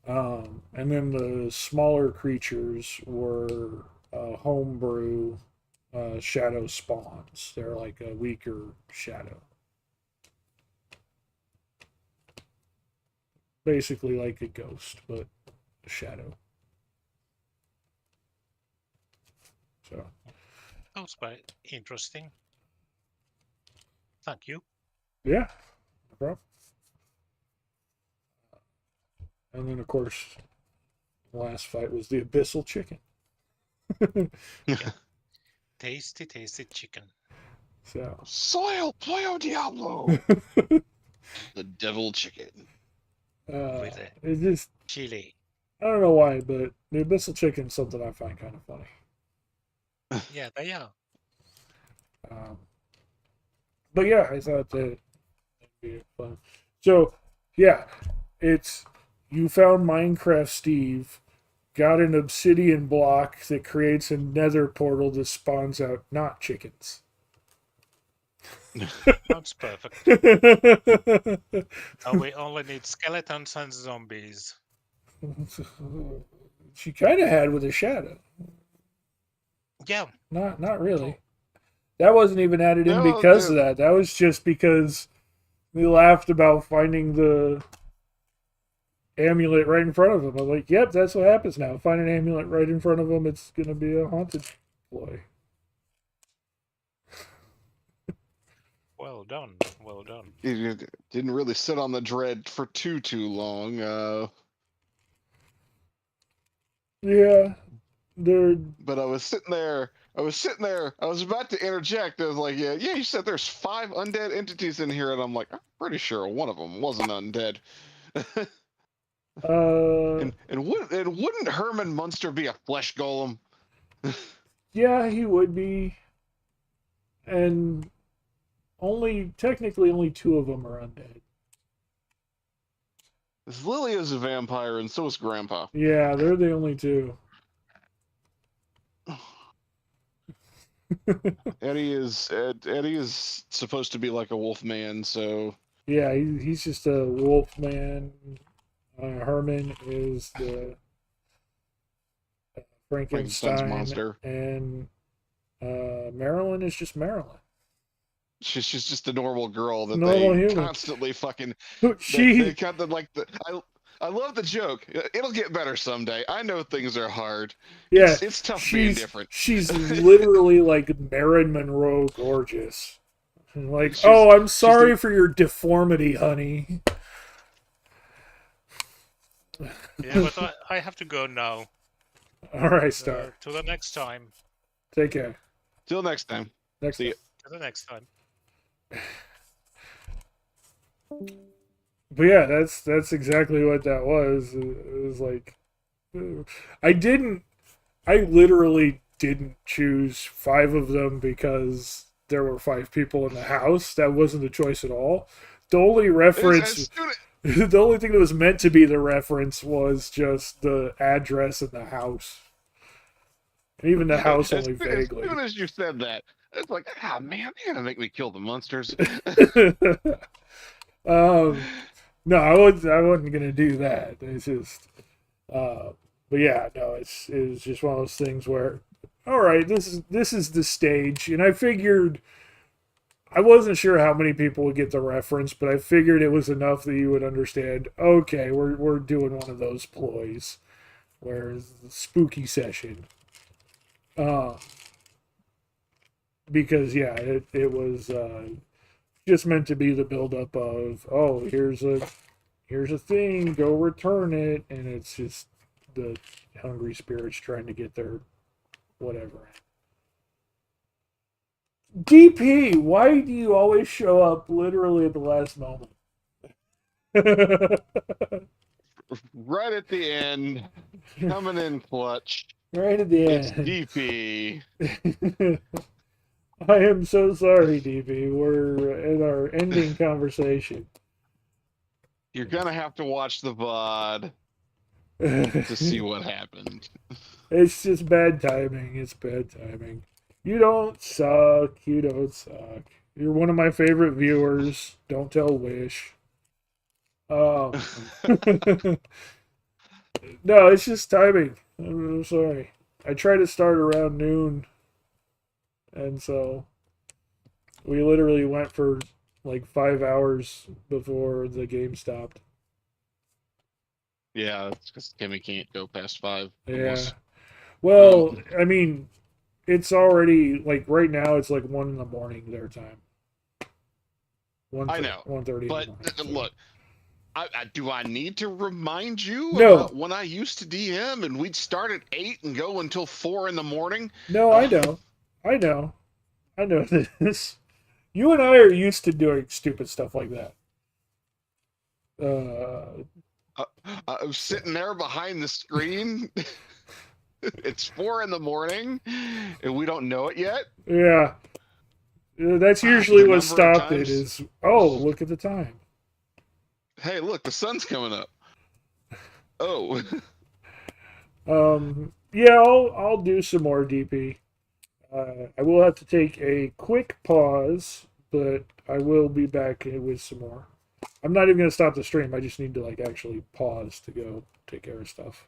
And then the smaller creatures were homebrew shadow spawns. They're like a weaker shadow. Basically like a ghost, but a shadow. So That was quite interesting. Thank you. yeah, no problem. And then of course, the last fight was the abyssal chicken. Tasty, tasty chicken. So Soil Pollo Diablo. The devil chicken. With a it's just chili. I don't know why, but the abyssal chicken is something I find kind of funny. Yeah, they are. But yeah, I thought that'd be fun. So yeah, it's you found Minecraft Steve, got an obsidian block that creates a nether portal that spawns out not chickens. Sounds perfect. Now we only need skeletons and zombies. She kind of had with a shadow. Yeah. Not really. That wasn't even added in No, because of that. That was just because we laughed about finding the amulet right in front of him. I'm like, yep, that's what happens now. Find an amulet right in front of him, it's going to be a haunted ploy. Well done. Well done. You didn't really sit on the dread for too long. Yeah, they're But I was sitting there. I was about to interject. I was like, yeah. You said there's 5 undead entities in here, and I'm like, I'm pretty sure one of them wasn't undead. and wouldn't Herman Munster be a flesh golem? yeah, he would be, and technically only 2 of them are undead. This Lily is a vampire, and so is Grandpa. Yeah, they're the only 2. Eddie is supposed to be like a wolf man, so Yeah, he's just a wolf man. Herman is the Frankenstein's Frankenstein monster. and Marilyn is just Marilyn. She's just a normal girl that Normal they human. constantly fucking. She They kind of like the. I love the joke. It'll get better someday. I know things are hard. yeah, It's tough being different. She's literally like Marilyn Monroe gorgeous. Like, She's- oh, I'm sorry the- for your deformity, honey. Yeah, but I have to go now. All right, Star. To the next time. Take care. Till next time. Next See time. ya. To the next time. But yeah, that's exactly what that was. It was like, I literally didn't choose 5 of them because there were 5 people in the house. That wasn't a choice at all. The only reference, the only thing that was meant to be the reference was just the address in the house. And even the house only vaguely. As soon as you said that, it's like, man, they're gonna make me kill the monsters. No, I wasn't gonna do that. It's just, but yeah, no, it's just one of those things where, all right, this is the stage, and I figured, I wasn't sure how many people would get the reference, but I figured it was enough that you would understand. Okay, we're doing one of those ploys, where it's the spooky session. Because yeah, it was just meant to be the buildup of, oh, here's a thing, go return it, and it's just the hungry spirits trying to get their whatever. DP, why do you always show up literally at the last moment? Right at the end, coming in clutch. Right at the It's end. DP. I am so sorry, DP. We're in our ending conversation. You're gonna have to watch the VOD to see what happened. It's just bad timing. It's bad timing. You don't suck. You don't suck. You're one of my favorite viewers. Don't tell Wish. No, it's just timing. I'm sorry. I try to start around noon. And so we literally went for like 5 hours before the game stopped. Yeah, it's because Timmy can't go past 5. Yeah. Unless- Well, I mean, it's already like right now. It's like 1 in the morning their time. I know, 1:30. but look, do I need to remind you No. about when I used to DM and we'd start at 8 and go until 4 in the morning? No, I know. I know this. You and I are used to doing stupid stuff like that. I was sitting there behind the screen. It's 4 in the morning, and we don't know it yet. Yeah. That's usually The what number of stopped it times- is, oh, look at the time. Hey, look, the sun's coming up. Oh, Yeah, I'll do some more DP. I will have to take a quick pause, but I will be back with some more. I'm not even gonna stop the stream. I just need to like actually pause to go take care of stuff.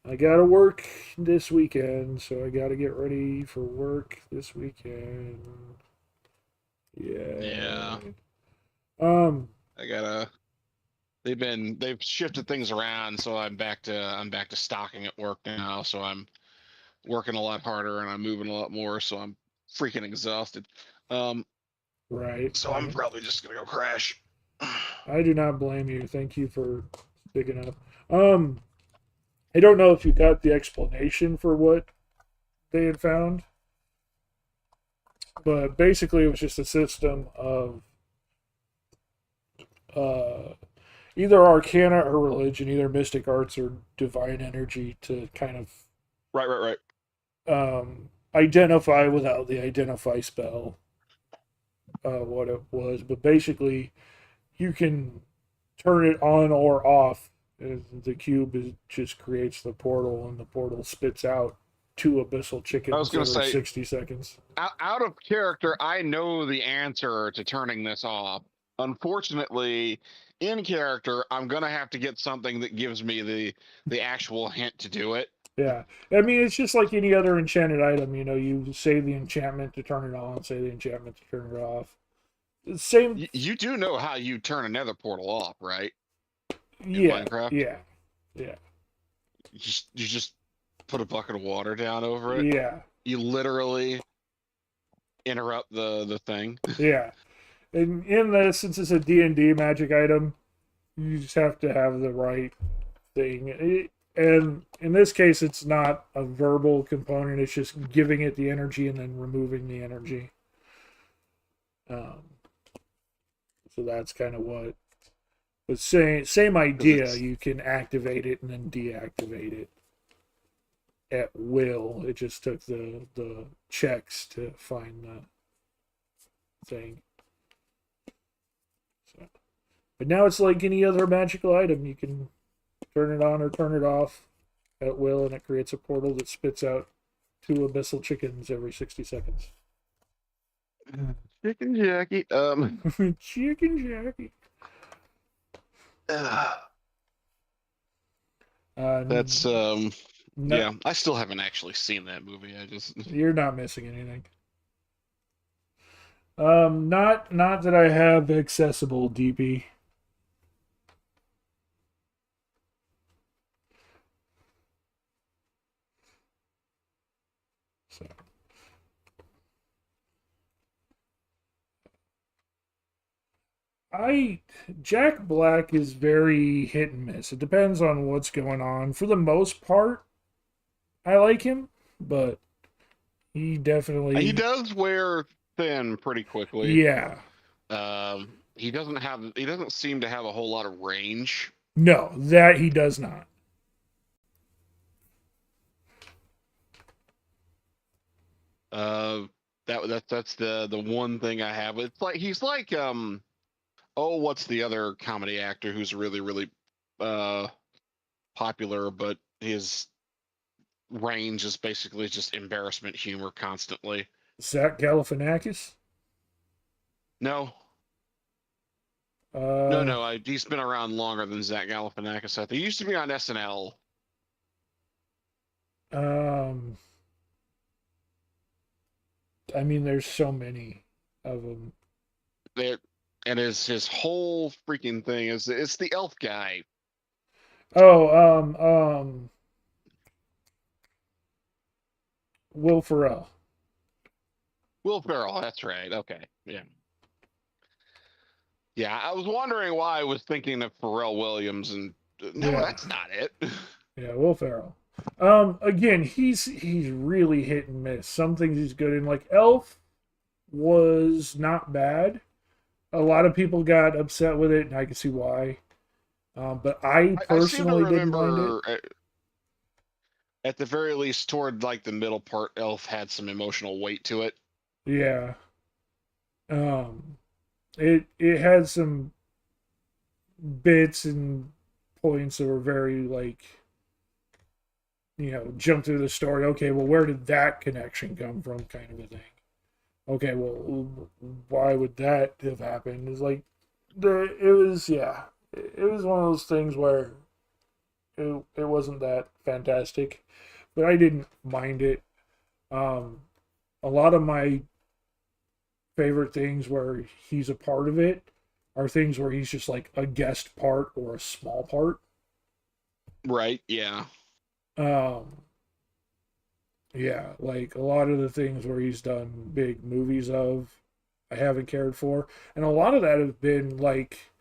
I gotta work this weekend, so I gotta get ready for work this weekend. Yeah. Um. I gotta. They've shifted things around, so I'm back to stocking at work now. So I'm working a lot harder and I'm moving a lot more. So I'm freaking exhausted. Right. So I'm probably just gonna go crash. I do not blame you. Thank you for sticking up. I don't know if you got the explanation for what they had found, but basically it was just a system of either arcana or religion, either mystic arts or divine energy to kind of Right. identify without the identify spell what it was. But basically, you can turn it on or off. The cube just creates the portal, and the portal spits out two abyssal I was chickens gonna every say, 60 seconds. out of character, I know the answer to turning this off. Unfortunately, in character, I'm gonna have to get something that gives me the actual hint to do it. Yeah. I mean, it's just like any other enchanted item. You know, you say the enchantment to turn it on, say the enchantment to turn it off. Same. You do know how you turn a nether portal off, right? In Yeah. Minecraft? Yeah. You just put a bucket of water down over it. Yeah. You literally interrupt the thing. Yeah. And in this, since it's a D&D magic item, you just have to have the right thing. And in this case, it's not a verbal component. It's just giving it the energy and then removing the energy. So that's kind of what. But same idea. You can activate it and then deactivate it at will. It just took the checks to find the thing. So, but now it's like any other magical item. You can turn it on or turn it off at will, and it creates a portal that spits out two abyssal chickens every 60 seconds. Chicken Jackie. Chicken Jackie. That's no, yeah. I still haven't actually seen that movie. I just You're not missing anything. Not that I have accessible, DP. So. Jack Black is very hit and miss. It depends on what's going on. For the most part, I like him, but he definitely he does wear thin pretty quickly. Yeah. He doesn't seem to have a whole lot of range. No, that he does not. That's the one thing I have. It's like he's like what's the other comedy actor who's really popular, but his range is basically just embarrassment humor constantly. Zach Galifianakis? No. He's been around longer than Zach Galifianakis. I think he used to be on SNL. I mean, there's so many of them. And his whole freaking thing is it's the elf guy. Oh, Will Ferrell. Will Ferrell, that's right. Okay, yeah. Yeah, I was wondering why I was thinking of Pharrell Williams, and no, that's not it. Yeah, Will Ferrell. Again, he's really hit and miss. Some things he's good in. Like Elf was not bad. A lot of people got upset with it, and I can see why. But I personally didn't mind it. At the very least, toward like the middle part, Elf had some emotional weight to it. Yeah. It had some bits and points that were very like, jump through the story. Okay, well, where did that connection come from? Kind of a thing. okay, well, why would that have happened? It's like it was, yeah, it was one of those things where it wasn't that fantastic, but I didn't mind it. Um, a lot of my favorite things where he's a part of it are things where he's just like a guest part or a small part. Right? Yeah. Um, yeah, like a lot of the things where he's done big movies of, I haven't cared for, and a lot of that have been like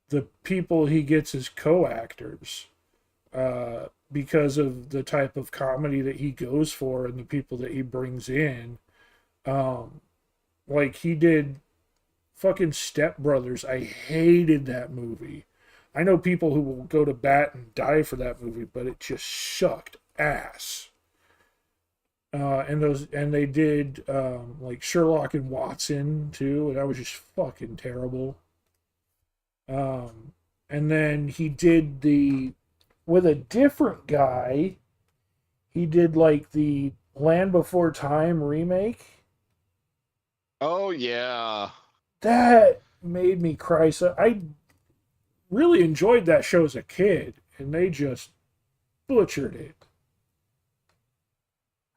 the people he gets as co-actors, because of the type of comedy that he goes for and the people that he brings in. Um, like he did fucking Step Brothers. I hated that movie. I know people who will go to bat and die for that movie, but it just sucked ass. And they did like Sherlock and Watson too, and that was just fucking terrible. And then he did the with a different guy. He did like the Land Before Time remake. Oh yeah. That made me cry. So I really enjoyed that show as a kid, and they just butchered it.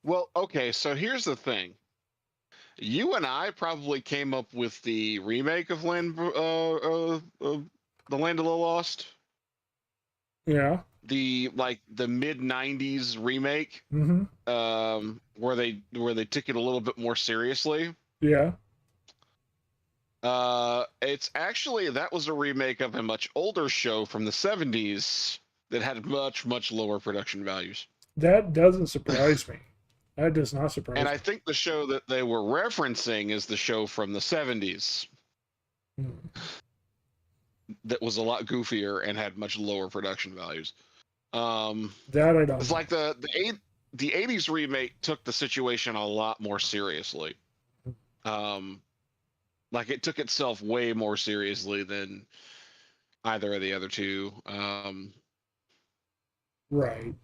Well, okay, so here's the thing. You and I probably came up with the remake of The Land of the Lost, Yeah. the mid '90s remake, Mm-hmm. where they took it a little bit more seriously. Yeah. It's actually that was a remake of a much older show from the '70s that had much lower production values. That doesn't surprise me. That does not surprise And I think the show that they were referencing is the show from the '70s me. Hmm. that was a lot goofier and had much lower production values. That I don't It's know. like the '80s remake took the situation a lot more seriously. Like it took itself way more seriously than either of the other two. Right.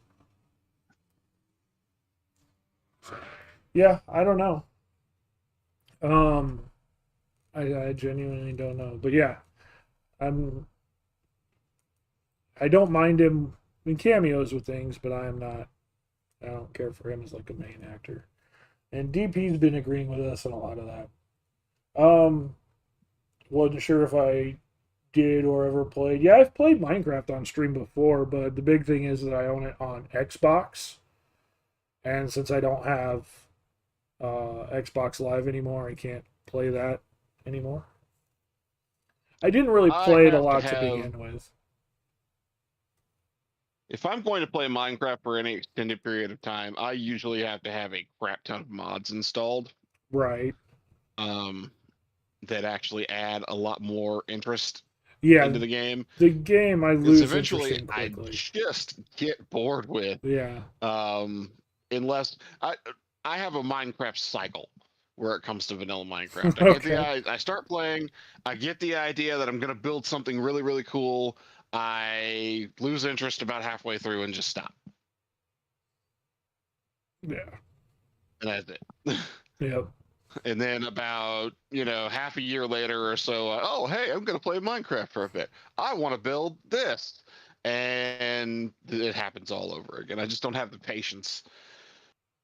Yeah, I don't know. Um, I genuinely don't know. But yeah, I'm I don't mind him in cameos with things, but I am not. I don't care for him as like a main actor. And DP's been agreeing with us on a lot of that. Um, wasn't sure if I did or ever played. Yeah, I've played Minecraft on stream before, but the big thing is that I own it on Xbox, and since I don't have Xbox Live anymore, I can't play that anymore. I didn't really I play it a have to lot to have begin with. If I'm going to play Minecraft for any extended period of time, I usually have to have a crap ton of mods installed. Right. Um, that actually add a lot more interest Yeah, into the game. the game I Because lose interest eventually in I quickly. just get bored with. Yeah. Unless I have a Minecraft cycle where it comes to vanilla Minecraft. Okay. I start playing, I get the idea that I'm gonna build something really cool. I lose interest about halfway through and just stop. Yeah. And that's it. Yep. And then about half a year later or so, oh hey, I'm gonna play Minecraft for a bit. I want to build this, and it happens all over again. I just don't have the patience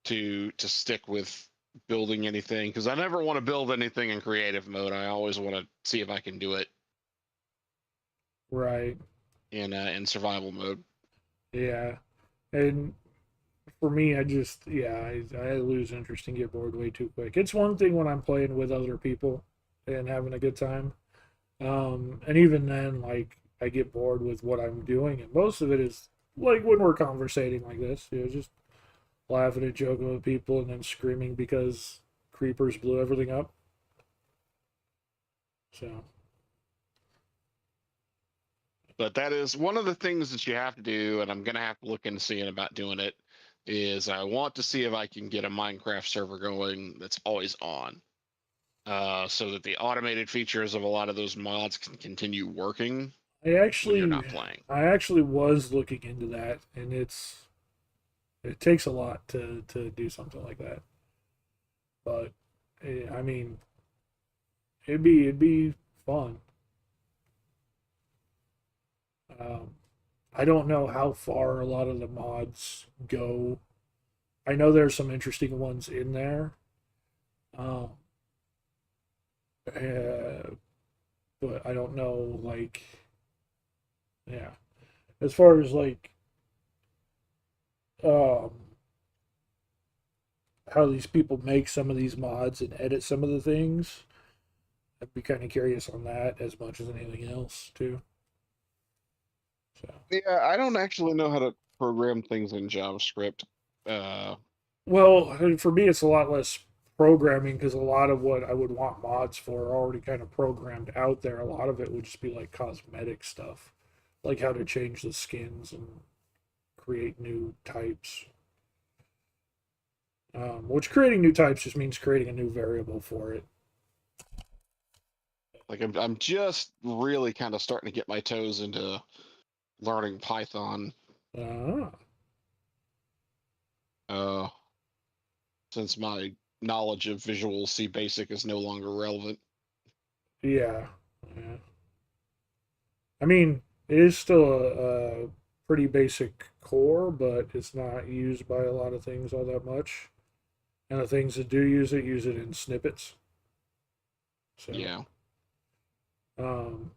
to stick with building anything because I never want to build anything in creative mode. I always want to see if I can do it Right. in survival mode. Yeah. And for me, I lose interest and get bored way too quick. It's one thing when I'm playing with other people and having a good time. And even then, like, I get bored with what I'm doing, and most of it is like when we're conversating like this, just laughing and joking with people and then screaming because creepers blew everything up. So, But that is one of the things that you have to do, and I'm gonna have to look into seeing about doing it. Is I want to see if I can get a Minecraft server going that's always on, so that the automated features of a lot of those mods can continue working I when you're actually, not playing. I actually was looking into that, and it takes a lot to do something like that, but I mean, it'd be fun. Um, I don't know how far a lot of the mods go. I know there's some interesting ones in there. Um, uh, but I don't know, like, yeah. As far as like um, how these people make some of these mods and edit some of the things, I'd be kind of curious on that as much as anything else too. So, Yeah, I don't actually know how to program things in JavaScript. Uh, well, I mean, for me, it's a lot less programming because a lot of what I would want mods for are already kind of programmed out there. A lot of it would just be like cosmetic stuff, like how to change the skins and create new types. Which creating new types just means creating a new variable for it. like I'm just really kind of starting to get my toes into learning Python. Ah, Uh, since my knowledge of Visual C Basic is no longer relevant. yeah, yeah. I mean, it is still a pretty basic core, but it's not used by a lot of things all that much. And the things that do use it in snippets. So, Yeah, um,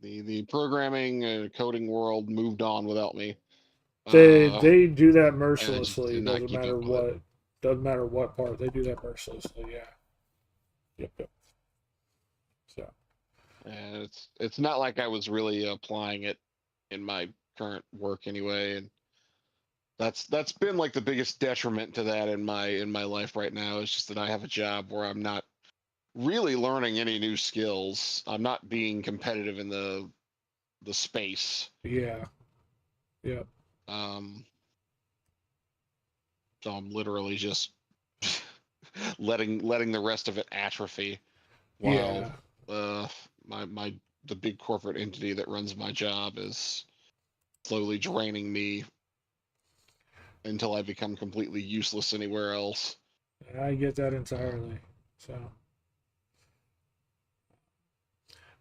the programming and coding world moved on without me. they do that And I just mercilessly. did not Doesn't keep matter up with it. what. Doesn't matter what part. They do that mercilessly. Yeah. Yep. Yep. So. And it's not like I was really applying it in my current work anyway, and that's been like the biggest detriment to that in my life right now. Is just that I have a job where I'm not really learning any new skills. I'm not being competitive in the space. Yeah. Yep. Um, so I'm literally just letting the rest of it atrophy while Yeah. uh my the big corporate entity that runs my job is slowly draining me until I become completely useless anywhere else. I get that Um, entirely. So.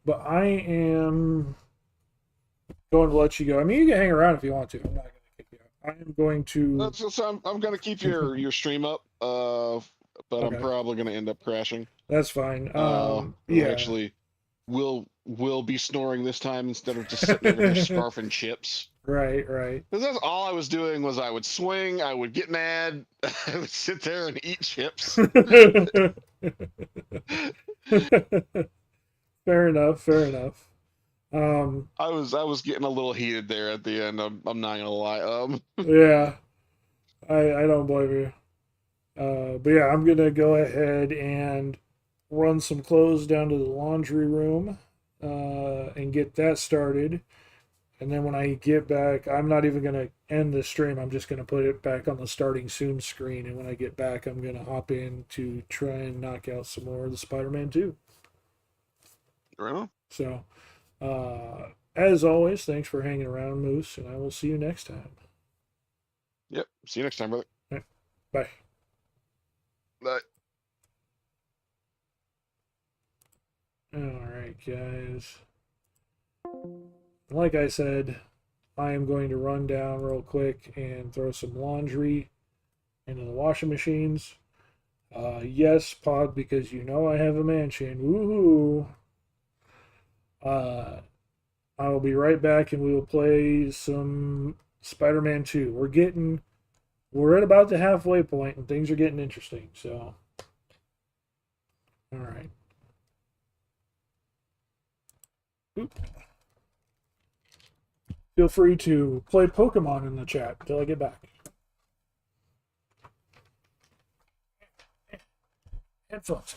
But I am going to let you go. I mean, you can hang around if you want to. I'm not going to kick you out. I am going to. so I'm gonna keep your stream up, but I'm Okay, probably gonna end up crashing. that's fine. 'Cause Yeah, actually will be snoring this time instead of just sitting over here scarfing chips. right, right. Because that's all I was doing was I would swing, I would get mad, I would sit there and eat chips. Fair enough. Fair enough. Um, I was getting a little heated there at the end. I'm not gonna lie. yeah, I don't blame you. But yeah, I'm gonna go ahead and run some clothes down to the laundry room, and get that started. And then when I get back, I'm not even gonna end the stream. I'm just gonna put it back on the starting soon screen. And when I get back, I'm gonna hop in to try and knock out some more of the Spider-Man 2. Right on. So, as always, thanks for hanging around, Moose, and I will see you next time. Yep. See you next time, brother. All right, bye. Bye. All right, guys. Like I said, I am going to run down real quick and throw some laundry into the washing machines. Yes, Pod, because you know I have a mansion. Woohoo! Uh, I will be right back and we will play some Spider-Man 2. We're at about the halfway point and things are getting interesting. So, all right. Oop. Feel free to play Pokemon in the chat until I get back. Headphones.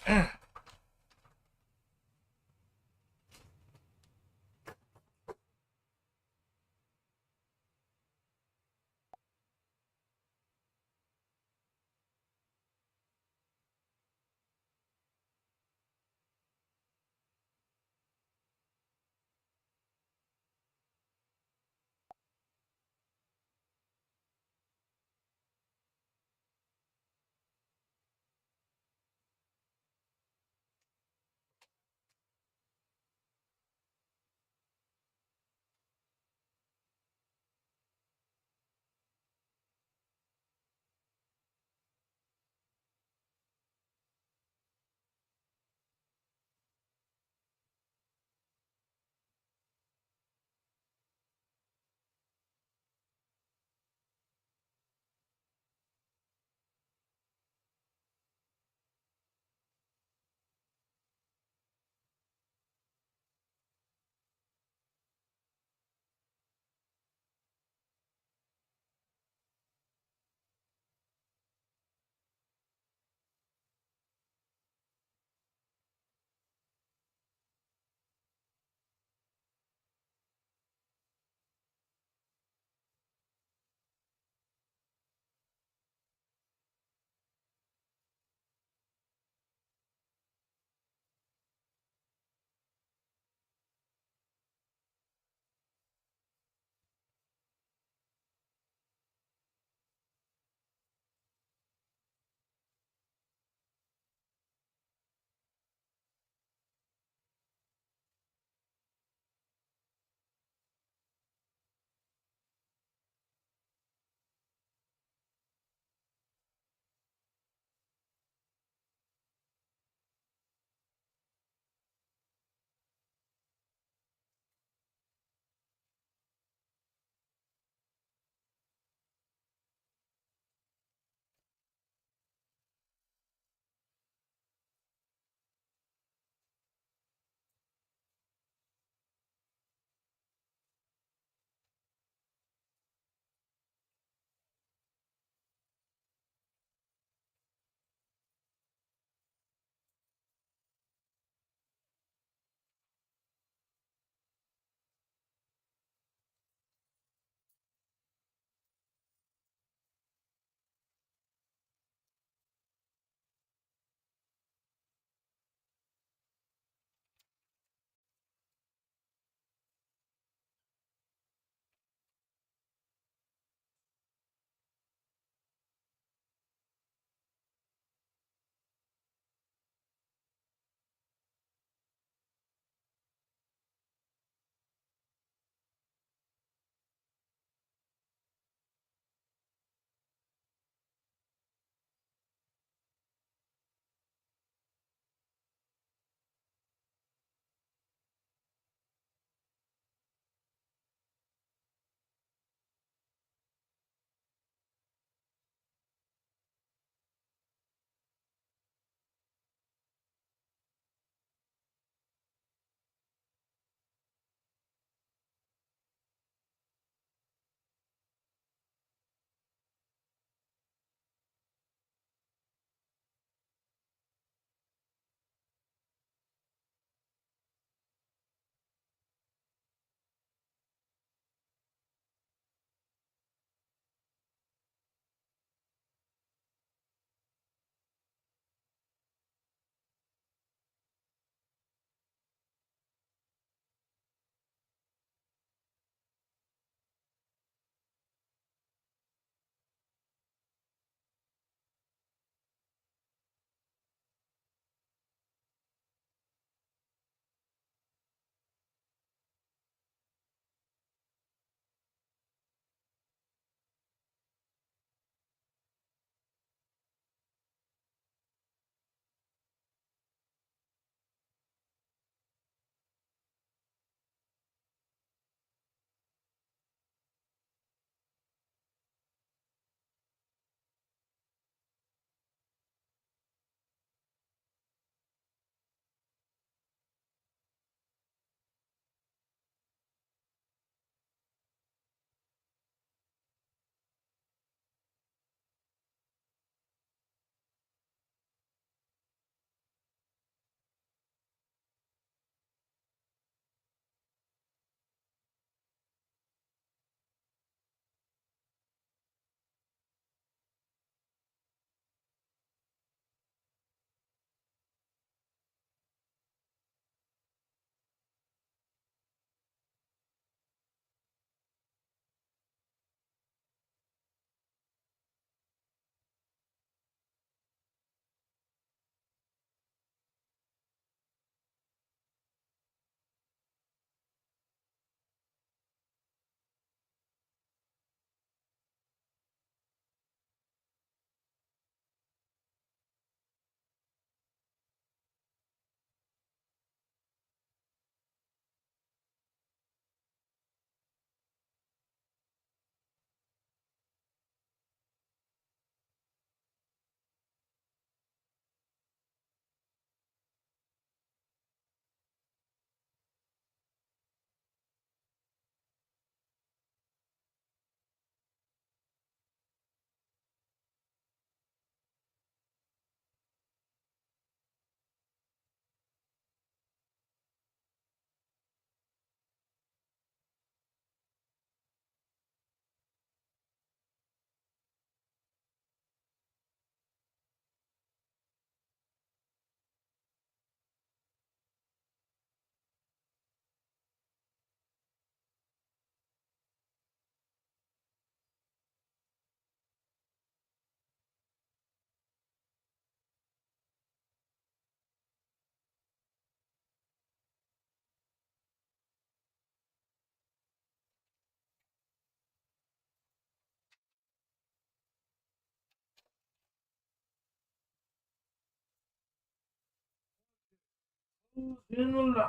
in the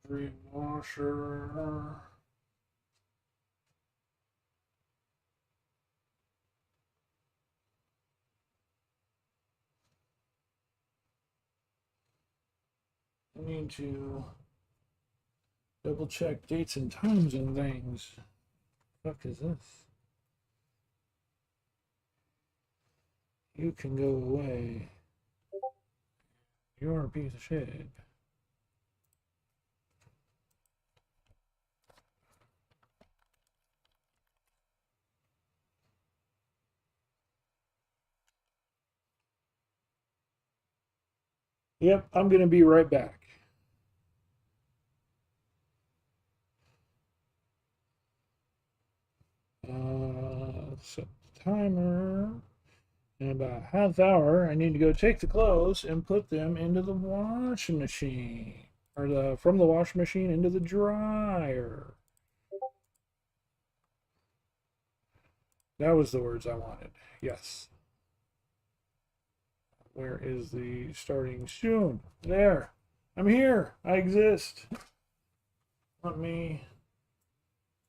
laundry washer. I need to double check dates and times and things. What the fuck is this? You can go away. You're a piece of shit. Yep, I'm gonna be right back. Set the timer. In about half hour, I need to go take the clothes and put them into the washing machine. Or from the washing machine into the dryer. That was the words I wanted. Yes. Where is the starting soon? There. I'm here. I exist. Let me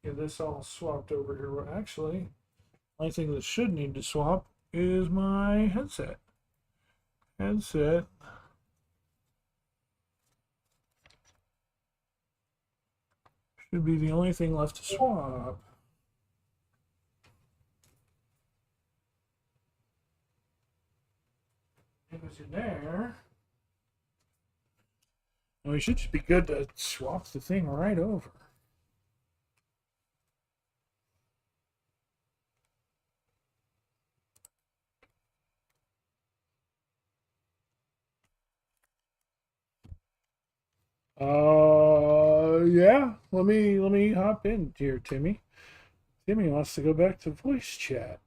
get this all swapped over here. Well, actually, the only thing that should need to swap is my headset. Headset. Should be the only thing left to swap. It was in there. Well, we should just be good to swap the thing right over. Yeah. Let me hop in here, Timmy. Timmy wants to go back to voice chat.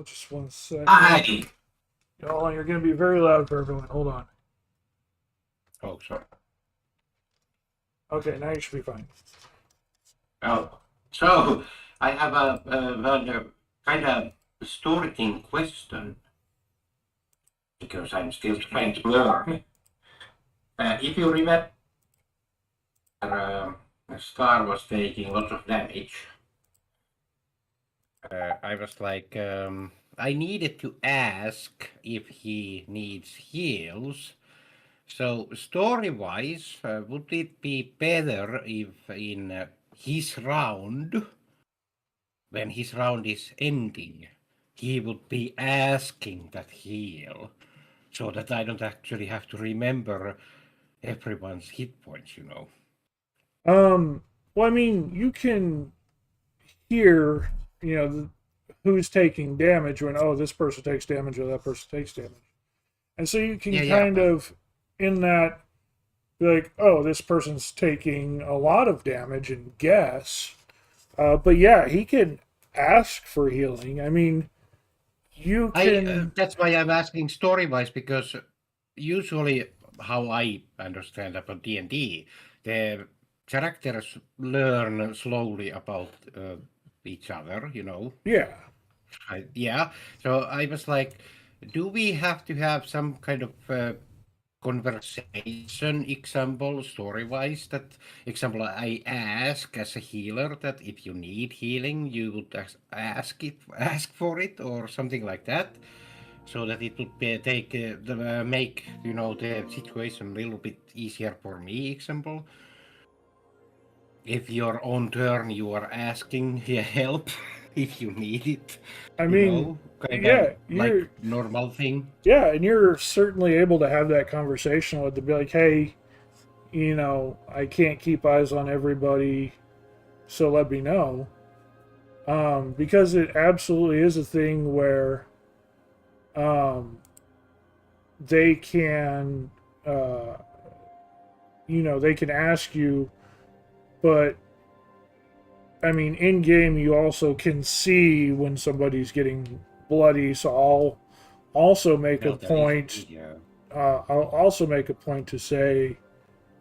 Just one second. Hi. Hold on, you're gonna be very loud for everyone. Hold on. Oh, sorry. Okay, now you should be fine. Oh, so I have a kind of starting question because I'm still trying to learn. If you remember, Star was taking lots of damage. I was like, I needed to ask if he needs heals. So story-wise, would it be better if in his round, when his round is ending, he would be asking that heal, so that I don't actually have to remember everyone's hit points, you know? Well, I mean, you can hear, who's taking damage when, oh, this person takes damage or that person takes damage. And so you can kind of, in that, be like, oh, this person's taking a lot of damage and guess. But yeah, he can ask for healing. I mean, you can. That's why I'm asking story-wise, because usually how I understand about D&D, the characters learn slowly about each other, you know. Yeah. Yeah. So I was like, do we have to have some kind of conversation example story-wise? That example, I ask as a healer that if you need healing, you would ask for it or something like that, so that it would be, make the situation a little bit easier for me. Example, if your own turn you are asking help if you need it. I mean, kind of like normal thing. Yeah, and you're certainly able to have that conversation with them, be like, hey, I can't keep eyes on everybody, so let me know. Because it absolutely is a thing where they can, they can ask you, but I mean, in game, you also can see when somebody's getting bloody, so I'll also make a point. I'll also make a point to say,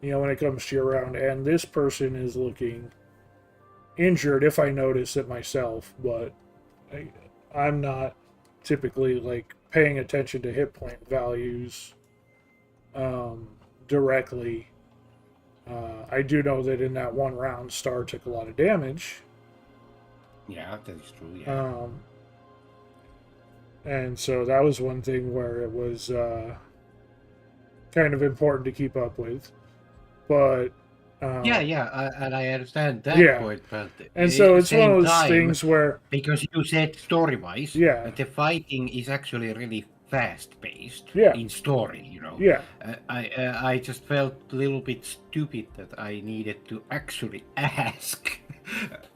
when it comes to your round, and this person is looking injured if I notice it myself, but I'm not typically like paying attention to hit point values directly. I do know that in that one round, Star took a lot of damage. Yeah, that is true. Yeah. And so that was one thing where it was kind of important to keep up with. But and I understand that Yeah. point, but and at so the it's one of same those time, things where because you said story-wise, Yeah. the fighting is actually really fast-paced Yeah. in story. yeah, I just felt a little bit stupid that I needed to actually ask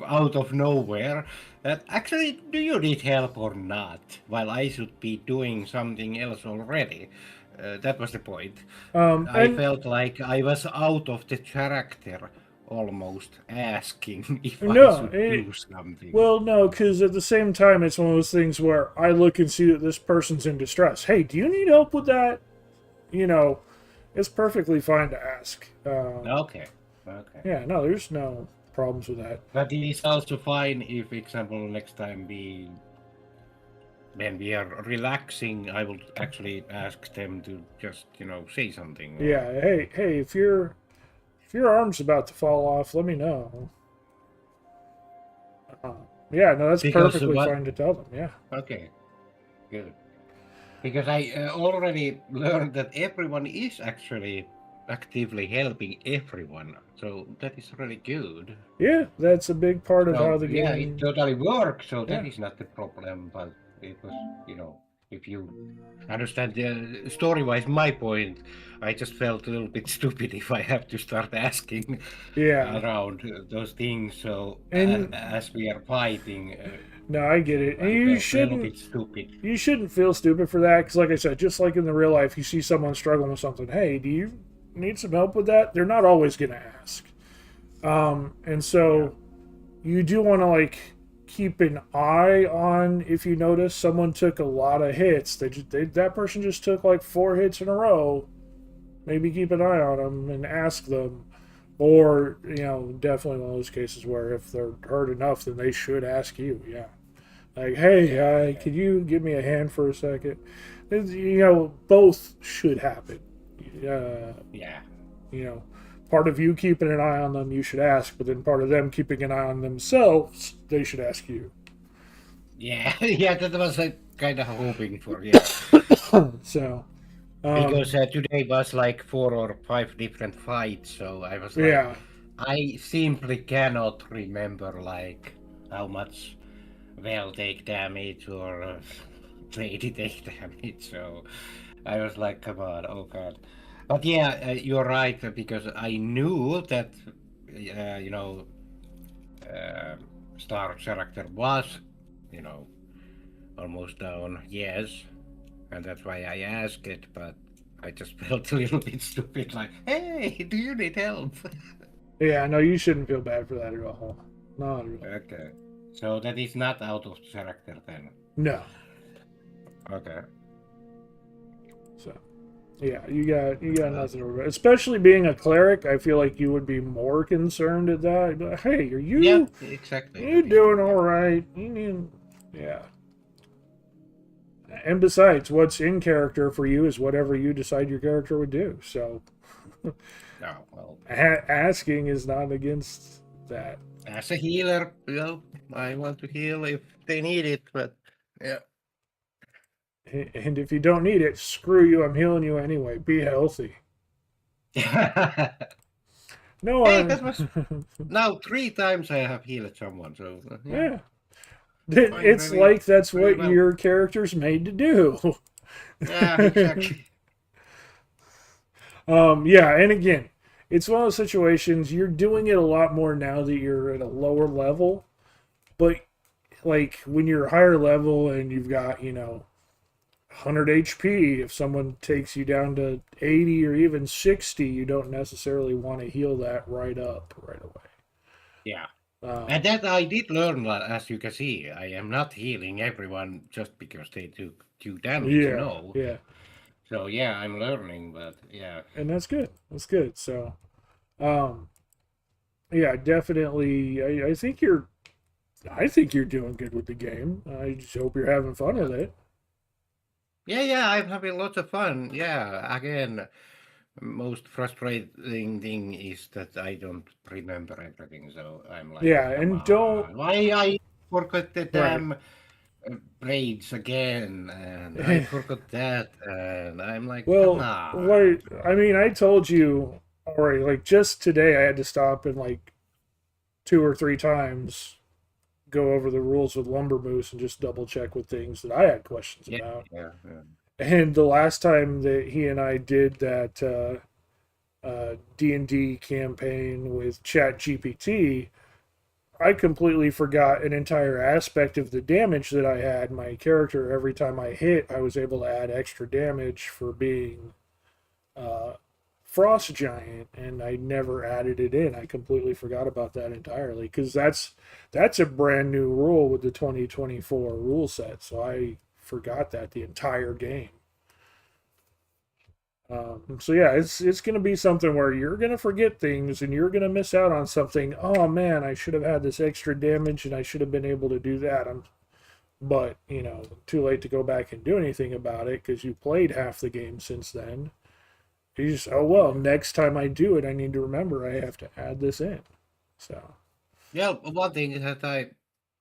out of nowhere that actually, do you need help or not? While I should be doing something else already. That was the point. I and felt like I was out of the character almost asking if I No, should it- do something. well, no, because at the same time, it's one of those things where I look and see that this person's in distress. Hey, do you need help with that? You know, it's perfectly fine to ask. Okay. Yeah, no, there's no problems with that. But it is also fine if, example, next time when we are relaxing, I will actually ask them to just, say something. or- Yeah, hey, if your arm's about to fall off, let me know. Yeah, no, that's Because perfectly what- fine to tell them. Yeah, Okay, good. Because I already learned that everyone is actually actively helping everyone, so that is really good. yeah, that's a big part of So, how the yeah, game. it totally works, so that Yeah. is not the problem. But it was, if you understand story-wise my point, I just felt a little bit stupid if I have to start asking Yeah, around those things. So And- as we are fighting, no, I get it. And I you felt a little shouldn't. bit stupid. You shouldn't feel stupid for that because, like I said, just like in the real life, you see someone struggling with something. Hey, do you need some help with that? They're not always going to ask. And so you do want to keep an eye on if you notice someone took a lot of hits. That person just took 4 hits in a row. Maybe keep an eye on them and ask them. Or, definitely one of those cases where if they're hurt enough, then they should ask you. Yeah. Hey, could you give me a hand for a second? Both should happen. Yeah. Part of you keeping an eye on them, you should ask, but then part of them keeping an eye on themselves, they should ask you. Yeah, yeah, that was kind of hoping for, yeah. So, Because today was 4 or 5 different fights, so I was yeah, I simply cannot remember how much take damage or lady take damage. So I was like, come on, oh god. But yeah, you're right because I knew that Star character was almost down. Yes, and that's why I asked it. But I just felt a little bit stupid. Hey, do you need help? yeah. No, you shouldn't feel bad for that at all. Not at all. Okay. So that is not out of character then. No. Okay. So, yeah, you got nothing to worry about. Especially being a cleric, I feel like you would be more concerned at that. But, hey, are you? Yeah, exactly. You doing all right? Yeah. And besides, what's in character for you is whatever you decide your character would do. So, Oh, well. asking is not against that. As a healer, I want to heal if they need it, but yeah. And if you don't need it, screw you. I'm healing you anyway. Be healthy. No, Hey, that was now 3 times I have healed someone, so yeah. Fine, It's very- like that's very what well. your character's made to do. Yeah, exactly. Yeah, and again, it's one of those situations you're doing it a lot more now that you're at a lower level. But when you're higher level and you've got, 100 HP, if someone takes you down to 80 or even 60, you don't necessarily want to heal that right away. Yeah. And that I did learn, as you can see. I am not healing everyone just because they took 2 damage. Yeah, No. yeah. So yeah, I'm learning, but yeah. And that's good. That's good. So, yeah, definitely. I think you're doing good with the game. I just hope you're having fun with it. Yeah, I'm having lots of fun. Yeah, again, most frustrating thing is that I don't remember everything. So I'm like, Yeah, come and don't on, why I forgot the right. damn braids again, and I forgot that, and I'm like, come Well, on. like I mean, I told you already. Like just today, I had to stop and like 2 or 3 times go over the rules with Lumber Moose and just double check with things that I had questions Yeah, about. yeah. And the last time that he and I did that D&D campaign with Chat GPT, I completely forgot an entire aspect of the damage that I had. My character, every time I hit, I was able to add extra damage for being uh, Frost Giant, and I never added it in. I completely forgot about that entirely because that's a brand new rule with the 2024 rule set. So I forgot that the entire game. So yeah, it's gonna be something where you're gonna forget things and you're gonna miss out on something. Oh man, I should have had this extra damage and I should have been able to do that. But too late to go back and do anything about it because you played half the game since then. You just, oh well, next time I do it, I need to remember I have to add this in. So Yeah, one thing that I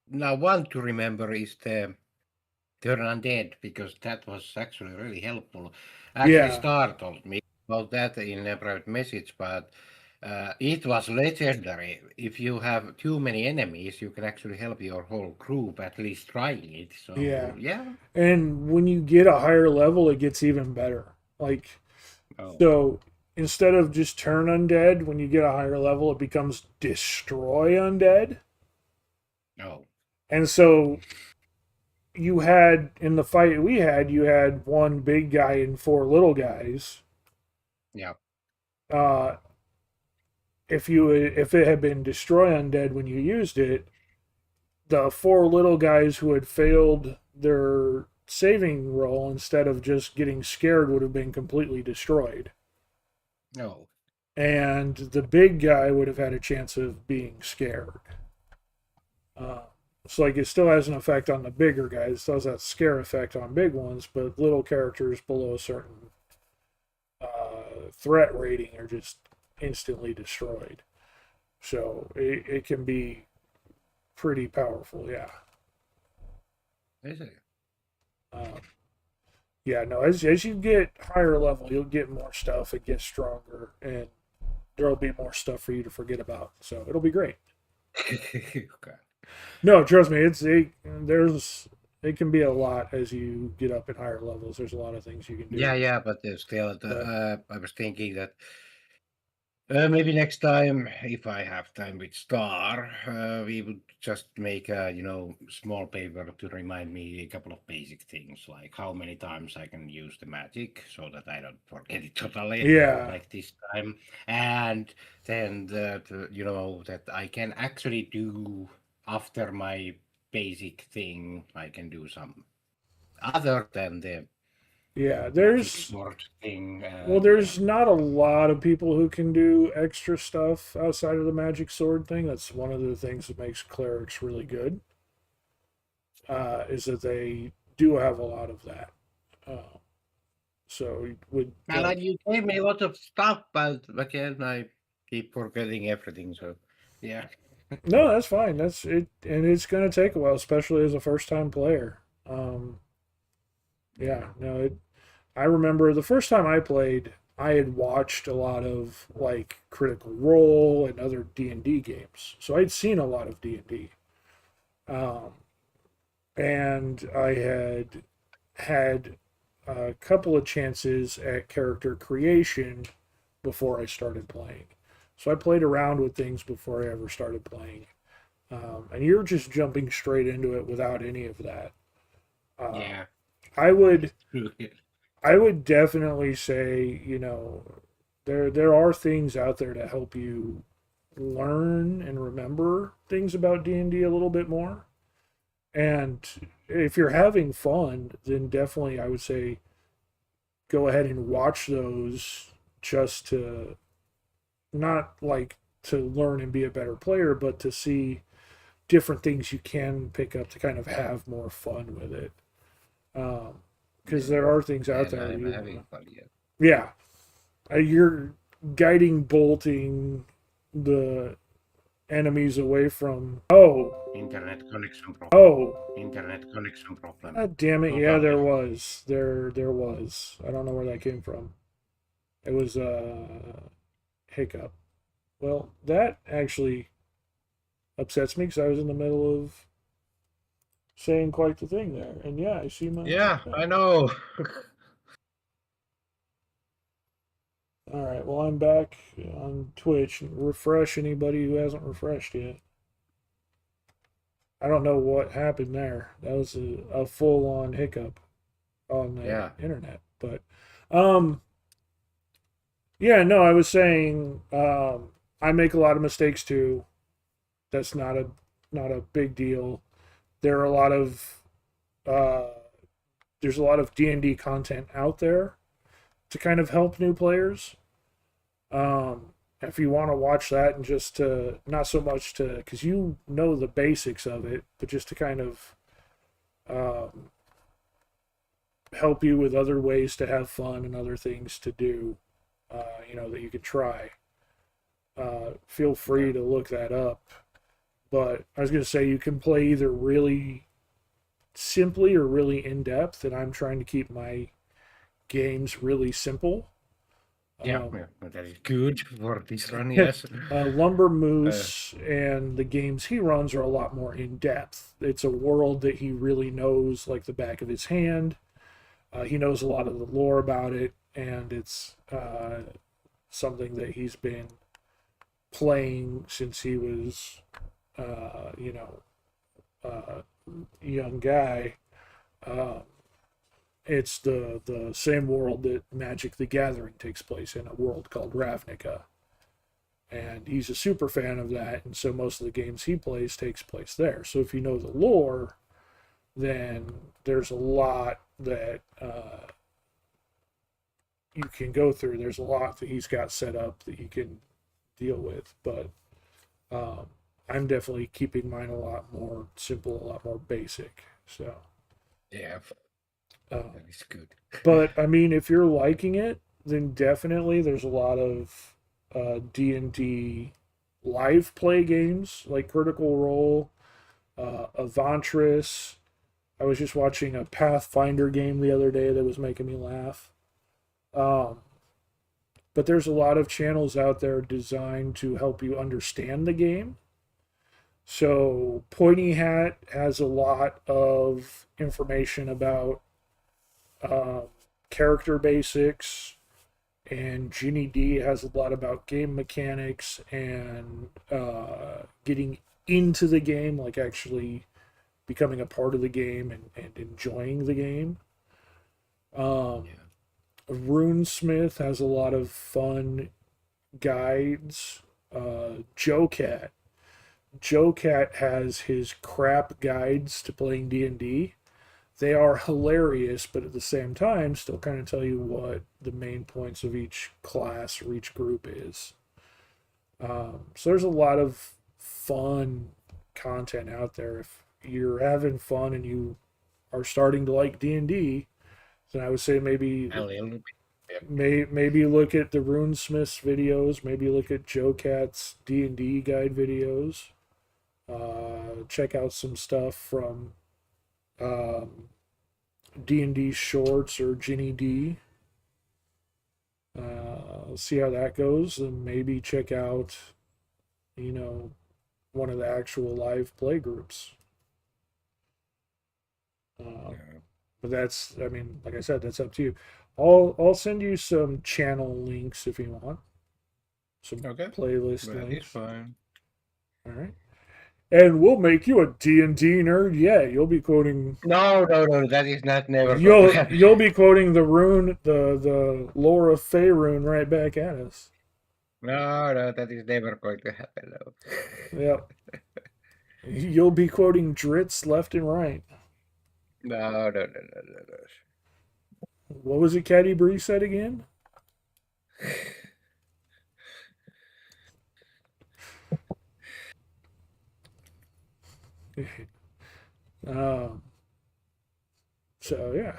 now want to remember is the Turn Undead, because that was actually really helpful. Actually, yeah, Star told me about that in a private message, but it was legendary. If you have too many enemies, you can actually help your whole group at least trying it. yeah. So, yeah. And when you get a higher level, it gets even better. Like Oh, so, instead of just turn undead, when you get a higher level, it becomes destroy undead. oh, And so you had in the fight we had, you had one big guy and 4 little guys. yeah. Uh, if it had been destroy undead when you used it, the 4 little guys who had failed their saving roll instead of just getting scared would have been completely destroyed. No. And the big guy would have had a chance of being scared. Uh, so like it still has an effect on the bigger guys. It still has that scare effect on big ones, but little characters below a certain threat rating are just instantly destroyed. So it can be pretty powerful, yeah. Is it? Um, yeah, no, as you get higher level, you'll get more stuff. It gets stronger, and there'll be more stuff for you to forget about. So it'll be great. Okay. No, trust me, it can be a lot as you get up in higher levels. There's a lot of things you can do. Yeah, but still, But I was thinking that maybe next time, if I have time with Star, we would just make a small paper to remind me a couple of basic things, like how many times I can use the magic, so that I don't forget it totally, yeah, like this time, and then that I can actually do after my basic thing. I can do some other than the yeah. magic sword thing, Well, and yeah. there's not a lot of people who can do extra stuff outside of the magic sword thing. That's one of the things that makes clerics really good. Is that they do have a lot of that. Uh, so would And like you gave me a lot of stuff, but again, I keep forgetting everything. So, yeah. no, that's fine. That's it, and it's going to take a while, especially as a first-time player. Yeah, no, I remember the first time I played, I had watched a lot of like Critical Role and other D&D games, so I'd seen a lot of D&D, um, and I had a couple of chances at character creation before I started playing. So I played around with things before I ever started playing, and you're just jumping straight into it without any of that. Uh, Yeah. I would I would definitely say, there are things out there to help you learn and remember things about D&D a little bit more. And if you're having fun, then definitely I would say go ahead and watch those just to not like to learn and be a better player, but to see different things you can pick up to kind of have more fun with it. because there are things out And there. I'm You having wanna, fun, yeah. yeah, you're guiding bolting the enemies away from. Oh, Internet connection problem. oh, Internet connection problem. God damn it! No Yeah, there problem. was. There was. I don't know where that came from. It was hiccup. Well, that actually upsets me because I was in the middle of saying quite the thing there. And yeah, I see my. Yeah, I know. All right. Well, I'm back on Twitch. Refresh anybody who hasn't refreshed yet. I don't know what happened there. That was a full-on hiccup on the Yeah. internet. But, yeah, no, I was saying I make a lot of mistakes too. That's not a big deal. There are a lot of uh, there's a lot of D&D content out there to kind of help new players. If you want to watch that and just to not so much to because you know the basics of it, but just to kind of um, help you with other ways to have fun and other things to do, that you could try. Feel free to look that up. But I was going to say you can play either really simply or really in depth, and I'm trying to keep my games really simple. Yeah, that is good for this run, yes. Lumber Moose and the games he runs are a lot more in depth. It's a world that he really knows like the back of his hand. He knows a lot of the lore about it, and it's something that he's been playing since he was, young guy. It's the same world that Magic the Gathering takes place in, a world called Ravnica. And he's a super fan of that, and so most of the games he plays takes place there. So if you know the lore, then there's a lot that you can go through. There's a lot that he's got set up that you can deal with, but I'm definitely keeping mine a lot more simple, a lot more basic. So Yeah, that is good. but I mean, if you're liking it, then definitely there's a lot of D&D live play games like Critical Role, Avantris. I was just watching a Pathfinder game the other day that was making me laugh. But there's a lot of channels out there designed to help you understand the game. So Pointy Hat has a lot of information about character basics, and Ginny D has a lot about game mechanics and getting into the game, like actually becoming a part of the game and enjoying the game. Runesmith has a lot of fun guides. Joe Cat has his crap guides to playing D&D. They are hilarious, but at the same time still kind of tell you what the main points of each class or each group is. So there's a lot of fun content out there. If you're having fun and you are starting to like D&D, then I would say maybe maybe look at the Runesmith's videos, maybe look at Joe Cat's D&D guide videos. Check out some stuff from D&D Shorts or Ginny D. See how that goes, and maybe check out, one of the actual live play groups. But that's, I mean, like I said, that's up to you. I'll send you some channel links if you want. Some playlist That links. is fine. All right. And we'll make you a D&D nerd. Yeah, you'll be quoting. No, that is not never. You'll be quoting the lore of Faerun right back at us. No, that is never going to happen. No. Yep. You'll be quoting Dritz left and right. No. What was it Caddy Bree said again? So yeah,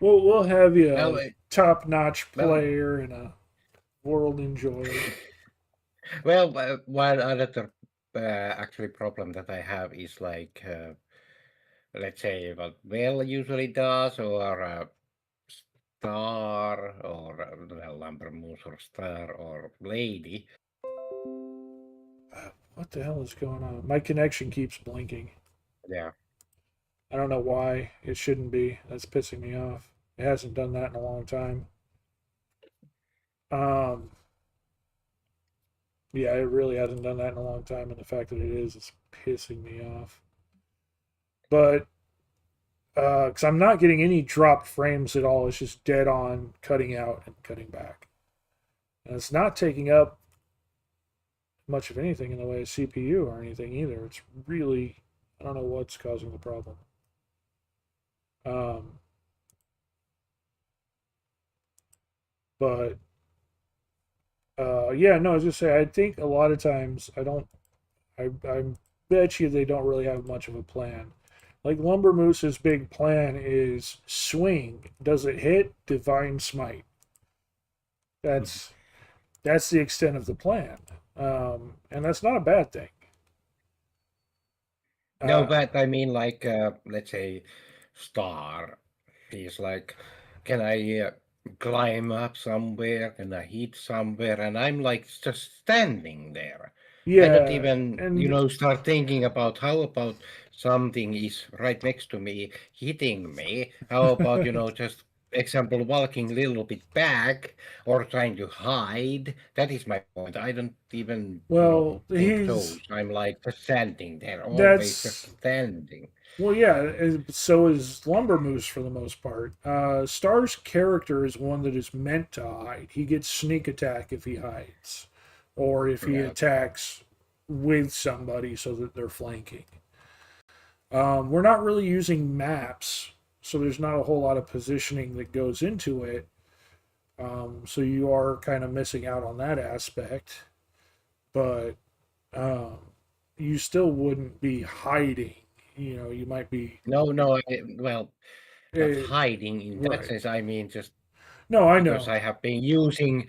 we'll have you Well, a top-notch well, player and a world enjoyer. well, one other actually problem that I have is like, let's say what Bell usually does, or Star, or well, Lumber Moose, or Star, or Lady. What the hell is going on? My connection keeps blinking. Yeah. I don't know why. It shouldn't be. That's pissing me off. It hasn't done that in a long time. Um, yeah, it really hasn't done that in a long time, and the fact that it is pissing me off. But because I'm not getting any dropped frames at all, it's just dead on cutting out and cutting back, and it's not taking up much of anything in the way of CPU or anything either. It's really, I don't know what's causing the problem. Um, but yeah, no, I was just say I think a lot of times I bet you they don't really have much of a plan. Like Lumber Moose's big plan is swing. Does it hit? Divine Smite. That's that's the extent of the plan, and that's not a bad thing. No, Uh, but I mean, like, let's say, Star. He's like, can I climb up somewhere? Can I hit somewhere? And I'm like just standing there. I don't yeah, even, and start thinking about how about something is right next to me hitting me. How about, just example, walking a little bit back or trying to hide. That is my point. I don't even, well, think those. he's I'm like just standing there, always just that's standing. well, yeah. So is Lumber Moose for the most part. Star's character is one that is meant to hide. He gets sneak attack if he hides, or if he Yeah. attacks with somebody so that they're flanking. We're not really using maps, so there's not a whole lot of positioning that goes into it. So you are kind of missing out on that aspect, but um, you still wouldn't be hiding. You might be No, well, not uh, hiding in that right. sense. I mean, just No, I because know. I have been using,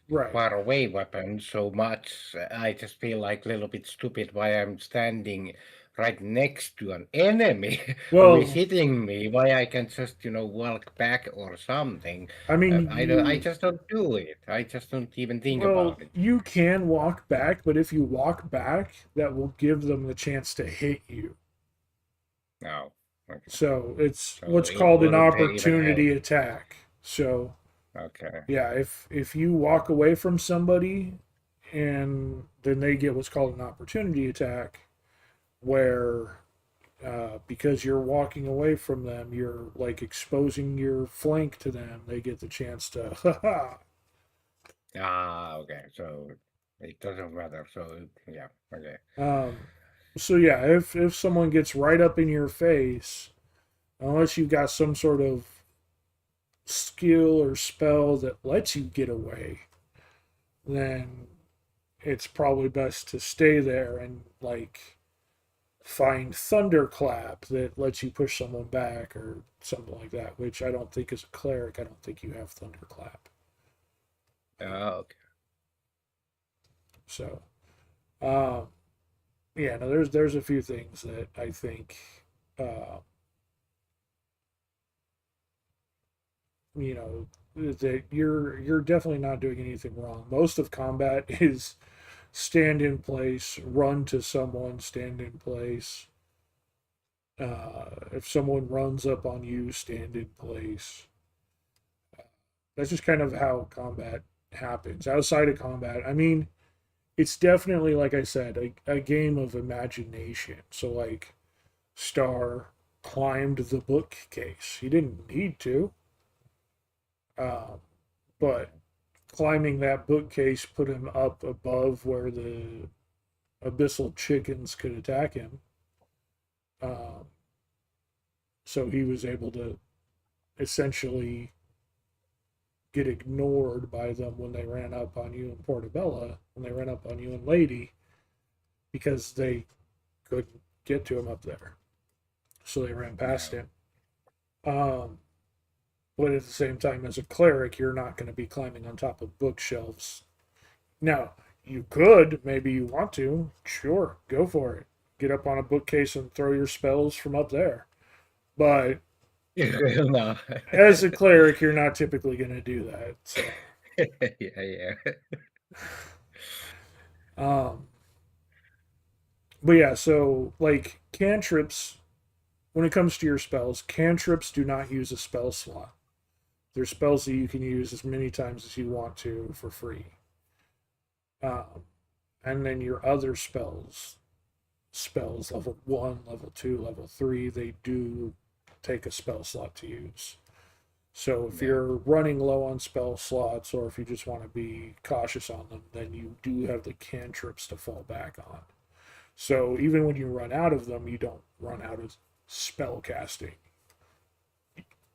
Right. far away weapons so much, I just feel like a little bit stupid why I'm standing right next to an enemy who is Well, hitting me. Why I can just, walk back or something. I mean, I you just don't do it. I just don't even think well about it. you can walk back, but if you walk back, that will give them the chance to hit you. No. Okay. So it's So what's it called an wouldn't even help. opportunity attack. So Okay. yeah, if you walk away from somebody and then they get what's called an opportunity attack, where because you're walking away from them, you're like exposing your flank to them. They get the chance to, haha. Ah, okay. So it doesn't matter. So yeah, okay. Um, so yeah, if someone gets right up in your face, unless you've got some sort of skill or spell that lets you get away, then it's probably best to stay there and like find thunderclap that lets you push someone back or something like that, which I don't think is a cleric. I don't think you have thunderclap. Okay. So um, yeah, no, there's a few things that I think uh, you know that you're definitely not doing anything wrong. Most of combat is stand in place, run to someone, stand in place. If someone runs up on you, stand in place. That's just kind of how combat happens. Outside of combat, I mean, it's definitely, like I said, a game of imagination. So, like, Star climbed the bookcase. He didn't need to, um, but climbing that bookcase put him up above where the abyssal chickens could attack him. Um, so he was able to essentially get ignored by them when they ran up on you in Portobello, when they ran up on you in Lady, because they couldn't get to him up there. So they ran past Yeah. him. Um, but at the same time, as a cleric, you're not going to be climbing on top of bookshelves. Now, you could, maybe you want to, sure, go for it. Get up on a bookcase and throw your spells from up there. But No. as a cleric, you're not typically going to do that. So. Yeah. But yeah, so like cantrips, when it comes to your spells, cantrips do not use a spell slot. They're spells that you can use as many times as you want to for free. And then your other spells level 1, level 2, level 3, they do take a spell slot to use. So if you're running low on spell slots, or if you just want to be cautious on them, then you do have the cantrips to fall back on. So even when you run out of them, you don't run out of spell casting.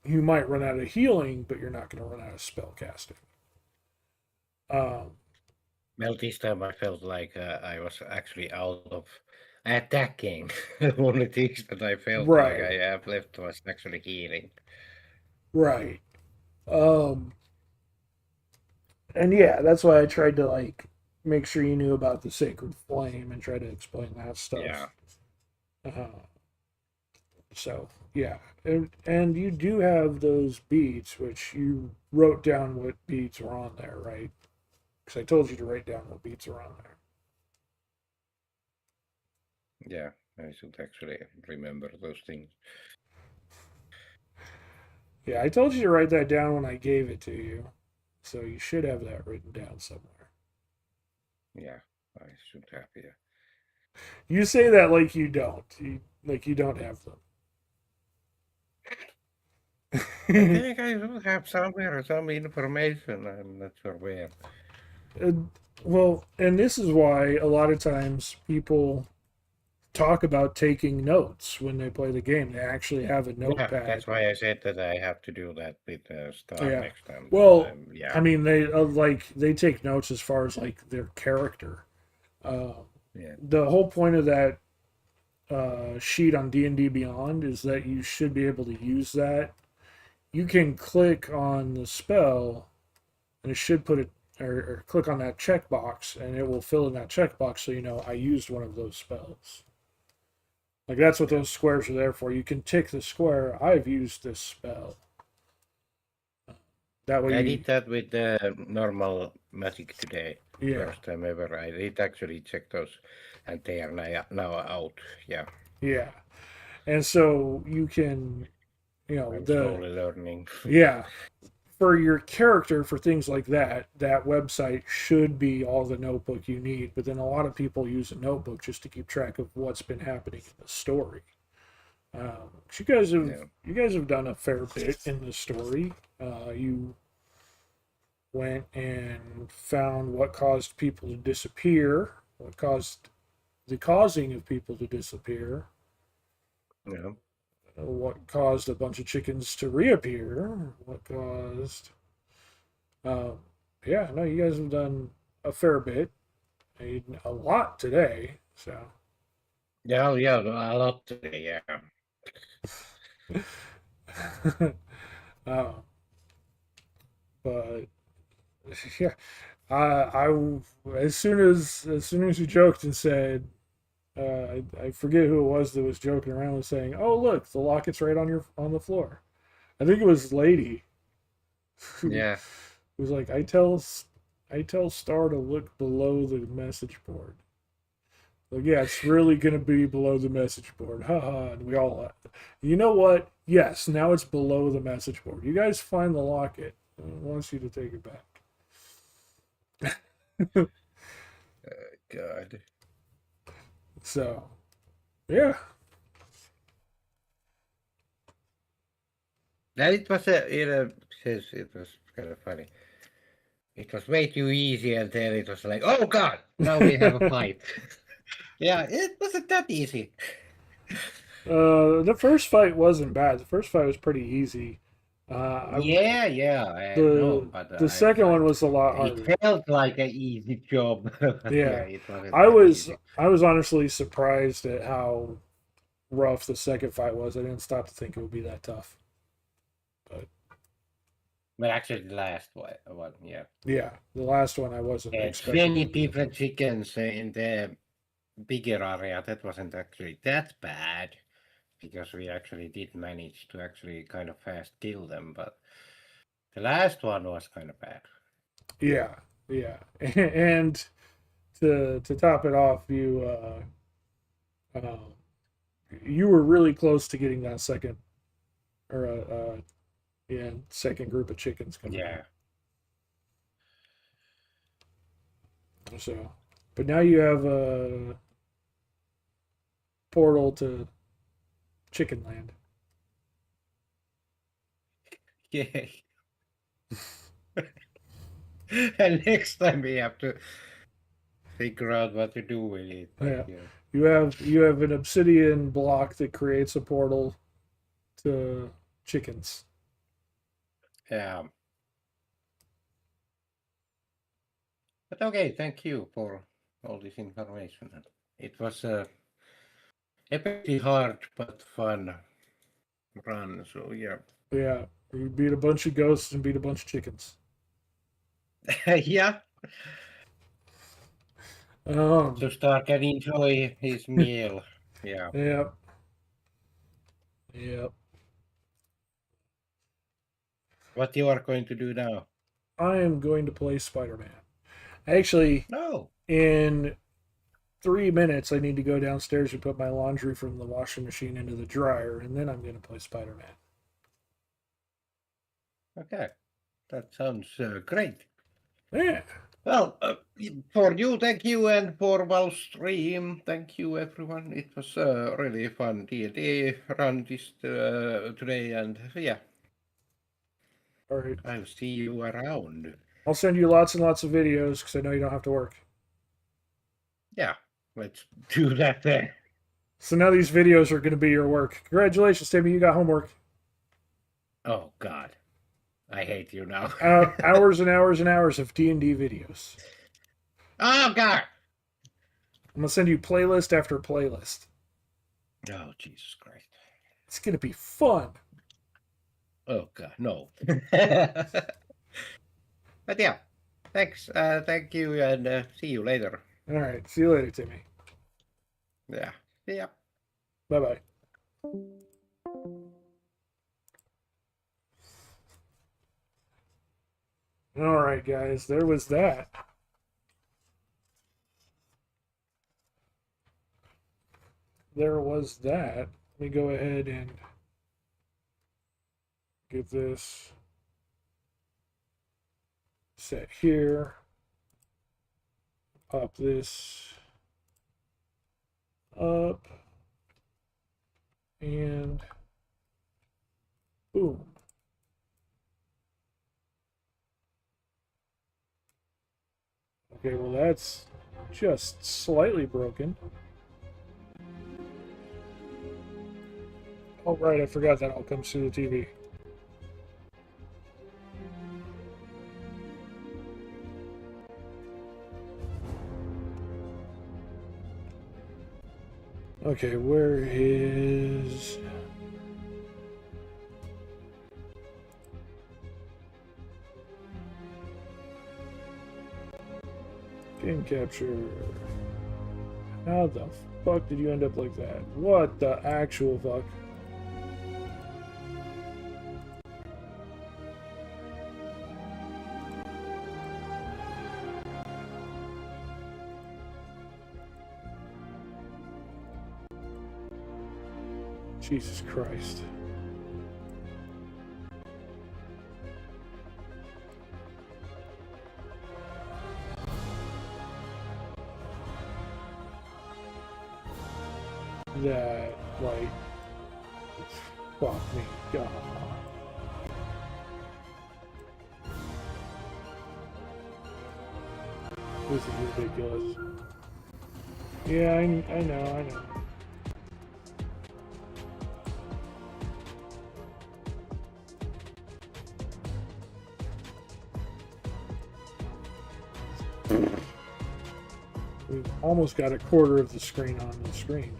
You might run out of healing, but you're not going to run out of spell casting. Well, this time I felt like I was actually out of attacking. Only things that I felt like I have left was actually healing. Right. And yeah, that's why I tried to like make sure you knew about the sacred flame and try to explain that stuff. Yeah. So yeah, and you do have those beads, which you wrote down what beads were on there, right? Because I told you to write down what beads are on there. Yeah, I should actually remember those things. Yeah, I told you to write that down when I gave it to you, so you should have that written down somewhere. Yeah, I should have. Yeah. You say that like you don't. Like you don't have them. I think I do have somewhere some information. I'm not sure where. Well, and this is why a lot of times people talk about taking notes when they play the game. They actually have a notepad. Yeah, that's why I said that I have to do that with Star next time. Well, yeah. I mean, they take notes as far as like their character. Yeah. The whole point of that sheet on D&D Beyond is that you should be able to use that. You can click on the spell, and it should put it, or click on that checkbox, and it will fill in that checkbox so you know I used one of those spells. Like that's what those squares are there for. You can tick the square. I've used this spell. That way. I did that with the normal magic today. Yeah. First time ever. I did actually check those, and they are now out. Yeah. Yeah, and so you can, I'm slowly learning. Yeah, for your character, for things like that, that website should be all the notebook you need. But then a lot of people use a notebook just to keep track of what's been happening in the story. You guys have done a fair bit in the story. You went and found what caused people to disappear, what caused the causing of people to disappear. Yeah. What caused a bunch of chickens to reappear? What caused? Yeah, no, you guys have done a fair bit, a lot today. So. Yeah, a lot today. Yeah. But yeah, I as soon as you joked and said, I forget who it was that was joking around and saying, "Oh, look, the locket's right on the floor." I think it was Lady. Yeah. It was like I tell Star to look below the message board. Like, yeah, it's really gonna be below the message board. Haha, and we all laughed. You know what? Yes, now it's below the message board. You guys find the locket. I want you to take it back. God. So, yeah. That it was it was kind of funny. It was way too easy, and then it was like, oh God, now we have a fight. Yeah, it wasn't that easy. The first fight wasn't bad. The first fight was pretty easy. I know, but the second one was a lot harder. It felt like an easy job. Yeah, it wasn't I was honestly surprised at how rough the second fight was. I didn't stop to think it would be that tough. Well, actually, the last one, yeah. Yeah, the last one I wasn't It's expecting. 20 different chickens in the bigger area. That wasn't actually that bad because we actually did manage to actually kind of fast kill them, but the last one was kind of bad. Yeah, yeah, and to top it off, you were really close to getting that second or yeah, second group of chickens coming Yeah. in. So, but now you have a portal to Chicken Land. Yay. And next time we have to figure out what to do with it. Yeah. Yeah. You have an obsidian block that creates a portal to chickens. Yeah. But okay, thank you for all this information. It was a pretty hard but fun run, so yeah. Yeah, you beat a bunch of ghosts and beat a bunch of chickens. Yeah. Um, So Star can enjoy his meal. Yeah. Yep. Yep. What you are going to do now? I am going to play Spider-Man. Actually, No. in 3 minutes, I need to go downstairs and put my laundry from the washing machine into the dryer, and then I'm going to play Spider-Man. Okay. That sounds great. Yeah. Well, for you, thank you, and for Val's stream, thank you, everyone. It was really fun D&D run this today, and yeah. All right. I'll see you around. I'll send you lots and lots of videos because I know you don't have to work. Yeah, let's do that then. So now these videos are going to be your work. Congratulations, Timmy. You got homework. Oh, God. I hate you now. Hours and hours and hours of D&D videos. Oh, God. I'm going to send you playlist after playlist. Oh, Jesus Christ. It's going to be fun. Oh, God, no. But yeah, thanks. Thank you, and see you later. All right. See you later, Timmy. Yeah. See ya. Bye-bye. All right, guys. There was that. There was that. Let me go ahead and get this set here. Pop this up. And boom. Okay, well that's just slightly broken. Oh right, I forgot that all comes through the TV. Okay, where is... Game capture. How the fuck did you end up like that? What the actual fuck? Jesus Christ. That, like, fuck me, God. This is ridiculous. Yeah, I know. We've almost got a quarter of the screen on the screen.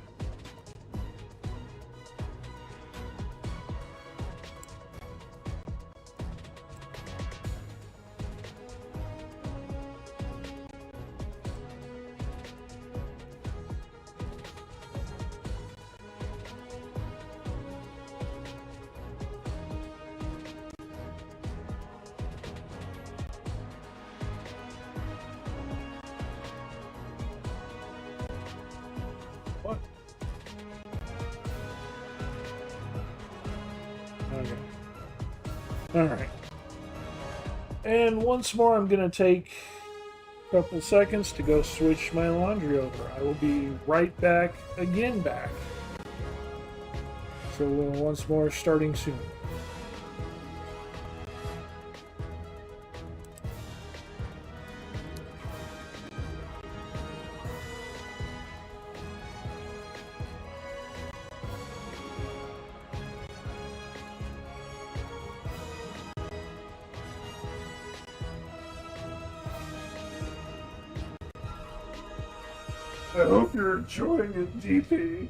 Alright. And once more, I'm going to take a couple seconds to go switch my laundry over. I will be right back, again back. So once more, starting soon. I hope you're enjoying it, DP.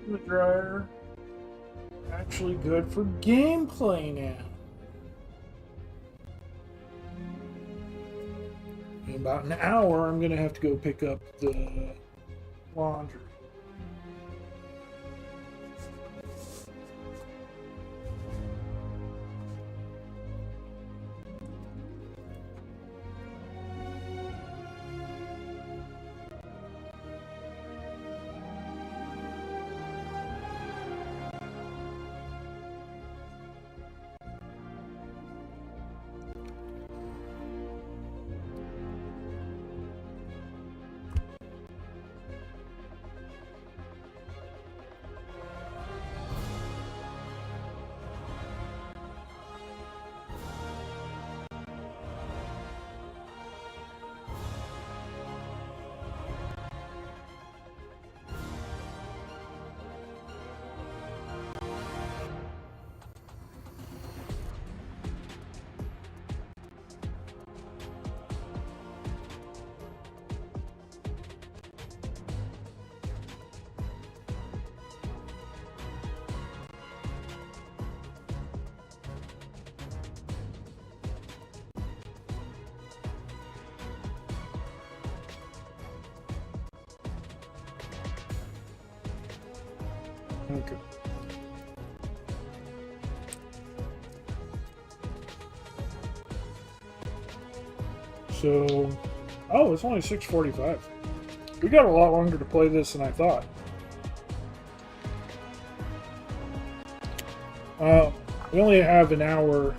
The dryer. Actually good for gameplay now. In about an hour, I'm gonna have to go pick up the laundry. Okay. So, oh, it's only 6:45. We got a lot longer to play this than I thought. We only have an hour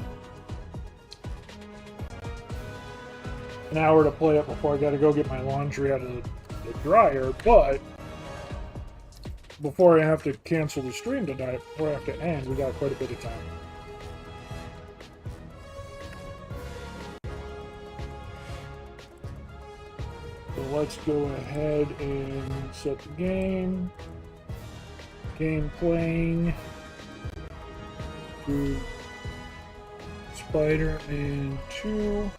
to play it before I got to go get my laundry out of the dryer. But before I have to cancel the stream tonight, before I have to end, we got quite a bit of time. So let's go ahead and set the game. Game playing through Spider-Man 2.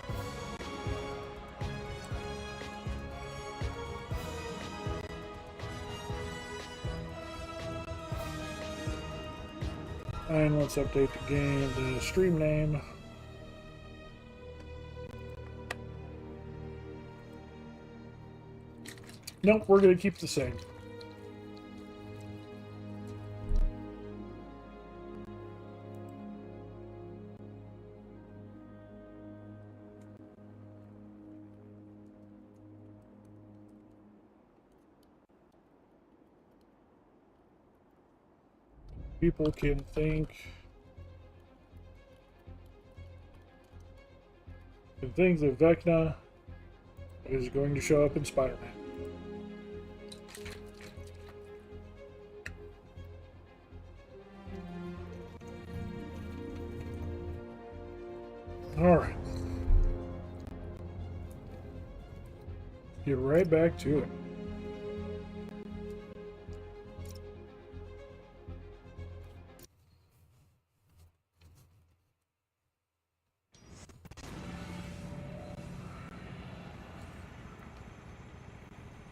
And let's update the game, the stream name. Nope, we're going to keep the same. People can think that Vecna is going to show up in Spider-Man. Alright. Get right back to it.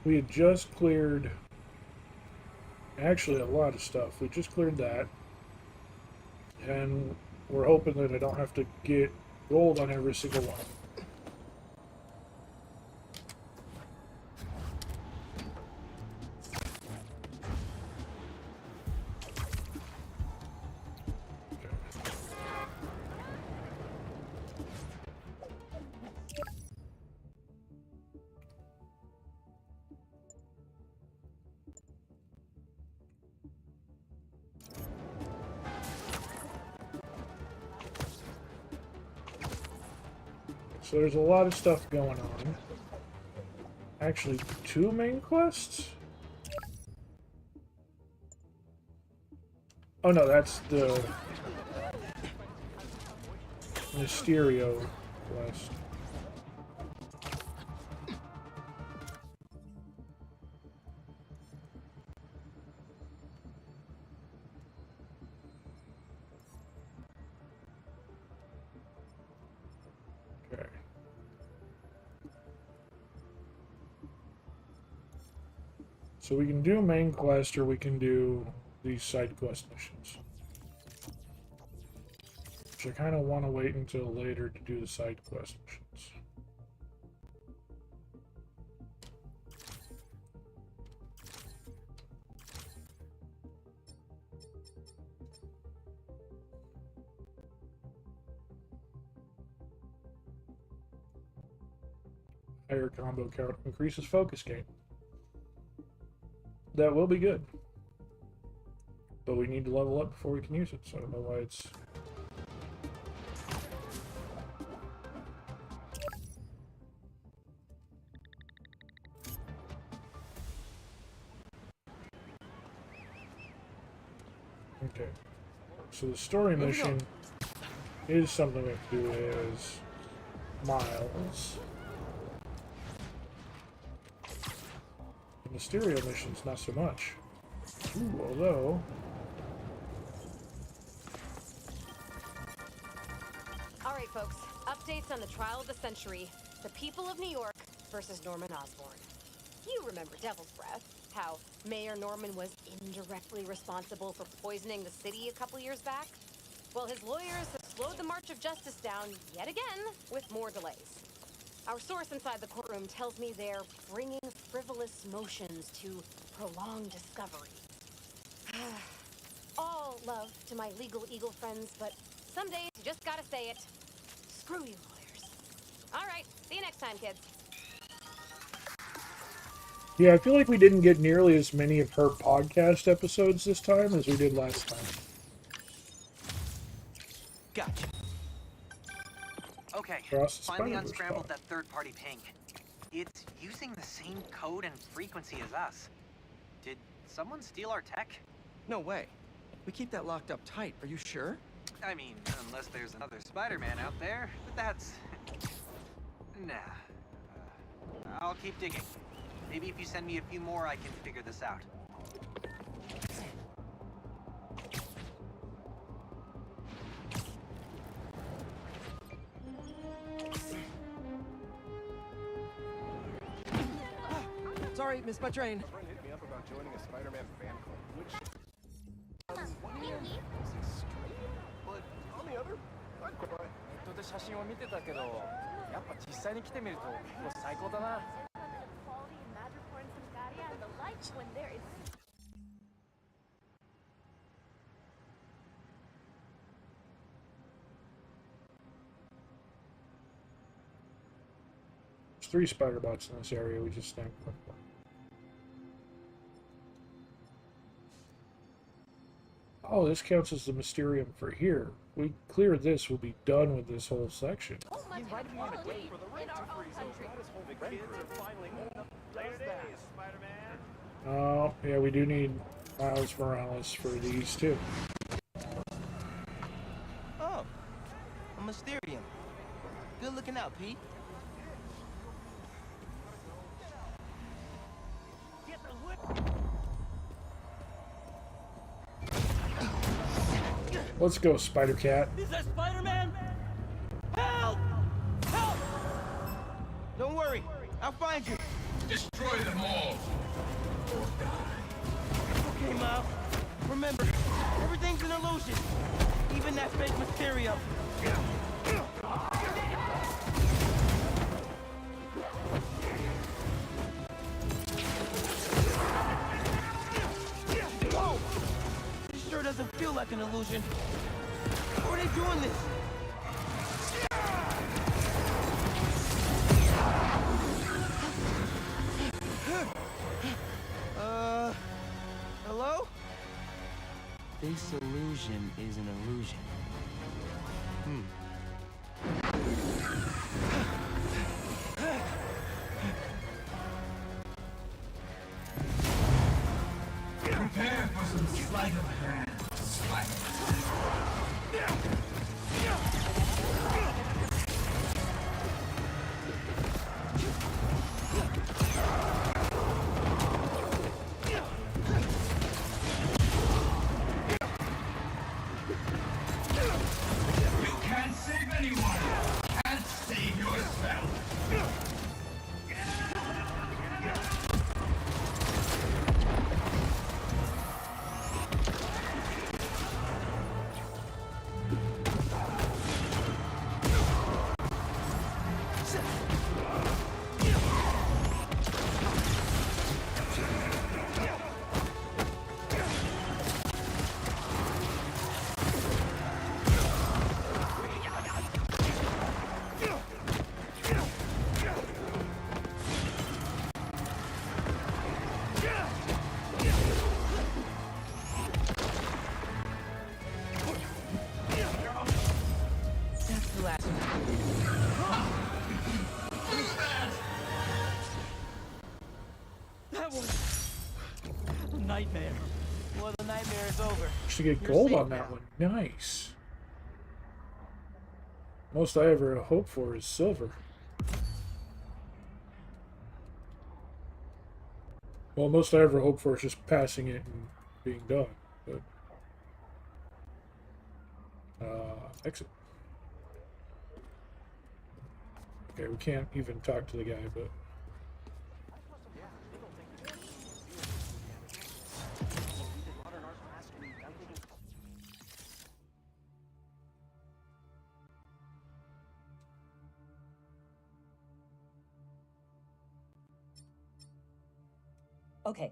We had just cleared, actually a lot of stuff. We just cleared that. And we're hoping that I don't have to get gold on every single one. So there's a lot of stuff going on. Actually, 2 main quests? Oh no, that's the Mysterio quest. Okay. So we can do main quest or we can do these side quest missions. Which I kind of want to wait until later to do the side quest missions. Higher combo count increases focus gain. That will be good. But we need to level up before we can use it, so I don't know why it's... Okay. So the story mission is something we have to do as Miles. The Mysterio mission's not so much. Ooh, although... Alright folks, updates on the trial of the century. The people of New York versus Norman Osborn. You remember Devil's Breath, how Mayor Norman was indirectly responsible for poisoning the city a couple years back? Well, his lawyers have slowed the march of justice down yet again with more delays. Our source inside the courtroom tells me they're bringing frivolous motions to prolong discovery. all love to my legal eagle friends, but some days you just gotta say it. Screw you, lawyers. All right, see you next time, kids. Yeah, I feel like we didn't get nearly as many of her podcast episodes this time as we did last time. Gotcha. Okay, Across the finally Spider-Verse unscrambled pod. that third-party ping. It's using the same code and frequency as us. Did someone steal our tech? No way. We keep that locked up tight. Are you sure? I mean, unless there's another Spider-Man out there, but that's... Nah. I'll keep digging. Maybe if you send me a few more, I can figure this out. Sorry, missed my train. Friend hit me up about joining a Spider-Man fan club, which on one hand is extreme, but on the other, I'd quit. ネットで写真を見てたけど、やっぱ実際に来てみるともう最高だな。There's 3 spider bots in this area. We just stand quick. Oh, this counts as the Mysterium for here. We clear this, we'll be done with this whole section. He invited me on a date for the rent to freeze. Got his whole kids are finally old enough to do that. Spider-Man. Oh, yeah, we do need Miles Morales for these too. Oh, a Mysterium. Good looking out, Pete. Let's go, Spider Cat. Is that Spider-Man? Help! Help! Don't worry, I'll find you. Destroy them all. Okay, Miles. Remember, everything's an illusion. Even that fake Mysterium. Whoa! This sure doesn't feel like an illusion. How are they doing this? Hello? This illusion is an illusion. Prepare for some sleight of hand, You can't save anyone. Can't save yourself. That's the last one. That was a nightmare. Well, the nightmare is over. Should get You're gold safe on that now. one. Nice. Most I ever hope for is silver. Well, most I ever hope for is just passing it and being done. But exit. Okay, we can't even talk to the guy, but Okay,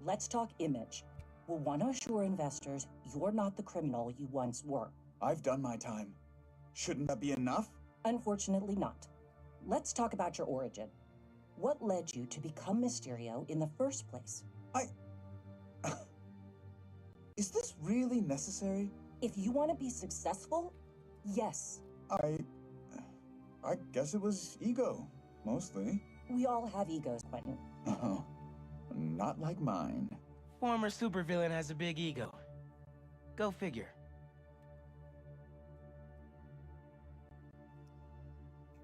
let's talk image. will want to assure investors you're not the criminal you once were. I've done my time. Shouldn't that be enough? Unfortunately not. Let's talk about your origin. What led you to become Mysterio in the first place? Is this really necessary? If you want to be successful, yes. I guess it was ego, mostly. We all have egos, Quentin. Oh, not like mine. Former supervillain has a big ego. Go figure.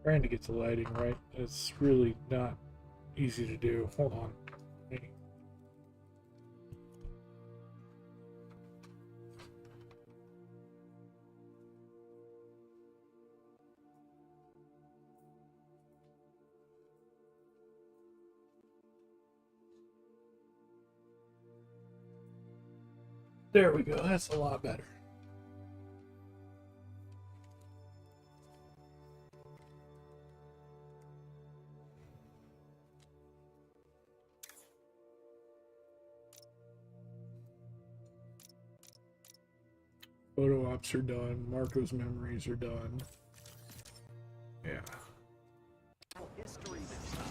Trying to get the lighting right. It's really not easy to do. Hold on. There we go. That's a lot better. Photo ops are done. Marco's memories are done. Yeah. History this time.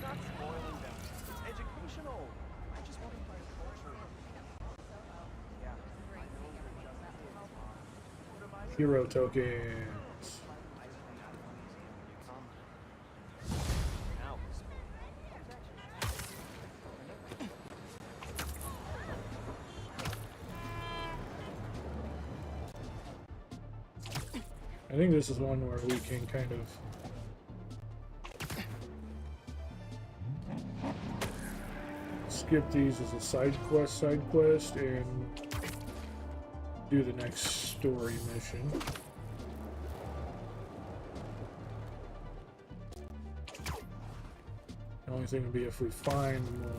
Not spoiling them. Educational. I just want to find culture. Yeah. I know they're just kids. Hero tokens. I think this is one where we can kind of skip these as a side quest, and do the next story mission. The only thing would be if we find more.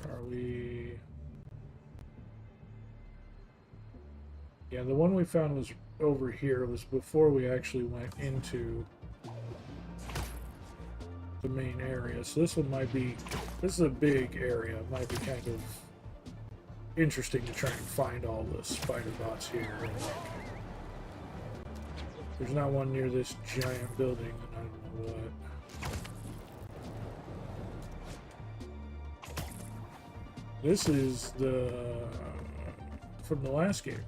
Are we? Yeah, the one we found was over here. It was before we actually went into the main area. So this one might be, this is a big area. It might be kind of interesting to try and find all the spider bots here. There's not one near this giant building, and I don't know what. This is the from the last game.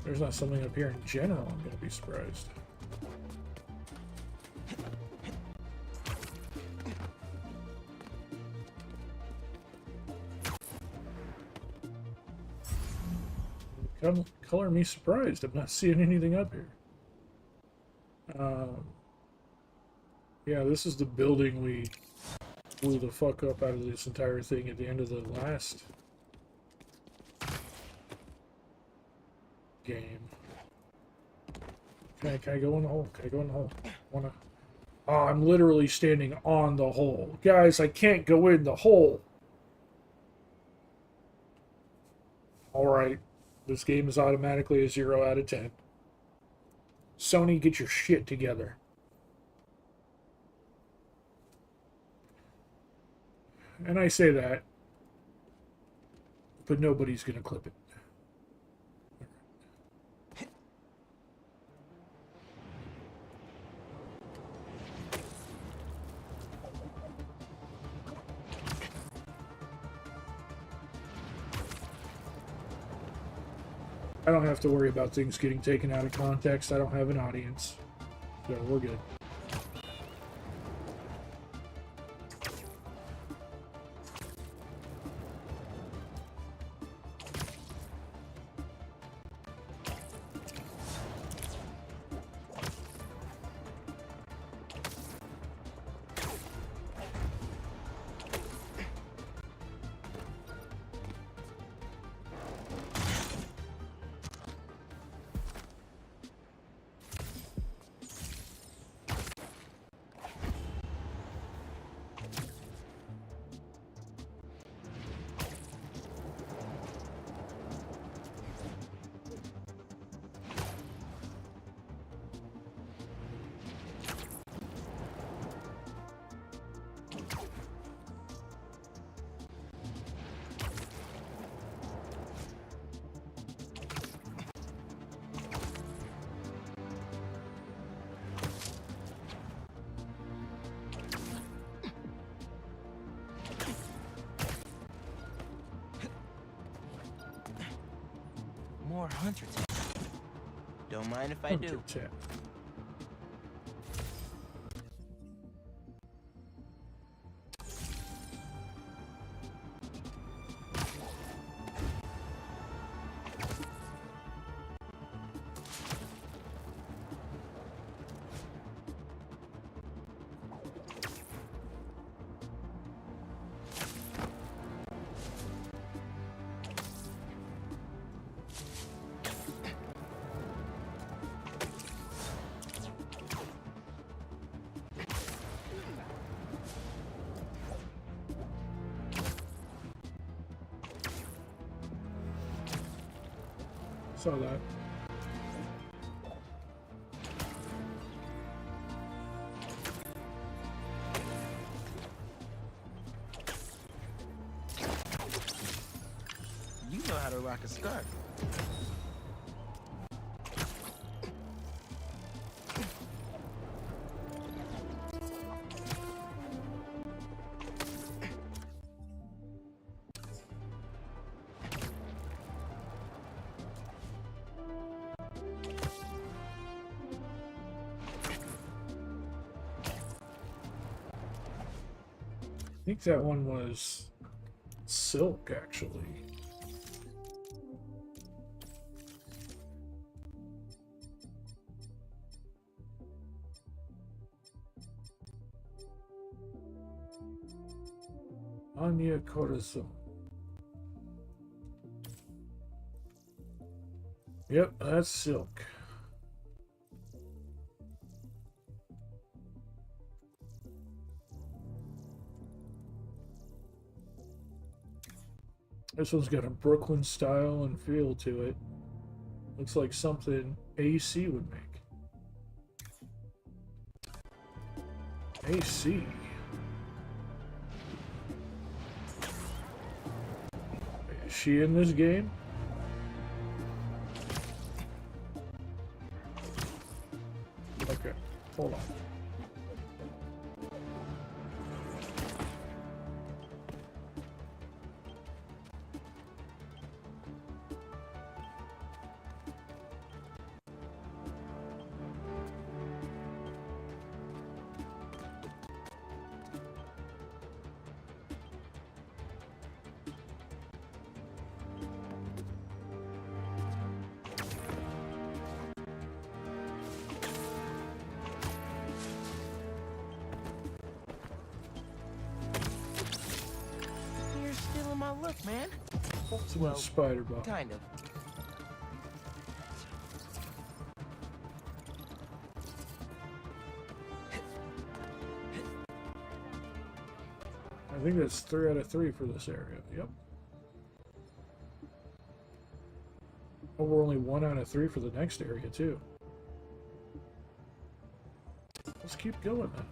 There's not something up here in general, I'm gonna be surprised. Color me surprised. I'm not seeing anything up here. Yeah, this is the building we blew the fuck up out of this entire thing at the end of the last game. Can I go in the hole? Can I go in the hole? Oh, I'm literally standing on the hole. Guys, I can't go in the hole. Alright. This game is automatically a 0 out of 10. Sony, get your shit together. And I say that, but nobody's gonna clip it. I don't have to worry about things getting taken out of context. I don't have an audience. So we're good. more hunter tech. Don't mind if I Hunter do. tech. Saw that. You know how to rock a scarf. I think that one was silk, actually. Anya Corazon. Yep, that's silk. This one's got a Brooklyn style and feel to it. Looks like something AC would make. AC. Is she in this game? Okay, hold on. You're stealing my look, man. It's a spider bot. Kind of. I think that's 3 out of 3 for this area. Yep. Oh, we're only 1 out of 3 for the next area, too. Let's keep going then.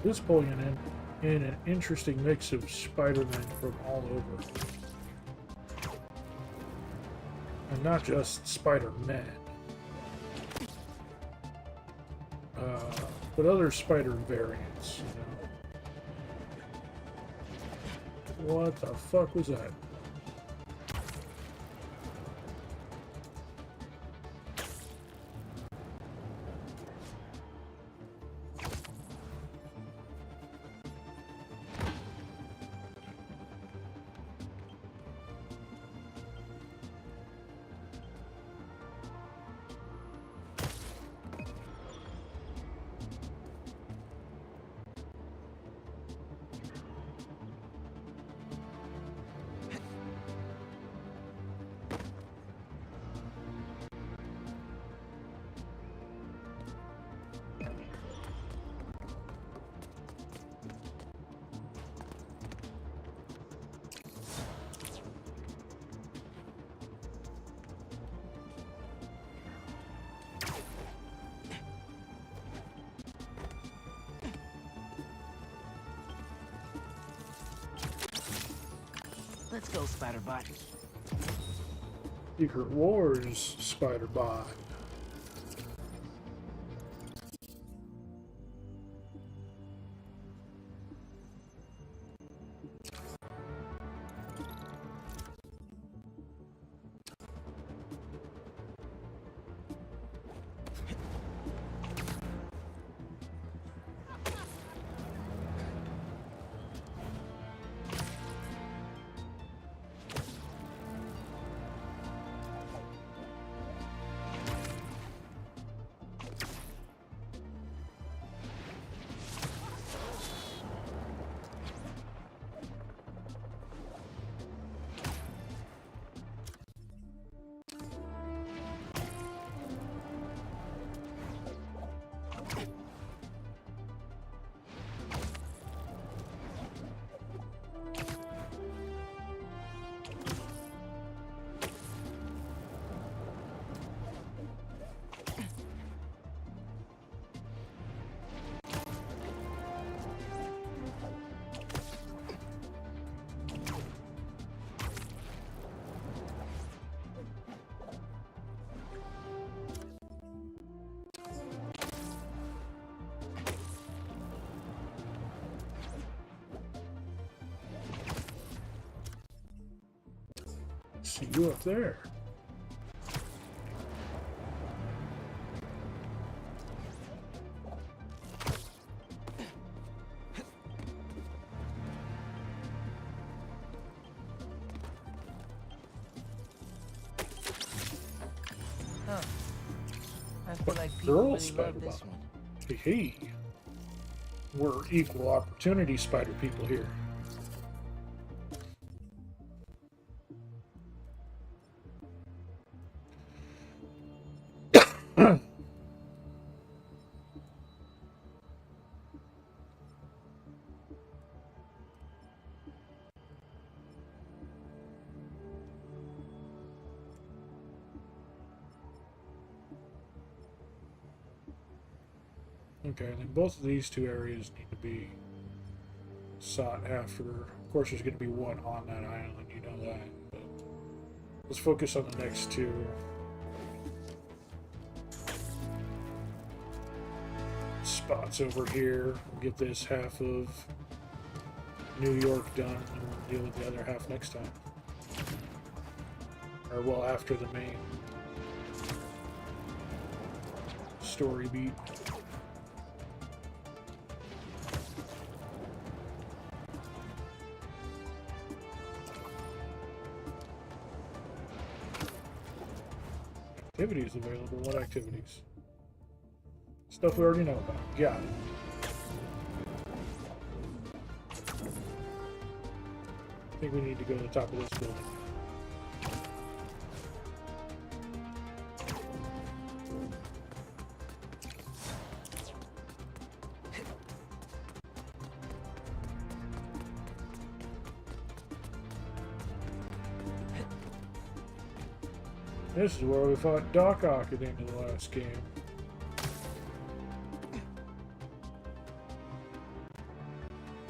This pulling in an interesting mix of Spider-Man from all over. And not just Spider-Man. But other Spider variants, you know. What the fuck was that? Let's go, Spider-Bot. Secret Wars, Spider-Bot. See you up there. Huh. I feel like people Girl really love Spider-Bot. this one. Hey, hey. We're equal opportunity spider people here. Okay, then both of these two areas need to be sought after. Of course, there's going to be one on that island, you know that. But let's focus on the next two. Spots over here. We'll get this half of New York done, and we'll deal with the other half next time. Or, well, after the main story beat. Activities available. What activities? Stuff we already know about. Got it. I think we need to go to the top of this building. This is where we fought Doc Ock at the end of the last game.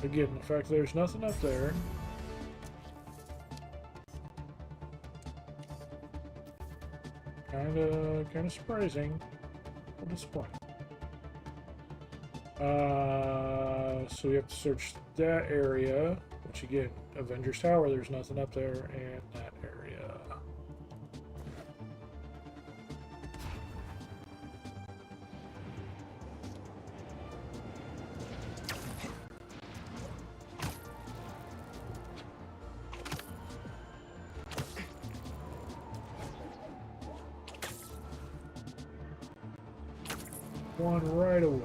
Again, the fact that there's nothing up there. Kinda surprising. A disappointing. So we have to search that area, which again, Avengers Tower, there's nothing up there, and that area. One right away.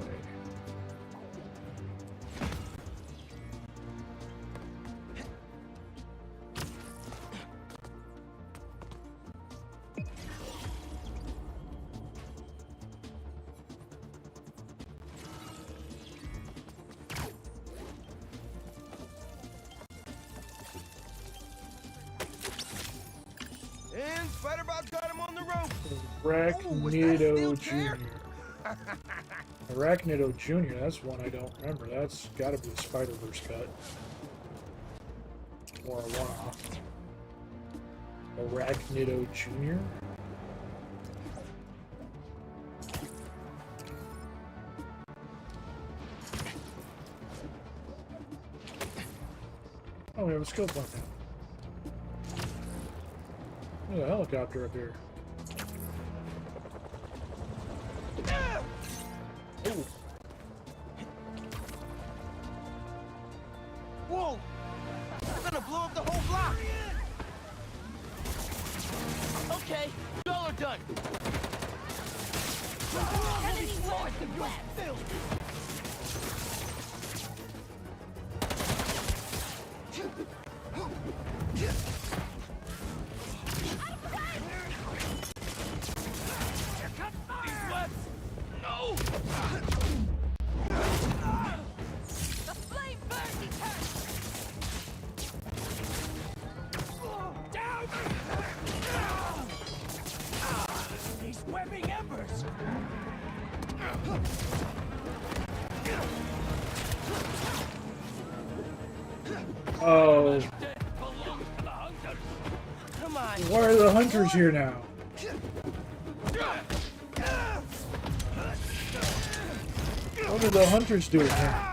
And Spider-Bot got him on the rope. Arachnido Jr. Arachnido Jr., that's one I don't remember. That's gotta be a Spider-Verse cut. Or a one-off. Arachnido Jr. Oh, we have a skill point now. There's a helicopter up here. Oh. Whoa! We're gonna blow up the whole block! Okay, y'all are done! Enemy lost the web! Oh. Come on. Why are the hunters here now? What are the hunters doing here?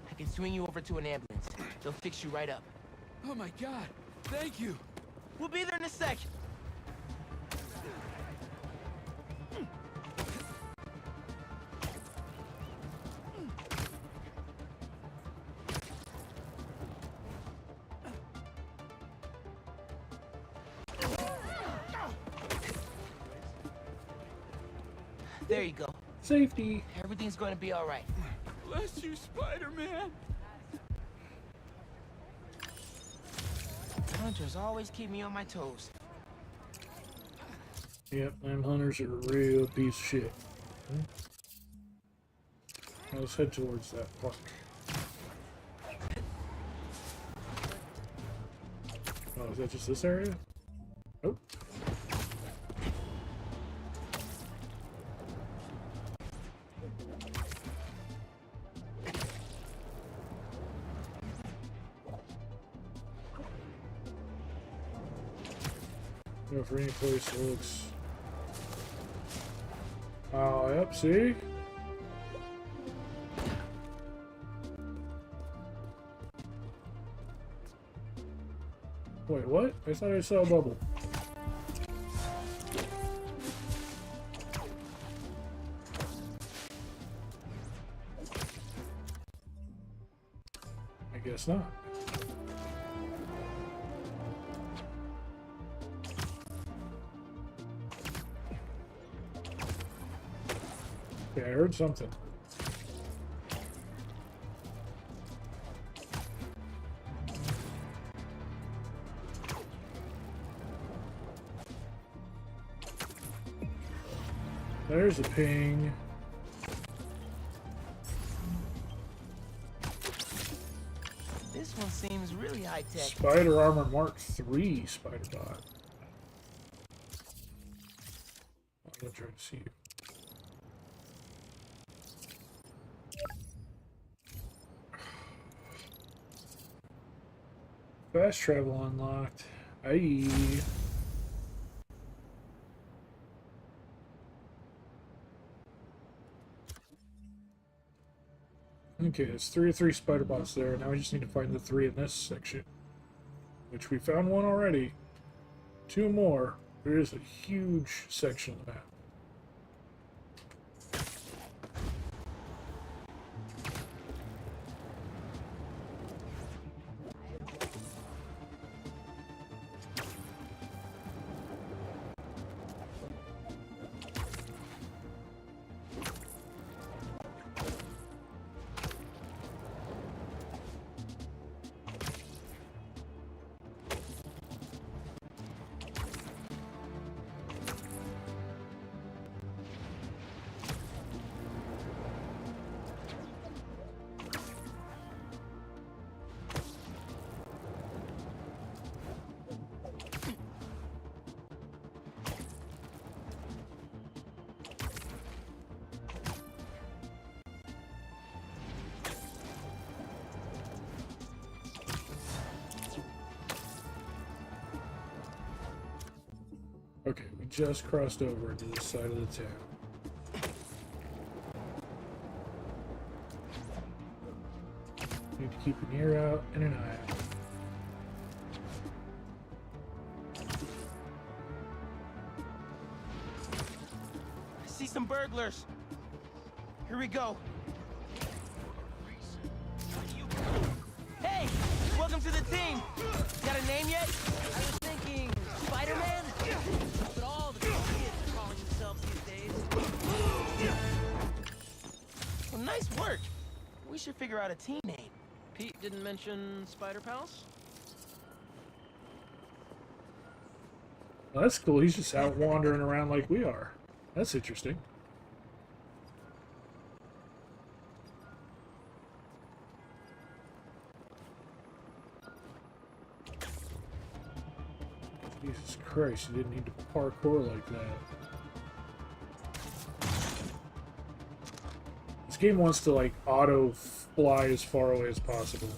I can swing you over to an ambulance. They'll fix you right up. Oh my god, thank you. We'll be there in a sec. There you go. Safety. Everything's going to be all right. Bless you, Spider-Man. Hunters always keep me on my toes. Yep, them hunters are a real piece of shit. Now let's head towards that park. Oh, is that just this area? Oh. Go for any place that looks. Oh, yep, see? Wait, what? I thought I saw a bubble. I guess not. Yeah, I heard something. There's a ping. This one seems really high-tech. Spider Armor Mark III Spider Bot. I'm gonna try to see you. Fast travel unlocked. Aye. Okay, there's 3 of 3 spider bots there. Now we just need to find the 3 in this section. Which we found one already. 2 more. There is a huge section of the map. Okay, we just crossed over into this side of the town. Need to keep an ear out and an eye out. I see some burglars. Here we go. Hey, welcome to the team. Got a name yet? I was thinking Spider-Man? But all the kids are calling themselves these days. Well, nice work. We should figure out a team name. Pete didn't mention Spider Pals? Well, that's cool. He's just out wandering around like we are. That's interesting. Jesus Christ, you didn't need to parkour like that. This game wants to, like, auto fly as far away as possible.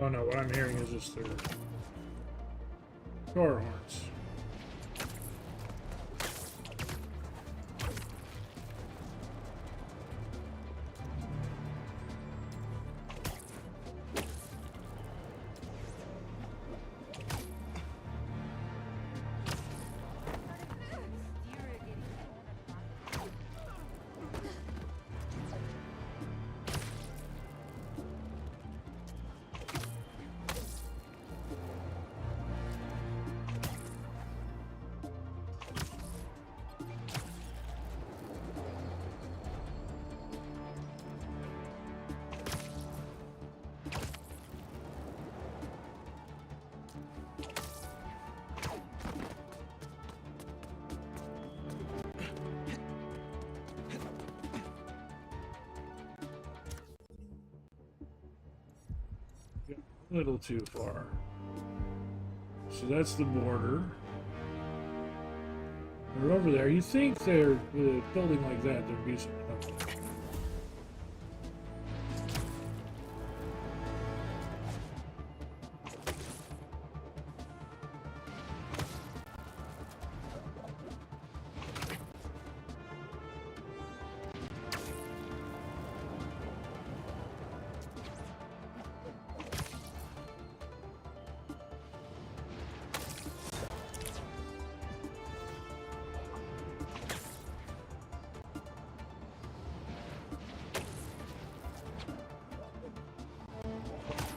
Oh no, what I'm hearing is just their car horns. A little too far. So that's the border. They're over there. You think they're building like that, there'd be some nothing.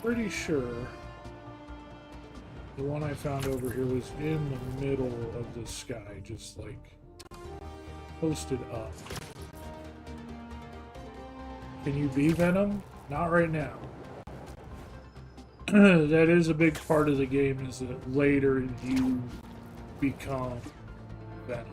pretty sure the one I found over here was in the middle of the sky, just like posted up. Can you be Venom? Not right now. That is a big part of the game, is that later you become Venom.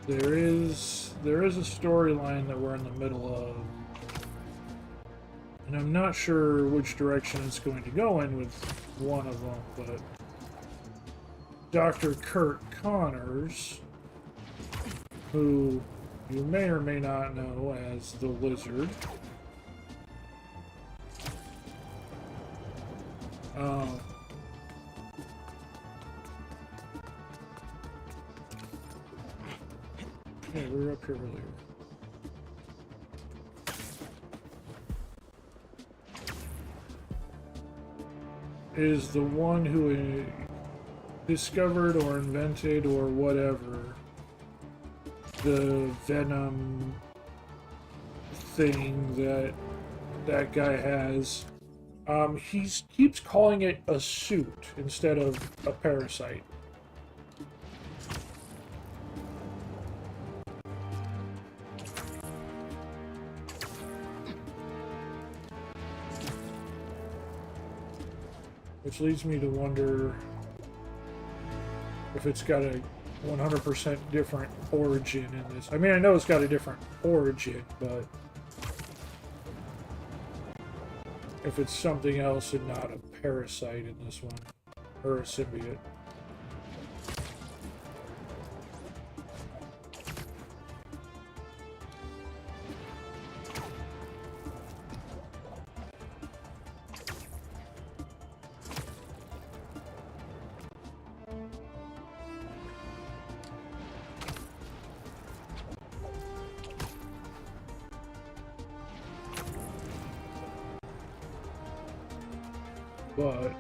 There is a storyline that we're in the middle of, and I'm not sure which direction it's going to go in with one of them, but Dr. Kurt Connors, who you may or may not know as the Lizard, yeah, we were up here earlier. Is the one who discovered or invented or whatever the Venom thing that guy has. He keeps calling it a suit instead of a parasite. Which leads me to wonder if it's got a 100% different origin in this. I mean, I know it's got a different origin, but if it's something else and not a parasite in this one, or a symbiote. But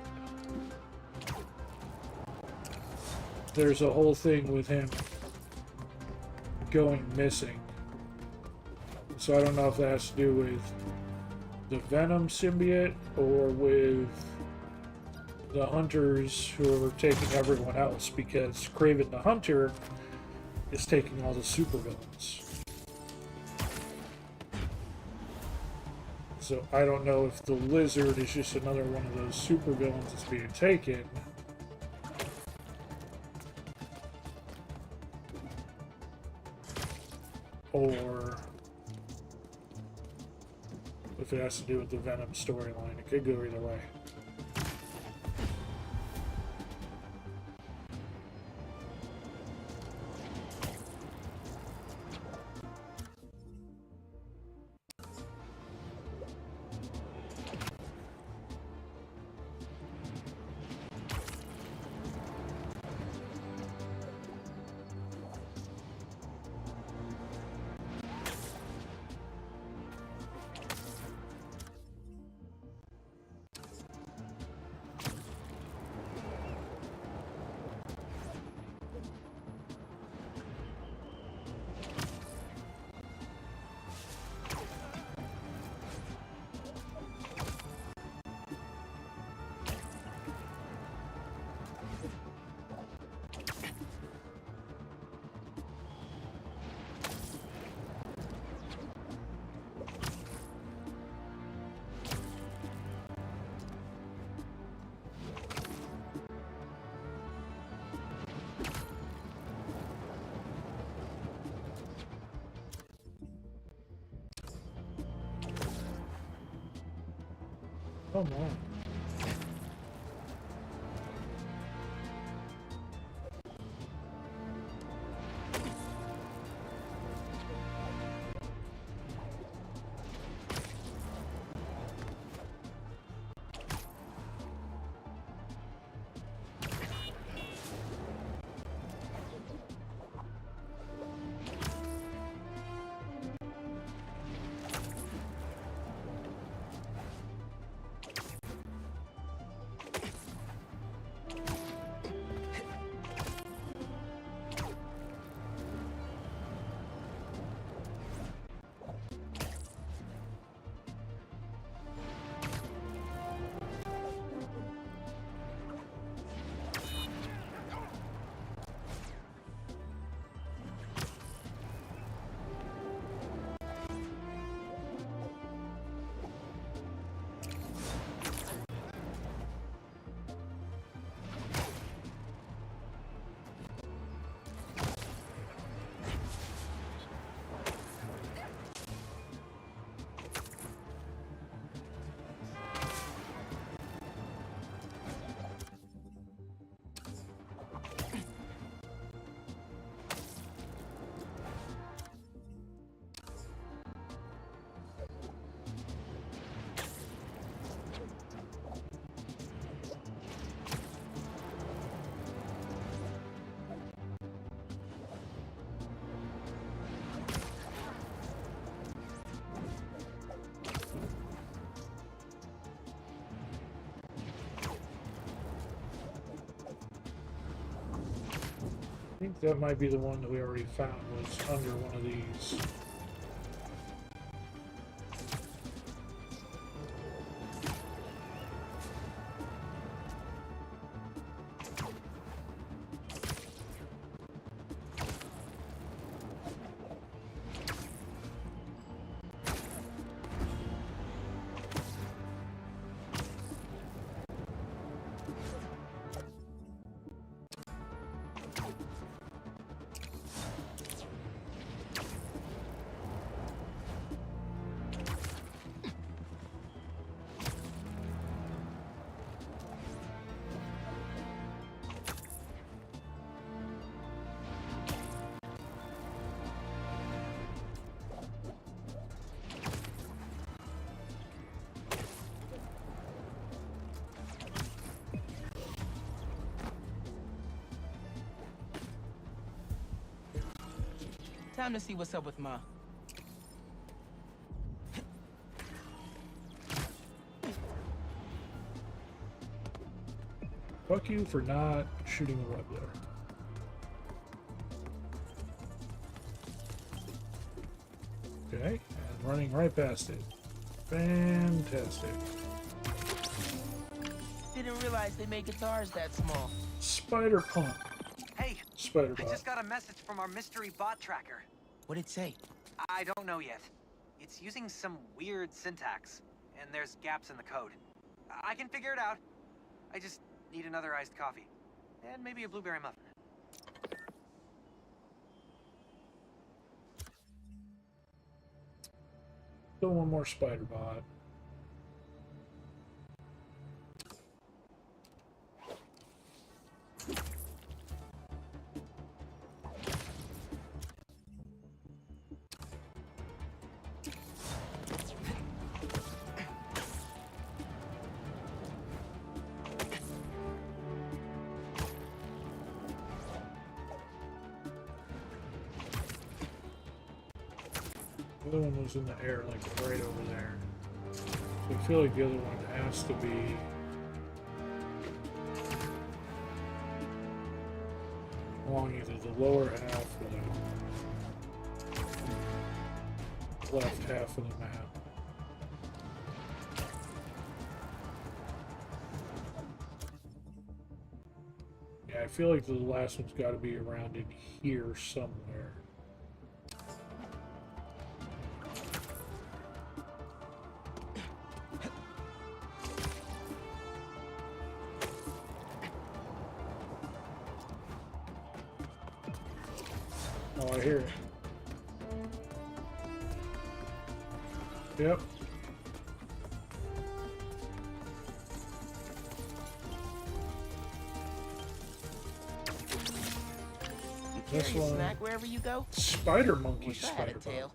there's a whole thing with him going missing. So I don't know if that has to do with the Venom symbiote or with the hunters who are taking everyone else, because Kraven the Hunter is taking all the supervillains. So I don't know if the Lizard is just another one of those supervillains that's being taken, or if it has to do with the Venom storyline. It could go either way. Come on. I think that might be the one that we already found was under one of these. Time to see what's up with Ma. Fuck you for not shooting the web there. Okay, and running right past it. Fantastic. Didn't realize they made guitars that small. Spider punk. Hey, Spider I bot. just got a message from our mystery bot tracker. What'd it say? I don't know yet. It's using some weird syntax, and there's gaps in the code. I can figure it out. I just need another iced coffee. And maybe a blueberry muffin. Still one more spider bot. The other one was in the air, like right over there. So I feel like the other one has to be along either the lower half or the left half of the map. Yeah, I feel like the last one's got to be around in here somewhere. Oh, I hear it. Yep. This carry a one, snack wherever you go? spider monkey Wish I had a spider tail.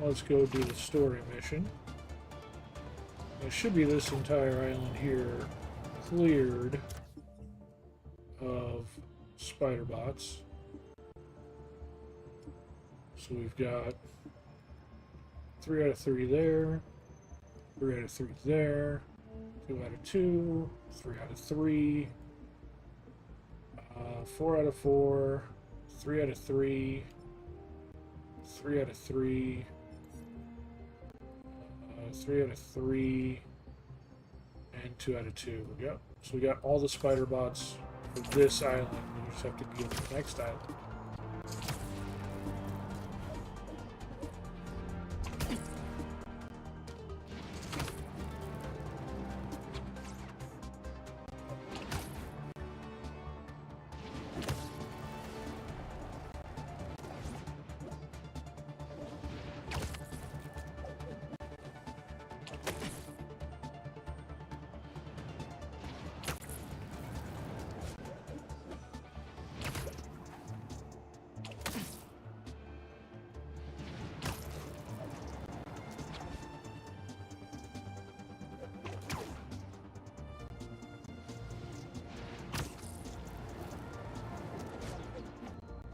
bot. Let's go do the story mission. It should be this entire island here cleared of spider bots. So we've got 3 out of 3 there, 3 out of 3 there, 2 out of 2, 3 out of 3, 4 out of 4, 3 out of 3, 3 out of 3, 3 out of 3, and 2 out of 2. Yep. So we got all the spider bots for this island. We just have to go to the next island.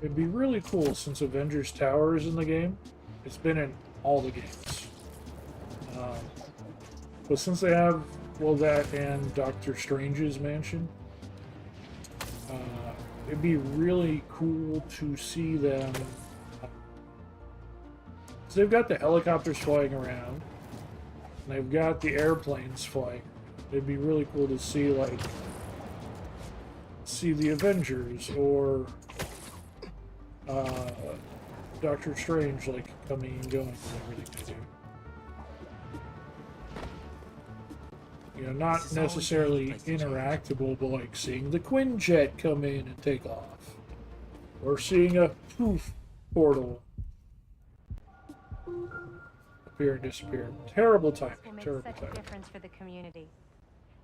It'd be really cool since Avengers Tower is in the game. It's been in all the games. But since they have, well, that and Doctor Strange's mansion, it'd be really cool to see them. So they've got the helicopters flying around, and they've got the airplanes flying. It'd be really cool to see, like, the Avengers or Doctor Strange, like, coming and going and everything they do. You know, not necessarily interactable, but like seeing the Quinjet come in and take off. Or seeing a poof portal appear and disappear. Terrible timing. This will make Terrible such a timing. difference for the community.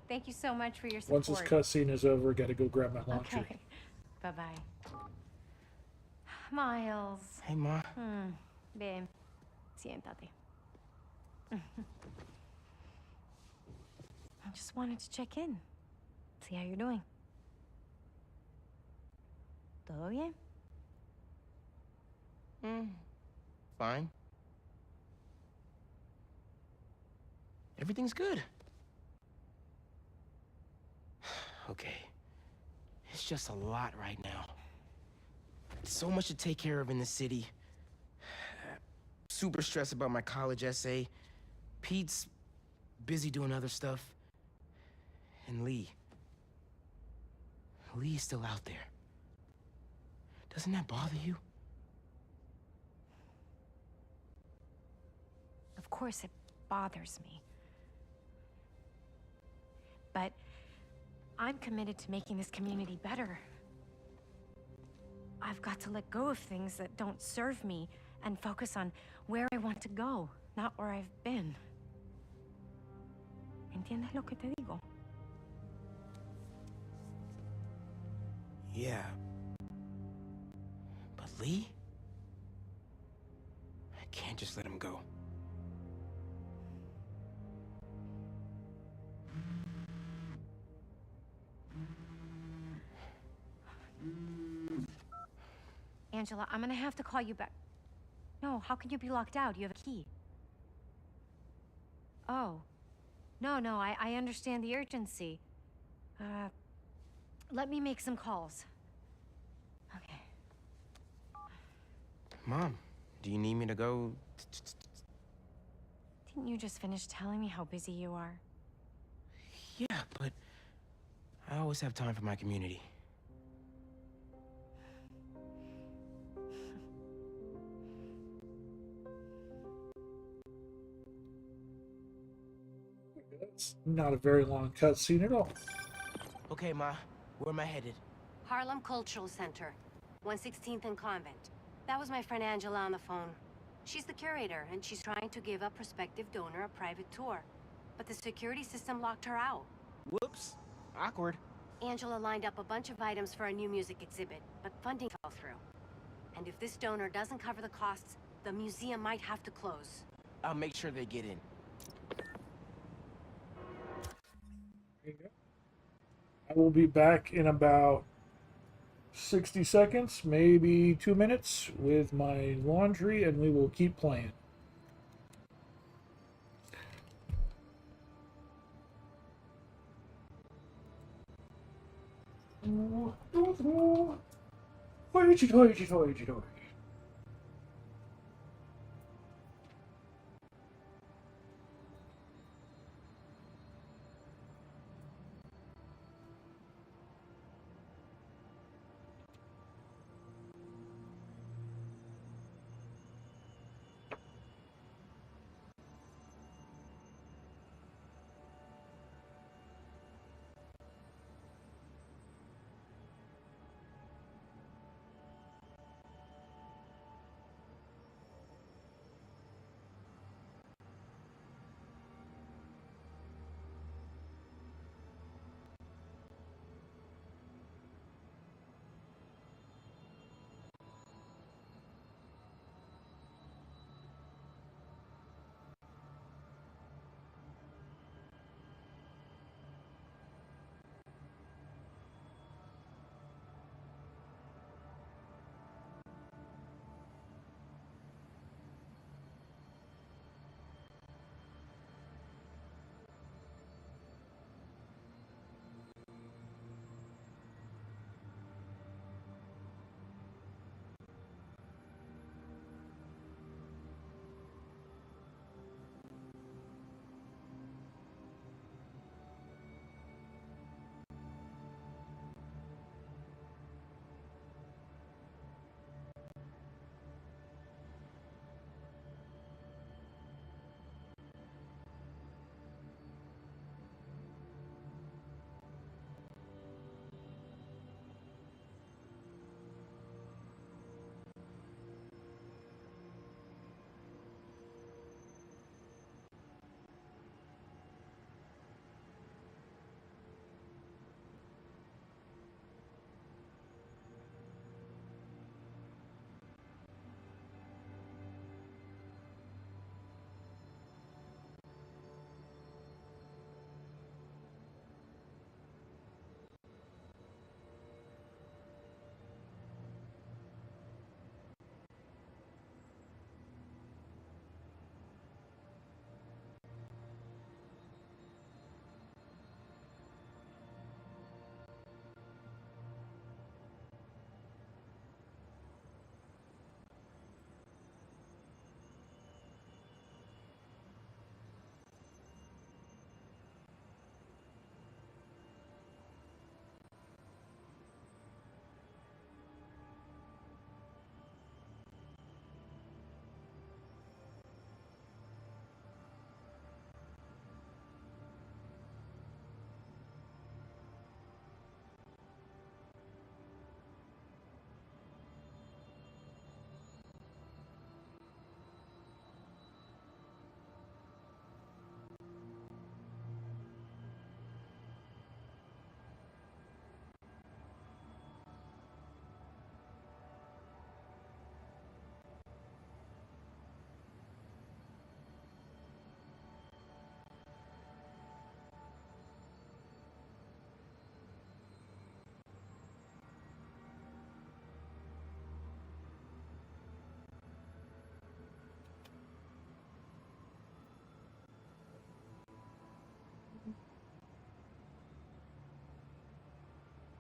Thank you so much for your support. Once this cutscene is over, gotta go grab my laundry. Okay. Bye-bye. Miles. Hey, Ma. Ven. Siéntate. I just wanted to check in. See how you're doing. ¿Todo bien? Fine. Everything's good. Okay. It's just a lot right now. So much to take care of in the city. Super stressed about my college essay. Pete's busy doing other stuff. And Lee. Lee's still out there. Doesn't that bother you? Of course it bothers me. But I'm committed to making this community better. I've got to let go of things that don't serve me and focus on where I want to go, not where I've been. ¿Entiendes lo que te digo? Yeah. But Lee? I can't just let him go. Angela, I'm gonna have to call you back. No, how can you be locked out? You have a key. Oh. No, I understand the urgency. Let me make some calls. Okay. Mom, do you need me to go? Didn't you just finish telling me how busy you are? Yeah, but I always have time for my community. That's not a very long cutscene at all. Okay, Ma, where am I headed? Harlem Cultural Center, 116th and Convent. That was my friend Angela on the phone. She's the curator, and she's trying to give a prospective donor a private tour. But the security system locked her out. Whoops. Awkward. Angela lined up a bunch of items for a new music exhibit, but funding fell through. And if this donor doesn't cover the costs, the museum might have to close. I'll make sure they get in. There you go. I will be back in about 60 seconds, maybe 2 minutes, with my laundry, and we will keep playing. Hoity toity toity toity.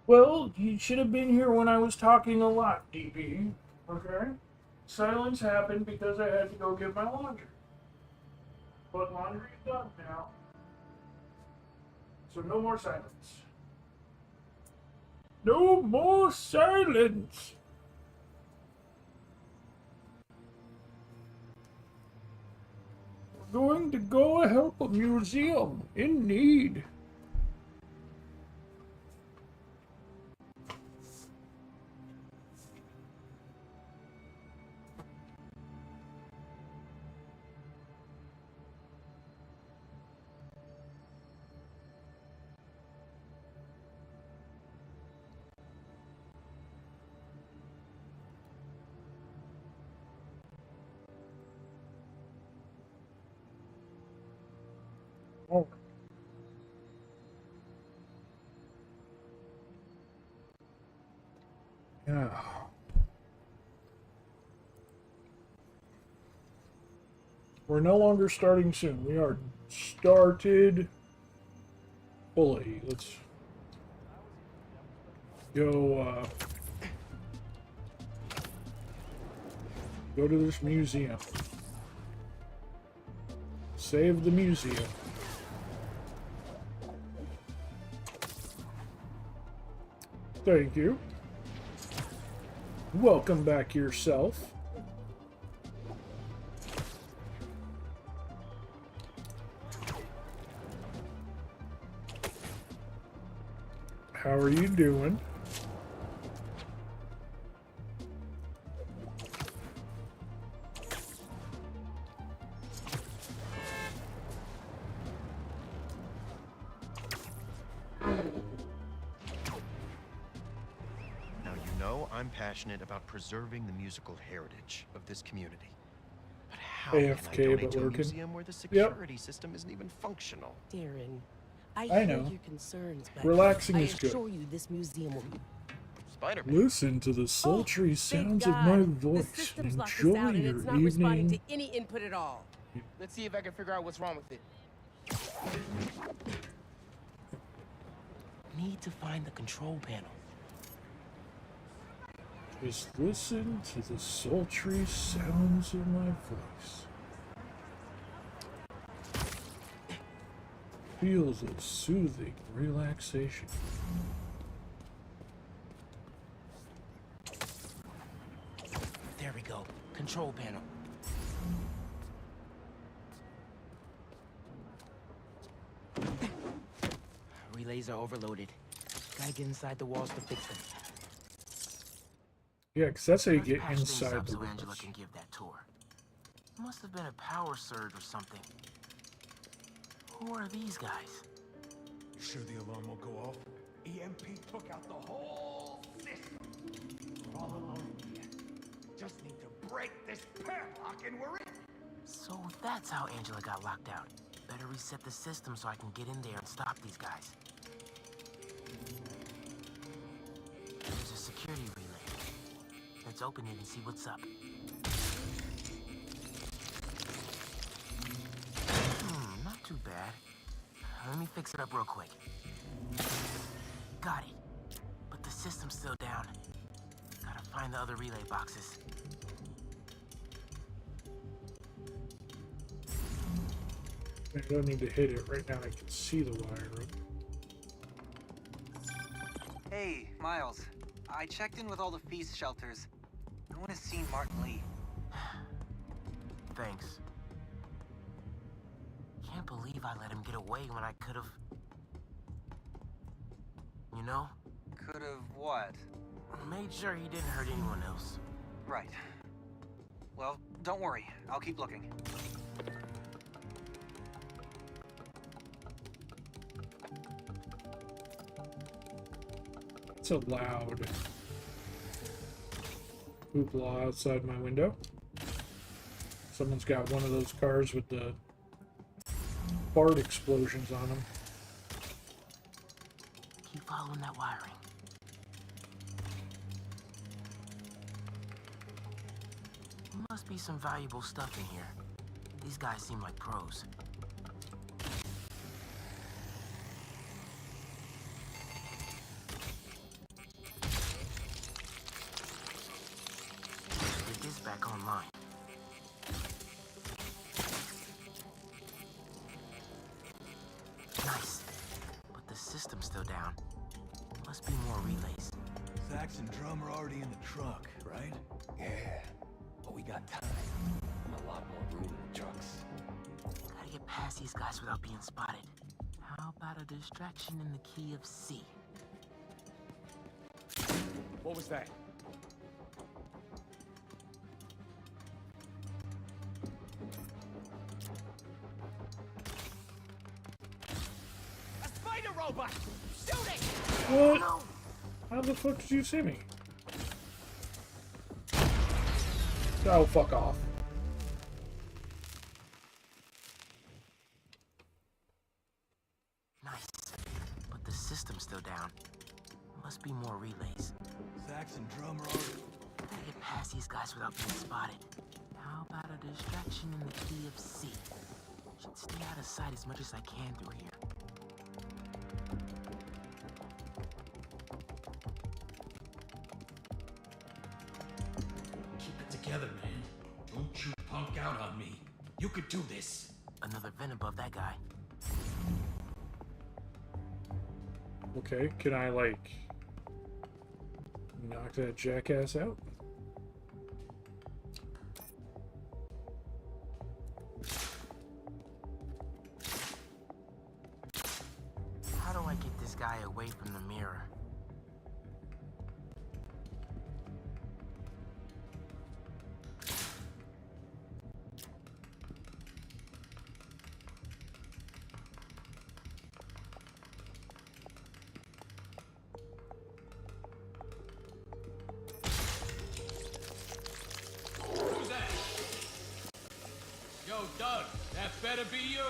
Well, you should have been here when I was talking a lot, DP. Okay? Silence happened because I had to go get my laundry. But laundry's done now. So no more silence. No more silence! going to go help a museum in need. Oh. Yeah. We're no longer starting soon. We are started fully. Let's go go to this museum. Save the museum. Thank you. Welcome back yourself. How are you doing? I'm passionate about preserving the musical heritage of this community. But how can I AFK, donate but to a working. museum where the security system isn't even functional? Darren, I hear know. your concerns, but Relaxing I is good. assure you this museum will be... Spider-Man. Listen to the sultry sounds of my voice The and system's locked us enjoy out and your it's not responding evening. to any input at all. Let's see if I can figure out what's wrong with it. Need to find the control panel. Just listen to the sultry sounds of my voice. Feel the soothing relaxation. There we go. Control panel. Relays are overloaded. Gotta get inside the walls to fix them. Yeah, because that's how you Let's get patch things inside up the so walls. Angela can give that tour. Must have been a power surge or something. Who are these guys? You sure the alarm won't go off? EMP took out the whole system. We're all alone in here. Just need to break this padlock and we're in. So that's how Angela got locked out. Better reset the system so I can get in there and stop these guys. There's a security relay. Let's open it and see what's up. Not too bad. Let me fix it up real quick. Got it. But the system's still down. Gotta find the other relay boxes. I don't need to hit it right now. I can see the wire. Hey, Miles. I checked in with all the feast shelters. No one has seen Martin Lee. Thanks. Can't believe I let him get away when I could've... You know? Could've what? Made sure he didn't hurt anyone else. Right. Well, don't worry. I'll keep looking. It's a loud hoopla outside my window. Someone's got one of those cars with the fart explosions on them. Keep following that wiring. Must be some valuable stuff in here. These guys seem like pros. Get this back online. Nice. But the system's still down. Must be more relays. Sax and drum are already in the truck, right? Yeah. But we got time. And a lot more room in the trucks. past these guys without being spotted. How about a distraction in the key of C? What was that? A spider robot! Shoot it! What? No! How the fuck did you see me? Oh, fuck off. Nice. But the system's still down. Must be more relays. Sax and drum roll. Gotta get past these guys without being spotted. How about a distraction in the key of C? Should stay out of sight as much as I can through here. Keep it together, man. Don't you punk out on me. You could do this. Another vent above that guy. Okay, can I, like, knock that jackass out? How do I get this guy away from the mirror? Who's that? Yo, Doug, that better be you.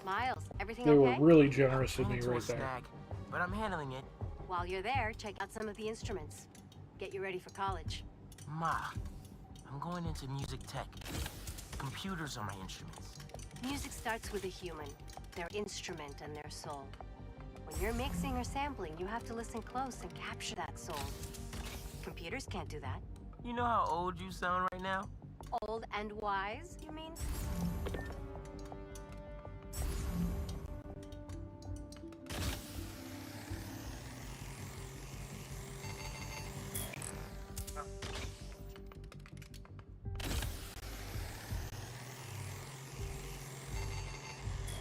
Miles, everything They were okay? really generous with Ran me into a right there. snag, but I'm handling it. While you're there, check out some of the instruments. Get you ready for college. Ma, I'm going into music tech. Computers are my instruments. Music starts with a human, their instrument and their soul. When you're mixing or sampling, you have to listen close and capture that soul. Computers can't do that. You know how old you sound right now? Old and wise, you mean?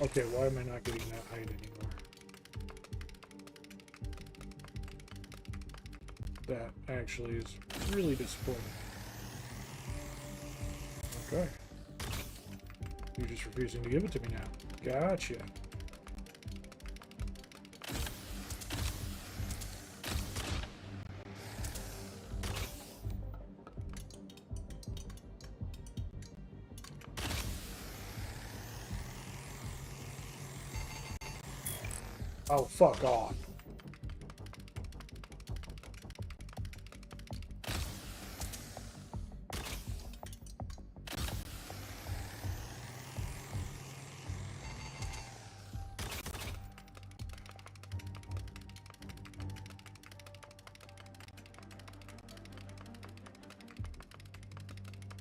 Okay, why am I not getting that height anymore? That actually is really disappointing. Okay. You're just refusing to give it to me now. Gotcha. Oh, fuck off.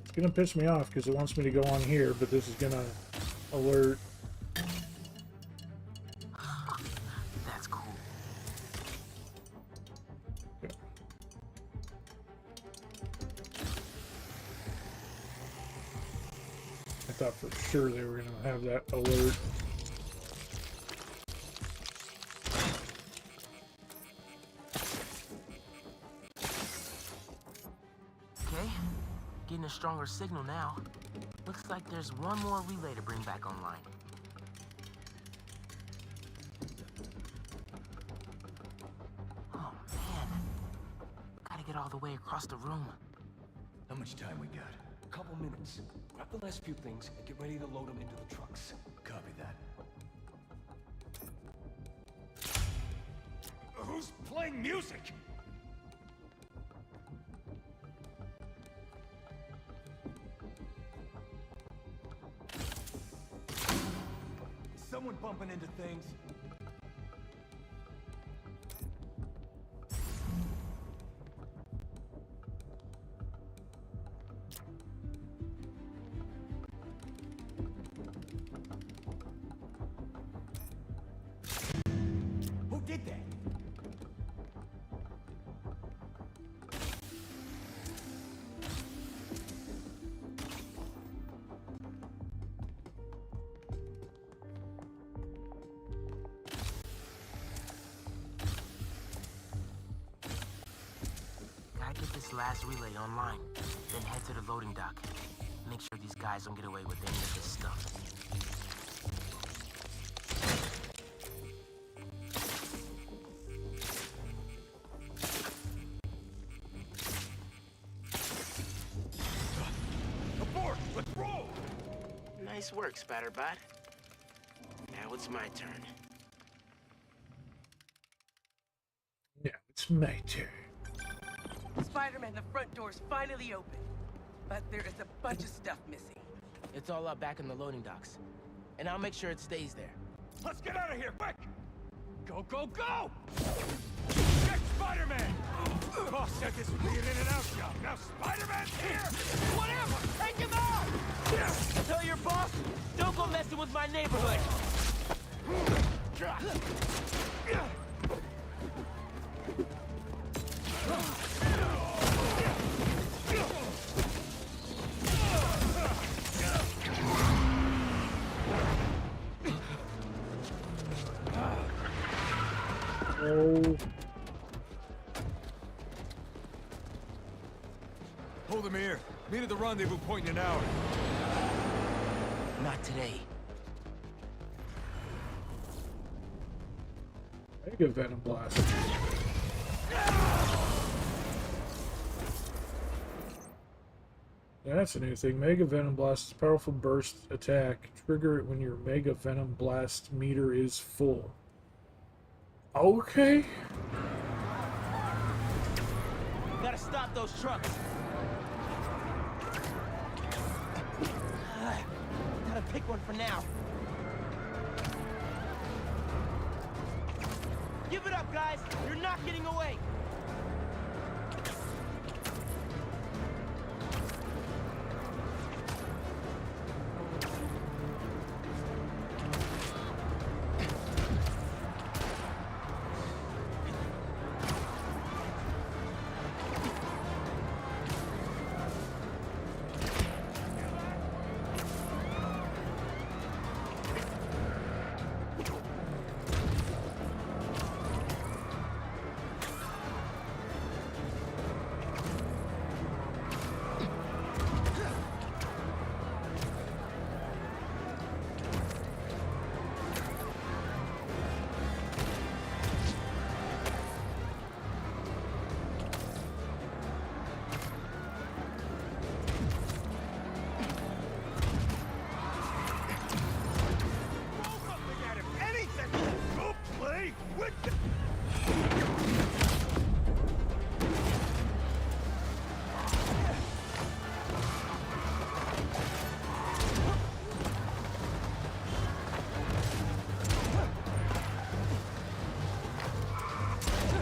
It's gonna piss me off because it wants me to go on here, but this is gonna alert. That's cool. I thought for sure they were gonna have that alert. Okay, getting a stronger signal now. Looks like there's one more relay to bring back online. Oh man, gotta get all the way across the room. How much time we got? A couple minutes. Grab the last few things and get ready to load them into the trucks. Copy that. Who's playing music? someone bumping into things? Who did that? Gotta get this last relay online, then head to the loading dock. Make sure these guys don't get away with any of this stuff. Abort! Let's roll! Nice work, Spatterbot. Now it's my turn. Yeah, it's my turn. Spider-Man, the front door's finally open. But there is a bunch of stuff missing. It's all up back in the loading docks. And I'll make sure it stays there. Let's get out of here, quick! Go, go, go! Get Spider-Man! Boss said this would be an in-and-out job. Now Spider-Man's here! Whatever! Take him out! Tell your boss, don't go messing with my neighborhood. Oh. Hold him here. Meet at the rendezvous point in an hour. Not today. Mega Venom Blast. That's a new thing. Mega Venom Blast is a powerful burst attack. Trigger it when your Mega Venom Blast meter is full. Okay. Gotta stop those trucks. Gotta pick one for now. Give it up, guys! You're not getting away!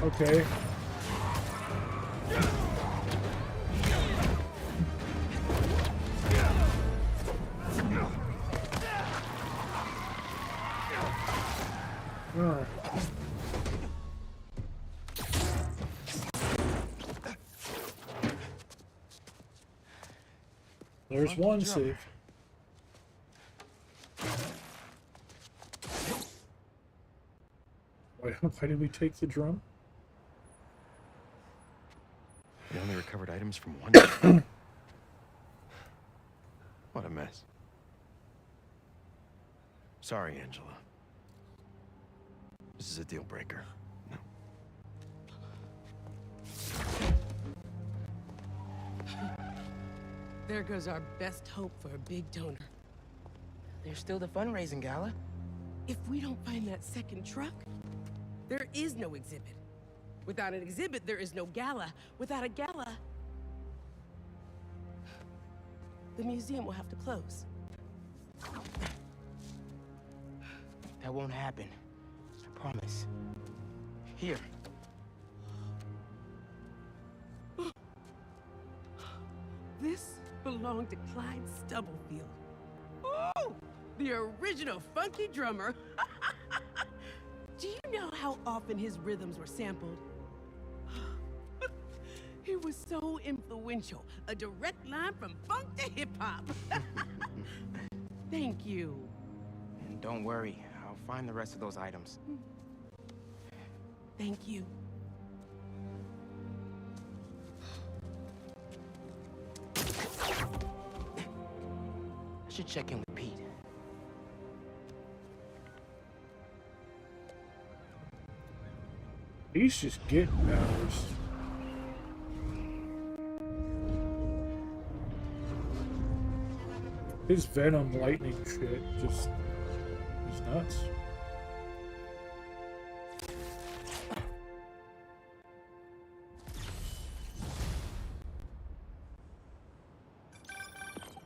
Okay. Alright. There's one save. Why did we take the drum? We only recovered items from one. What a mess. Sorry, Angela. This is a deal breaker. No. There goes our best hope for a big donor. There's still the fundraising gala. If we don't find that second truck, there is no exhibit. Without an exhibit, there is no gala. Without a gala, the museum will have to close. That won't happen. I promise. Here. This belonged to Clyde Stubblefield. Oh, the original funky drummer. Do you know how often his rhythms were sampled? He was so influential, a direct line from funk to hip-hop. Thank you. And don't worry, I'll find the rest of those items. Thank you. I should check in with Pete. He's just getting powers. His Venom lightning shit just is nuts.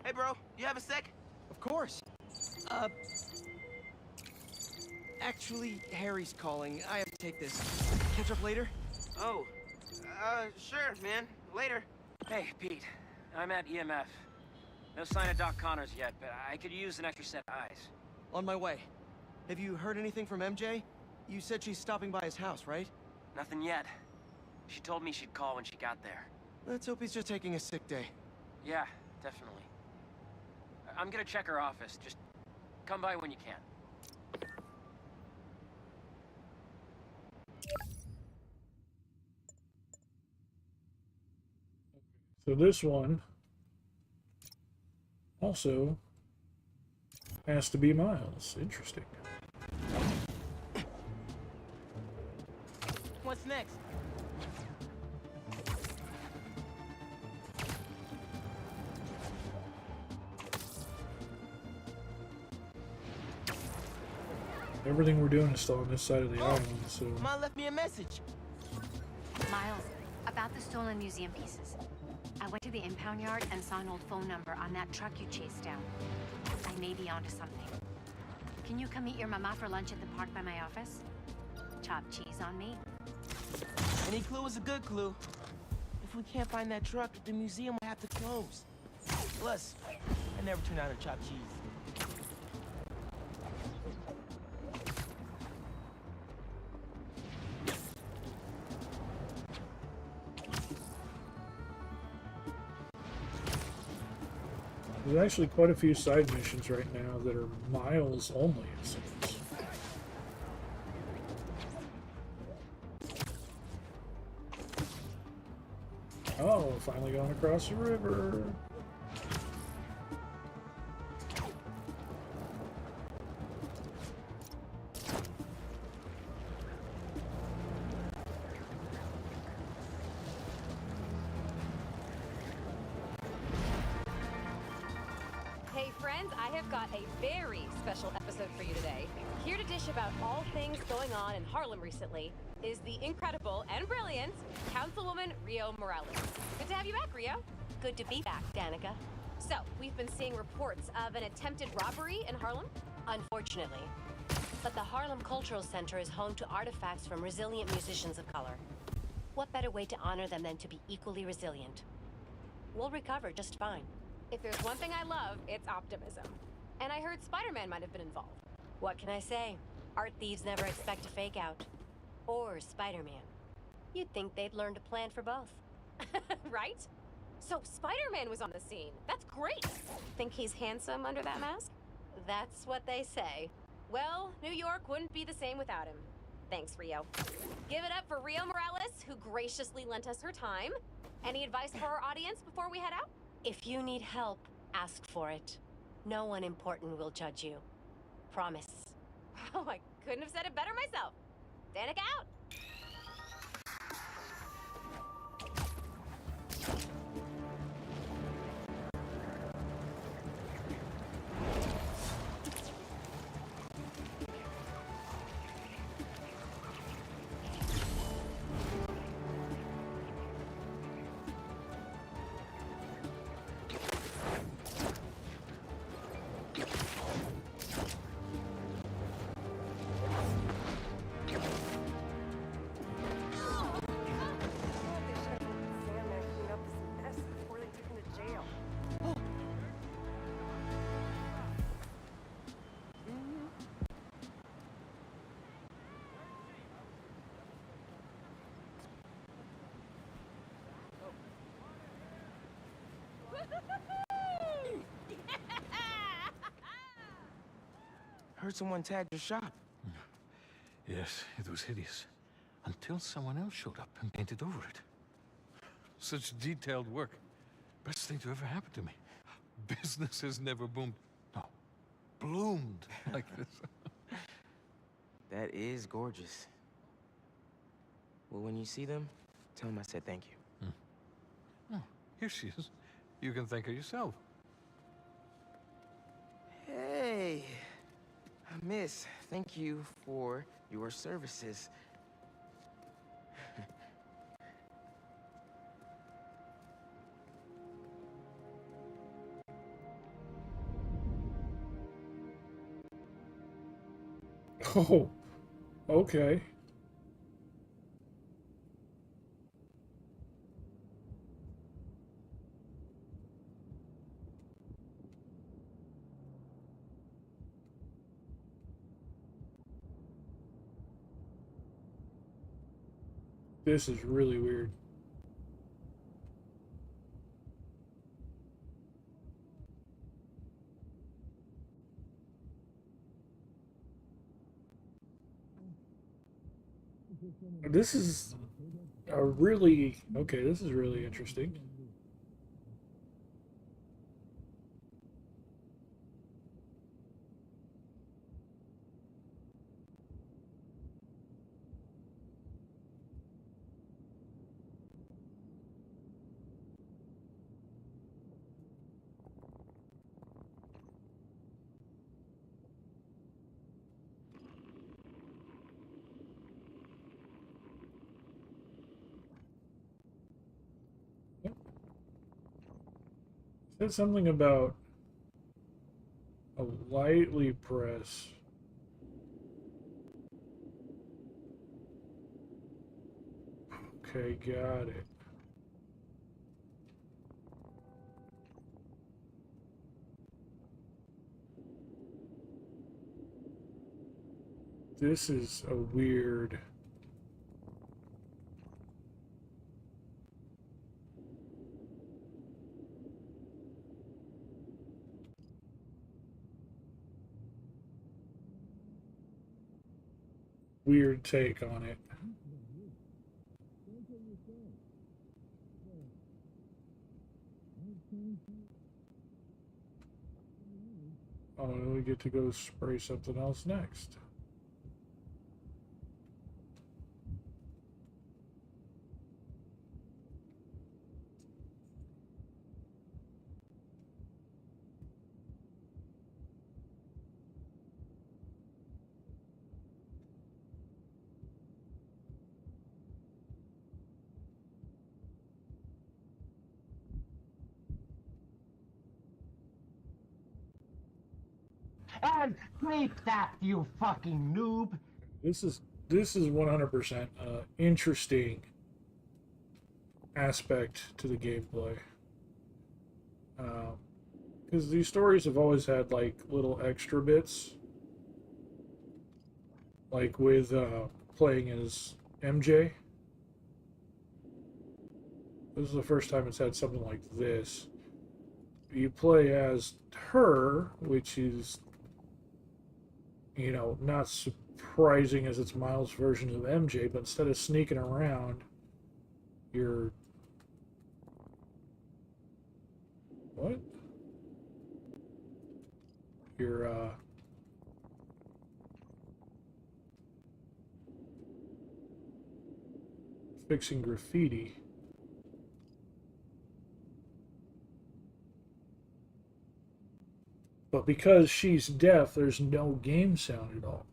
Hey, bro, you have a sec? Of course. Actually, Harry's calling. I have to take this. Catch up later? Oh, sure, man. Later. Hey, Pete. I'm at EMF. No sign of Doc Connors yet, but I could use an extra set of eyes. On my way. Have you heard anything from MJ? You said she's stopping by his house, right? Nothing yet. She told me she'd call when she got there. Let's hope he's just taking a sick day. Yeah, definitely. I'm gonna check her office. Just come by when you can. So this one also has to be Miles. Interesting. What's next? Everything we're doing is still on this side of the island, so... Mom left me a message. Miles, about the stolen museum pieces. I went to the impound yard and saw an old phone number on that truck you chased down. I may be onto something. Can you come meet your mama for lunch at the park by my office? Chopped cheese on me. Any clue is a good clue. If we can't find that truck, the museum will have to close. Plus, I never turn out a chopped cheese. There's actually quite a few side missions right now that are Miles only, it seems. Oh, finally going across the river. Hey friends, I have got a very special episode for you today. Here to dish about all things going on in Harlem recently is the incredible and brilliant Councilwoman Rio Morales. Good to have you back, Rio. Good to be back, Danica. So, we've been seeing reports of an attempted robbery in Harlem? Unfortunately. But the Harlem Cultural Center is home to artifacts from resilient musicians of color. What better way to honor them than to be equally resilient? We'll recover just fine. If there's one thing I love, it's optimism. And I heard Spider-Man might have been involved. What can I say? Art thieves never expect a fake out. Or Spider-Man. You'd think they'd learn to plan for both. Right? So Spider-Man was on the scene. That's great. Think he's handsome under that mask? That's what they say. Well, New York wouldn't be the same without him. Thanks, Rio. Give it up for Rio Morales, who graciously lent us her time. Any advice for our audience before we head out? If you need help, ask for it. No one important will judge you. Promise. Oh, I couldn't have said it better myself. Danica out. Heard someone tagged your shop. Yes, it was hideous. Until someone else showed up and painted over it. Such detailed work. Best thing to ever happen to me. Business has never boomed. No, bloomed like this. That is gorgeous. Well, when you see them, tell them I said thank you. Oh, here she is. You can thank her yourself. Hey, miss, thank you for your services. Oh, okay. This is really weird. This is a really, okay, this is really interesting. Said something about a lightly press. Okay, got it. This is a weird... weird take on it. Oh, and we get to go spray something else next. And sleep that, you fucking noob! This is 100% interesting aspect to the gameplay. Because these stories have always had like little extra bits, like with playing as MJ. This is the first time it's had something like this. You play as her, which is, you know, not surprising as it's Miles' version of MJ, but instead of sneaking around, you're... What? You're, fixing graffiti. But because she's deaf, there's no game sound at all.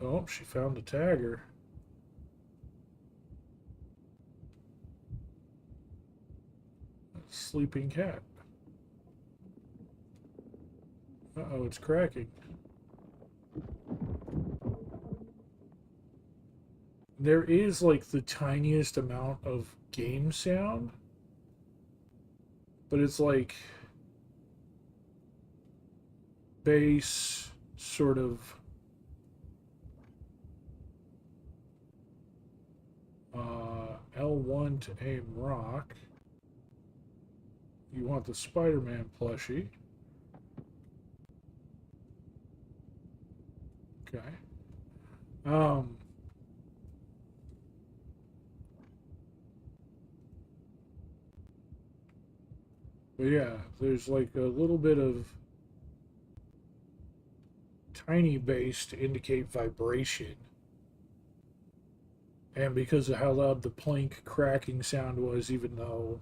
Oh, she found a tagger. Sleeping cat. Uh-oh, it's cracking. There is like the tiniest amount of game sound, but it's like bass, sort of L1 to aim rock. You want the Spider-Man plushie. Okay. Um. But yeah, there's like a little bit of tiny bass to indicate vibration. And because of how loud the plank cracking sound was, even though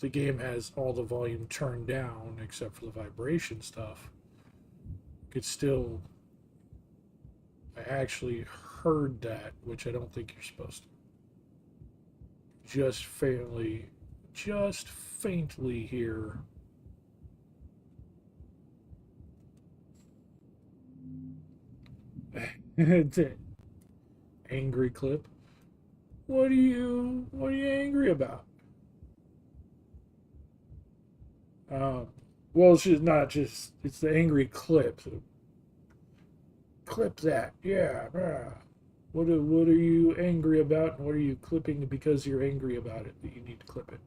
the game has all the volume turned down except for the vibration stuff, it's still, I actually heard that, which I don't think you're supposed to. Just faintly hear. It's an angry clip. What are you angry about? Well, it's just not just, it's the angry clip. So clip that, yeah. What are you angry about, and what are you clipping because you're angry about it that you need to clip it?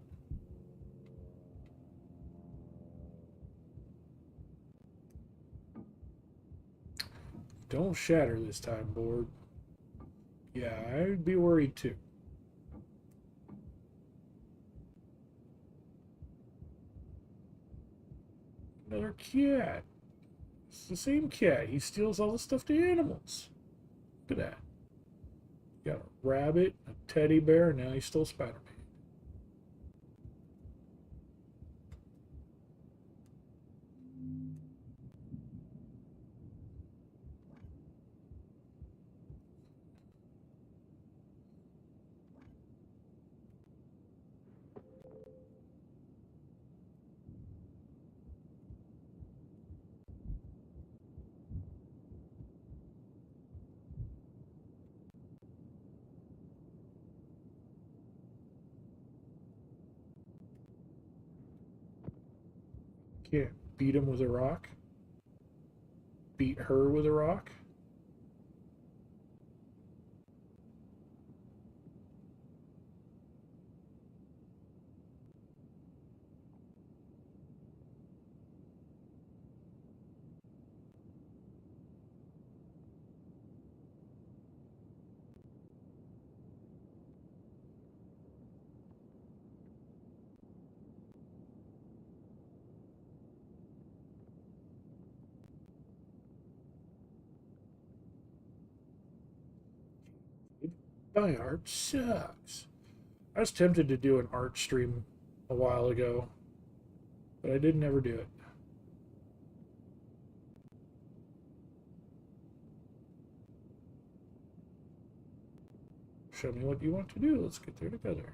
Don't shatter this time, board. Yeah, I'd be worried too. Another cat. It's the same cat. He steals all the stuffed animals. Look at that. Got a rabbit, a teddy bear, and now he stole Spider-Man. Can't beat him with a rock. Beat her with a rock. My art sucks. I was tempted to do an art stream a while ago, but I didn't ever do it. Show me what you want to do. Let's get there together.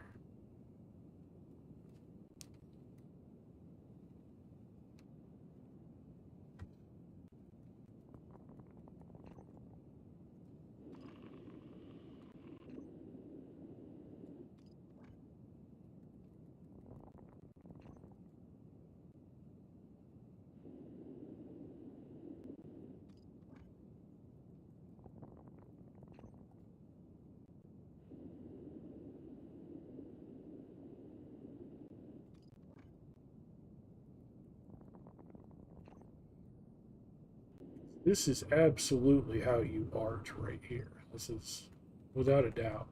This is absolutely how you art right here. This is, without a doubt,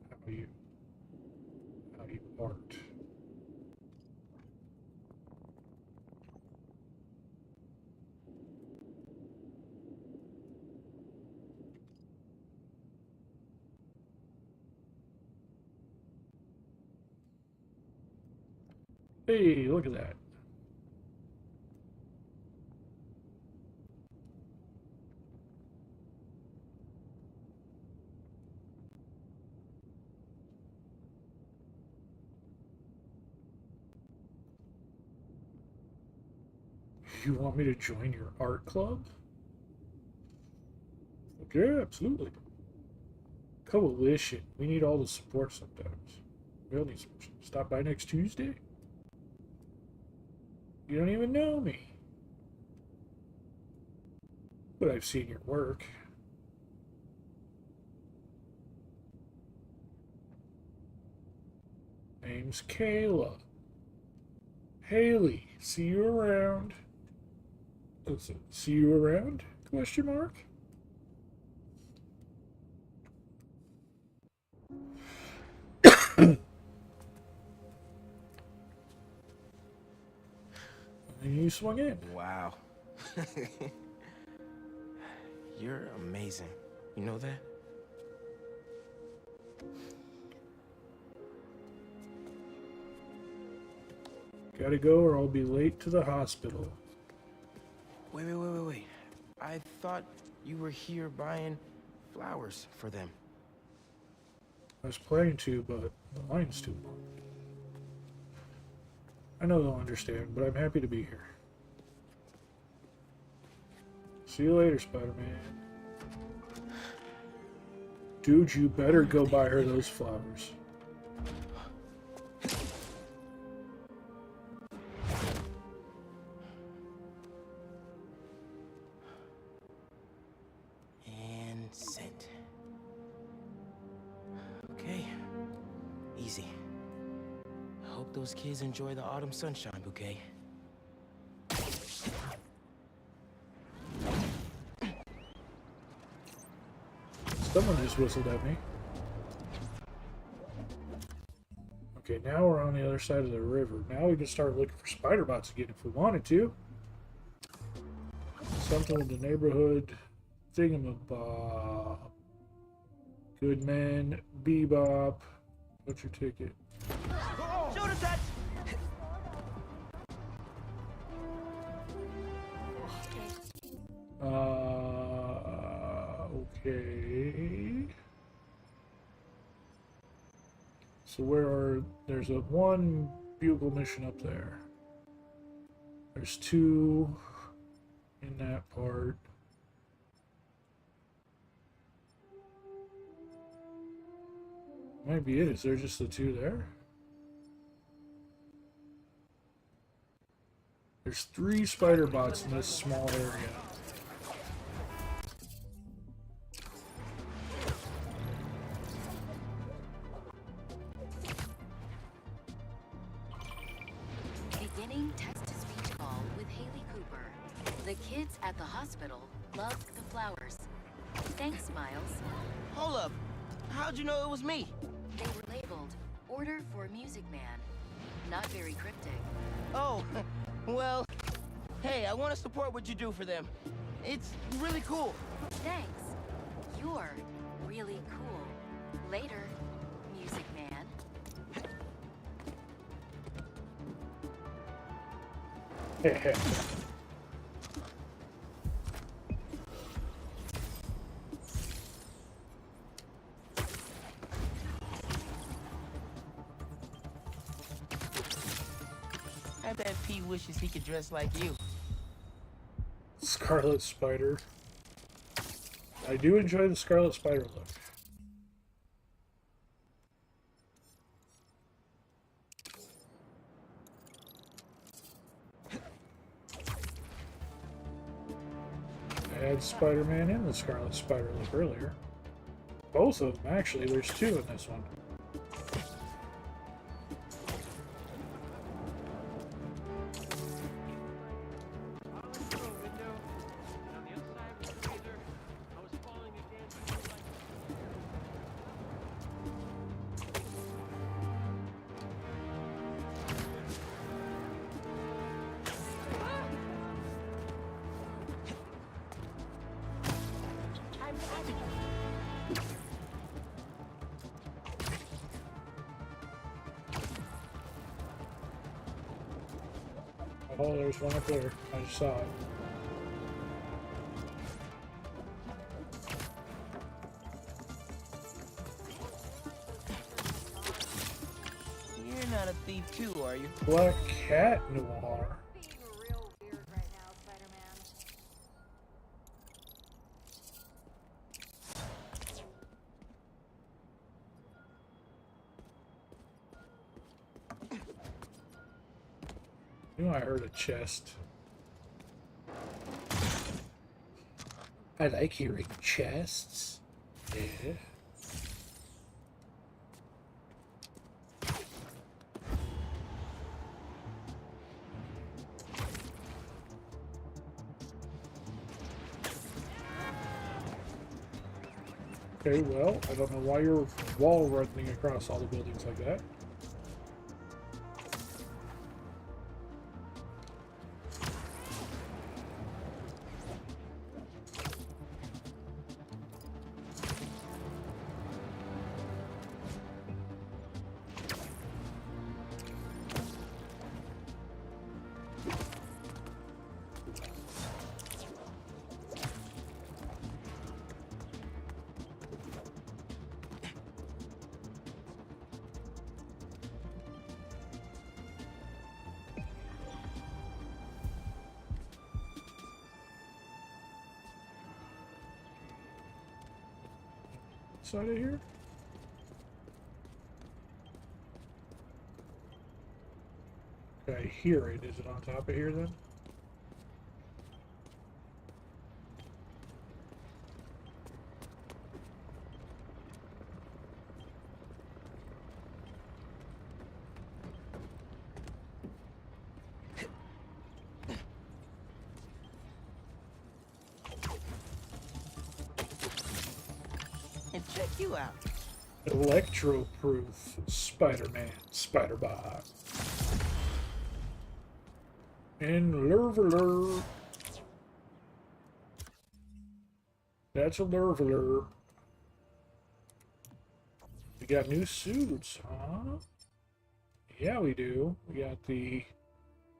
how you art. Hey, look at that. You want me to join your art club? Okay, absolutely. Coalition. We need all the support sometimes. We all need support. Stop by next Tuesday? You don't even know me. But I've seen your work. Name's Kayla. Haley, see you around. Listen, see you around? Question mark? you swung in. Wow. You're amazing. You know that? Gotta go or I'll be late to the hospital. Wait. I thought you were here buying flowers for them. I was planning to, but the line's too long. I know they'll understand, but I'm happy to be here. See you later, Spider-Man. Dude, you better go buy her those flowers. And sent. Okay. Easy. I hope those kids enjoy the autumn sunshine bouquet. Someone just whistled at me. Okay, now we're on the other side of the river. Now we can start looking for spider bots again if we wanted to. Something in the neighborhood. Thingamabob. Goodman. Bebop. What's your ticket? Shoulder touch! Okay. So there's a one bugle mission up there. There's two in that part. Might be it. Is there just the two there? There's 3 spider bots in this small area. Beginning text-to-speech call with Haley Cooper. The kids at the hospital loved the flowers. Thanks, Miles. Hold up. How'd you know it was me? They were labeled Order for Music Man. Not very cryptic. Oh, well, hey, I want to support what you do for them. It's really cool. Thanks. You're really cool. Later, Music Man. I bet Pete wishes he could dress like you. Scarlet Spider. I do enjoy the Scarlet Spider look. I had Spider-Man and the Scarlet Spider look earlier. Both of them, actually. There's 2 in this one. Oh, there's one up there. I just saw it. You're not a thief too, are you? Black Cat Noir. You know, I heard a chest. I like hearing chests. Yeah. Okay, well, I don't know why you're wall running across all the buildings like that. Side of here? Okay, I hear it. Is it on top of here then? And check you out. Electro-proof Spider-Man Spider-Bot. And Lurveler. That's a Lurveler. We got new suits, huh? Yeah, we do. We got the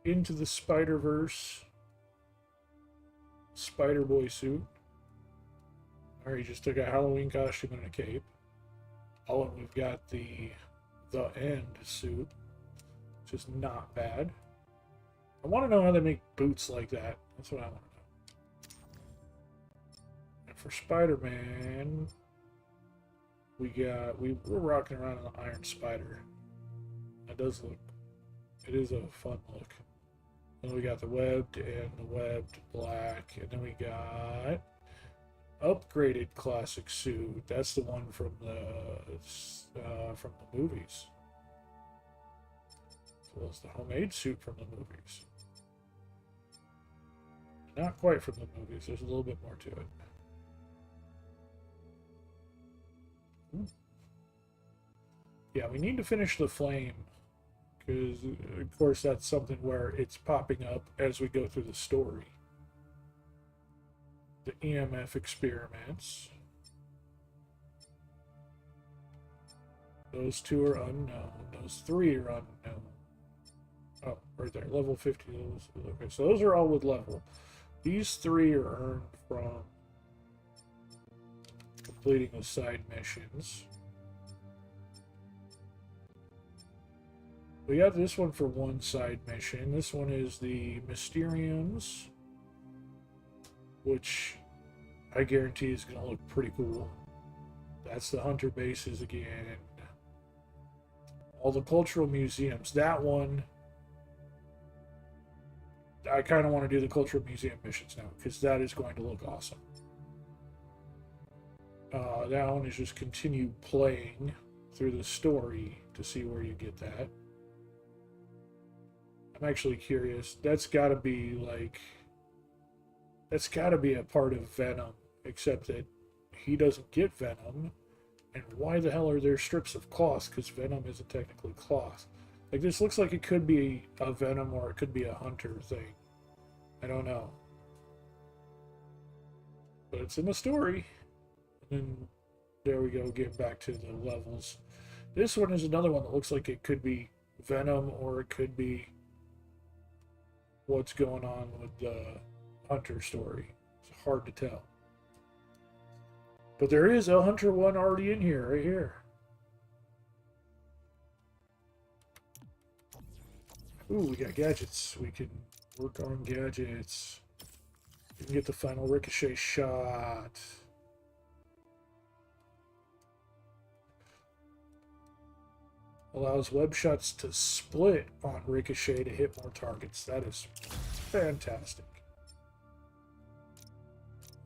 Into the Spider-Verse Spider-Boy suit. Or he just took a Halloween costume and a cape. Oh, and we've got the End suit, which is not bad. I want to know how they make boots like that. That's what I want to know. And for Spider-Man, we're rocking around an Iron Spider. That does look, it is a fun look. Then we got the webbed and the webbed black, and then we got upgraded classic suit. That's the one from the movies. So that's the homemade suit from the movies. Not quite from the movies. There's a little bit more to it. Ooh. Yeah, we need to finish the flame, because of course that's something where it's popping up as we go through the story. The EMF experiments. Those two are unknown. Those three are unknown. Oh, right there. Level 50. Okay, so those are all with level. These three are earned from completing the side missions. We got this one for one side mission. This one is the Mysteriums, which I guarantee is going to look pretty cool. That's the Hunter bases again. All the cultural museums. That one, I kind of want to do the cultural museum missions now, because that is going to look awesome. That one is just continue playing through the story to see where you get that. I'm actually curious. That's got to be like... That's got to be a part of Venom, except that he doesn't get Venom. And why the hell are there strips of cloth? Because Venom isn't technically cloth. Like, this looks like it could be a Venom or it could be a Hunter thing. I don't know. But it's in the story. And then, there we go, getting back to the levels. This one is another one that looks like it could be Venom or it could be what's going on with the Hunter story. It's hard to tell. But there is a Hunter one already in here, right here. Ooh, we got gadgets. We can work on gadgets. We can get the final ricochet shot. Allows web shots to split on ricochet to hit more targets. That is fantastic.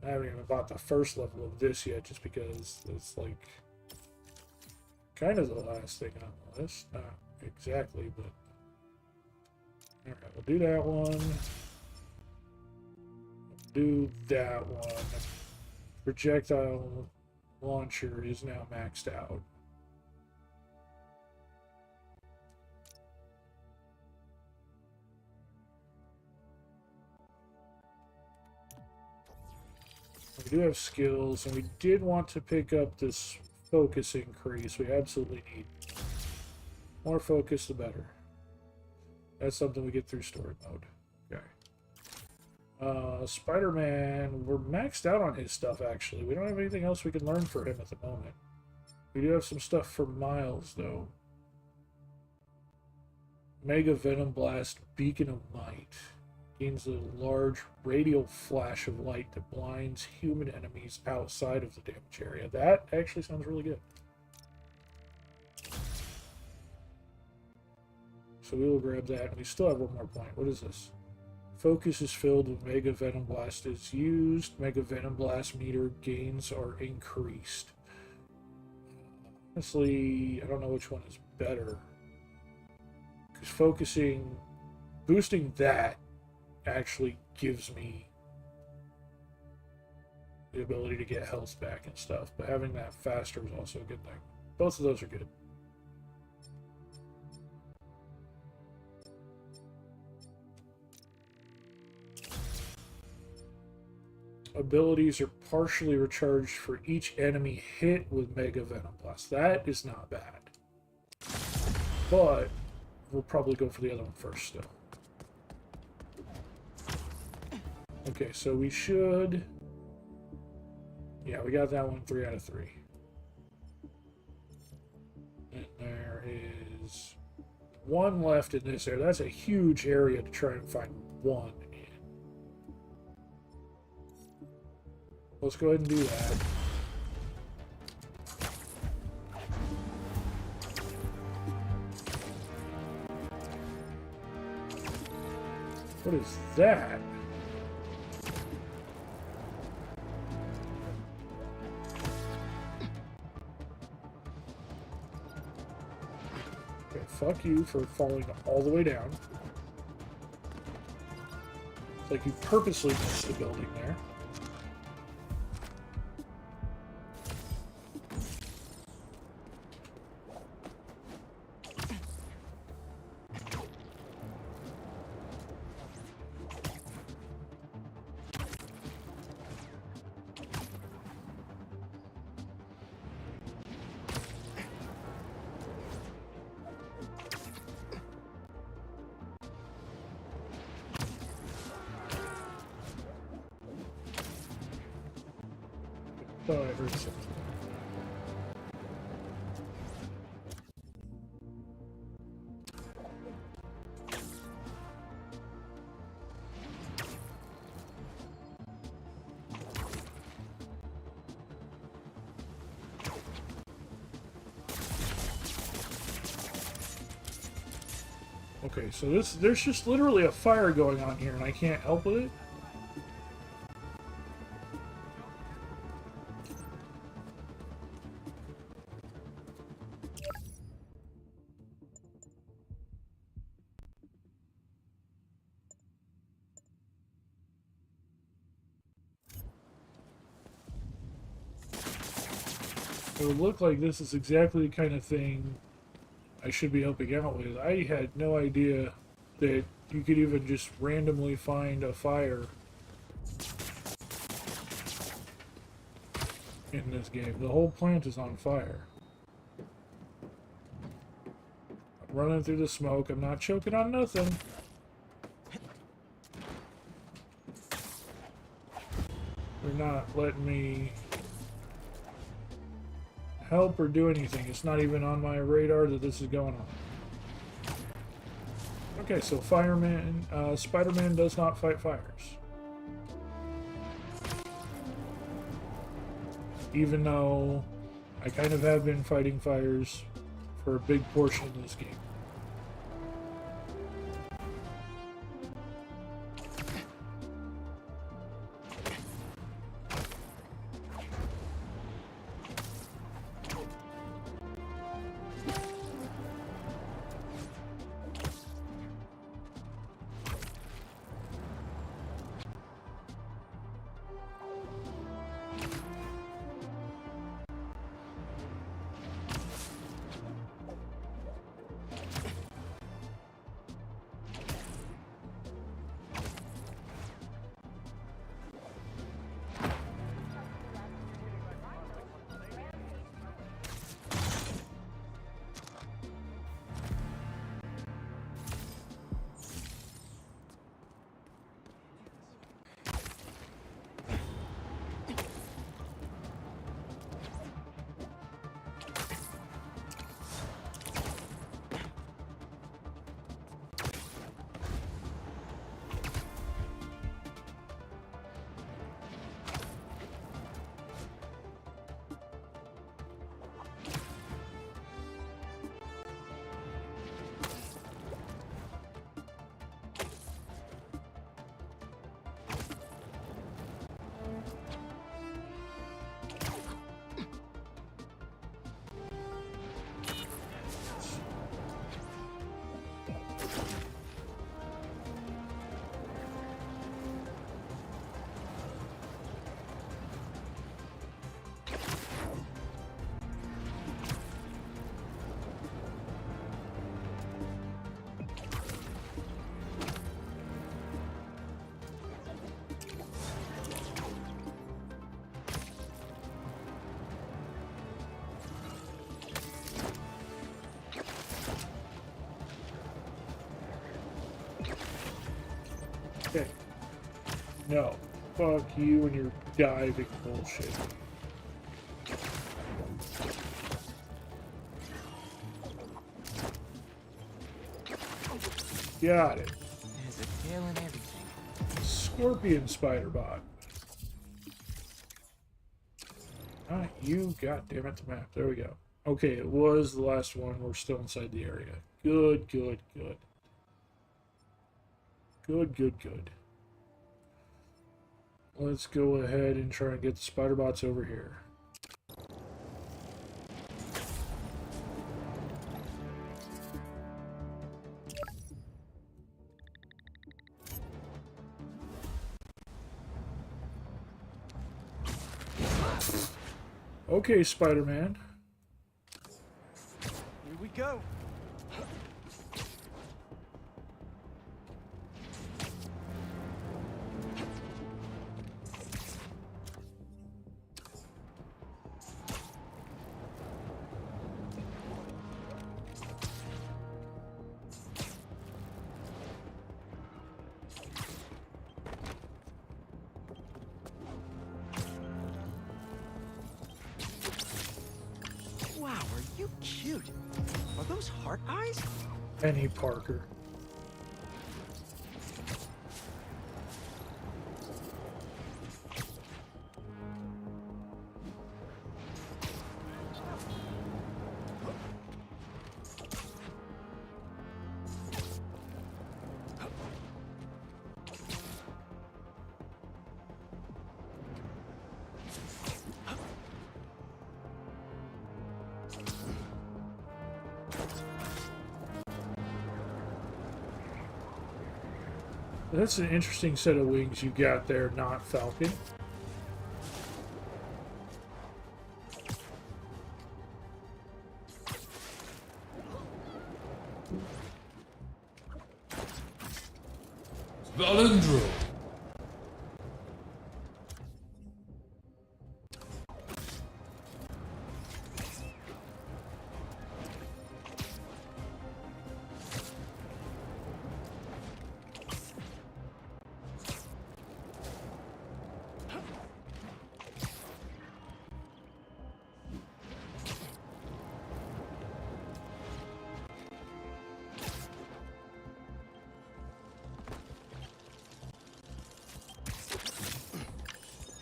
I haven't even bought the first level of this yet, just because it's like kind of the last thing on the list. Not exactly, but alright, we'll do that one. Do that one. Projectile launcher is now maxed out. We do have skills, and we did want to pick up this focus increase. We absolutely need more focus, the better. That's something we get through story mode. Okay. Spider-Man, we're maxed out on his stuff, actually. We don't have anything else we can learn for him at the moment. We do have some stuff for Miles, though. Mega Venom Blast, Beacon of Might. Gains a large radial flash of light that blinds human enemies outside of the damage area. That actually sounds really good. So we will grab that. We still have one more point. What is this? Focus is filled with Mega Venom Blast is used. Mega Venom Blast meter gains are increased. Honestly, I don't know which one is better. Because boosting that actually gives me the ability to get health back and stuff. But having that faster is also a good thing. Both of those are good. Abilities are partially recharged for each enemy hit with Mega Venom Blast. That is not bad. But we'll probably go for the other one first still. Okay, so we should... Yeah, we got that one 3 out of 3. And there is one left in this area. That's a huge area to try and find one in. Let's go ahead and do that. What is that? Okay, fuck you for falling all the way down. It's like you purposely missed the building there. Oh, I heard something. Okay, so there's just literally a fire going on here and I can't help with it? It would look like this is exactly the kind of thing I should be helping out with. I had no idea that you could even just randomly find a fire in this game. The whole plant is on fire. I'm running through the smoke. I'm not choking on nothing. They're not letting me help or do anything. It's not even on my radar that this is going on. Okay, so Spider-Man does not fight fires. Even though I kind of have been fighting fires for a big portion of this game. No. Fuck you and your diving bullshit. Got it. There's a tail and everything. Scorpion spider bot. Ah, you, god damn it, the map. There we go. Okay, it was the last one. We're still inside the area. Good, good, good. Good, good, good. Let's go ahead and try and get the spider bots over here. Okay, Spider-Man. Here we go. Wow, are you cute? Are those heart eyes? Penny Parker. That's an interesting set of wings you got there, not Falcon. Valendro.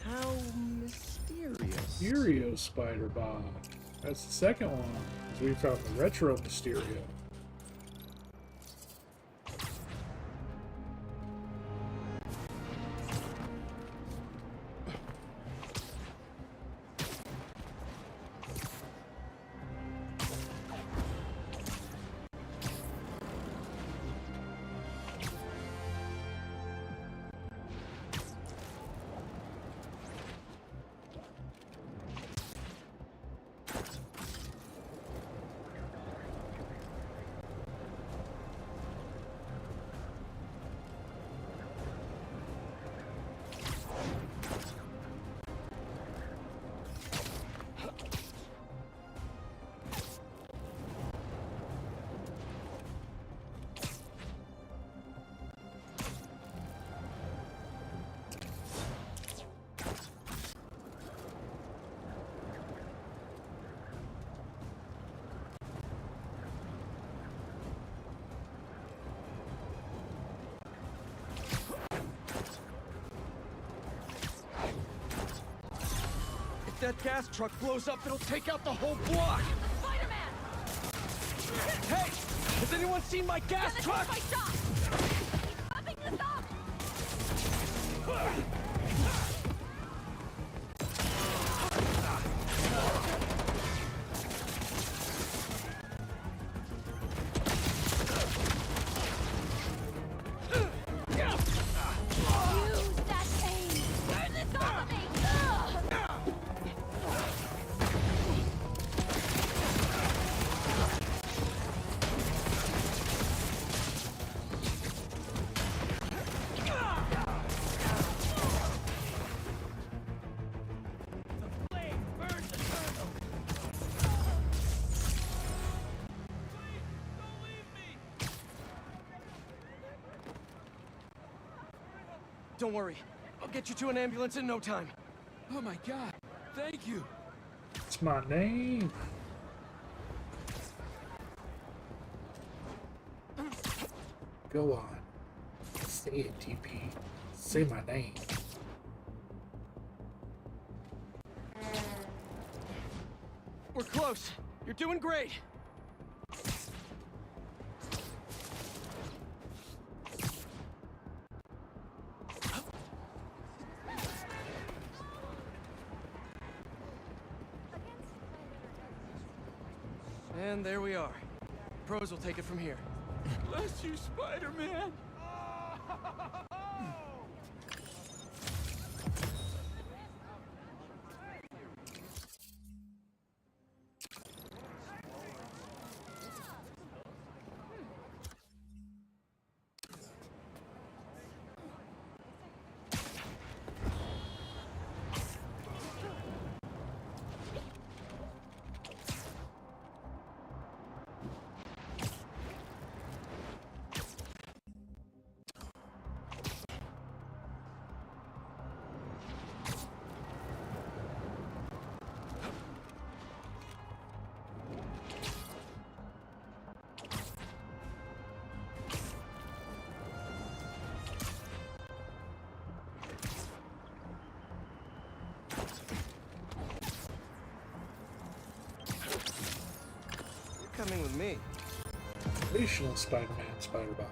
How mysterious. Mysterio Spider Bot. That's the second one. We found the Retro Mysterio. If that gas truck blows up, it'll take out the whole block. Spider-Man! Hey! Has anyone seen my gas truck? My shot! Upping this up! Use that aim! Turn this off of me! Don't worry. I'll get you to an ambulance in no time. Oh my god, thank you. It's my name. Go on. Say it, TP. Say my name. We're close. You're doing great. And there we are. Pros will take it from here. Bless you, Spider-Man. Coming with me. Additional Spider-Man Spider-Bot.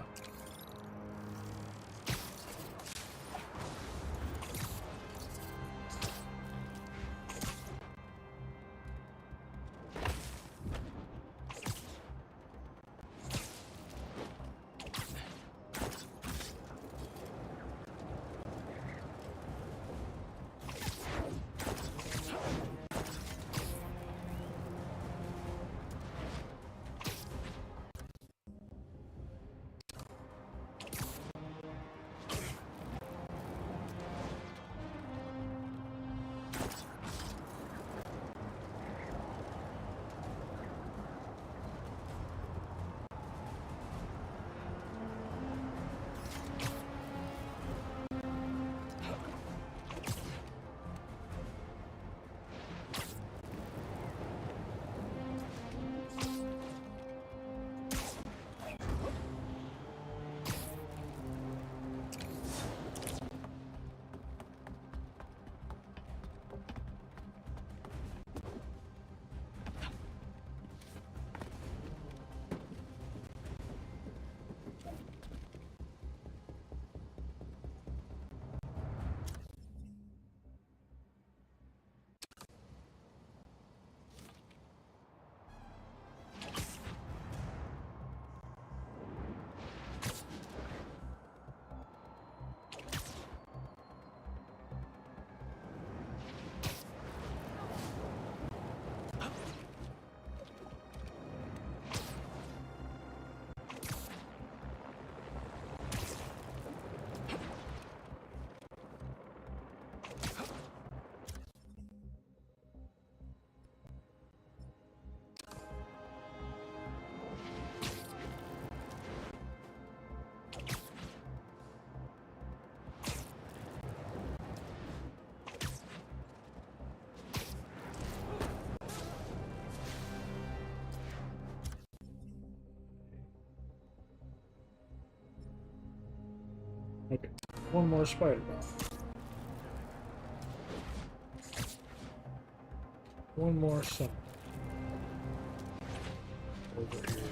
Okay, one more Spider-Bot. One more summon. Over here.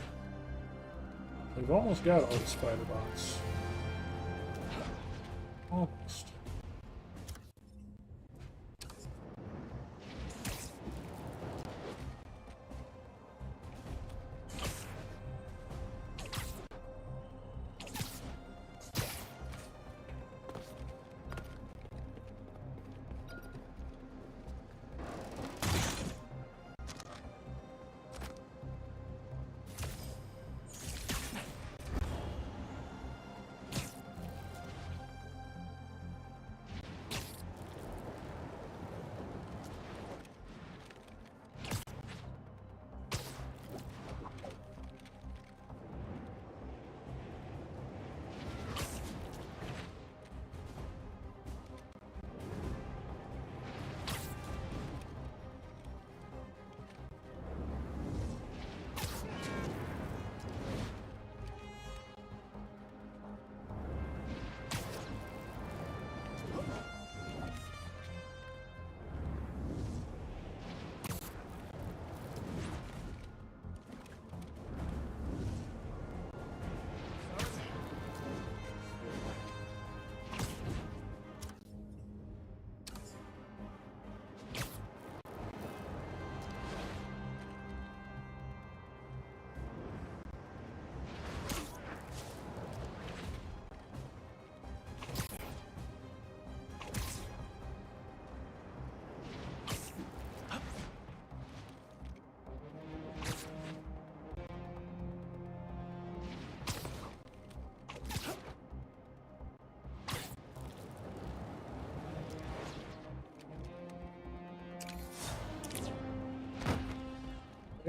We've almost got all the Spider-Bots. Almost.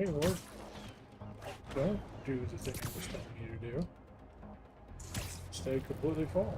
Hey, Lord. Don't do the thing I was telling you to do. Stay completely full.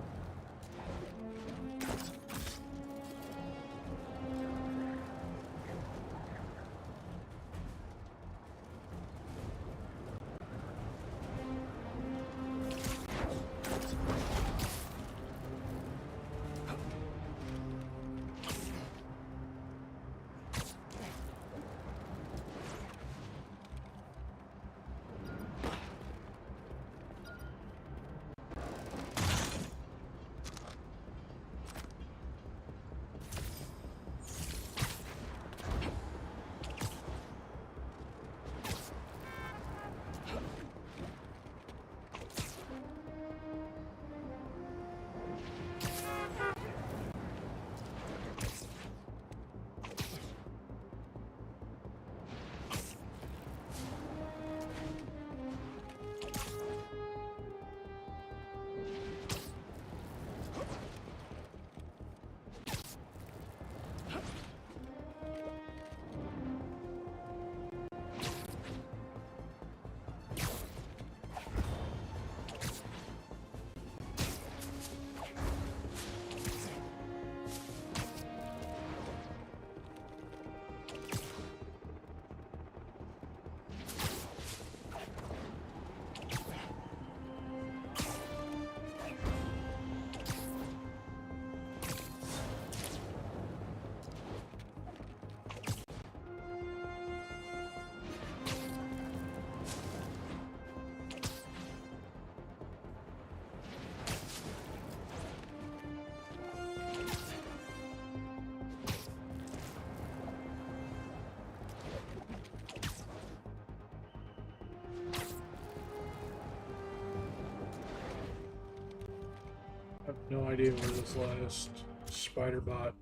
I have no idea where this last spider bot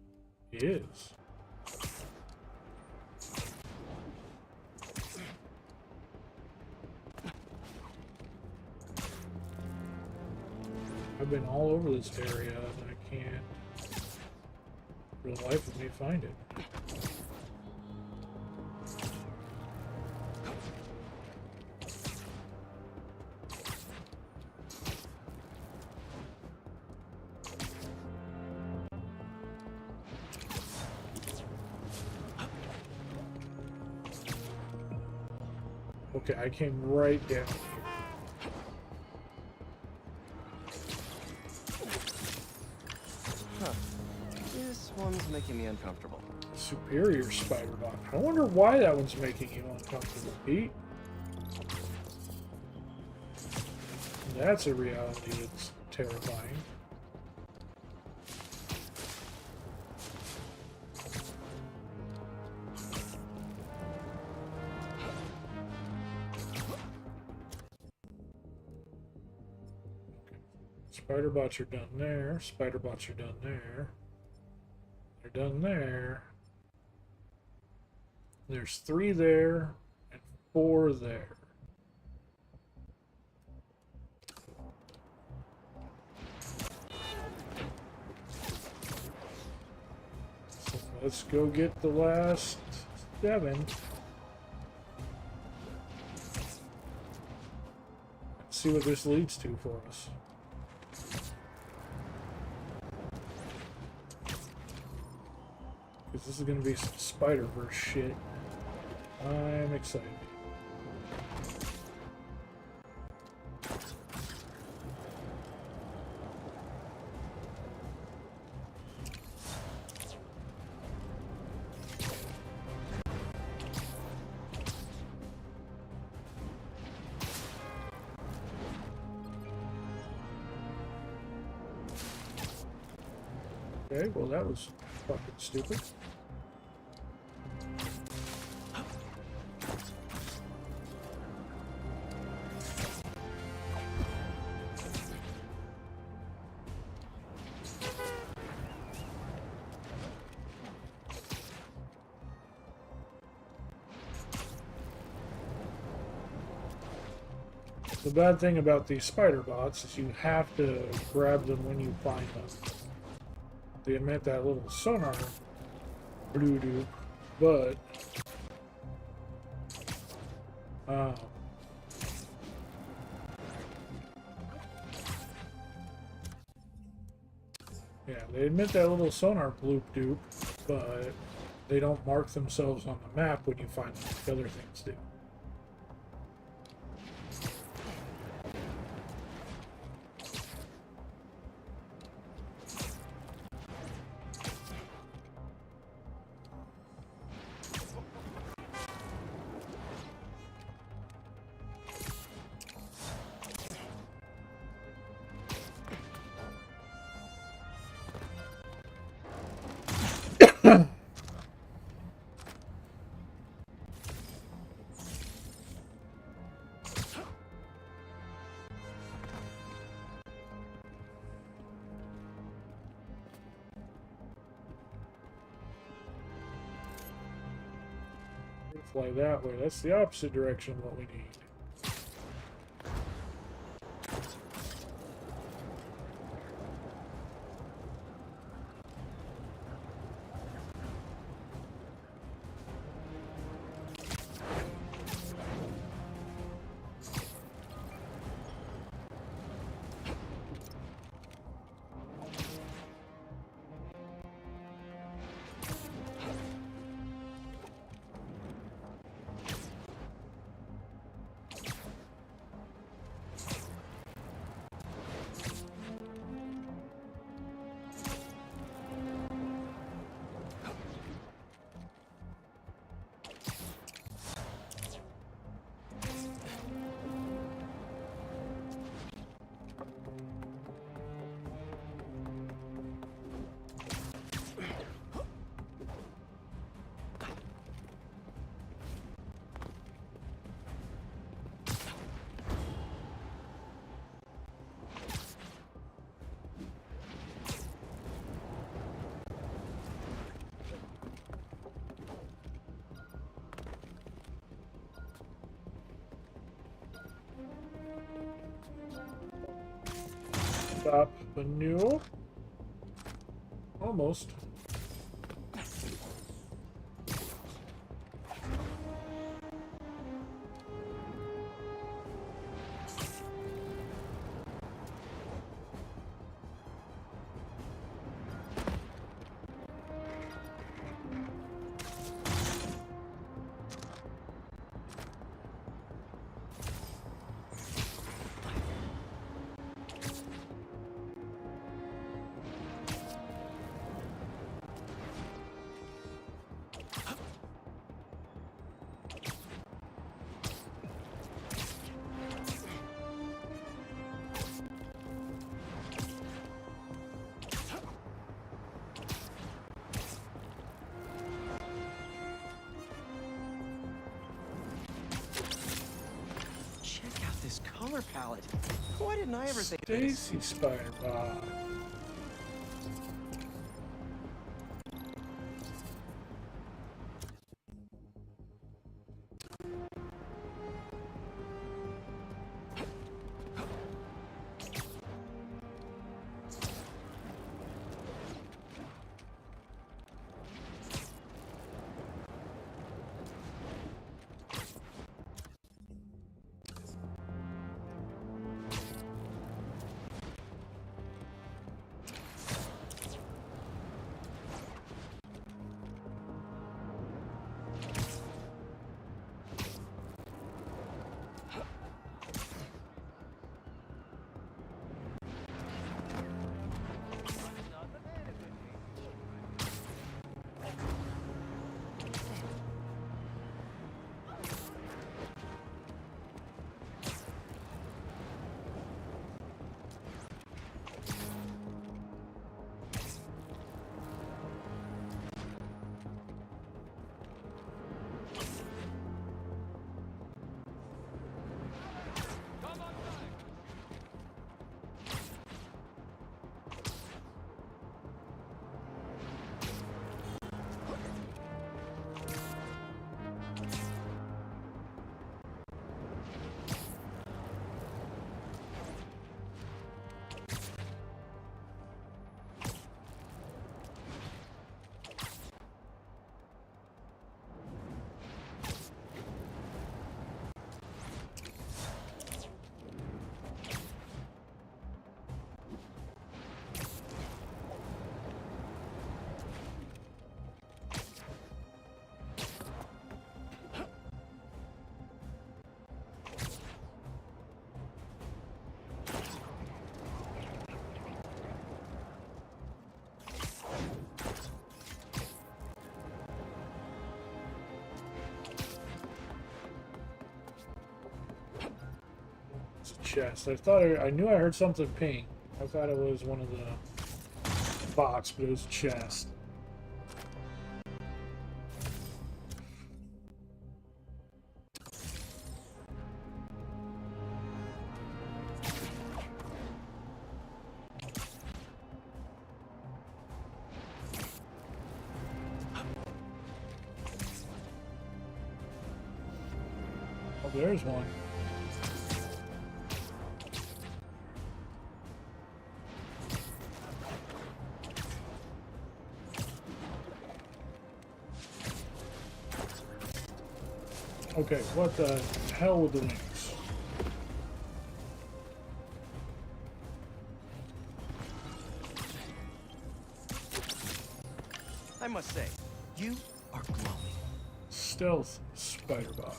is. I've been all over this area and I can't, for the life of me, find it. Okay, I came right down here. Huh. This one's making me uncomfortable. Superior spider bot. I wonder why that one's making you uncomfortable, Pete. That's a reality that's terrifying. Spider bots are done there. Spider bots are done there. They're done there. There's 3 there and 4 there. So let's go get the last 7. Let's see what this leads to for us. Because this is going to be some Spider-Verse shit. I'm excited. Okay, well that was fucking stupid. The bad thing about these spider bots is you have to grab them when you find them. They emit that little sonar doo-doo, but Yeah, they admit that little sonar bloop doop, but they don't mark themselves on the map when you find them like other things do. Fly that way. That's the opposite direction of what we need. Stop manure. Almost. This color palette. Why didn't I ever think of this? Stacy Spider-Bot. chest. I knew I heard something ping. I thought it was one of the bots, but it was a chest. Oh, there's one. Okay, what the hell with the wings? I must say, you are glowing. Stealth spider bot.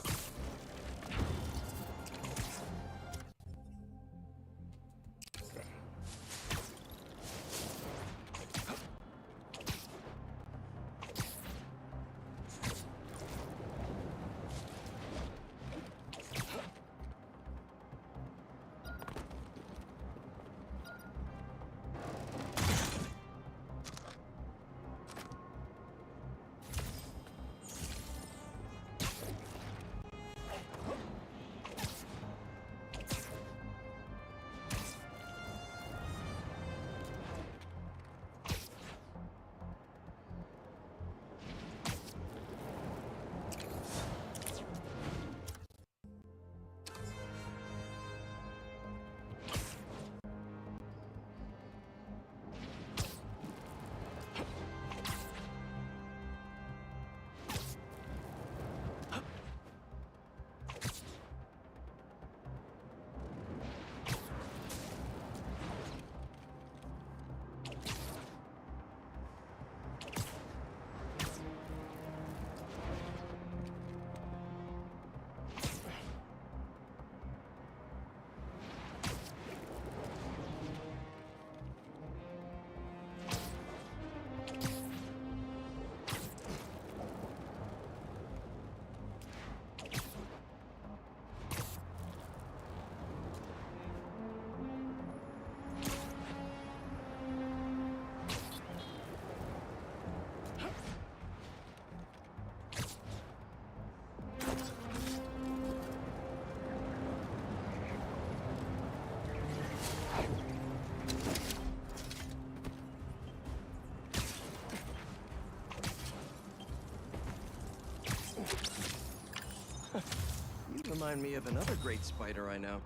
You remind me of another great spider I know.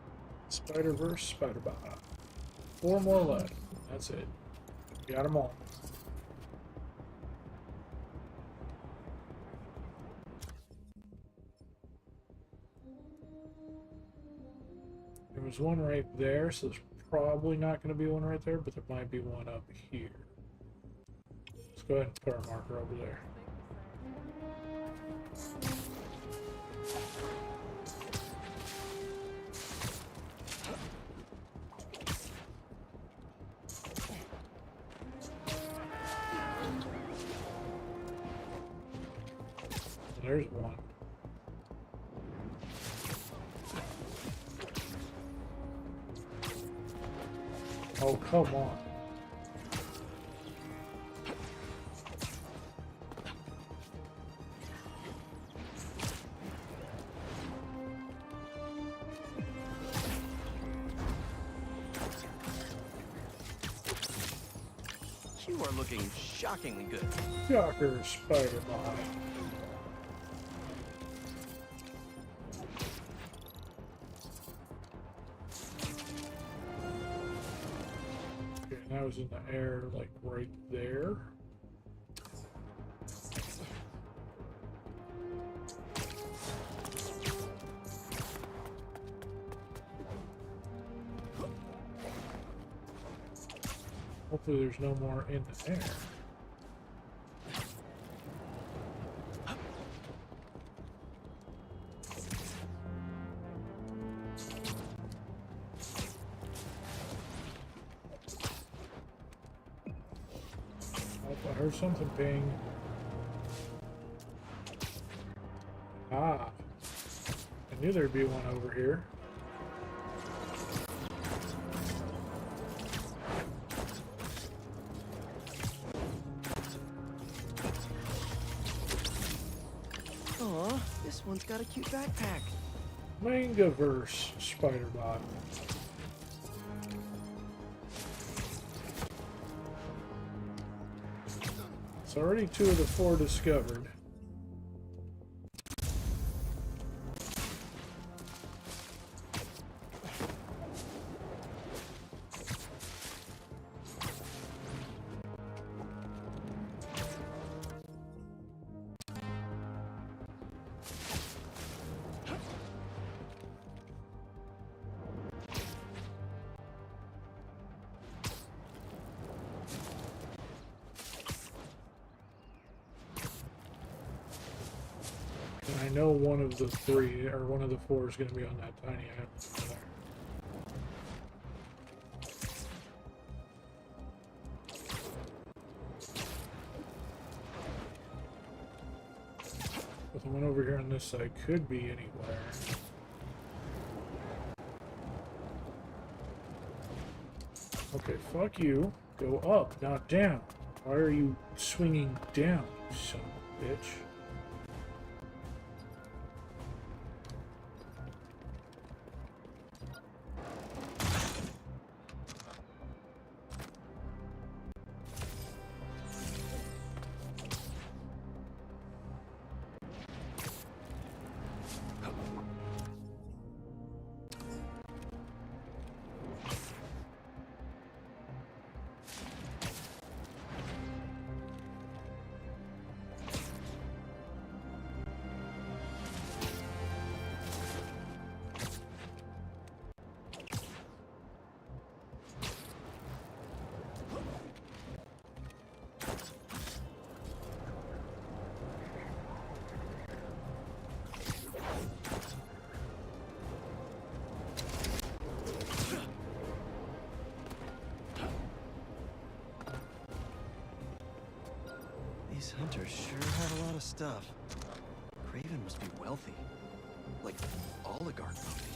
Spider-Verse, Spider-Bot. 4 more left. That's it. Got them all. There was one right there, so there's probably not going to be one right there, but there might be one up here. Let's go ahead and put our marker over there. There's one. Oh, come on. You are looking shockingly good. Shocker, Spider-Man. I was in the air, like right there. Hopefully there's no more in the air. I heard something ping. Ah. I knew there'd be one over here. Aw, this one's got a cute backpack. Mangaverse Spider-Bot. It's already 2 of the 4 discovered. I know one of the 3, or one of the 4 is going to be on that tiny island there. But the one over here on this side could be anywhere. Okay, fuck you. Go up, not down. Why are you swinging down, you son of a bitch? These hunters sure have a lot of stuff. Craven must be wealthy. Like, oligarch wealthy.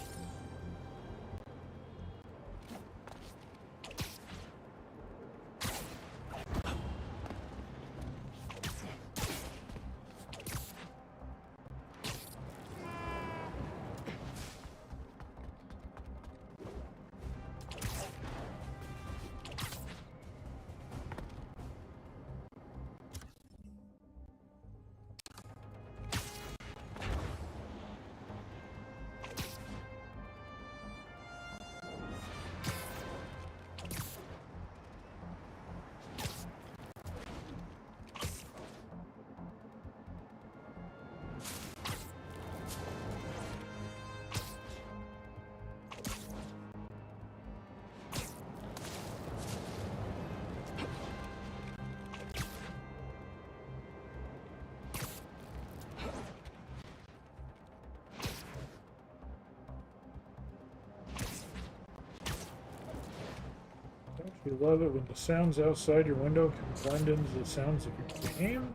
Don't you love it when the sounds outside your window can blend into the sounds of your game?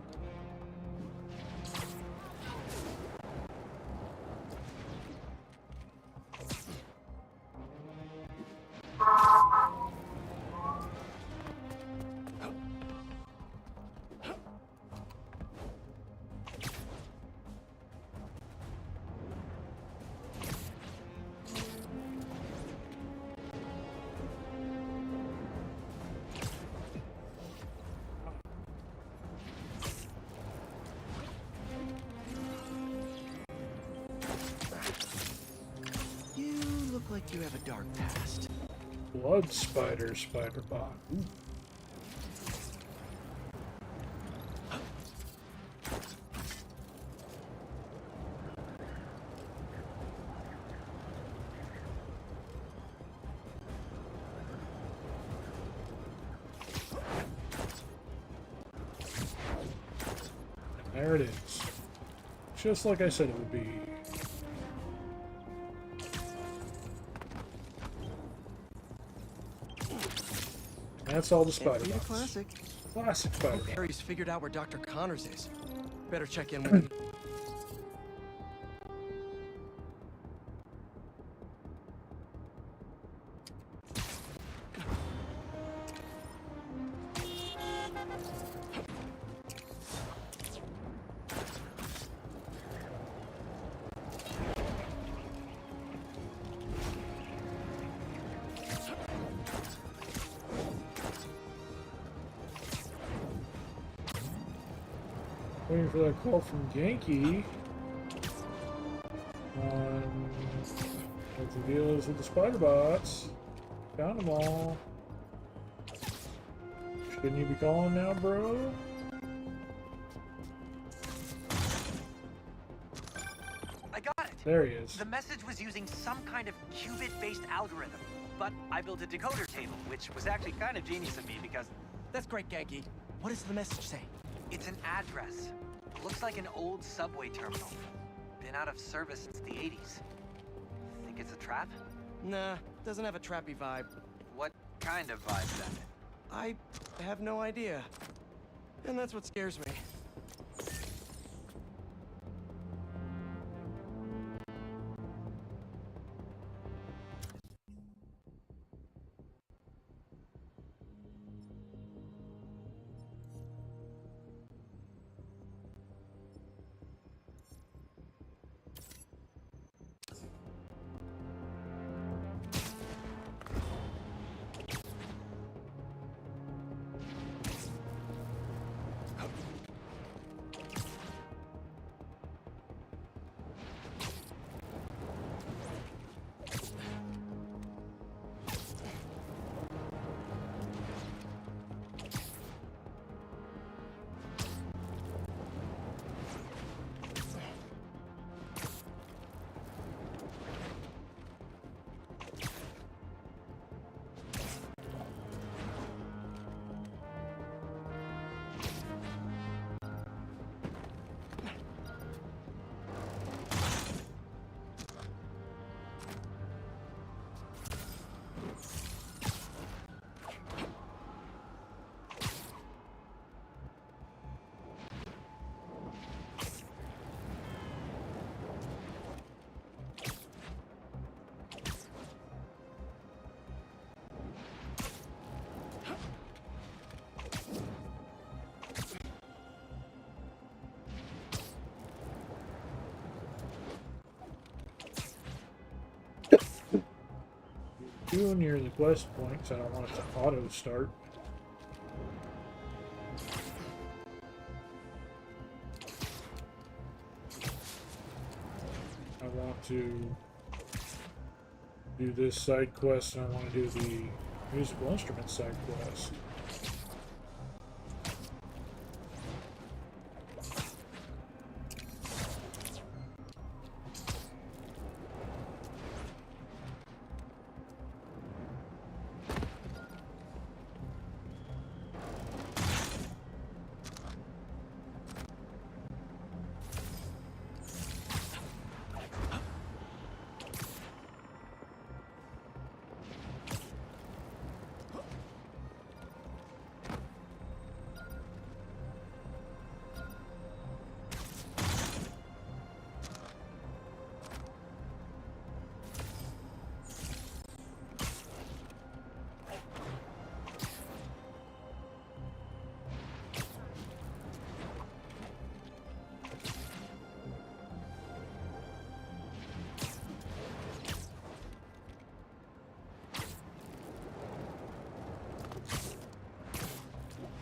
Like you have a dark past. Blood spider, Spider-Bot. Ooh. There it is. Just like I said it would be. That's all the Spider-Bots. Classic. Classic Spider-Bot. Oh, Harry's figured out where Dr. Connors is. Better check in with him. Waiting for that call from Yankee. What the deal is with the spider bots. Found them all. Shouldn't you be calling now, bro? I got it! There he is. The message was using some kind of qubit-based algorithm, but I built a decoder table, which was actually kind of genius of me because... That's great, Genki. What does the message say? It's an address. Looks like an old subway terminal. Been out of service since the 80s. Think it's a trap? Nah, doesn't have a trappy vibe. What kind of vibe then? I have no idea. And that's what scares me. Too near the quest point, so I don't want it to auto start. I want to do this side quest, and I want to do the musical instrument side quest.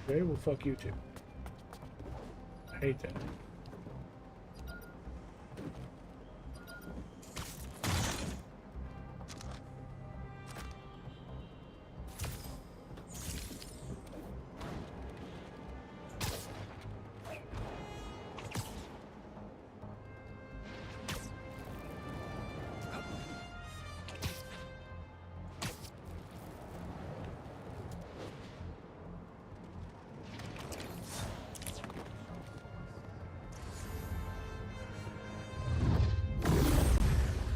Okay, well, fuck you too. I hate that.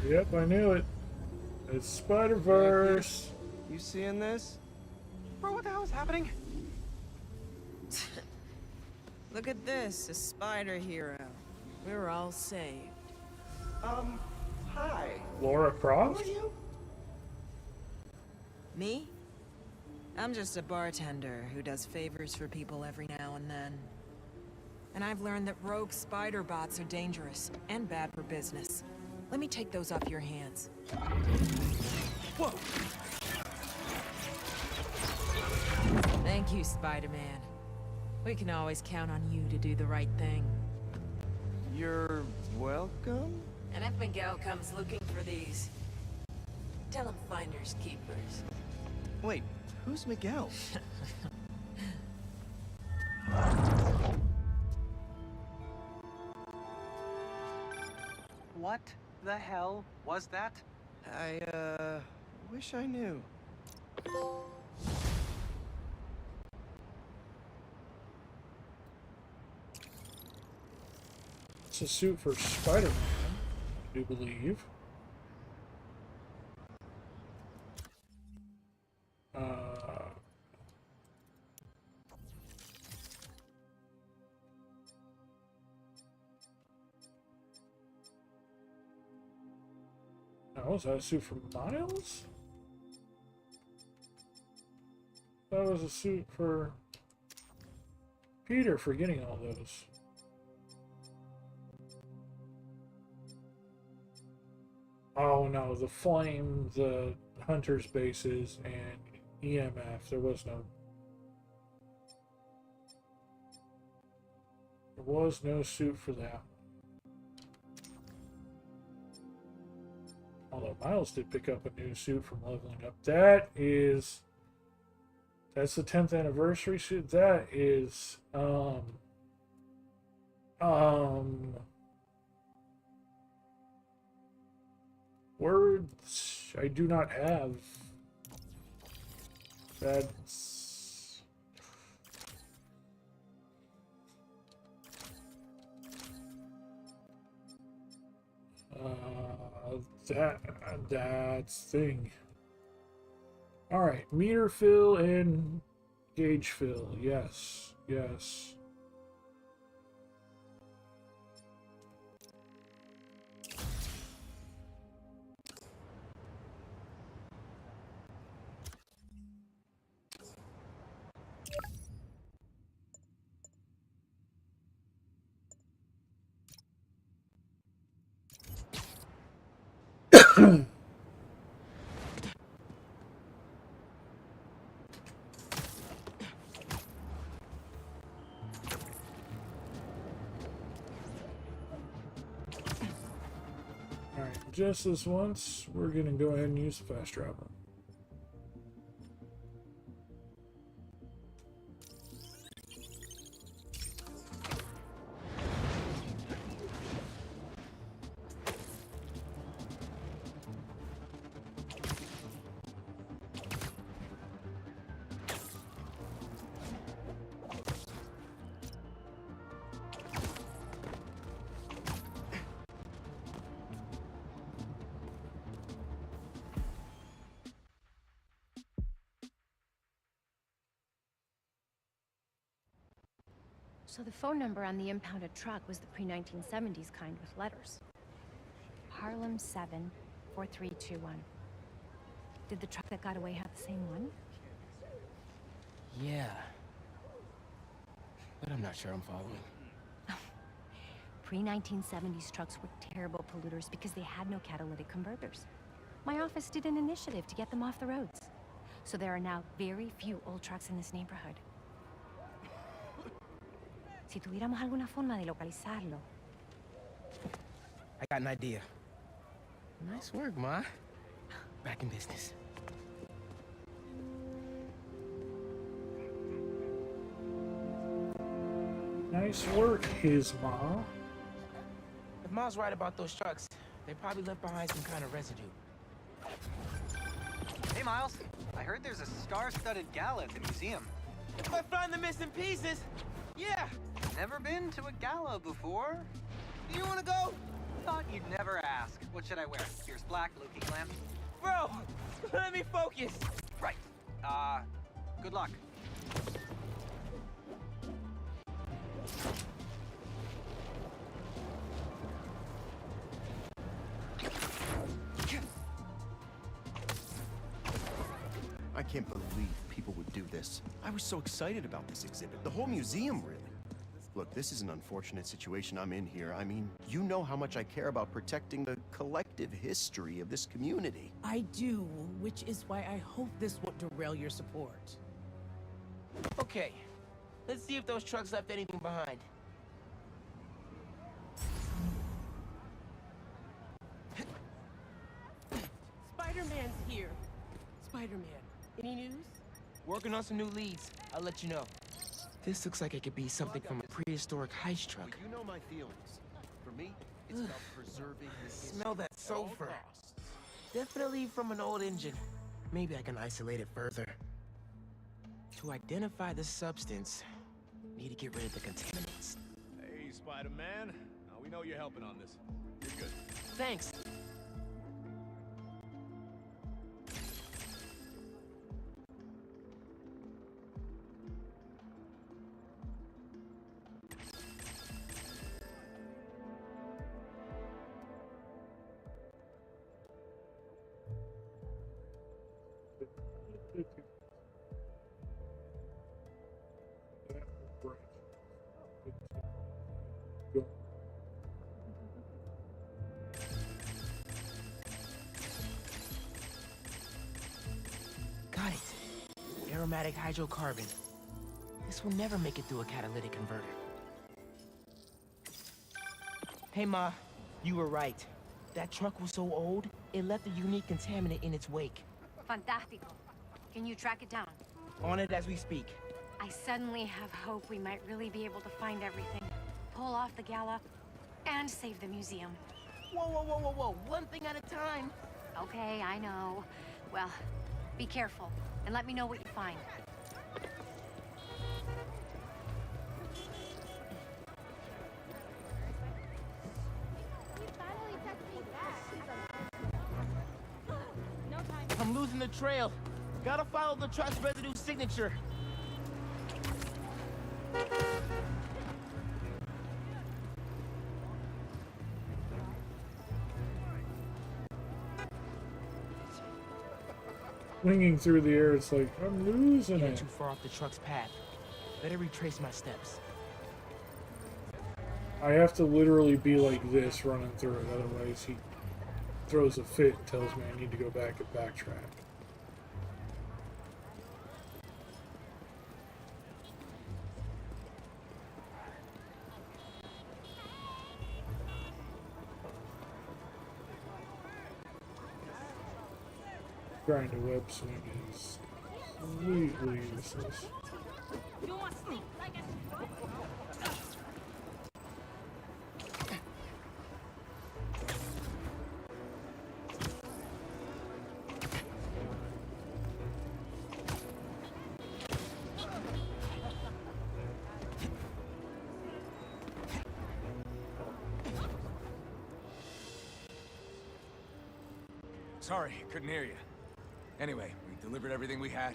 Yep, I knew it. It's Spider-Verse. You seeing this? Bro, what the hell is happening? Look at this, a spider hero. We're all saved. Hi. Laura Croft? Who are you? Me? I'm just a bartender who does favors for people every now and then. And I've learned that rogue spider bots are dangerous and bad for business. Let me take those off your hands. Whoa! Thank you, Spider-Man. We can always count on you to do the right thing. You're welcome? And if Miguel comes looking for these, tell him finders keepers. Wait, who's Miguel? What the hell was that? I, wish I knew. It's a suit for Spider-Man, I do believe. Oh, was that a suit for Miles? That was a suit for Peter for getting all those. Oh no, the Flame, the Hunter's bases, and EMF. There was no suit for that. Although Miles did pick up a new suit from leveling up. That's the 10th anniversary suit. That is words I do not have. That's that's thing. All right, meter fill and gauge fill. Yes, yes. Just this once, we're going to go ahead and use the fast travel. So the phone number on the impounded truck was the pre-1970s kind with letters. Harlem 74321. Did the truck that got away have the same one? Yeah. But I'm not sure I'm following. Pre-1970s trucks were terrible polluters because they had no catalytic converters. My office did an initiative to get them off the roads. So there are now very few old trucks in this neighborhood. Si tuviéramos alguna forma de localizarlo. I got an idea. Nice work, Ma. Back in business. Nice work, his Ma. If Ma's right about those trucks, they probably left behind some kind of residue. Hey, Miles. I heard there's a star-studded gala at the museum. If I find the missing pieces, yeah. Never been to a gala before? You wanna go? Thought you'd never ask. What should I wear? Pierce black, low-key glam? Bro, let me focus. Right. Good luck. I can't believe people would do this. I was so excited about this exhibit. The whole museum, really. Look, this is an unfortunate situation I'm in here. I mean, you know how much I care about protecting the collective history of this community. I do, which is why I hope this won't derail your support. Okay, Let's see if those trucks left anything behind. Spider-Man's here. Spider-Man, any news? Working on some new leads. I'll let you know. This looks like it could be something from a prehistoric heist truck. Well, you know my feelings. For me, it's about preserving the Smell that sulfur. Definitely from an old engine. Maybe I can isolate it further. To identify the substance, need to get rid of the contaminants. Hey, Spider-Man. We know you're helping on this. You're good. Thanks. Got it. Aromatic hydrocarbon. This will never make it through a catalytic converter. Hey, Ma. You were right. That truck was so old, it left a unique contaminant in its wake. Fantastico. Can you track it down? On it as we speak. I suddenly have hope we might really be able to find everything, pull off the gala, and save the museum. Whoa, whoa, whoa, whoa, whoa. One thing at a time. Okay, I know. Well, be careful, and let me know what you find. I'm losing the trail. Gotta follow the truck's residue signature. Swinging through the air, it's like, I'm losing Getting it. too far off the truck's path. Better retrace my steps. I have to literally be like this running through it, otherwise he throws a fit and tells me I need to go back and backtrack. Trying to web swing is completely useless. You want sneak like a... Sorry, couldn't hear you. Anyway, we delivered everything we had.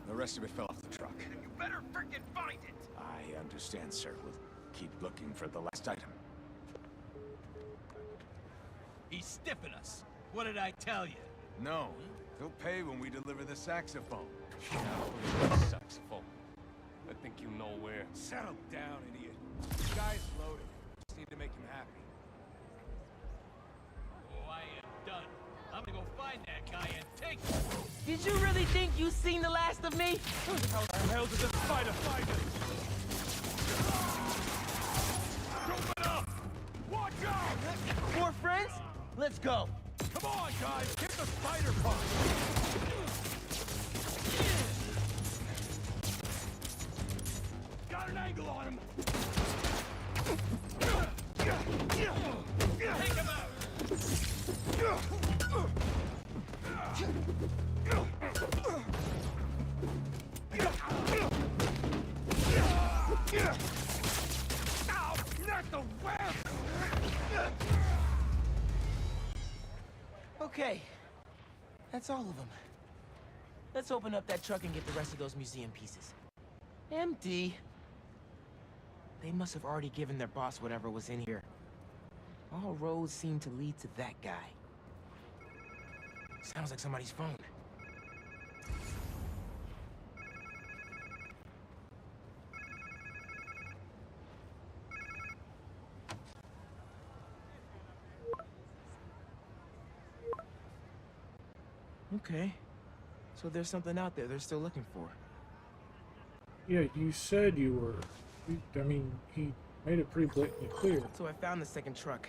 The rest of it fell off the truck. Then you better frickin' find it! I understand, sir. We'll keep looking for the last item. He's stiffing us. What did I tell you? No. He'll pay when we deliver the saxophone. Saxophone. I think you know where. Settle down, idiot. The guy's loaded. Just need to make him happy. Oh, I am done. I'm gonna go find that guy and take him. Did you really think you seen the last of me? How the hell did this spider find us? Open up! Watch out! More friends? Let's go. Come on, guys! Get the spider punch! Got an angle on him! Take him out! Ow! Not the web! Okay. That's all of them. Let's open up that truck and get the rest of those museum pieces. Empty. They must have already given their boss whatever was in here. All roads seem to lead to that guy. Sounds like somebody's phone. Okay. So there's something out there they're still looking for. Yeah, you said you were. I mean, he made it pretty blatantly clear. So I found the second truck,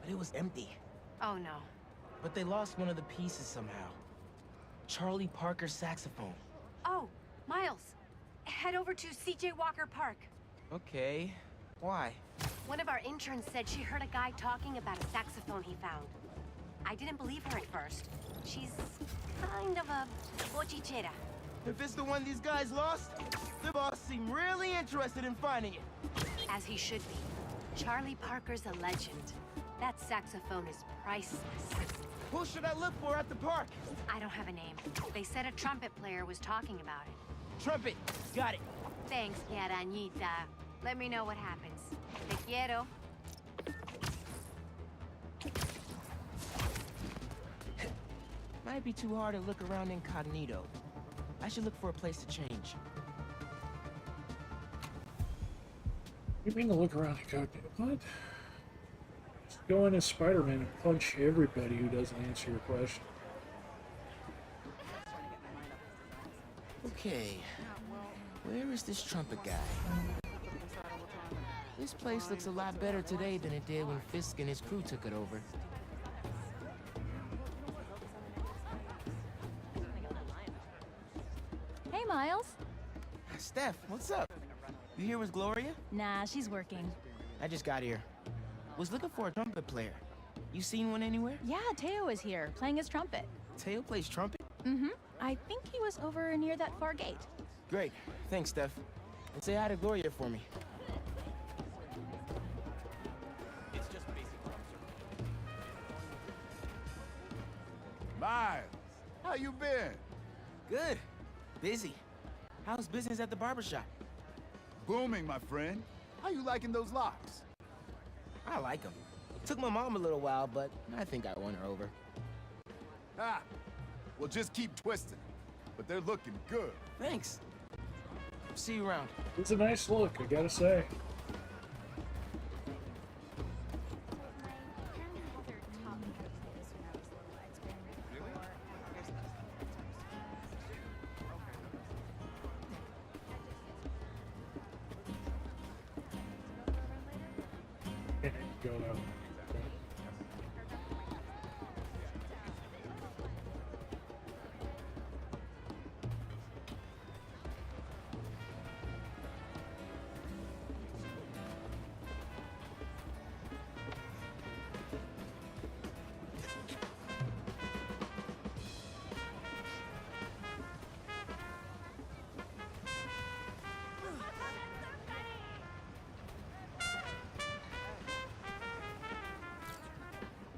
but it was empty. Oh no. But they lost one of the pieces somehow. Charlie Parker's saxophone. Oh, Miles. Head over to C.J. Walker Park. Okay. Why? One of our interns said she heard a guy talking about a saxophone he found. I didn't believe her at first. She's kind of a bochichera. If it's the one these guys lost, the boss seemed really interested in finding it. As he should be. Charlie Parker's a legend. That saxophone is priceless. Who should I look for at the park? I don't have a name. They said a trumpet player was talking about it. Trumpet. Got it. Thanks, mi arañita. Let me know what happens. Te quiero. Might be too hard to look around incognito. I should look for a place to change. You mean to look around incognito? What? Just go in as Spider-Man and punch everybody who doesn't answer your question. Okay. Where is this trumpet guy? This place looks a lot better today than it did when Fisk and his crew took it over. Hey, Miles. Steph, what's up? You here with Gloria? Nah, she's working. I just got here. Was looking for a trumpet player. You seen one anywhere? Yeah, Teo is here, playing his trumpet. Teo plays trumpet? Mm-hmm. I think he was over near that far gate. Great. Thanks, Steph. And say hi to Gloria for me. It's just basic Miles, how you been? Good. Busy. How's business at the barbershop? Booming, my friend. How you liking those locks? I like them. Took my mom a little while, but I think I won her over. Ah, well, just keep twisting. But they're looking good. Thanks. See you around. It's a nice look, I gotta say. Go though.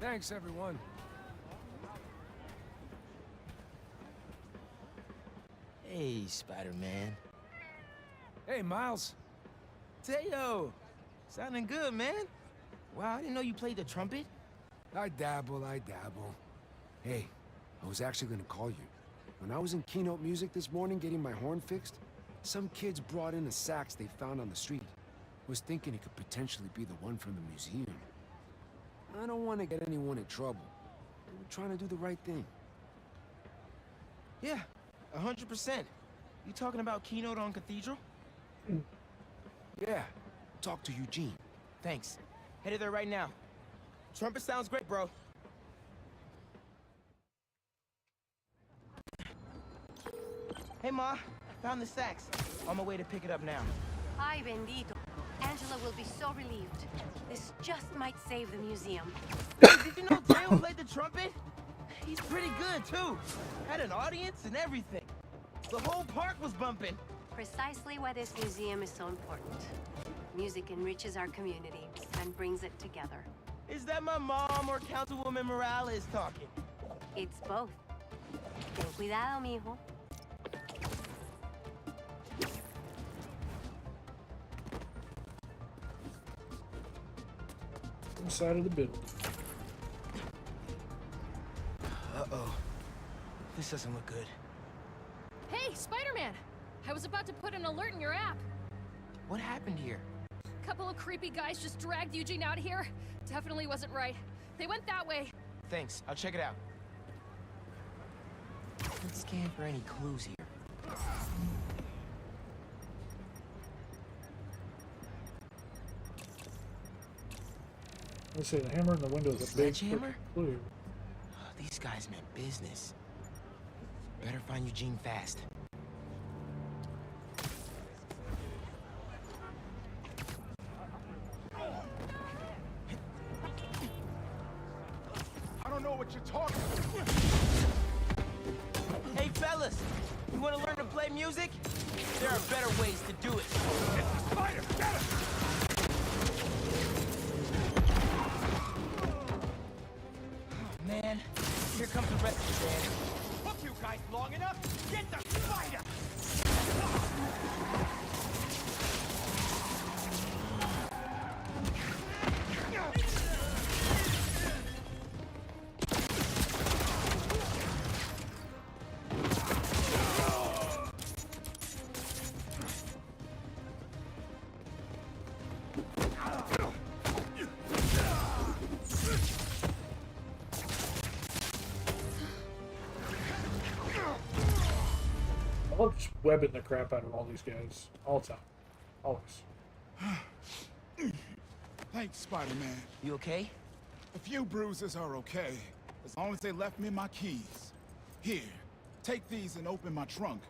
Thanks, everyone. Hey, Spider-Man. Hey, Miles. Teo! Sounding good, man. Wow, I didn't know you played the trumpet. I dabble. Hey, I was actually gonna call you. When I was in keynote music this morning getting my horn fixed, some kids brought in a sax they found on the street. Was thinking it could potentially be the one from the museum. I don't want to get anyone in trouble. We're trying to do the right thing. Yeah, 100%. You talking about keynote on Cathedral? Yeah, talk to Eugene. Thanks. Headed there right now. Trumpet sounds great, bro. Hey, Ma. Found the sax. On my way to pick it up now. Ay, bendito. Angela will be so relieved. This just might save the museum. Did you know Teo played the trumpet? He's pretty good, too. Had an audience and everything. The whole park was bumping. Precisely why this museum is so important. Music enriches our community and brings it together. Is that my mom or Councilwoman Morales talking? It's both. Ten cuidado, mijo. Inside of the building. Uh-oh. This doesn't look good. Hey, Spider-Man! I was about to put an alert in your app. What happened here? A couple of creepy guys just dragged Eugene out of here. Definitely wasn't right. They went that way. Thanks. I'll check it out. Let's scan for any clues here. I say the hammer in the window is a big Sledgehammer? clue. Oh, these guys meant business. Better find Eugene fast. I don't know what you're talking about. Hey, fellas! You want to learn to play music? There are better ways to do it. Spider, get him! Oh, man, here comes the rest of the band. Hook you guys long enough? Get the spider! I love just webbing the crap out of all these guys. All the time. Always. Thanks, Spider-Man. You okay? A few bruises are okay, as long as they left me my keys. Here, take these and open my trunk.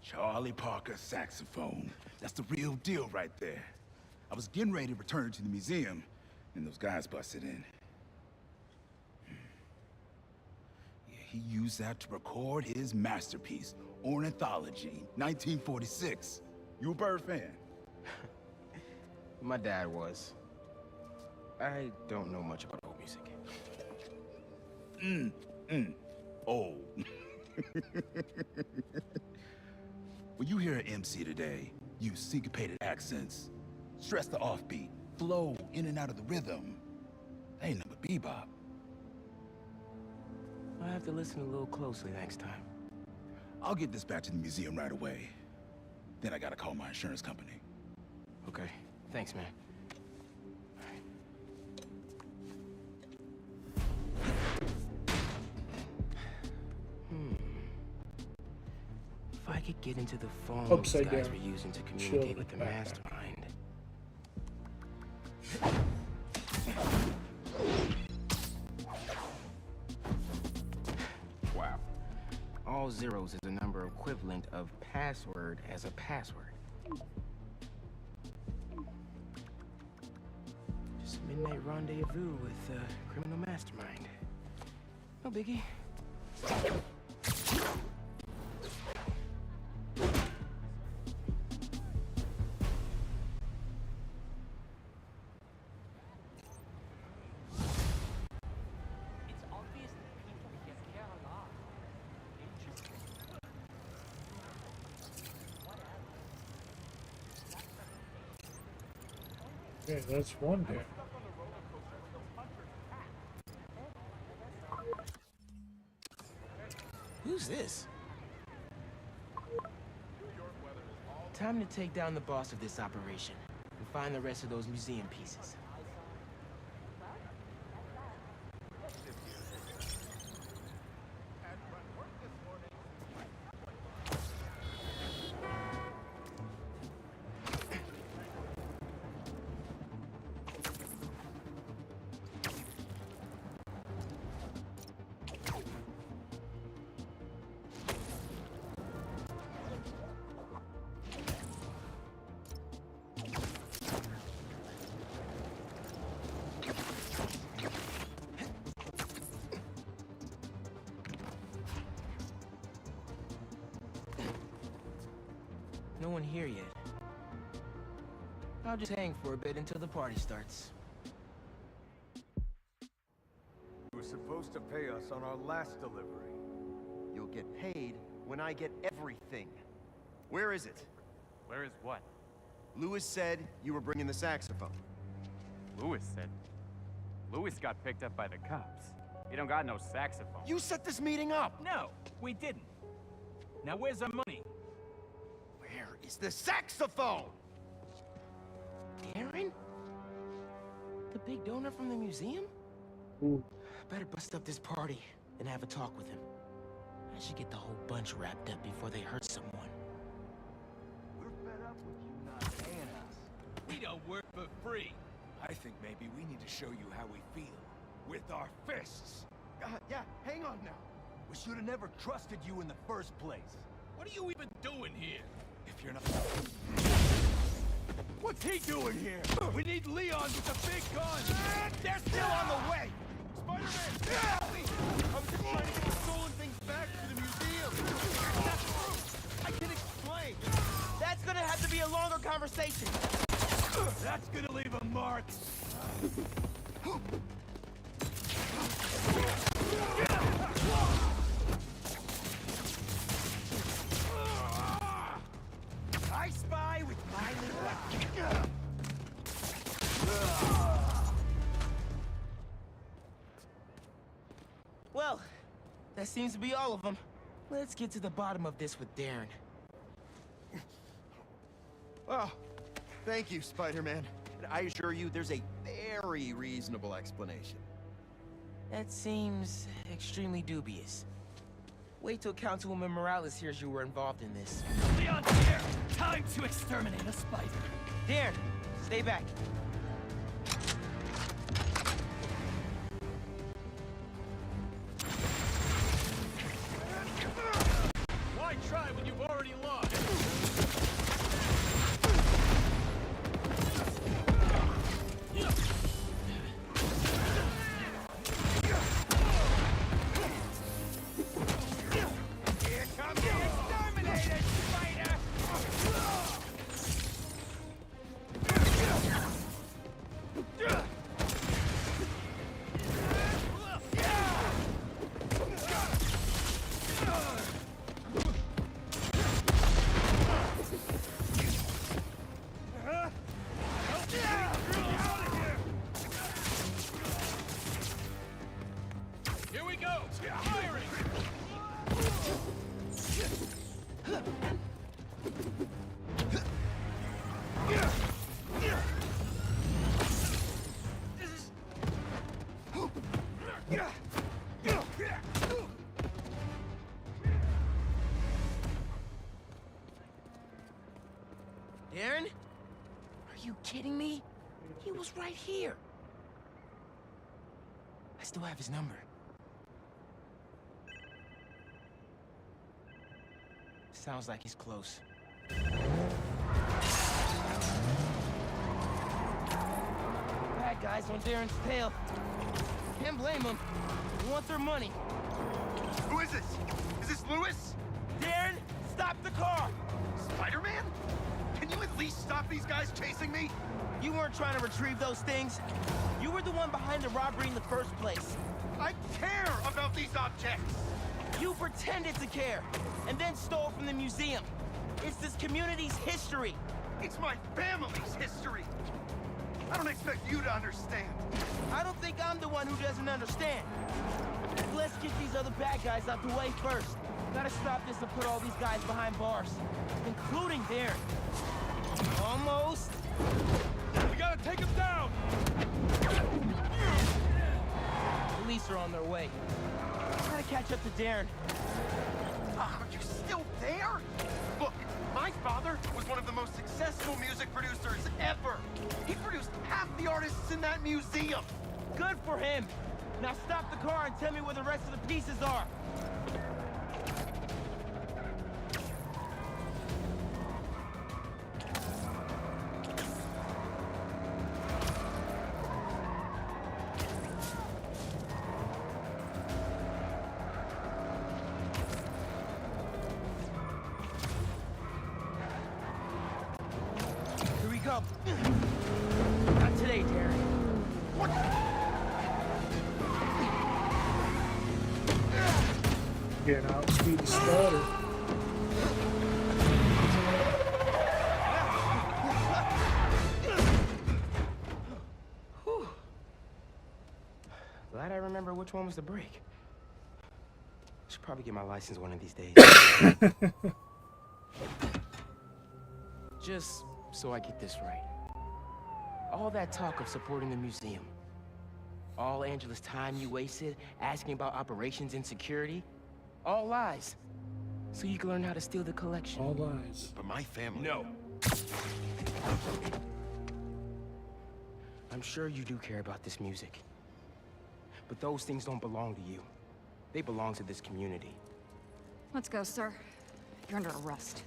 Charlie Parker saxophone. That's the real deal right there. I was getting ready to return it to the museum, and those guys busted in. Yeah, he used that to record his masterpiece, Ornithology, 1946. You a Bird fan? My dad was. I don't know much about old music. Oh. When you hear an MC today, use syncopated accents, stress the offbeat, flow in and out of the rhythm. That ain't nothing but bebop. I'll have to listen a little closely next time. I'll get this back to the museum right away. Then I gotta call my insurance company. Okay, thanks, man. If I could get into the phone Upside these guys down. were using to Chill communicate with the the backpack. mastermind. Wow. All zeros is a number equivalent of password as a password. Just midnight rendezvous with a criminal mastermind. No biggie. Okay, that's one down. Who's this? Time to take down the boss of this operation and find the rest of those museum pieces. No one here yet. I'll just hang for a bit until the party starts. You were supposed to pay us on our last delivery. You'll get paid when I get everything. Where is it? Where is what? Lewis said you were bringing the saxophone. Lewis said. Lewis got picked up by the cops. He don't got no saxophone. You set this meeting up! No, we didn't. Now where's our money? Where is the saxophone? Aaron? The big donor from the museum? Ooh. Better bust up this party and have a talk with him. I should get the whole bunch wrapped up before they hurt someone. We're fed up with you not paying us. We don't work for free. I think maybe we need to show you how we feel. With our fists. Yeah, hang on now. We should have never trusted you in the first place. What are you even doing here? If you're not... What's he doing here? We need Leon with the big gun! They're still on the way! Spider-Man! I was just trying to get the stolen things back to the museum. That's true. I can explain. That's gonna have to be a longer conversation. That's gonna leave a mark. I spy with my little eye. Well, that seems to be all of them. Let's get to the bottom of this with Darren. Oh, thank you, Spider-Man. And I assure you, there's a very reasonable explanation. That seems extremely dubious. Wait till Councilwoman Morales hears you were involved in this. Leon's here! Time to exterminate a spider. Darren, stay back. Why try when you've already lost? Here comes the exterminator, spider! Here we go! Firing! Darren? Are you kidding me? He was right here. I still have his number. Sounds like he's close. Bad guys on Darren's tail. Can't blame them. They want their money. Who is this? Is this Lewis? Darren, stop the car! Spider-Man? Can you at least stop these guys chasing me? You weren't trying to retrieve those things. You were the one behind the robbery in the first place. I care about these objects! You pretended to care, and then stole from the museum. It's this community's history. It's my family's history! I don't expect you to understand. I don't think I'm the one who doesn't understand. Let's get these other bad guys out the way first. Gotta stop this and put all these guys behind bars, including Darren. Almost. We gotta take him down! Police are on their way. Gotta catch up to Darren. Are you still there? Look, my father was one of the most successful music producers ever. He produced half the artists in that museum. Good for him. Now stop the car and tell me where the rest of the pieces are. Here we go. Not today, Darren. What? Getting out speed the starter. Glad I remember which one was the brake. Should probably get my license one of these days. Just so I get this right. All that talk of supporting the museum. All Angela's time you wasted asking about operations and security? All lies. So you can learn how to steal the collection. All lies. But my family... No. I'm sure you do care about this music. But those things don't belong to you. They belong to this community. Let's go, sir. You're under arrest.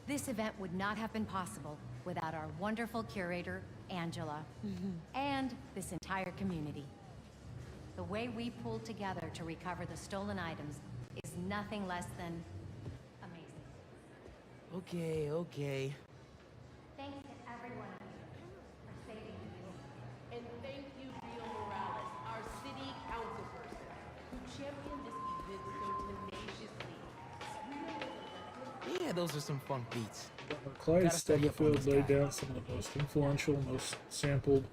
This event would not have been possible without our wonderful curator, Angela, and this entire community. The way we pulled together to recover the stolen items is nothing less than amazing. Okay. Thanks to everyone for saving you. And thank you, Neil Morales, our city councilperson, who championed this event so tenaciously. Yeah, those are some funk beats. Clyde Stubblefield laid down some of the most influential, most sampled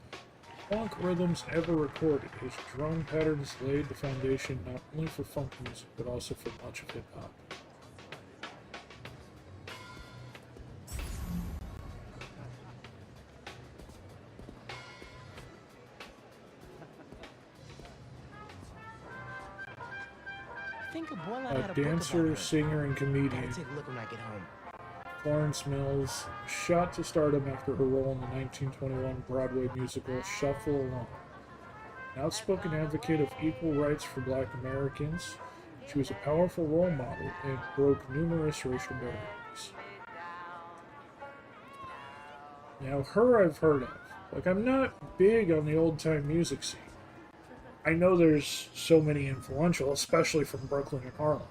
funk rhythms ever recorded. His drum patterns laid the foundation not only for funk music, but also for much of hip-hop. Think a boy A dancer, singer, and comedian, take a look when I get home. Florence Mills shot to stardom after her role in the 1921 Broadway musical Shuffle Along. An outspoken advocate of equal rights for Black Americans, she was a powerful role model and broke numerous racial barriers. Now, her I've heard of. Like, I'm not big on the old-time music scene. I know there's so many influential, especially from Brooklyn and Harlem.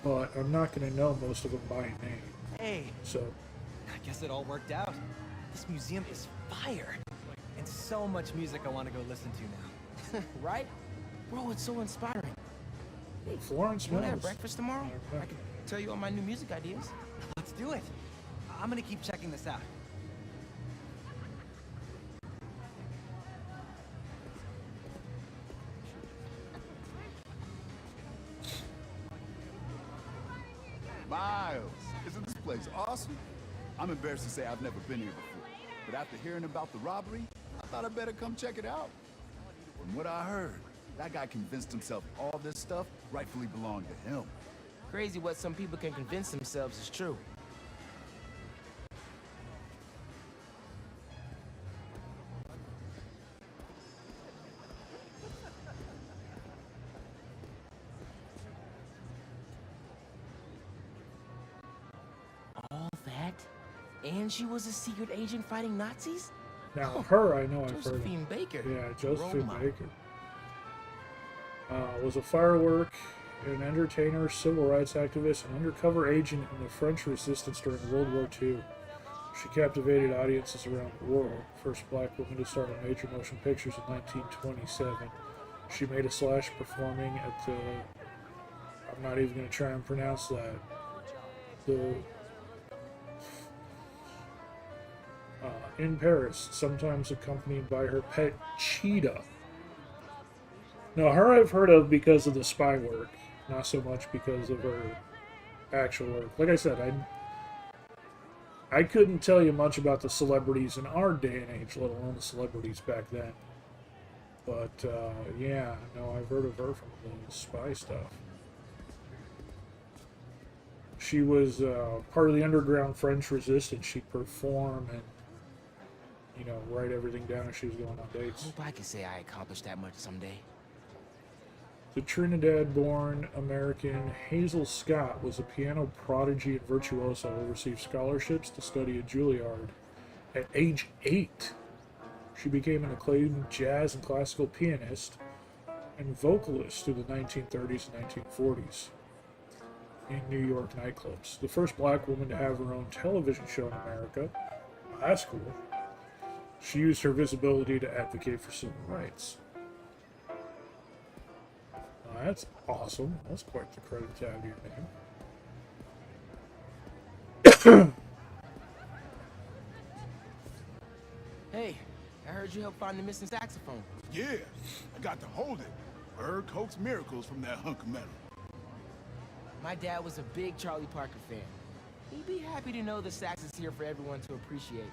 But I'm not going to know most of them by name. Hey. So, I guess it all worked out. This museum is fire. And so much music I want to go listen to now. Right? Bro, it's so inspiring. Hey, Florence You want to have Mills. breakfast tomorrow? I can tell you all my new music ideas. Let's do it. I'm gonna keep checking this out. Miles, isn't this place awesome? I'm embarrassed to say I've never been here before, but after hearing about the robbery, I thought I'd better come check it out. From what I heard, that guy convinced himself all this stuff rightfully belonged to him. Crazy what some people can convince themselves is true. All that? And she was a secret agent fighting Nazis? Now, her I know I've heard Josephine of. Baker. Yeah, Josephine Roma. Baker. Was a firework, an entertainer, civil rights activist, and undercover agent in the French resistance during World War II. She captivated audiences around the world. First black woman to star in major motion pictures in 1927. She made a slash performing at the... I'm not even going to try and pronounce that. In Paris, sometimes accompanied by her pet cheetah. Now, her I've heard of because of the spy work, not so much because of her actual work. Like I said, I couldn't tell you much about the celebrities in our day and age, let alone the celebrities back then. But, yeah, no, I've heard of her from the spy stuff. She was part of the underground French resistance. She'd perform and, you know, write everything down as she was going on dates. Hope I could say I accomplished that much someday. The Trinidad-born American Hazel Scott was a piano prodigy and virtuoso who received scholarships to study at Juilliard. At age 8, she became an acclaimed jazz and classical pianist and vocalist through the 1930s and 1940s in New York nightclubs. The first black woman to have her own television show in America. Well, that's cool. She used her visibility to advocate for civil rights. That's awesome. That's quite the credit to add to your name. Hey, I heard you helped find the missing saxophone. Yeah, I got to hold it Heard coax miracles from that hunk of metal. My dad was a big Charlie Parker fan. He'd be happy to know the sax is here for everyone to appreciate.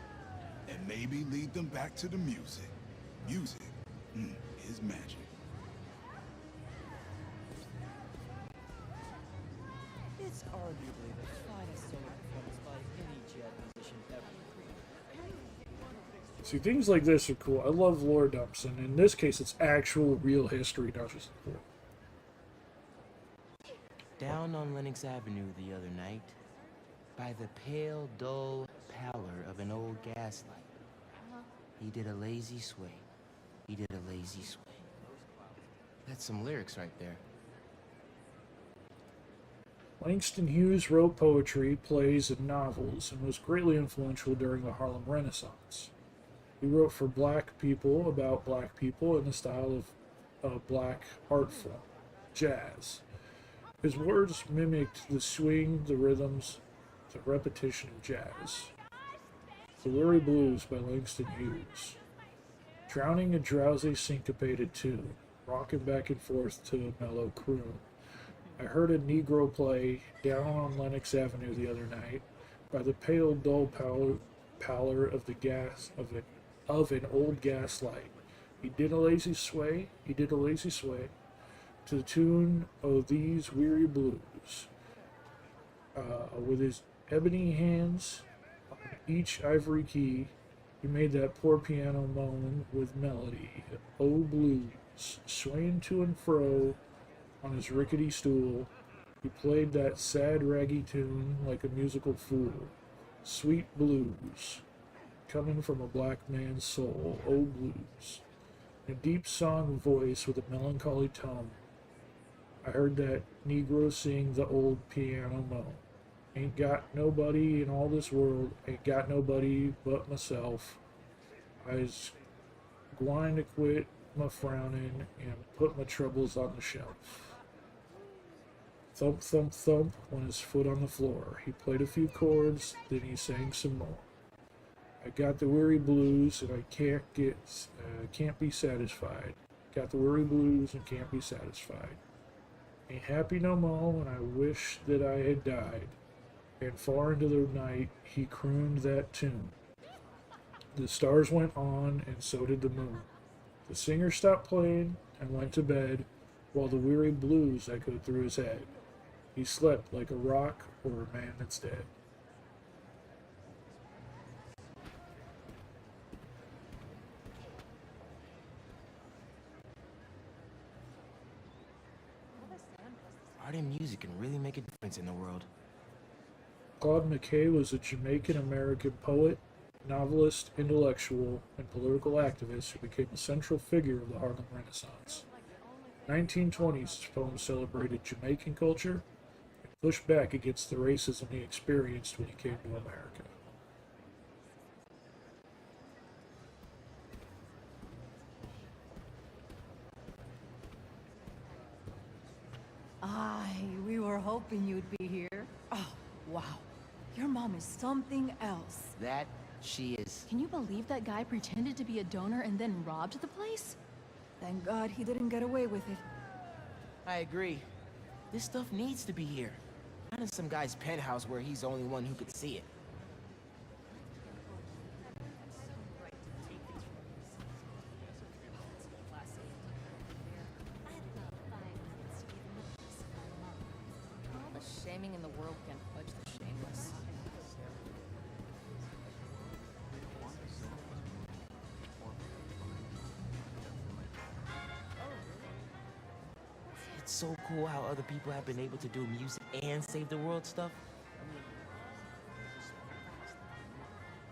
And maybe lead them back to the music. Music is magic. It's arguably the finest solo performance by any jazz musician ever created. See, things like this are cool. I love lore dumps, and in this case, it's actual, real history, not just lore. Down on Lenox Avenue the other night, by the pale, dull pallor of an old gaslight, he did a lazy sway. He did a lazy sway. That's some lyrics right there. Langston Hughes wrote poetry, plays, and novels, and was greatly influential during the Harlem Renaissance. He wrote for black people about black people in the style of black art form, jazz. His words mimicked the swing, the rhythms, the repetition of jazz. The Weary Blues by Langston Hughes. Drowning a drowsy syncopated tune, rocking back and forth to a mellow croon. I heard a Negro play down on Lenox Avenue the other night by the pale, dull pallor of the gas of an old gaslight. He did a lazy sway, he did a lazy sway, to the tune of these weary blues. With his ebony hands on each ivory key, he made that poor piano moan with melody. Oh, blues, swaying to and fro on his rickety stool, he played that sad raggy tune like a musical fool. Sweet blues, coming from a black man's soul. Oh, blues. In a deep song voice with a melancholy tone, I heard that Negro sing the old piano moan. Ain't got nobody in all this world, ain't got nobody but myself. I's gwine to quit my frowning and put my troubles on the shelf. Thump, thump, thump went his foot on the floor. He played a few chords, then he sang some more. I got the weary blues and I can't be satisfied. Got the weary blues and can't be satisfied. Ain't happy no more and I wish that I had died. And far into the night he crooned that tune. The stars went on and so did the moon. The singer stopped playing and went to bed while the weary blues echoed through his head. He slept like a rock or a man that's dead. Art and music can really make a difference in the world. Claude McKay was a Jamaican-American poet, novelist, intellectual, and political activist who became a central figure of the Harlem Renaissance. 1920s, his poems celebrated Jamaican culture and pushed back against the racism he experienced when he came to America. We were hoping you'd be here. Oh, wow. Your mom is something else. That she is. Can you believe that guy pretended to be a donor and then robbed the place? Thank God he didn't get away with it. I agree. This stuff needs to be here. Not in some guy's penthouse where he's the only one who could see it. All the shaming in the world can't budge the shameless. It's so cool how other people have been able to do music and save the world stuff.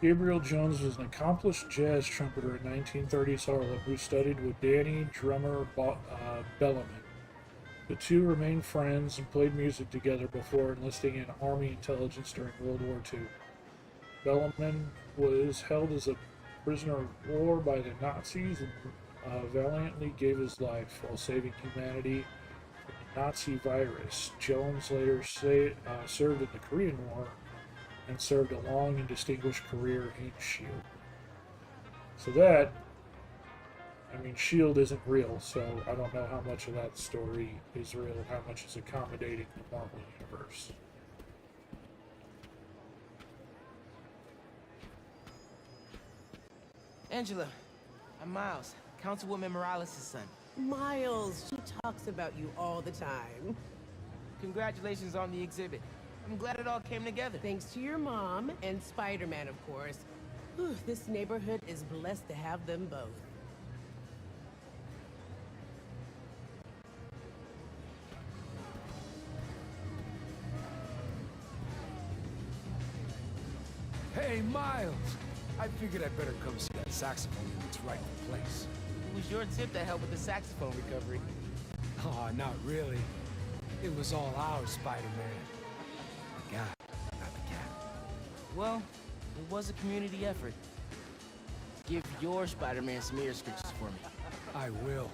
Gabriel Jones was an accomplished jazz trumpeter in 1930s Harlem who studied with Danny drummer Bellamy. The two remained friends and played music together before enlisting in Army intelligence during World War II. Bellamy was held as a prisoner of war by the Nazis and valiantly gave his life while saving humanity from the Nazi virus. Jones later served in the Korean War and served a long and distinguished career in SHIELD. So that, I mean, S.H.I.E.L.D. isn't real, so I don't know how much of that story is real and how much is accommodating the Marvel Universe. Angela, I'm Miles, Councilwoman Morales' son. Miles, she talks about you all the time. Congratulations on the exhibit. I'm glad it all came together. Thanks to your mom and Spider-Man, of course. Whew, this neighborhood is blessed to have them both. Hey, Miles! I figured I'd better come see that saxophone in its rightful place. It was your tip that helped with the saxophone recovery. Aw, not really. It was all ours, Spider-Man. The guy, not the cat. Well, it was a community effort. Give your Spider-Man some ear scratches for me. I will.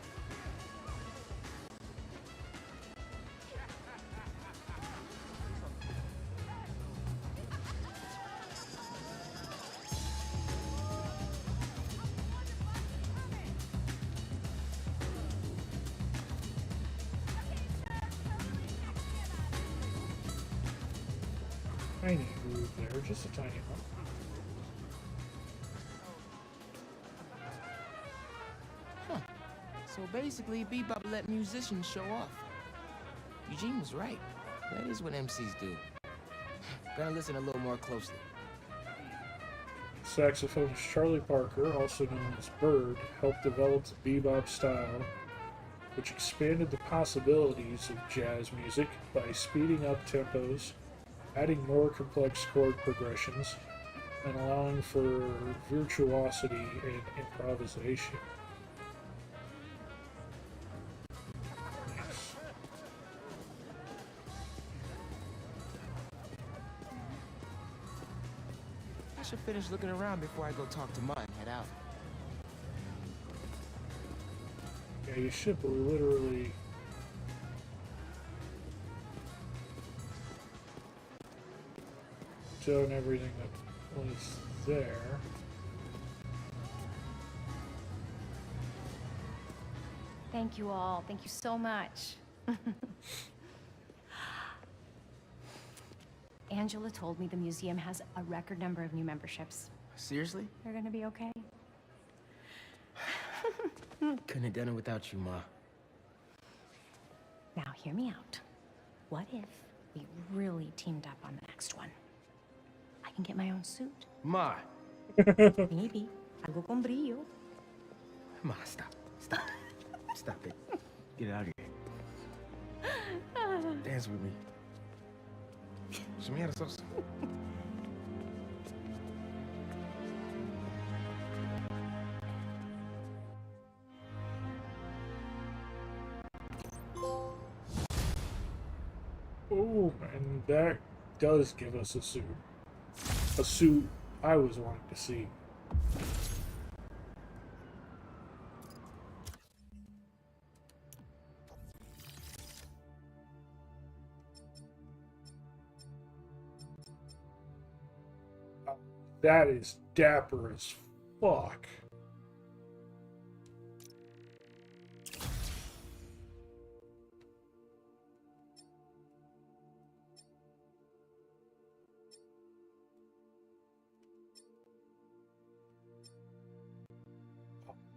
Tiny groove there, just a tiny one. Huh. So basically, Bebop let musicians show off. Eugene was right. That is what MCs do. Gotta listen a little more closely. Saxophonist Charlie Parker, also known as Bird, helped develop the bebop style, which expanded the possibilities of jazz music by speeding up tempos, adding more complex chord progressions, and allowing for virtuosity and improvisation. Nice. I should finish looking around before I go talk to Ma and head out. Yeah, you should, but we literally... done everything that was there. Thank you all. Thank you so much. Angela told me the museum has a record number of new memberships. Seriously? They're gonna be okay. Couldn't have done it without you, Ma. Now, hear me out. What if we really teamed up on the next one? I can get my own suit. Ma! Maybe. Algo con brillo. Ma, stop. Stop. Stop it. Get out of here. Dance with me. Show me how to salsa. Oh, and that does give us a suit. A suit I was wanting to see. That is dapper as fuck.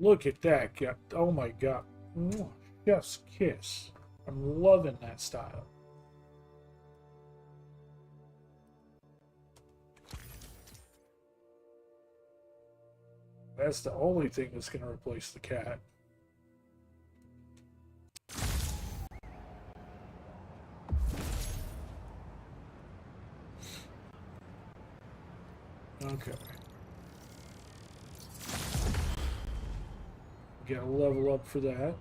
Look at that. Oh my god. Chef's kiss. I'm loving that style. That's the only thing that's going to replace the cat. Okay. Got a level up for that,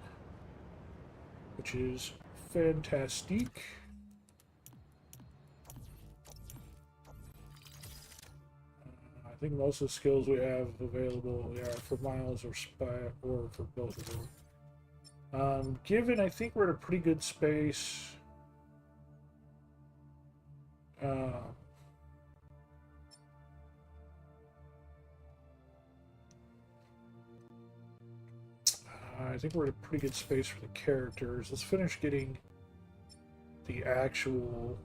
which is fantastic. I think most of the skills we have available are for Miles or or for both of them. Given, I think we're in a pretty good space. I think we're at a pretty good space for the characters. Let's finish getting the actual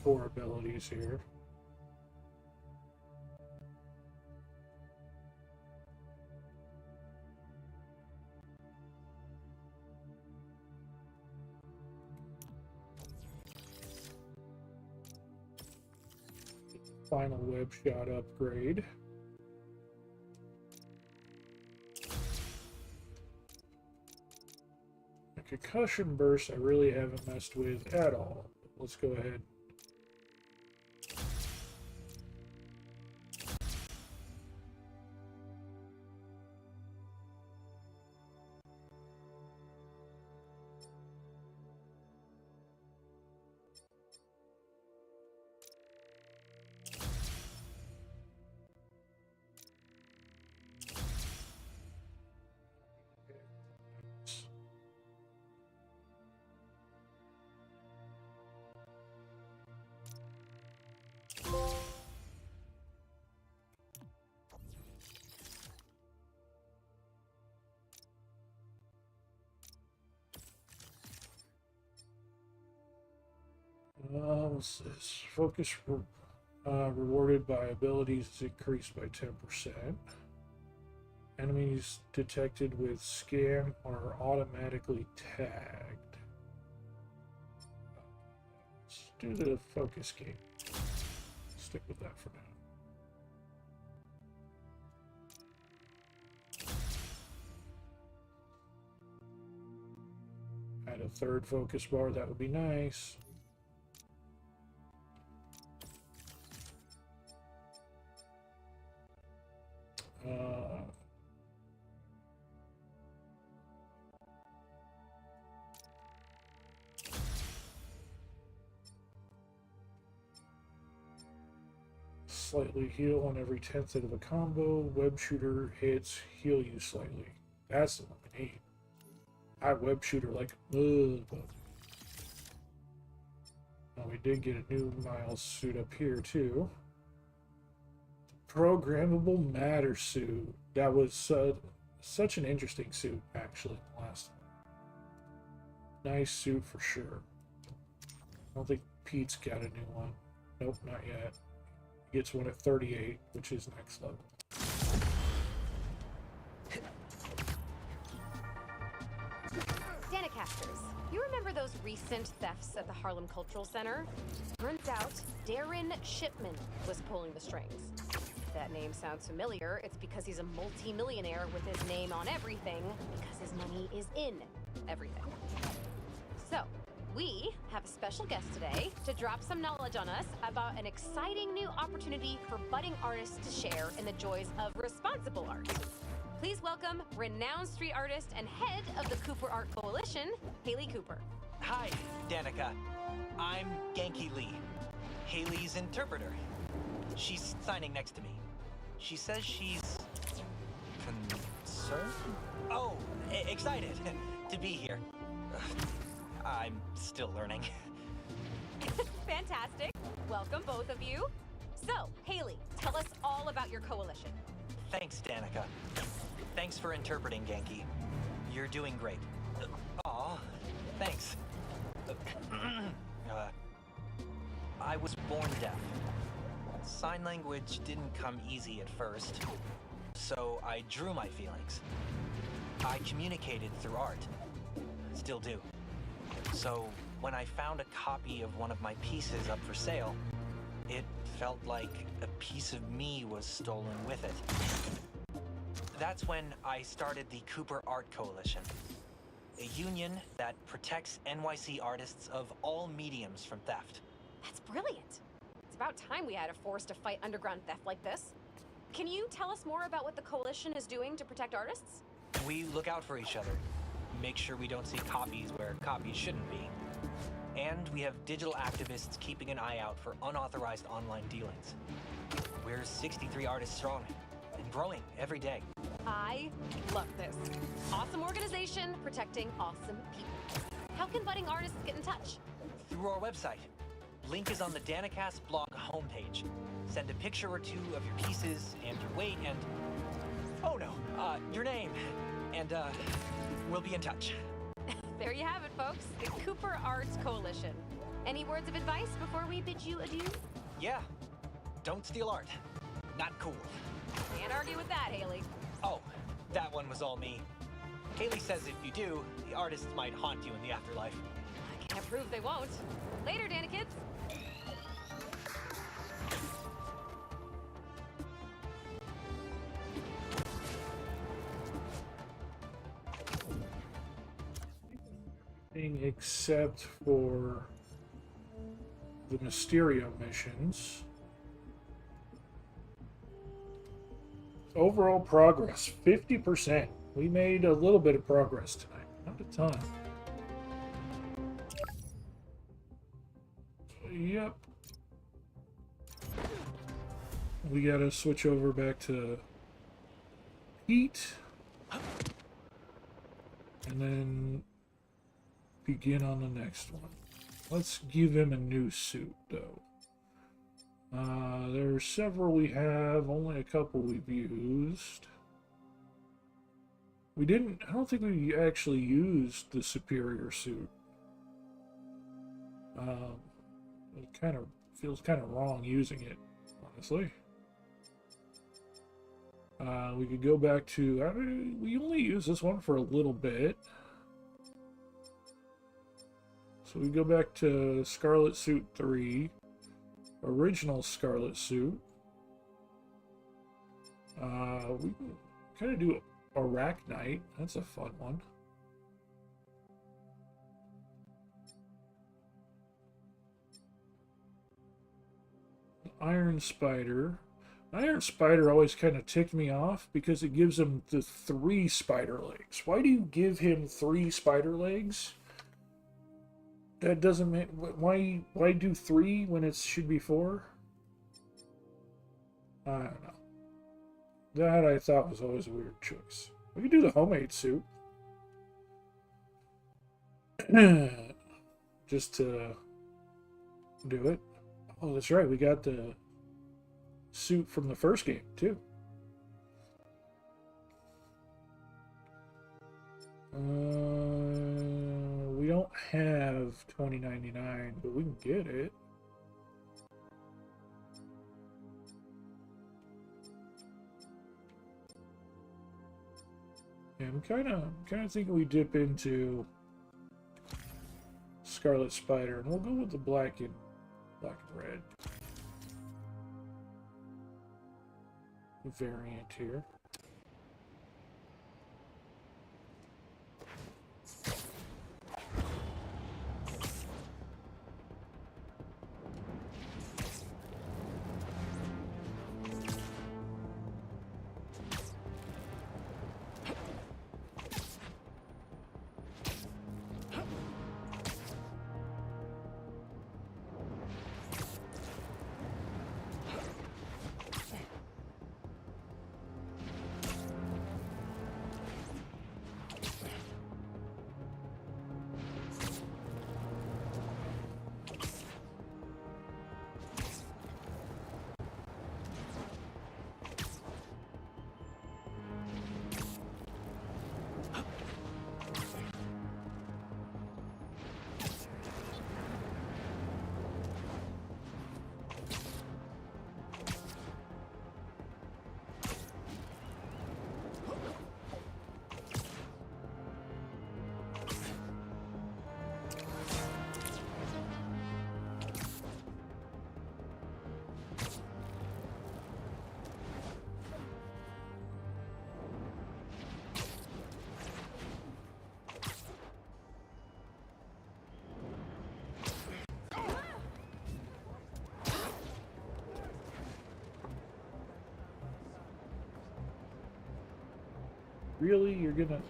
core abilities here. Final web shot upgrade. A concussion burst I really haven't messed with at all. Let's go ahead. What's this? Focus rewarded by abilities is increased by 10%. Enemies detected with scan are automatically tagged. Let's do the focus game. Stick with that for now. Add a third focus bar, that would be nice. Slightly heal on every 10th hit of a combo. Web shooter hits heal you slightly. That's the one we need. I web shooter like ugh. Now we did get a new Miles suit up here too. Programmable matter suit. That was such an interesting suit actually. Last nice suit for sure. I don't think Pete's got a new one. Nope, not yet. Gets one at 38, which is next level. Danicasters, you remember those recent thefts at the Harlem Cultural Center? Turns out Darren Shipman was pulling the strings. If that name sounds familiar, it's because he's a multi-millionaire with his name on everything, because his money is in everything. So, we have a special guest today to drop some knowledge on us about an exciting new opportunity for budding artists to share in the joys of responsible art. Please welcome renowned street artist and head of the Cooper Art Coalition, Haley Cooper. Hi, Danica. I'm Genki Lee, Haley's interpreter. She's signing next to me. She says she's concerned? Oh, excited to be here. I'm still learning. Fantastic. Welcome, both of you. So, Haley, tell us all about your coalition. Thanks, Danica. Thanks for interpreting, Genki. You're doing great. Aw, thanks. I was born deaf. Sign language didn't come easy at first, so I drew my feelings. I communicated through art. Still do. So, when I found a copy of one of my pieces up for sale, it felt like a piece of me was stolen with it. That's when I started the Cooper Art Coalition, a union that protects NYC artists of all mediums from theft. That's brilliant. It's about time we had a force to fight underground theft like this. Can you tell us more about what the coalition is doing to protect artists? We look out for each other. Make sure we don't see copies where copies shouldn't be. And we have digital activists keeping an eye out for unauthorized online dealings. We're 63 artists strong and growing every day. I love this. Awesome organization protecting awesome people. How can budding artists get in touch? Through our website. Link is on the Danicast blog homepage. Send a picture or two of your pieces and your weight and... Oh no, your name. And, we'll be in touch. There you have it, folks. The Cooper Arts Coalition. Any words of advice before we bid you adieu? Yeah. Don't steal art. Not cool. Can't argue with that, Haley. Oh, that one was all me. Haley says if you do, the artists might haunt you in the afterlife. I can't prove they won't. Later, Dana kids. Except for the Mysterio missions. Overall progress, 50%. We made a little bit of progress tonight, not a ton. Yep. We gotta switch over back to Pete. And then begin on the next one. Let's give him a new suit, though. There are several we have, only a couple we've used. We didn't, I don't think we actually used the superior suit. It kind of feels kind of wrong using it, honestly. We could go back to, we only used this one for a little bit. So we go back to Scarlet Suit 3, original Scarlet Suit. We can kind of do Arachnite. That's a fun one. Iron Spider. Iron Spider always kind of ticked me off because it gives him the 3 spider legs. Why do you give him 3 spider legs? That doesn't make... Why do 3 when it should be 4? I don't know. That I thought was always a weird choice. We could do the homemade suit. Just to do it. Oh, that's right. We got the suit from the first game, too. We don't have $20.99, but we can get it. Yeah, I'm kind of thinking we dip into Scarlet Spider, and we'll go with the black and red variant here. Really? You're gonna...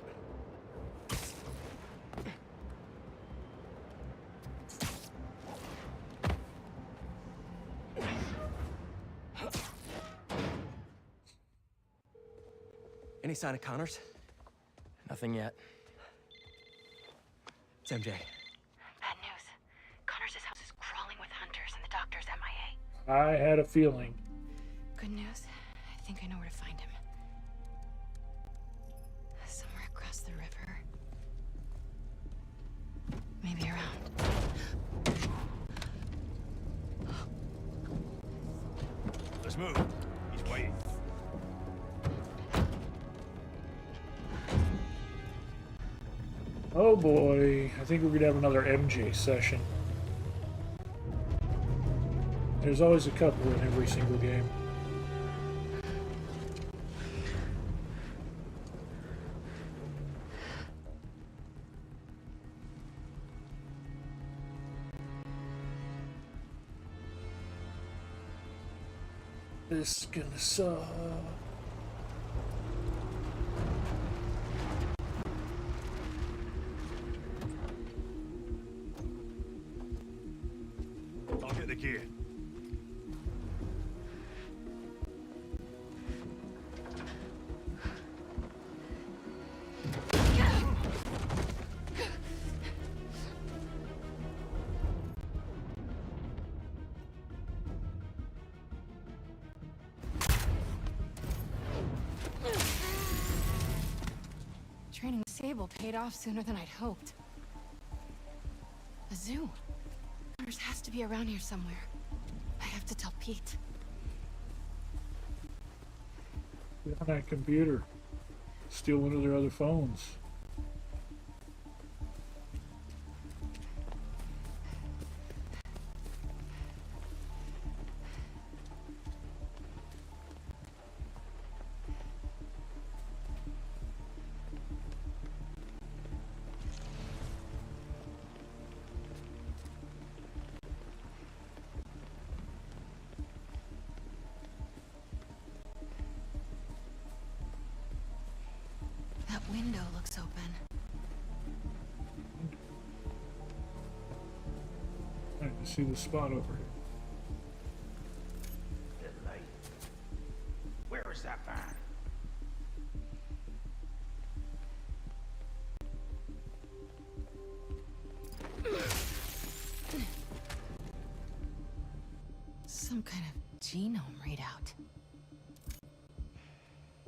Any sign of Connors? Nothing yet. It's MJ. Bad news. Connors' house is crawling with hunters. I had a feeling. Good news. I think I know where to find him. Somewhere across the river. Maybe around. Let's move. He's waiting. Oh boy, I think we're gonna have another MJ session. There's always a couple in every single game. This is gonna suck. I'll get the gear. Training with Sable paid off sooner than I'd hoped. A zoo. Connors has to be around here somewhere. I have to tell Pete. Get on that computer. Steal one of their other phones. That window looks open. I can see the spot over here. The light. Where is that man? Some kind of genome readout.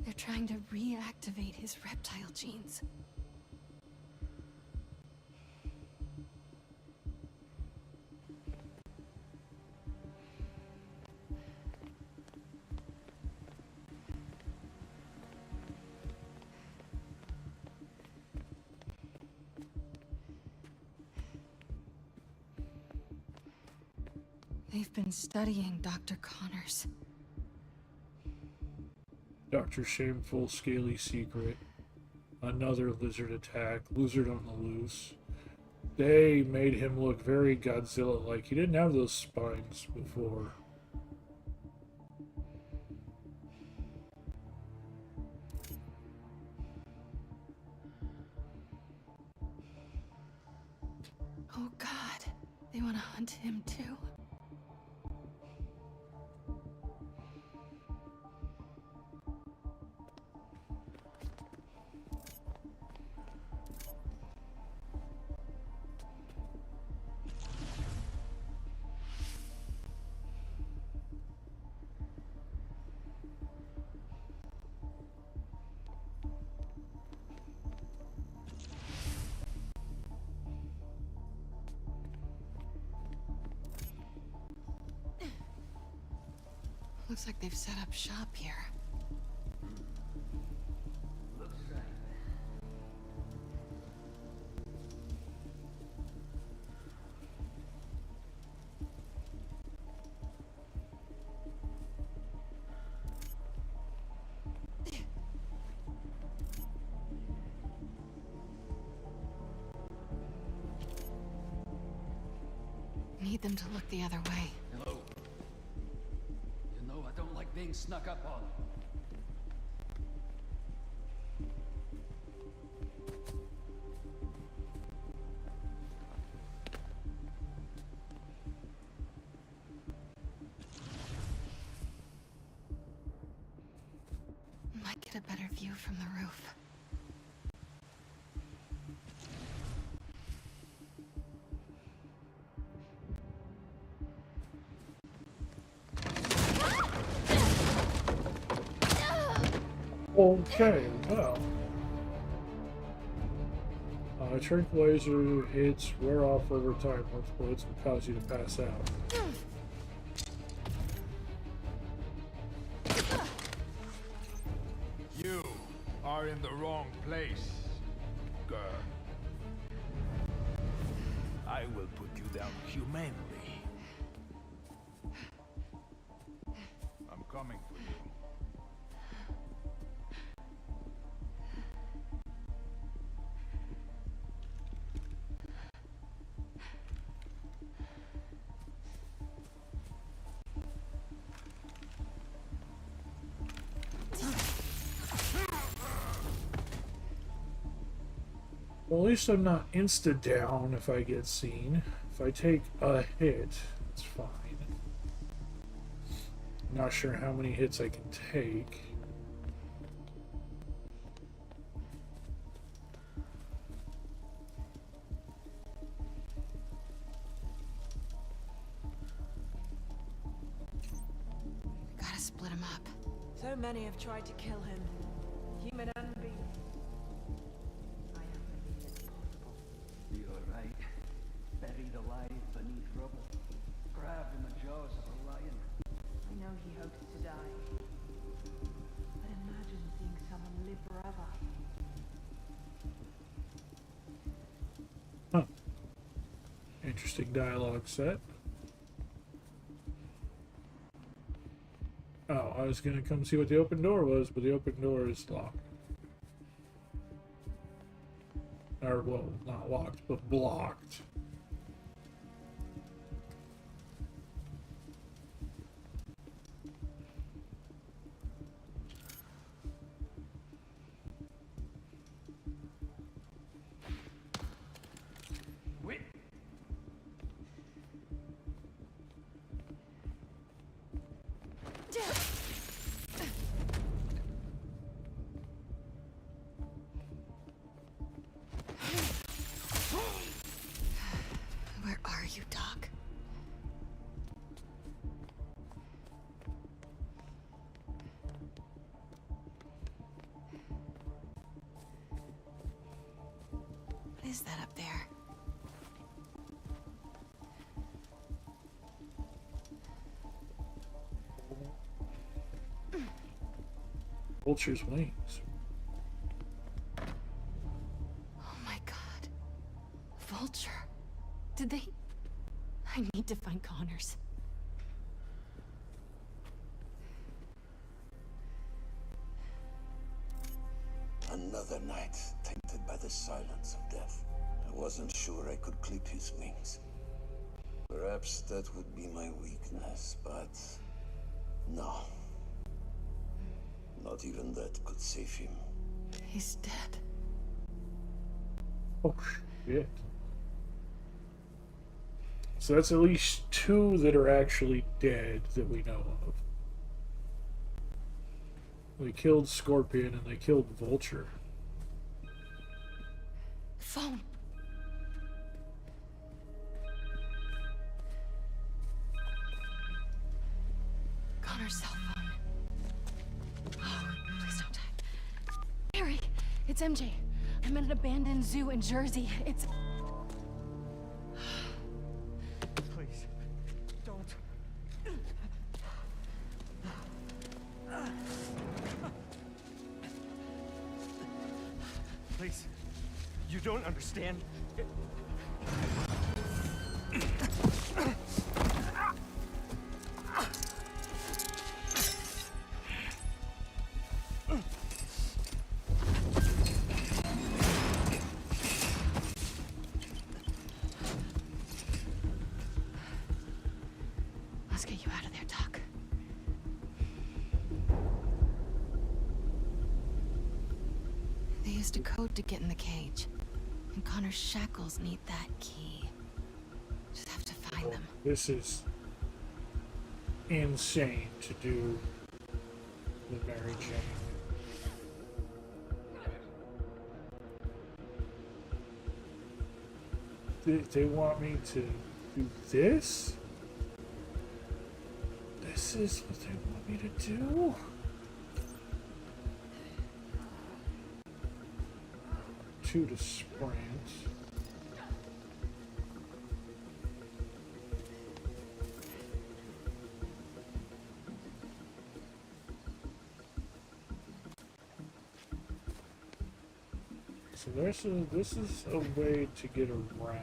They're trying to reactivate his reptile genes. They've been studying Dr. Connors. Dr. Shameful, Scaly Secret. Another lizard attack. Lizard on the loose. They made him look very Godzilla-like. He didn't have those spines before. Oh God, they want to hunt him too? Looks like they've set up shop here. Need them to look the other way. Hello. You know I don't like being snuck up on. Might get a better view from the roof. Okay, well. Tranquilizer hits wear off over time. Most bullets can cause you to pass out. You are in the wrong place, girl. I will put you down humanely. I'm coming for you. Well, at least I'm not insta-down if I get seen. If I take a hit, it's fine. Not sure how many hits I can take. Gotta split him up. So many have tried to kill him. Human and beast. You're right. Buried alive beneath rubble. Grabbed in the jaws of a lion. I know he hopes to die. But imagine seeing someone live forever. Huh. Interesting dialogue set. Oh, I was gonna come see what the open door was, but the open door is locked. Or, well, not locked, but blocked. Wait. Where are you, Doc? What is that up there? Vulture's wings. Oh my god. Vulture. Did they... I need to find Connors. Another night, tainted by the silence of death. I wasn't sure I could clip his wings. Perhaps that would be my weakness, but... no. Not even that could save him. He's dead. Oh, shit. So that's at least 2 that are actually dead that we know of. They killed Scorpion and they killed Vulture. Phone. Connor's cell phone. Oh, please don't die. Harry, it's MJ. I'm at an abandoned zoo in Jersey. It's... Please, don't. Please, you don't understand. Let's get you out of there, Doc. They used a code to get in the cage. And Connor's shackles need that key. Just have to find them. This is insane to do with Mary Jane. They want me to do this? This is what they want me to do? R2 to sprint. So this is a way to get around.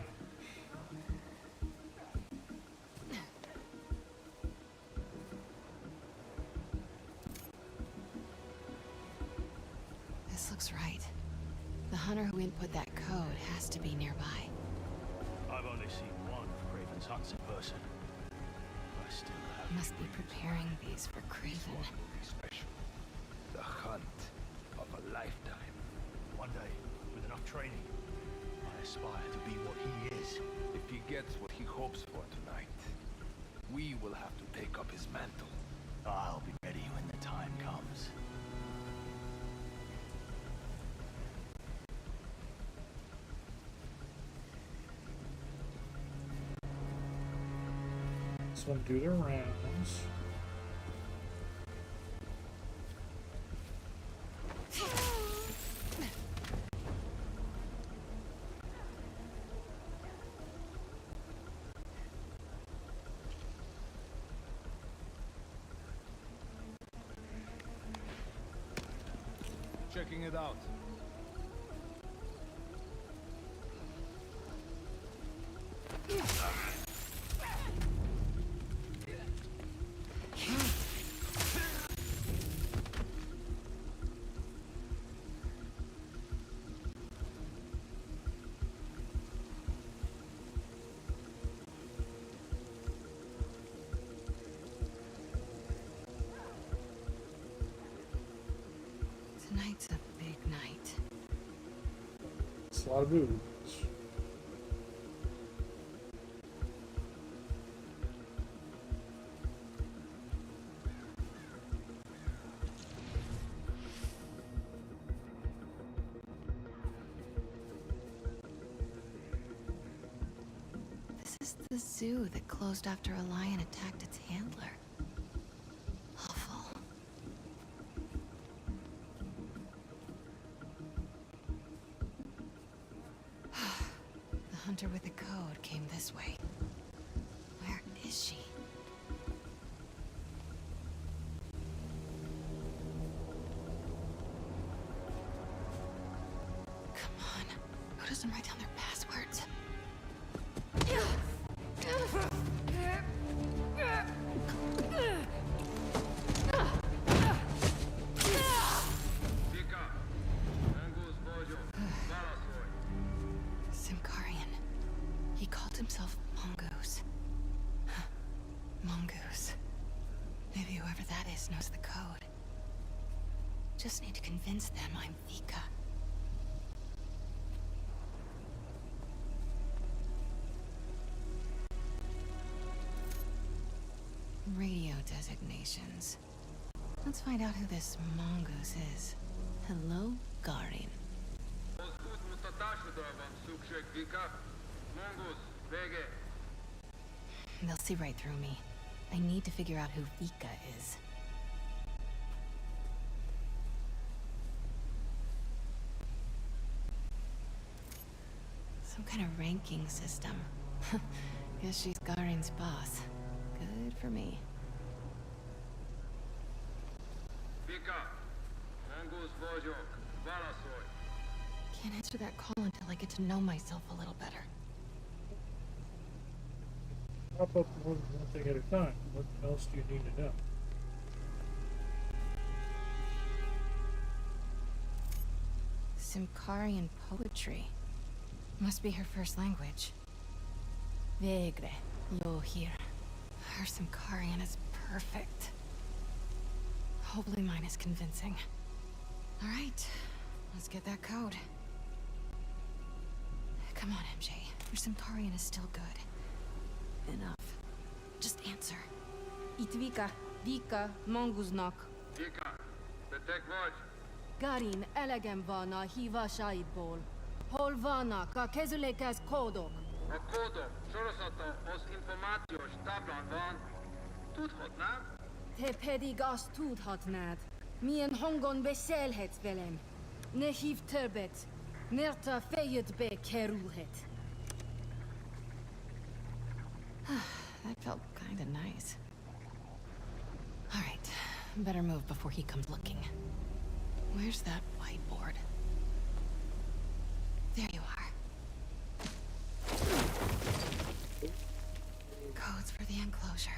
This looks right. The hunter who input that code has to be nearby. I've only seen one of Craven's huts in person. I still have Must be preparing these for Craven. special. The hunt of a lifetime. One day, with enough training, I aspire to be what he is. If he gets what he hopes for tonight, we will have to take up his mantle. I'll be ready when the time comes. This one do the rounds. Checking it out. Tonight's a big night. It's a lot of boobs. This is the zoo that closed after a lion attacked its handler. Awful. The hunter with the code came this way. Where is she? Come on. Who doesn't write down their passwords? Simkarian. He called himself Mongoose. Mongoose. Maybe whoever that is knows the code. Just need to convince them I'm Vika. Radio designations. Let's find out who this Mongoose is. Hello, Garin. They'll see right through me. I need to figure out who Vika is. Some kind of ranking system. Guess she's Garin's boss. Good for me. Can't answer that call until I get to know myself a little better. Pop up one thing at a time. What else do you need to know? Simkarian poetry. Must be her first language. Vegre, yo here. Her Simkarian is perfect. Hopefully mine is convincing. All right, let's get that code. Come on, MJ. Your Simkarian is still good. Enough. Just answer. Itt Vika, Monguznak. Vika, betek vagy? Garin, elegem van a hívásaidból. Hol vannak a kezülékhez kódok? A kódok sorozata az információs táblán van. Tudhatnád? Te pedig azt tudhatnád. Milyen hangon beszélhetsz velem. Ne hívd többet. Nerta feyet be keruhet. That felt kinda nice. Alright, better move before he comes looking. Where's that whiteboard? There you are. Codes for the enclosure.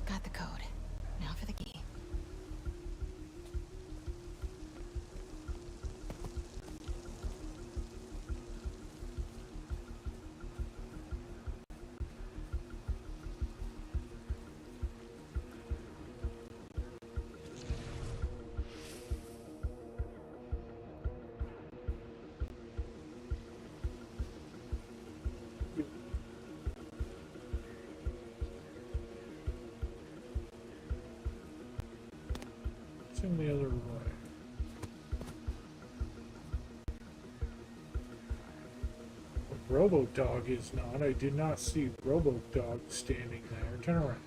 Got the code. Now for the key. It's in the other way. Robo-Dog is not. I did not see Robo-Dog standing there. Turn around.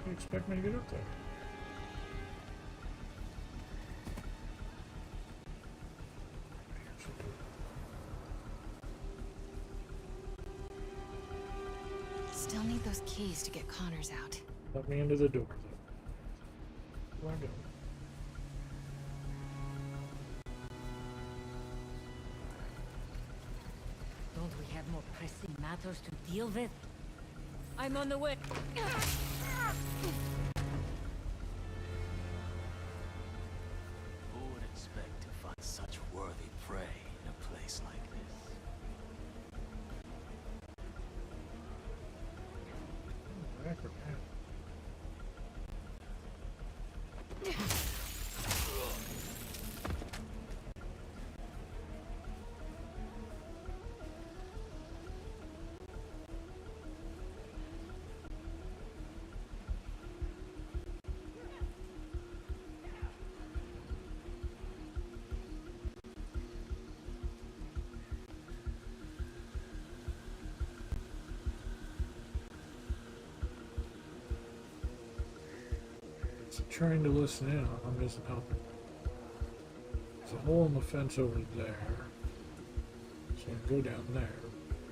You expect me to get up there? Still need those keys to get Connors out. Let me into the door, though. Where do I go? Don't we have more pressing matters to deal with? I'm on the way. Who would expect to find such worthy prey in a place like this? Trying to listen in on them isn't helping. There's a hole in the fence over there. So I can go down there. I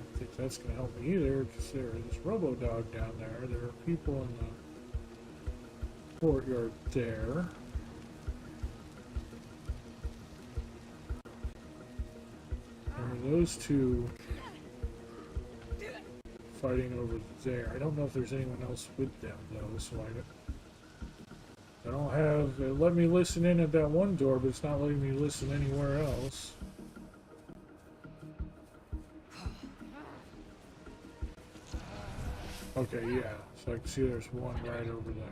don't think that's going to help me either, because there is Robo-Dog down there. There are people in the courtyard there. And those two fighting over there. I don't know if there's anyone else with them, though, so I don't have, it let me listen in at that one door, but it's not letting me listen anywhere else. Okay, yeah, so I can see there's one right over there.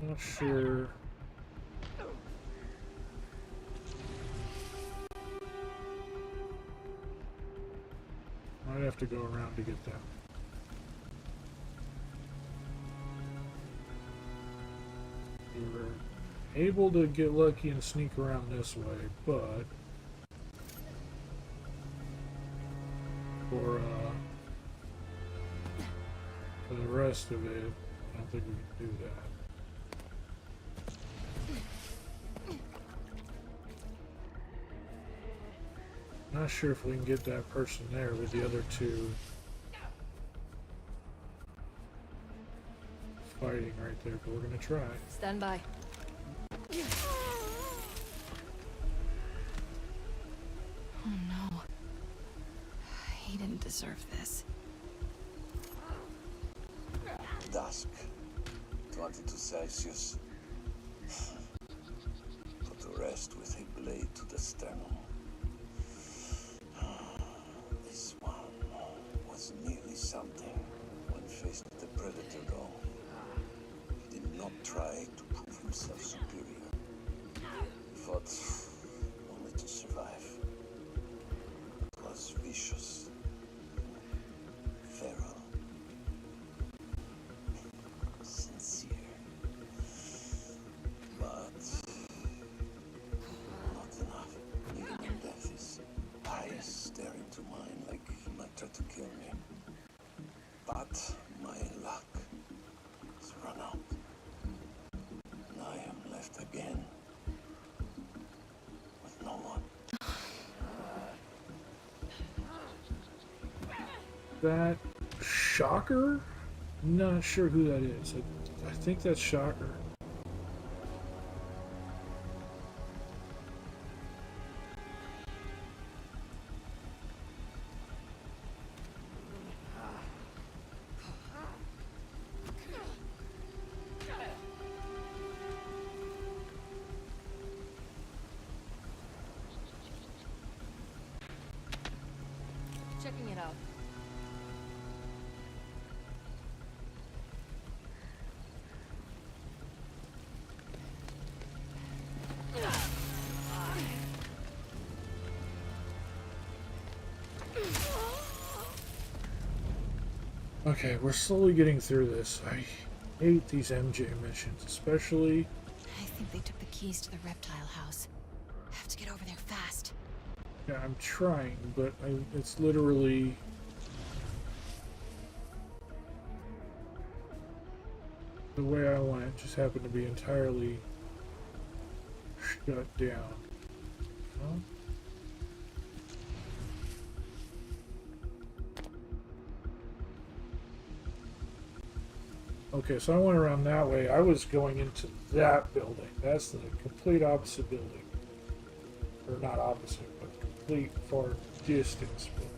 Not sure. Might have to go around to get them. We were able to get lucky and sneak around this way, but for the rest of it, I don't think we can do that. Not sure if we can get that person there with the other two fighting right there, but we're gonna try. Stand by. Oh no. He didn't deserve this. Dusk. 22 Celsius. Put the rest with a blade to the sternum. vicious, feral, sincere, but not enough. Even when death is eyes stare into mine like he might try to kill me. But my luck has run out, and I am left again with no one. That Shocker? Not sure who that is. I think that's Shocker. Checking it out. Okay, we're slowly getting through this. I hate these MJ missions, especially... I think they took the keys to the reptile house. Have to get over there fast. Yeah, I'm trying, but it's literally... the way I went just happened to be entirely shut down. Huh? Okay, so I went around that way. I was going into that building. That's the complete opposite building. Or not opposite, but complete far distance building.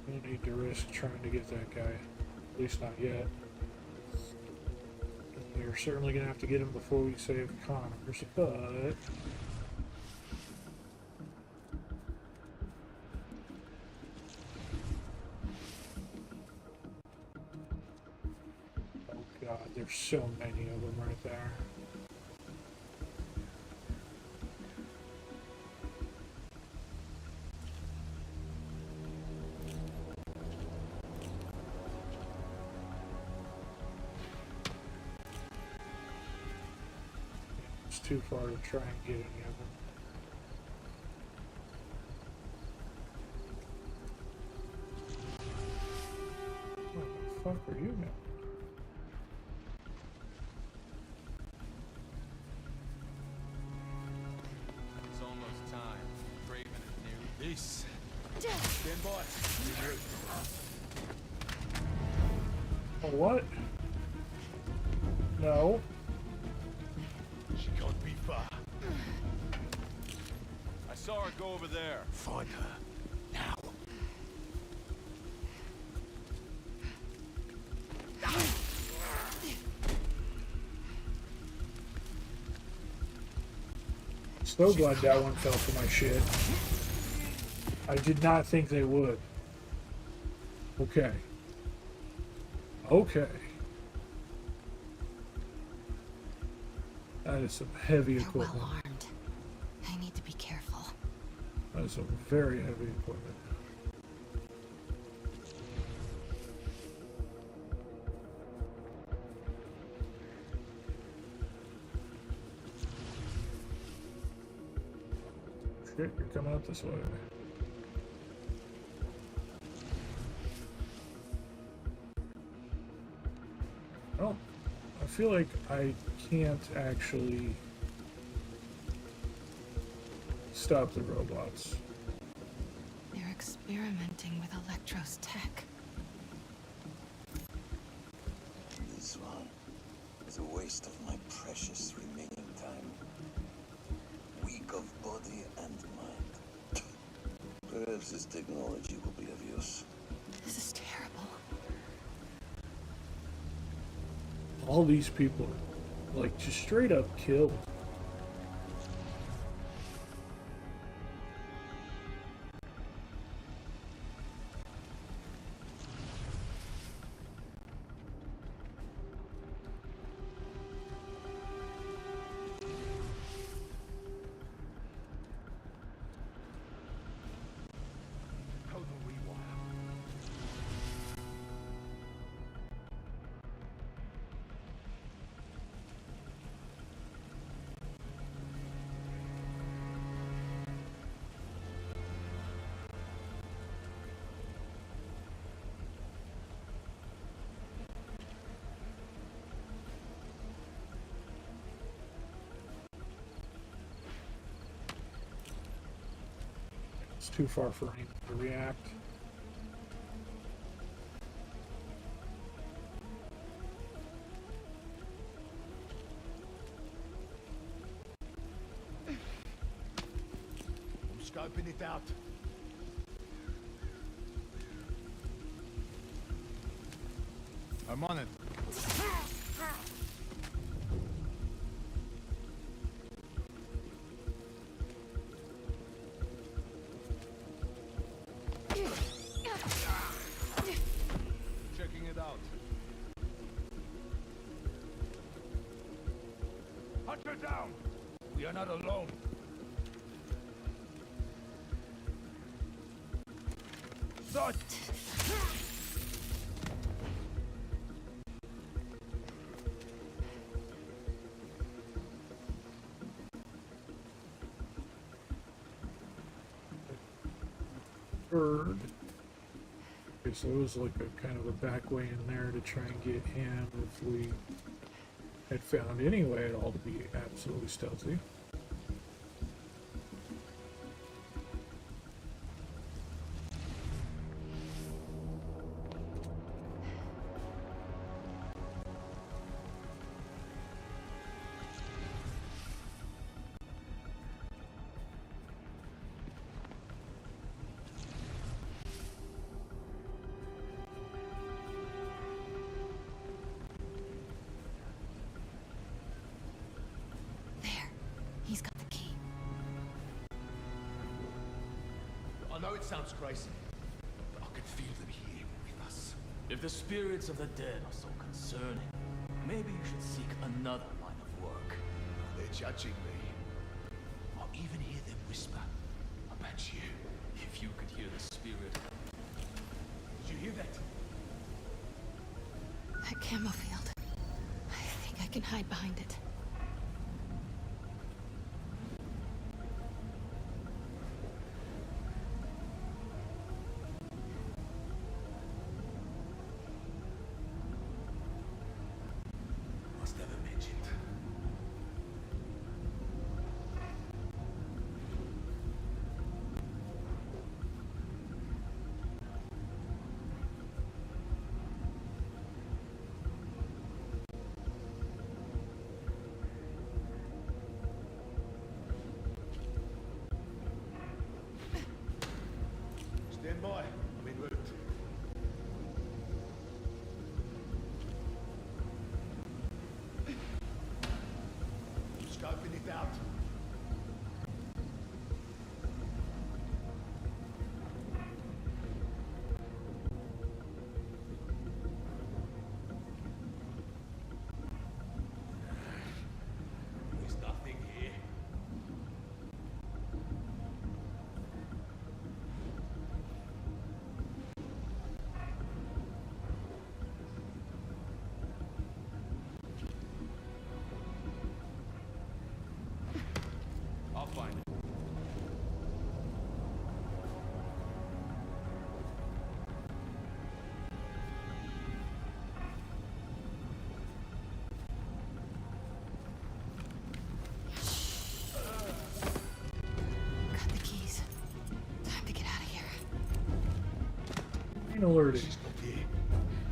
No need to risk trying to get that guy. At least not yet. We're certainly going to have to get him before we save Connors, but... oh god, there's so many of them right there. Too far to try and get any of them. What the fuck are you now? It's almost time. Craven is new. Peace. Stand by. Oh, what? No. She can't be far. I saw her go over there. Find her. Now. So glad that one fell for my shit. I did not think they would. Okay. Okay. That is some heavy equipment. They're well armed. I need to be careful. That is some very heavy equipment. Shit, you're coming out this way. Oh, I feel like I can't actually stop the robots. They're experimenting with Electro's tech. This one is a waste of my precious remaining time. Weak of body and mind. Perhaps this technology will be of use. This is terrible. All these people are, like, just straight up killed. It's too far for anything to react. I'm scoping it out. I'm on it. Checking it out. Hunter down! We are not alone. Shot! Bird. Okay, so it was like a kind of a back way in there to try and get him if we had found any way at all to be absolutely stealthy. He's got the key. I know it sounds crazy, but I can feel them here with us. If the spirits of the dead are so concerning, maybe you should seek another line of work. They're judging me. I'll even hear them whisper about you. If you could hear the spirit. Did you hear that? That camo field. I think I can hide behind it. Must have imagined. Stand by. I'm en route. I'm scoping it out. There's nothing here. I'll find it. Got the keys. Time to get out of here. Ain't alerted.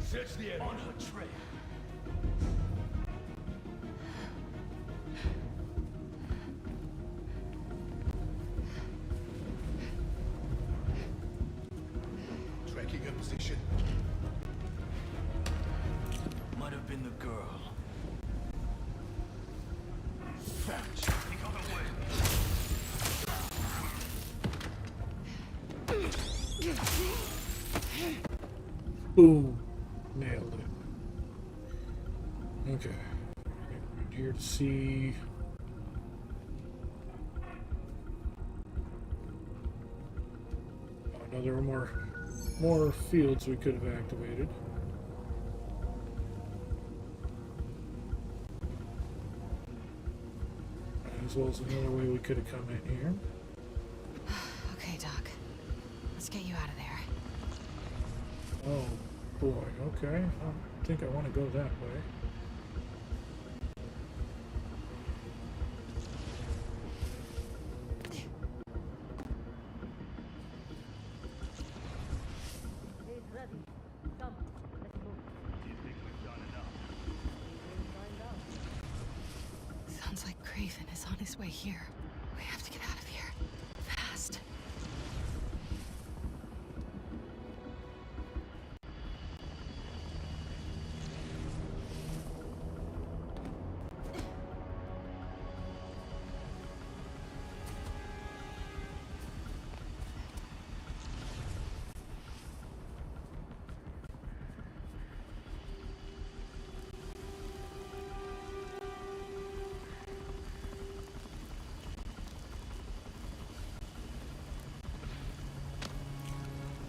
Search the area. On her trail. Tracking her position. Might have been the girl. Found you. The other way. Boom. Nailed it. Okay. Right here to see. Oh, no, there were more fields we could have activated. As well as another way we could have come in here. Okay, Doc. Let's get you out of there. Oh boy, okay. I don't think I want to go that way. way here. We have to get out of here. Fast.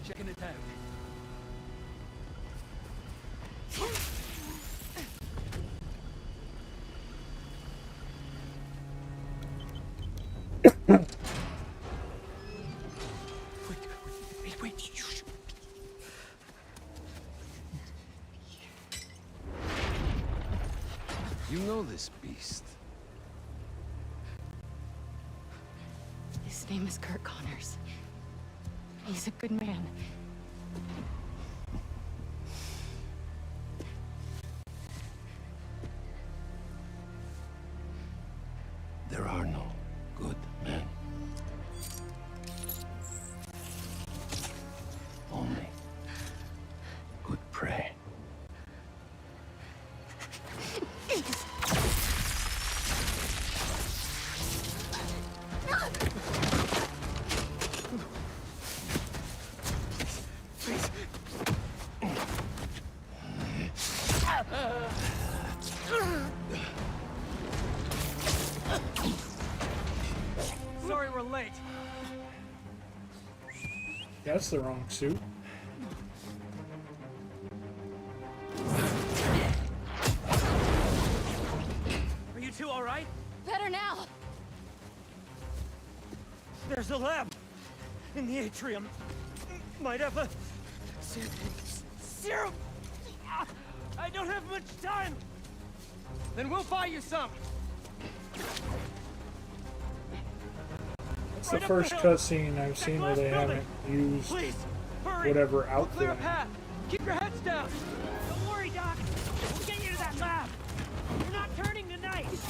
Checking it out. Wait. You know this beast. His name is Kurt Connors. He's a good man. There are no good men. Only good prey. Sorry we're late. That's the wrong suit. Are you two all right? Better now. There's a lab in the atrium. Might have a serum. I don't have much time. Then we'll buy you some. It's the first cutscene I've seen where they haven't used whatever outfit. Clear a path. Keep your heads down. Don't worry, Doc. We'll get you to that lab. You're not turning tonight. These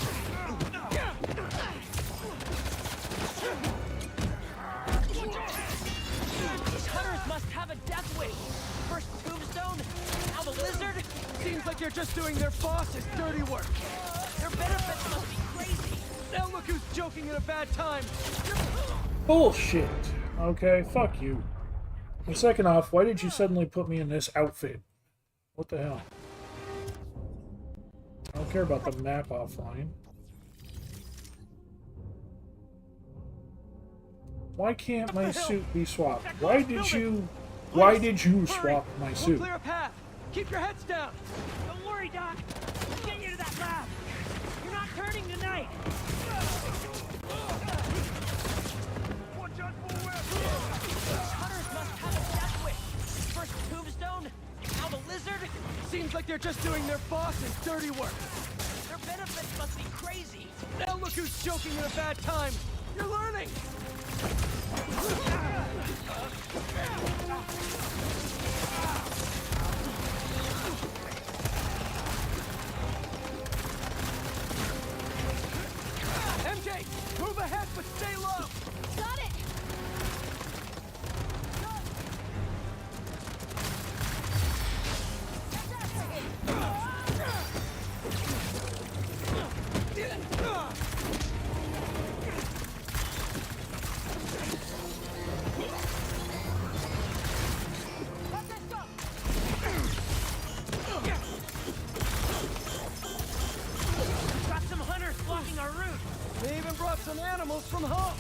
hunters must have a death wish. First tombstone, now the lizard. Seems like you're just doing their boss's dirty work. Their benefits must be crazy. Now look who's joking at a bad time. Bullshit. Okay, fuck you. And second off, why did you suddenly put me in this outfit? What the hell? I don't care about the map offline. Why can't my suit be swapped? Why did you swap my We'll suit? clear a path. Keep your heads down. Don't worry, Doc. We'll get you to that lab. You're not turning tonight. Watch out for web. These hunters must have a death wish. First tombstone, now the lizard. Seems like they're just doing their boss's dirty work. Their benefits must be crazy. Now look who's joking at a bad time. You're learning. MJ, move ahead, but stay low. Got it. Got some hunters blocking our route. They even brought some animals from home.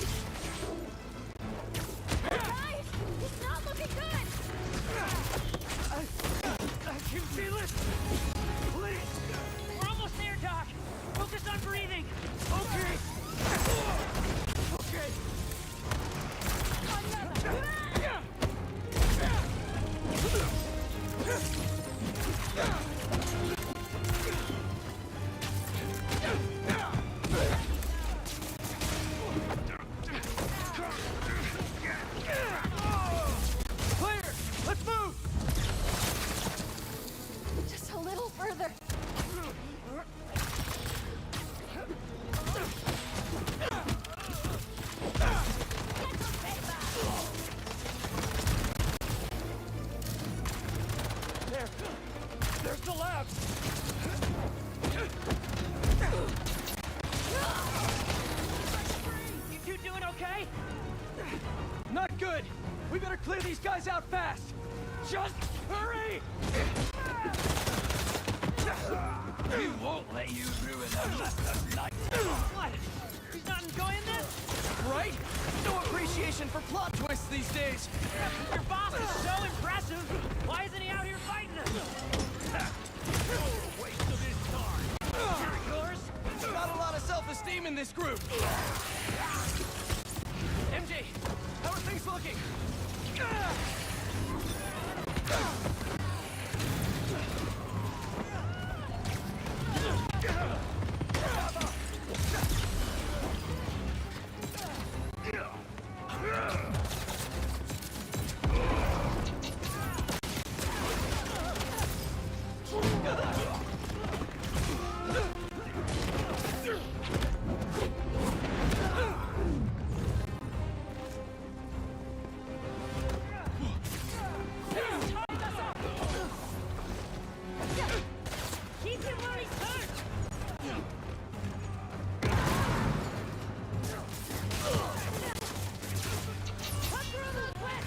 Guys, it's not looking good. I can feel it. Please. We're almost there, Doc. Focus on breathing. Okay. Okay. Clear. Let's move. Just a little further. the lab! You doing okay? Not good! We better clear these guys out fast! Just hurry! We won't let you ruin the night. What? He's not enjoying this? Right? No appreciation for plot twists these days! Your boss is so impressive! Why isn't he out here fighting us? Waste of his time! Yours? Not a lot of self-esteem in this group! MJ, how are things looking? Keep him where he's hurt! Cut through the wet!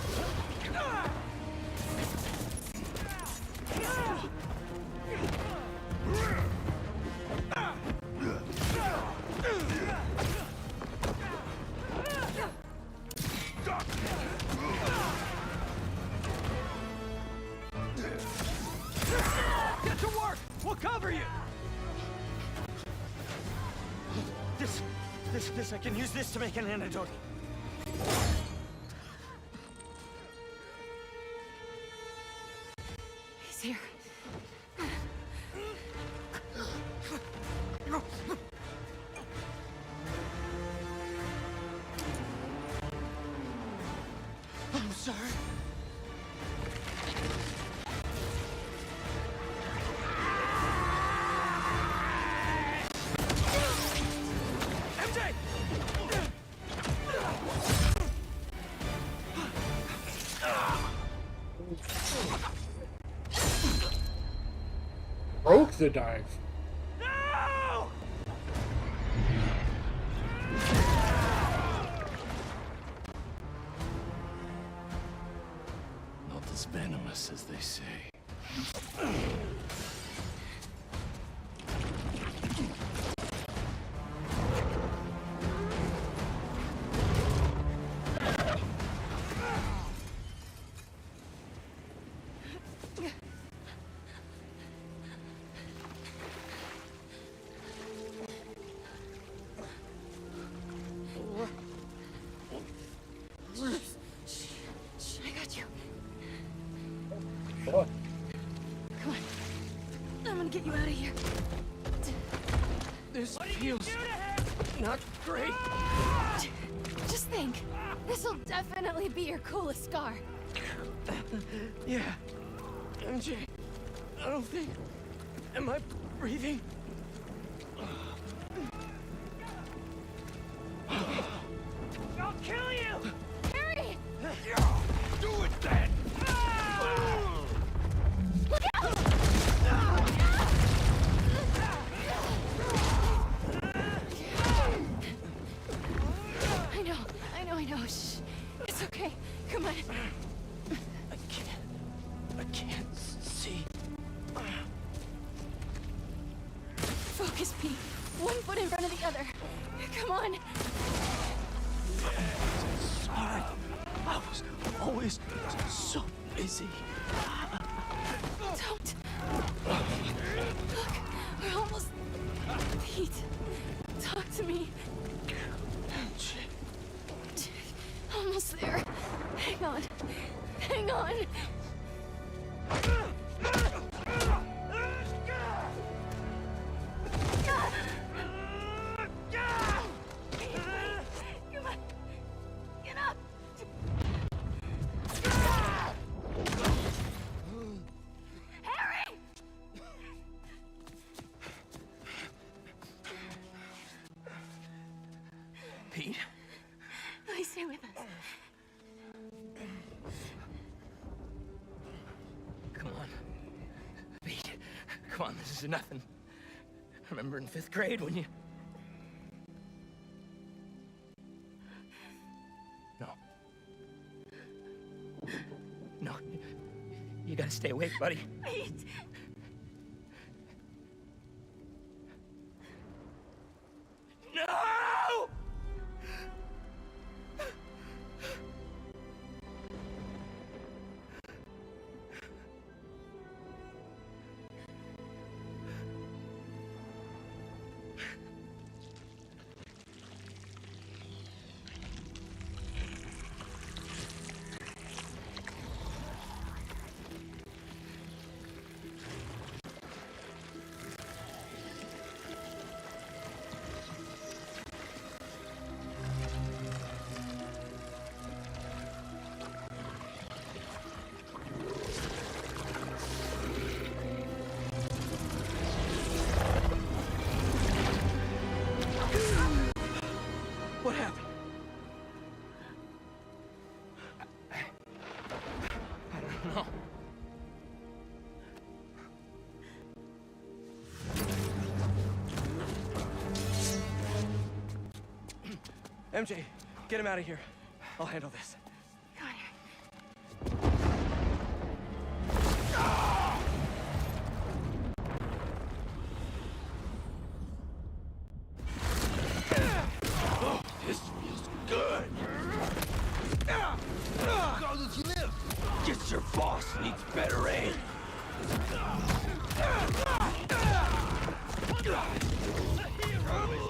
Get to work! We'll cover you! I can use this to make an antidote. He's here. I'm sorry. MJ! Broke the dive. No! Not as venomous as they say. I got you. What? Come on. I'm gonna get you out of here. This feels not great. Just think. This'll definitely be your coolest scar. Yeah. MJ, I don't think... Am I breathing? I'll kill you! Harry! Do it then! Look out! I know. Shh. It's okay. Come on. I can't see. Focus, Pete. One foot in front of the other. Come on. Sorry. I was always so busy. Don't. Look, we're almost... Pete, talk to me. Almost there. Hang on. Hang on. Come on. Get up. Harry! Pete? Please stay with us. Come on. Come on, this is nothing. Remember in 5th grade when you... No. No. You gotta stay awake, buddy. Wait. No! What happened? I don't know. MJ, get him out of here. I'll handle this. Oh, this feels good. Carlos, you live. Guess your boss needs better aim.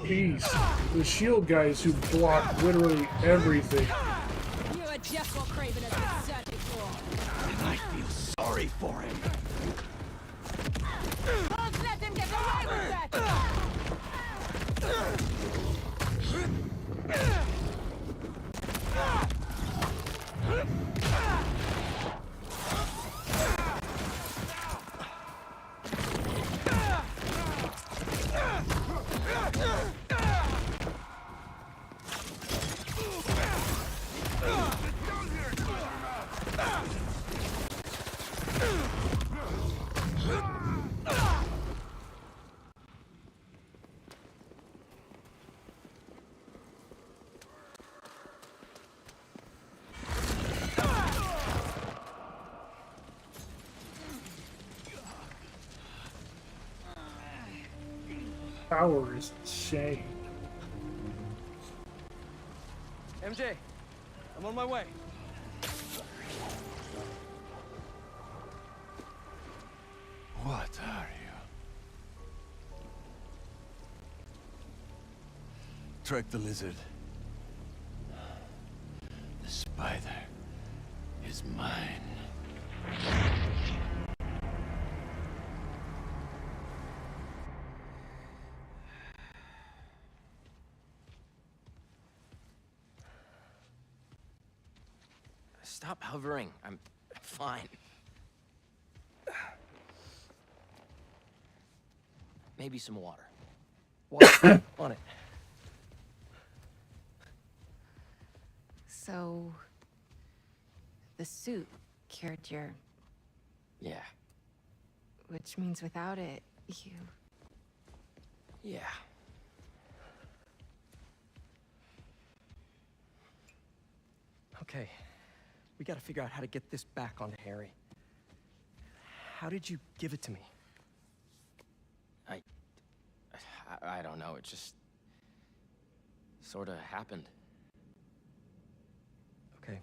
Jeez, the shield guys who block literally everything. You are just what Craven has been searching for. And I feel sorry for him. Don't let him get away with that! Power is insane. MJ, I'm on my way. What are you? Trek the lizard. The spider is mine. Stop hovering. I'm fine. Maybe some water. Water on it. So, the suit cured your... Yeah. Which means without it, you... Yeah. Okay. We gotta figure out how to get this back onto Harry. How did you give it to me? I don't know. It just... sort of happened. Okay.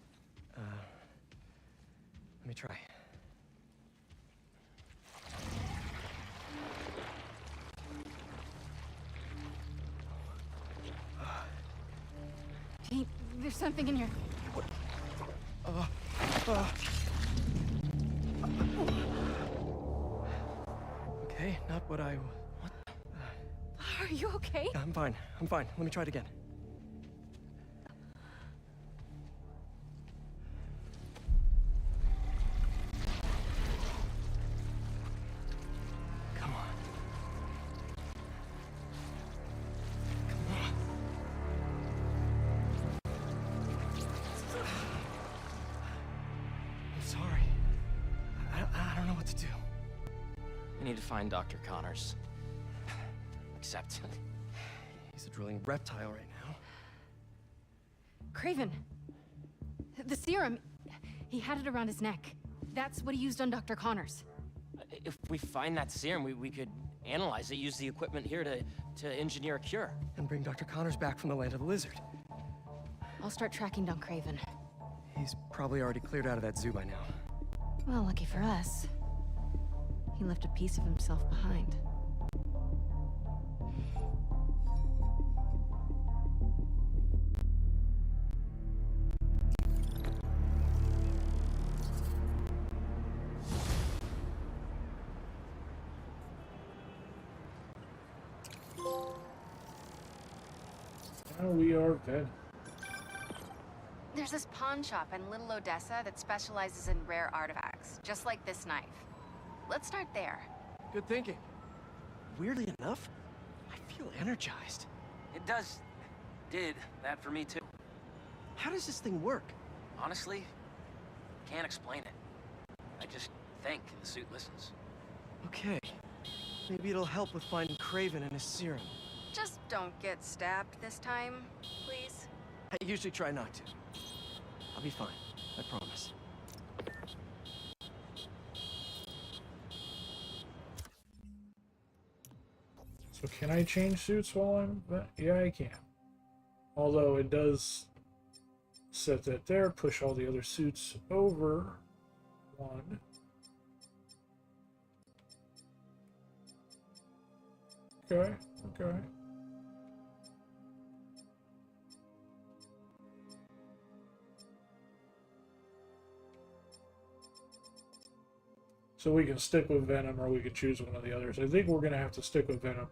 Let me try. Pete, there's something in here. Okay, not what I... What? Are you okay? I'm fine. I'm fine. Let me try it again. Come on. Come on. I'm sorry. I don't know what to do. I need to find Dr. Connors. Except... he's a drooling reptile right now. Craven! The serum, he had it around his neck. That's what he used on Dr. Connors. If we find that serum, we could analyze it, use the equipment here to engineer a cure. And bring Dr. Connors back from the land of the lizard. I'll start tracking down Craven. He's probably already cleared out of that zoo by now. Well, lucky for us. He left a piece of himself behind. Now we are Venom. There's this pawn shop in Little Odessa that specializes in rare artifacts, just like this knife. Let's start there. Good thinking. Weirdly enough, I feel energized. It did that for me too. How does this thing work? Honestly, can't explain it. I just think the suit listens. Okay. Maybe it'll help with finding Craven and his serum. Just don't get stabbed this time, please. I usually try not to. I'll be fine, I promise. So can I change suits while I'm... Yeah, I can. Although it does set that there, push all the other suits over one. Okay, okay. So we can stick with Venom or we can choose one of the others. I think we're going to have to stick with Venom.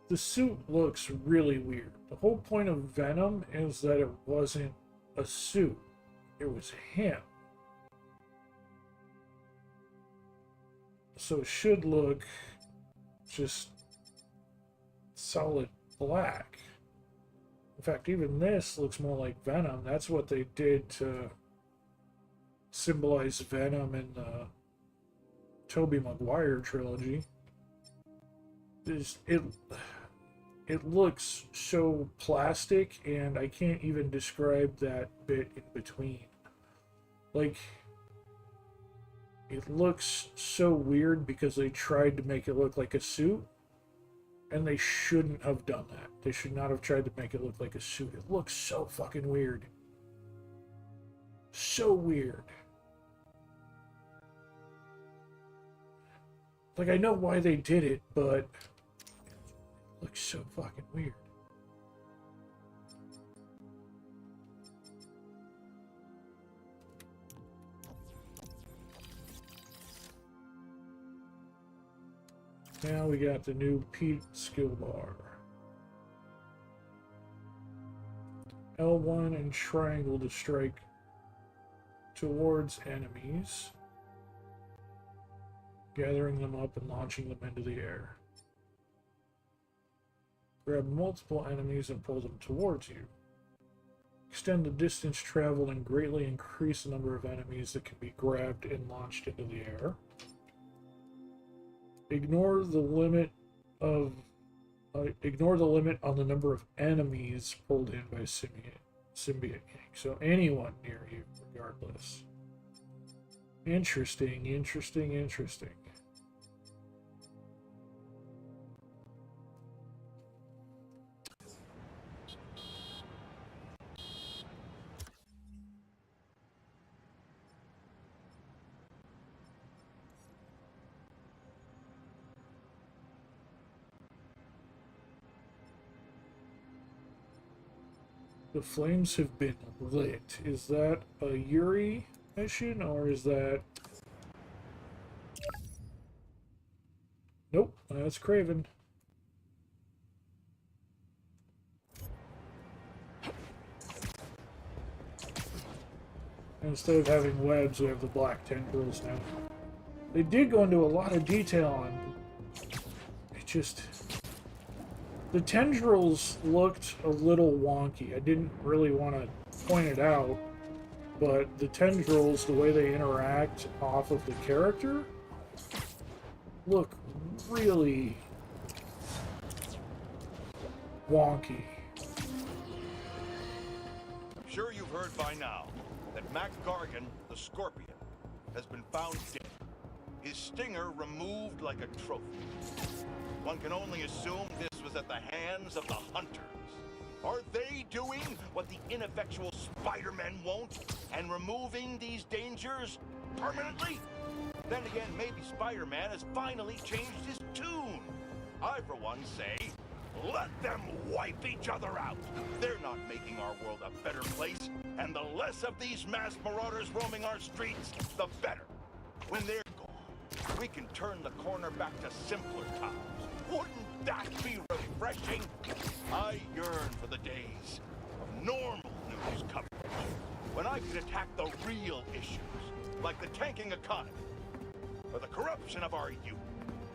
The suit looks really weird. The whole point of Venom is that it wasn't a suit. It was him. So it should look just solid black. In fact, even this looks more like Venom. That's what they did to symbolize Venom in the Tobey Maguire trilogy. It looks so plastic, and I can't even describe that bit in between. Like, it looks so weird because they tried to make it look like a suit, and they shouldn't have done that. They should not have tried to make it look like a suit. It looks so fucking weird. So weird. Like, I know why they did it, but it looks so fucking weird. Now we got the new Pete skill bar. L1 and triangle to strike towards enemies, gathering them up and launching them into the air. Grab multiple enemies and pull them towards you. Extend the distance traveled and greatly increase the number of enemies that can be grabbed and launched into the air. Ignore the limit on the number of enemies pulled in by symbiote gang. So anyone near you, regardless. Interesting, interesting, interesting. The flames have been lit. Is that a Yuri mission, or is that... Nope, that's Craven. Instead of having webs, we have the black tendrils now. They did go into a lot of detail on... It just... The tendrils looked a little wonky. I didn't really want to point it out, but the tendrils, the way they interact off of the character, look really wonky. I'm sure you've heard by now that Mac Gargan, the Scorpion, has been found dead. His stinger removed like a trophy. One can only assume this was at the hands of the Hunters. Are they doing what the ineffectual Spider-Men won't and removing these dangers permanently? Then again, maybe Spider-Man has finally changed his tune. I, for one, say, let them wipe each other out. They're not making our world a better place, and the less of these mass marauders roaming our streets, the better. When they're gone, we can turn the corner back to simpler times. Wouldn't that be refreshing? I yearn for the days of normal news coverage, when I could attack the real issues, like the tanking economy, or the corruption of our youth,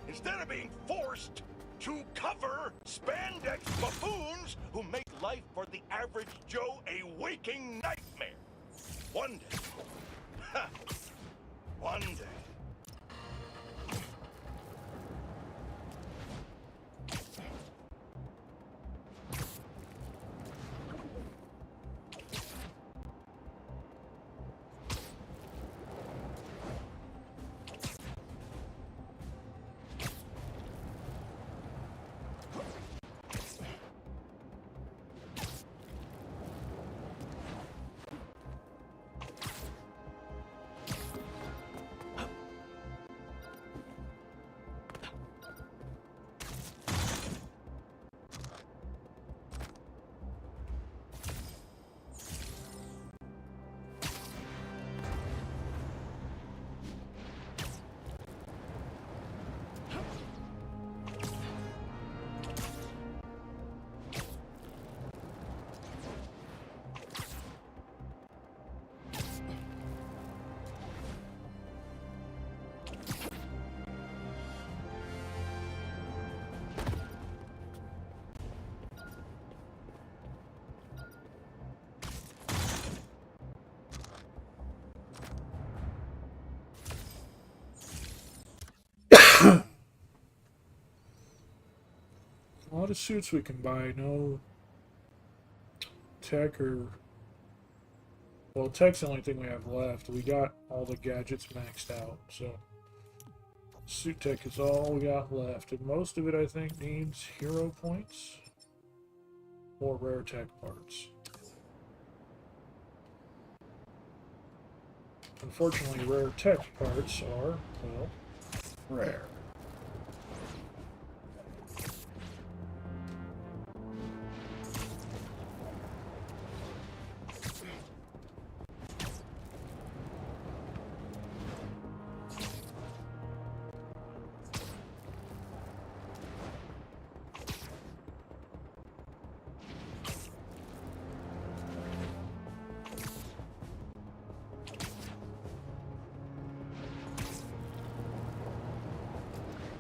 instead of being forced to cover spandex buffoons who make life for the average Joe a waking nightmare. One day, one day, A lot of suits we can buy, no tech or... Well, tech's the only thing we have left. We got all the gadgets maxed out, so... Suit tech is all we got left, and most of it, I think, needs hero points or rare tech parts. Unfortunately, rare tech parts are, well, rare.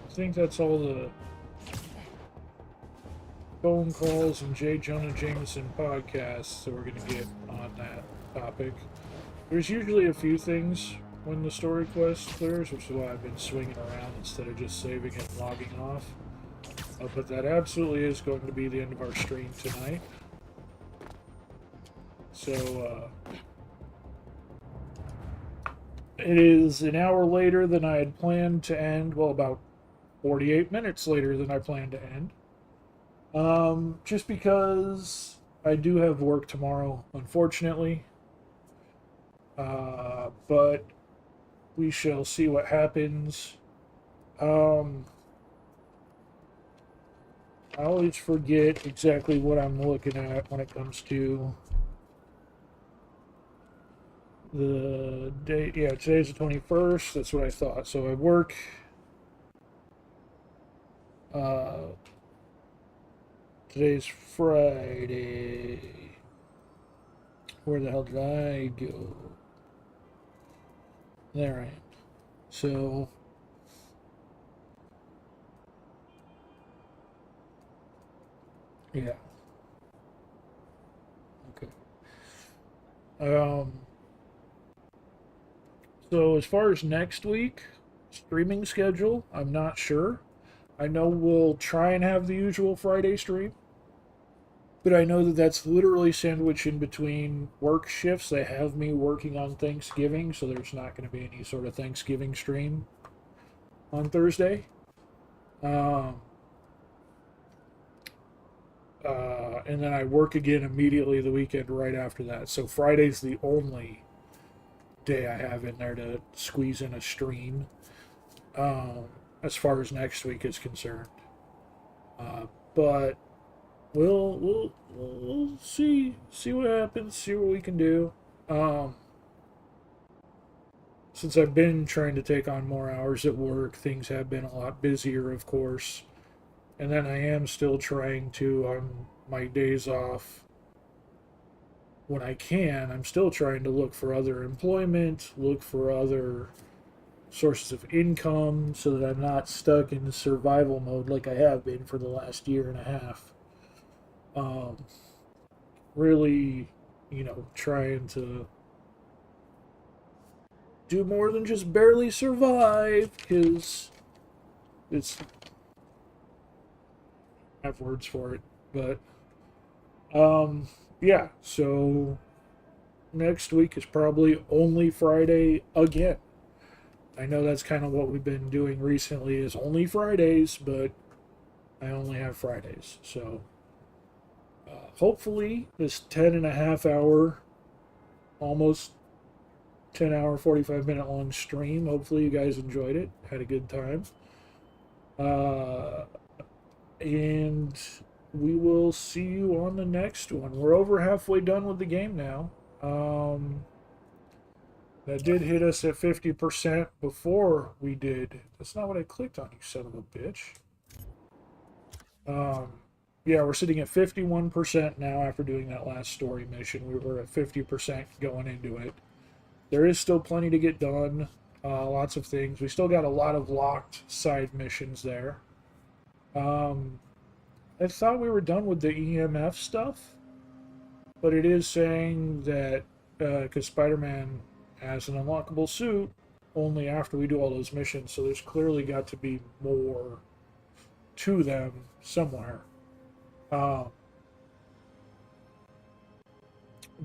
I think that's all the phone calls and J. Jonah Jameson podcasts that we're going to get on that topic. There's usually a few things when the story quest clears, which is why I've been swinging around instead of just saving it and logging off. But that absolutely is going to be the end of our stream tonight. So, it is an hour later than I had planned to end. Well, about 48 minutes later than I planned to end. Just because I do have work tomorrow, unfortunately. But we shall see what happens. I always forget exactly what I'm looking at when it comes to the date. Yeah, today's the 21st. That's what I thought. So I work... today's Friday. Where the hell did I go? There I am. So, yeah. Okay. So as far as next week, streaming schedule. I'm not sure. I know we'll try and have the usual Friday stream, but I know that that's literally sandwiched in between work shifts. They have me working on Thanksgiving, so there's not going to be any sort of Thanksgiving stream on Thursday. And then I work again immediately the weekend right after that. So Friday's the only day I have in there to squeeze in a stream, as far as next week is concerned. But we'll see what happens, see what we can do. Since I've been trying to take on more hours at work, things have been a lot busier, of course. And then I am still trying to, on my days off, when I can, I'm still trying to look for other employment, look for other sources of income, so that I'm not stuck in survival mode like I have been for the last year and a half. Really, trying to do more than just barely survive, because I have words for it. But yeah, so next week is probably only Friday again. I know that's kind of what we've been doing recently, is only Fridays, but I only have Fridays. So hopefully this 10.5 hour, almost 10 hour, 45-minute long stream, hopefully you guys enjoyed it, had a good time. And we will see you on the next one. We're over halfway done with the game now. That did hit us at 50% before we did. That's not what I clicked on, you son of a bitch. Yeah, we're sitting at 51% now after doing that last story mission. We were at 50% going into it. There is still plenty to get done. Lots of things. We still got a lot of locked side missions there. I thought we were done with the EMF stuff, but it is saying that because Spider-Man has an unlockable suit only after we do all those missions, so there's clearly got to be more to them somewhere. But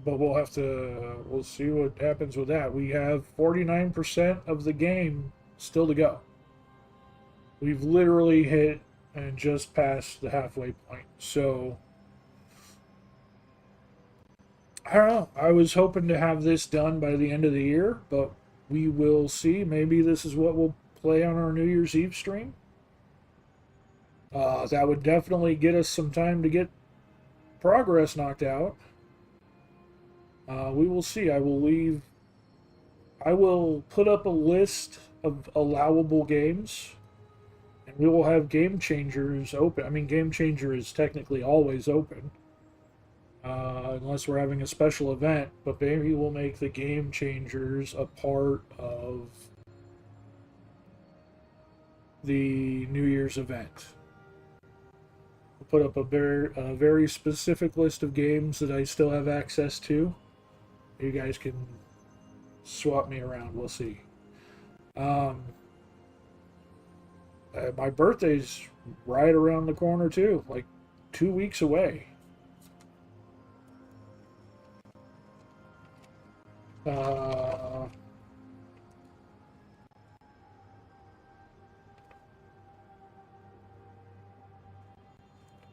we'll see what happens with that. We have 49% of the game still to go. We've literally hit and just past the halfway point. So, I don't know. I was hoping to have this done by the end of the year, but we will see. Maybe this is what we'll play on our New Year's Eve stream. That would definitely get us some time to get progress knocked out. We will see. I will put up a list of allowable games, and we will have Game Changers open. I mean, Game Changer is technically always open, unless we're having a special event, but maybe we'll make the Game Changers a part of the New Year's event. We'll put up a very specific list of games that I still have access to. You guys can swap me around. We'll see. My birthday's right around the corner too, like 2 weeks away.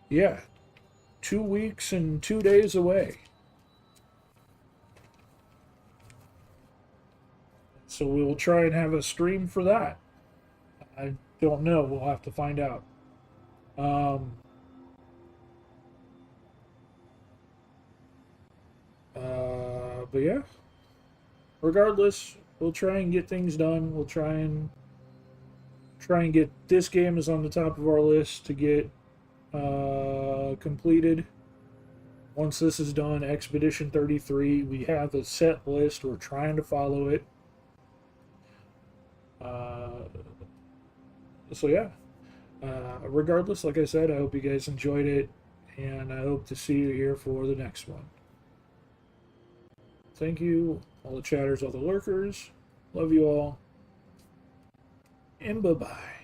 Yeah, 2 weeks and 2 days away. So we will try and have a stream for that. I don't know. We'll have to find out. But yeah. Regardless, we'll try and get things done. We'll try and get this game is on the top of our list to get completed. Once this is done, Expedition 33, we have a set list. We're trying to follow it. So yeah, regardless, like I said, I hope you guys enjoyed it, and I hope to see you here for the next one. Thank you, all the chatters, all the lurkers. Love you all. and bye-bye.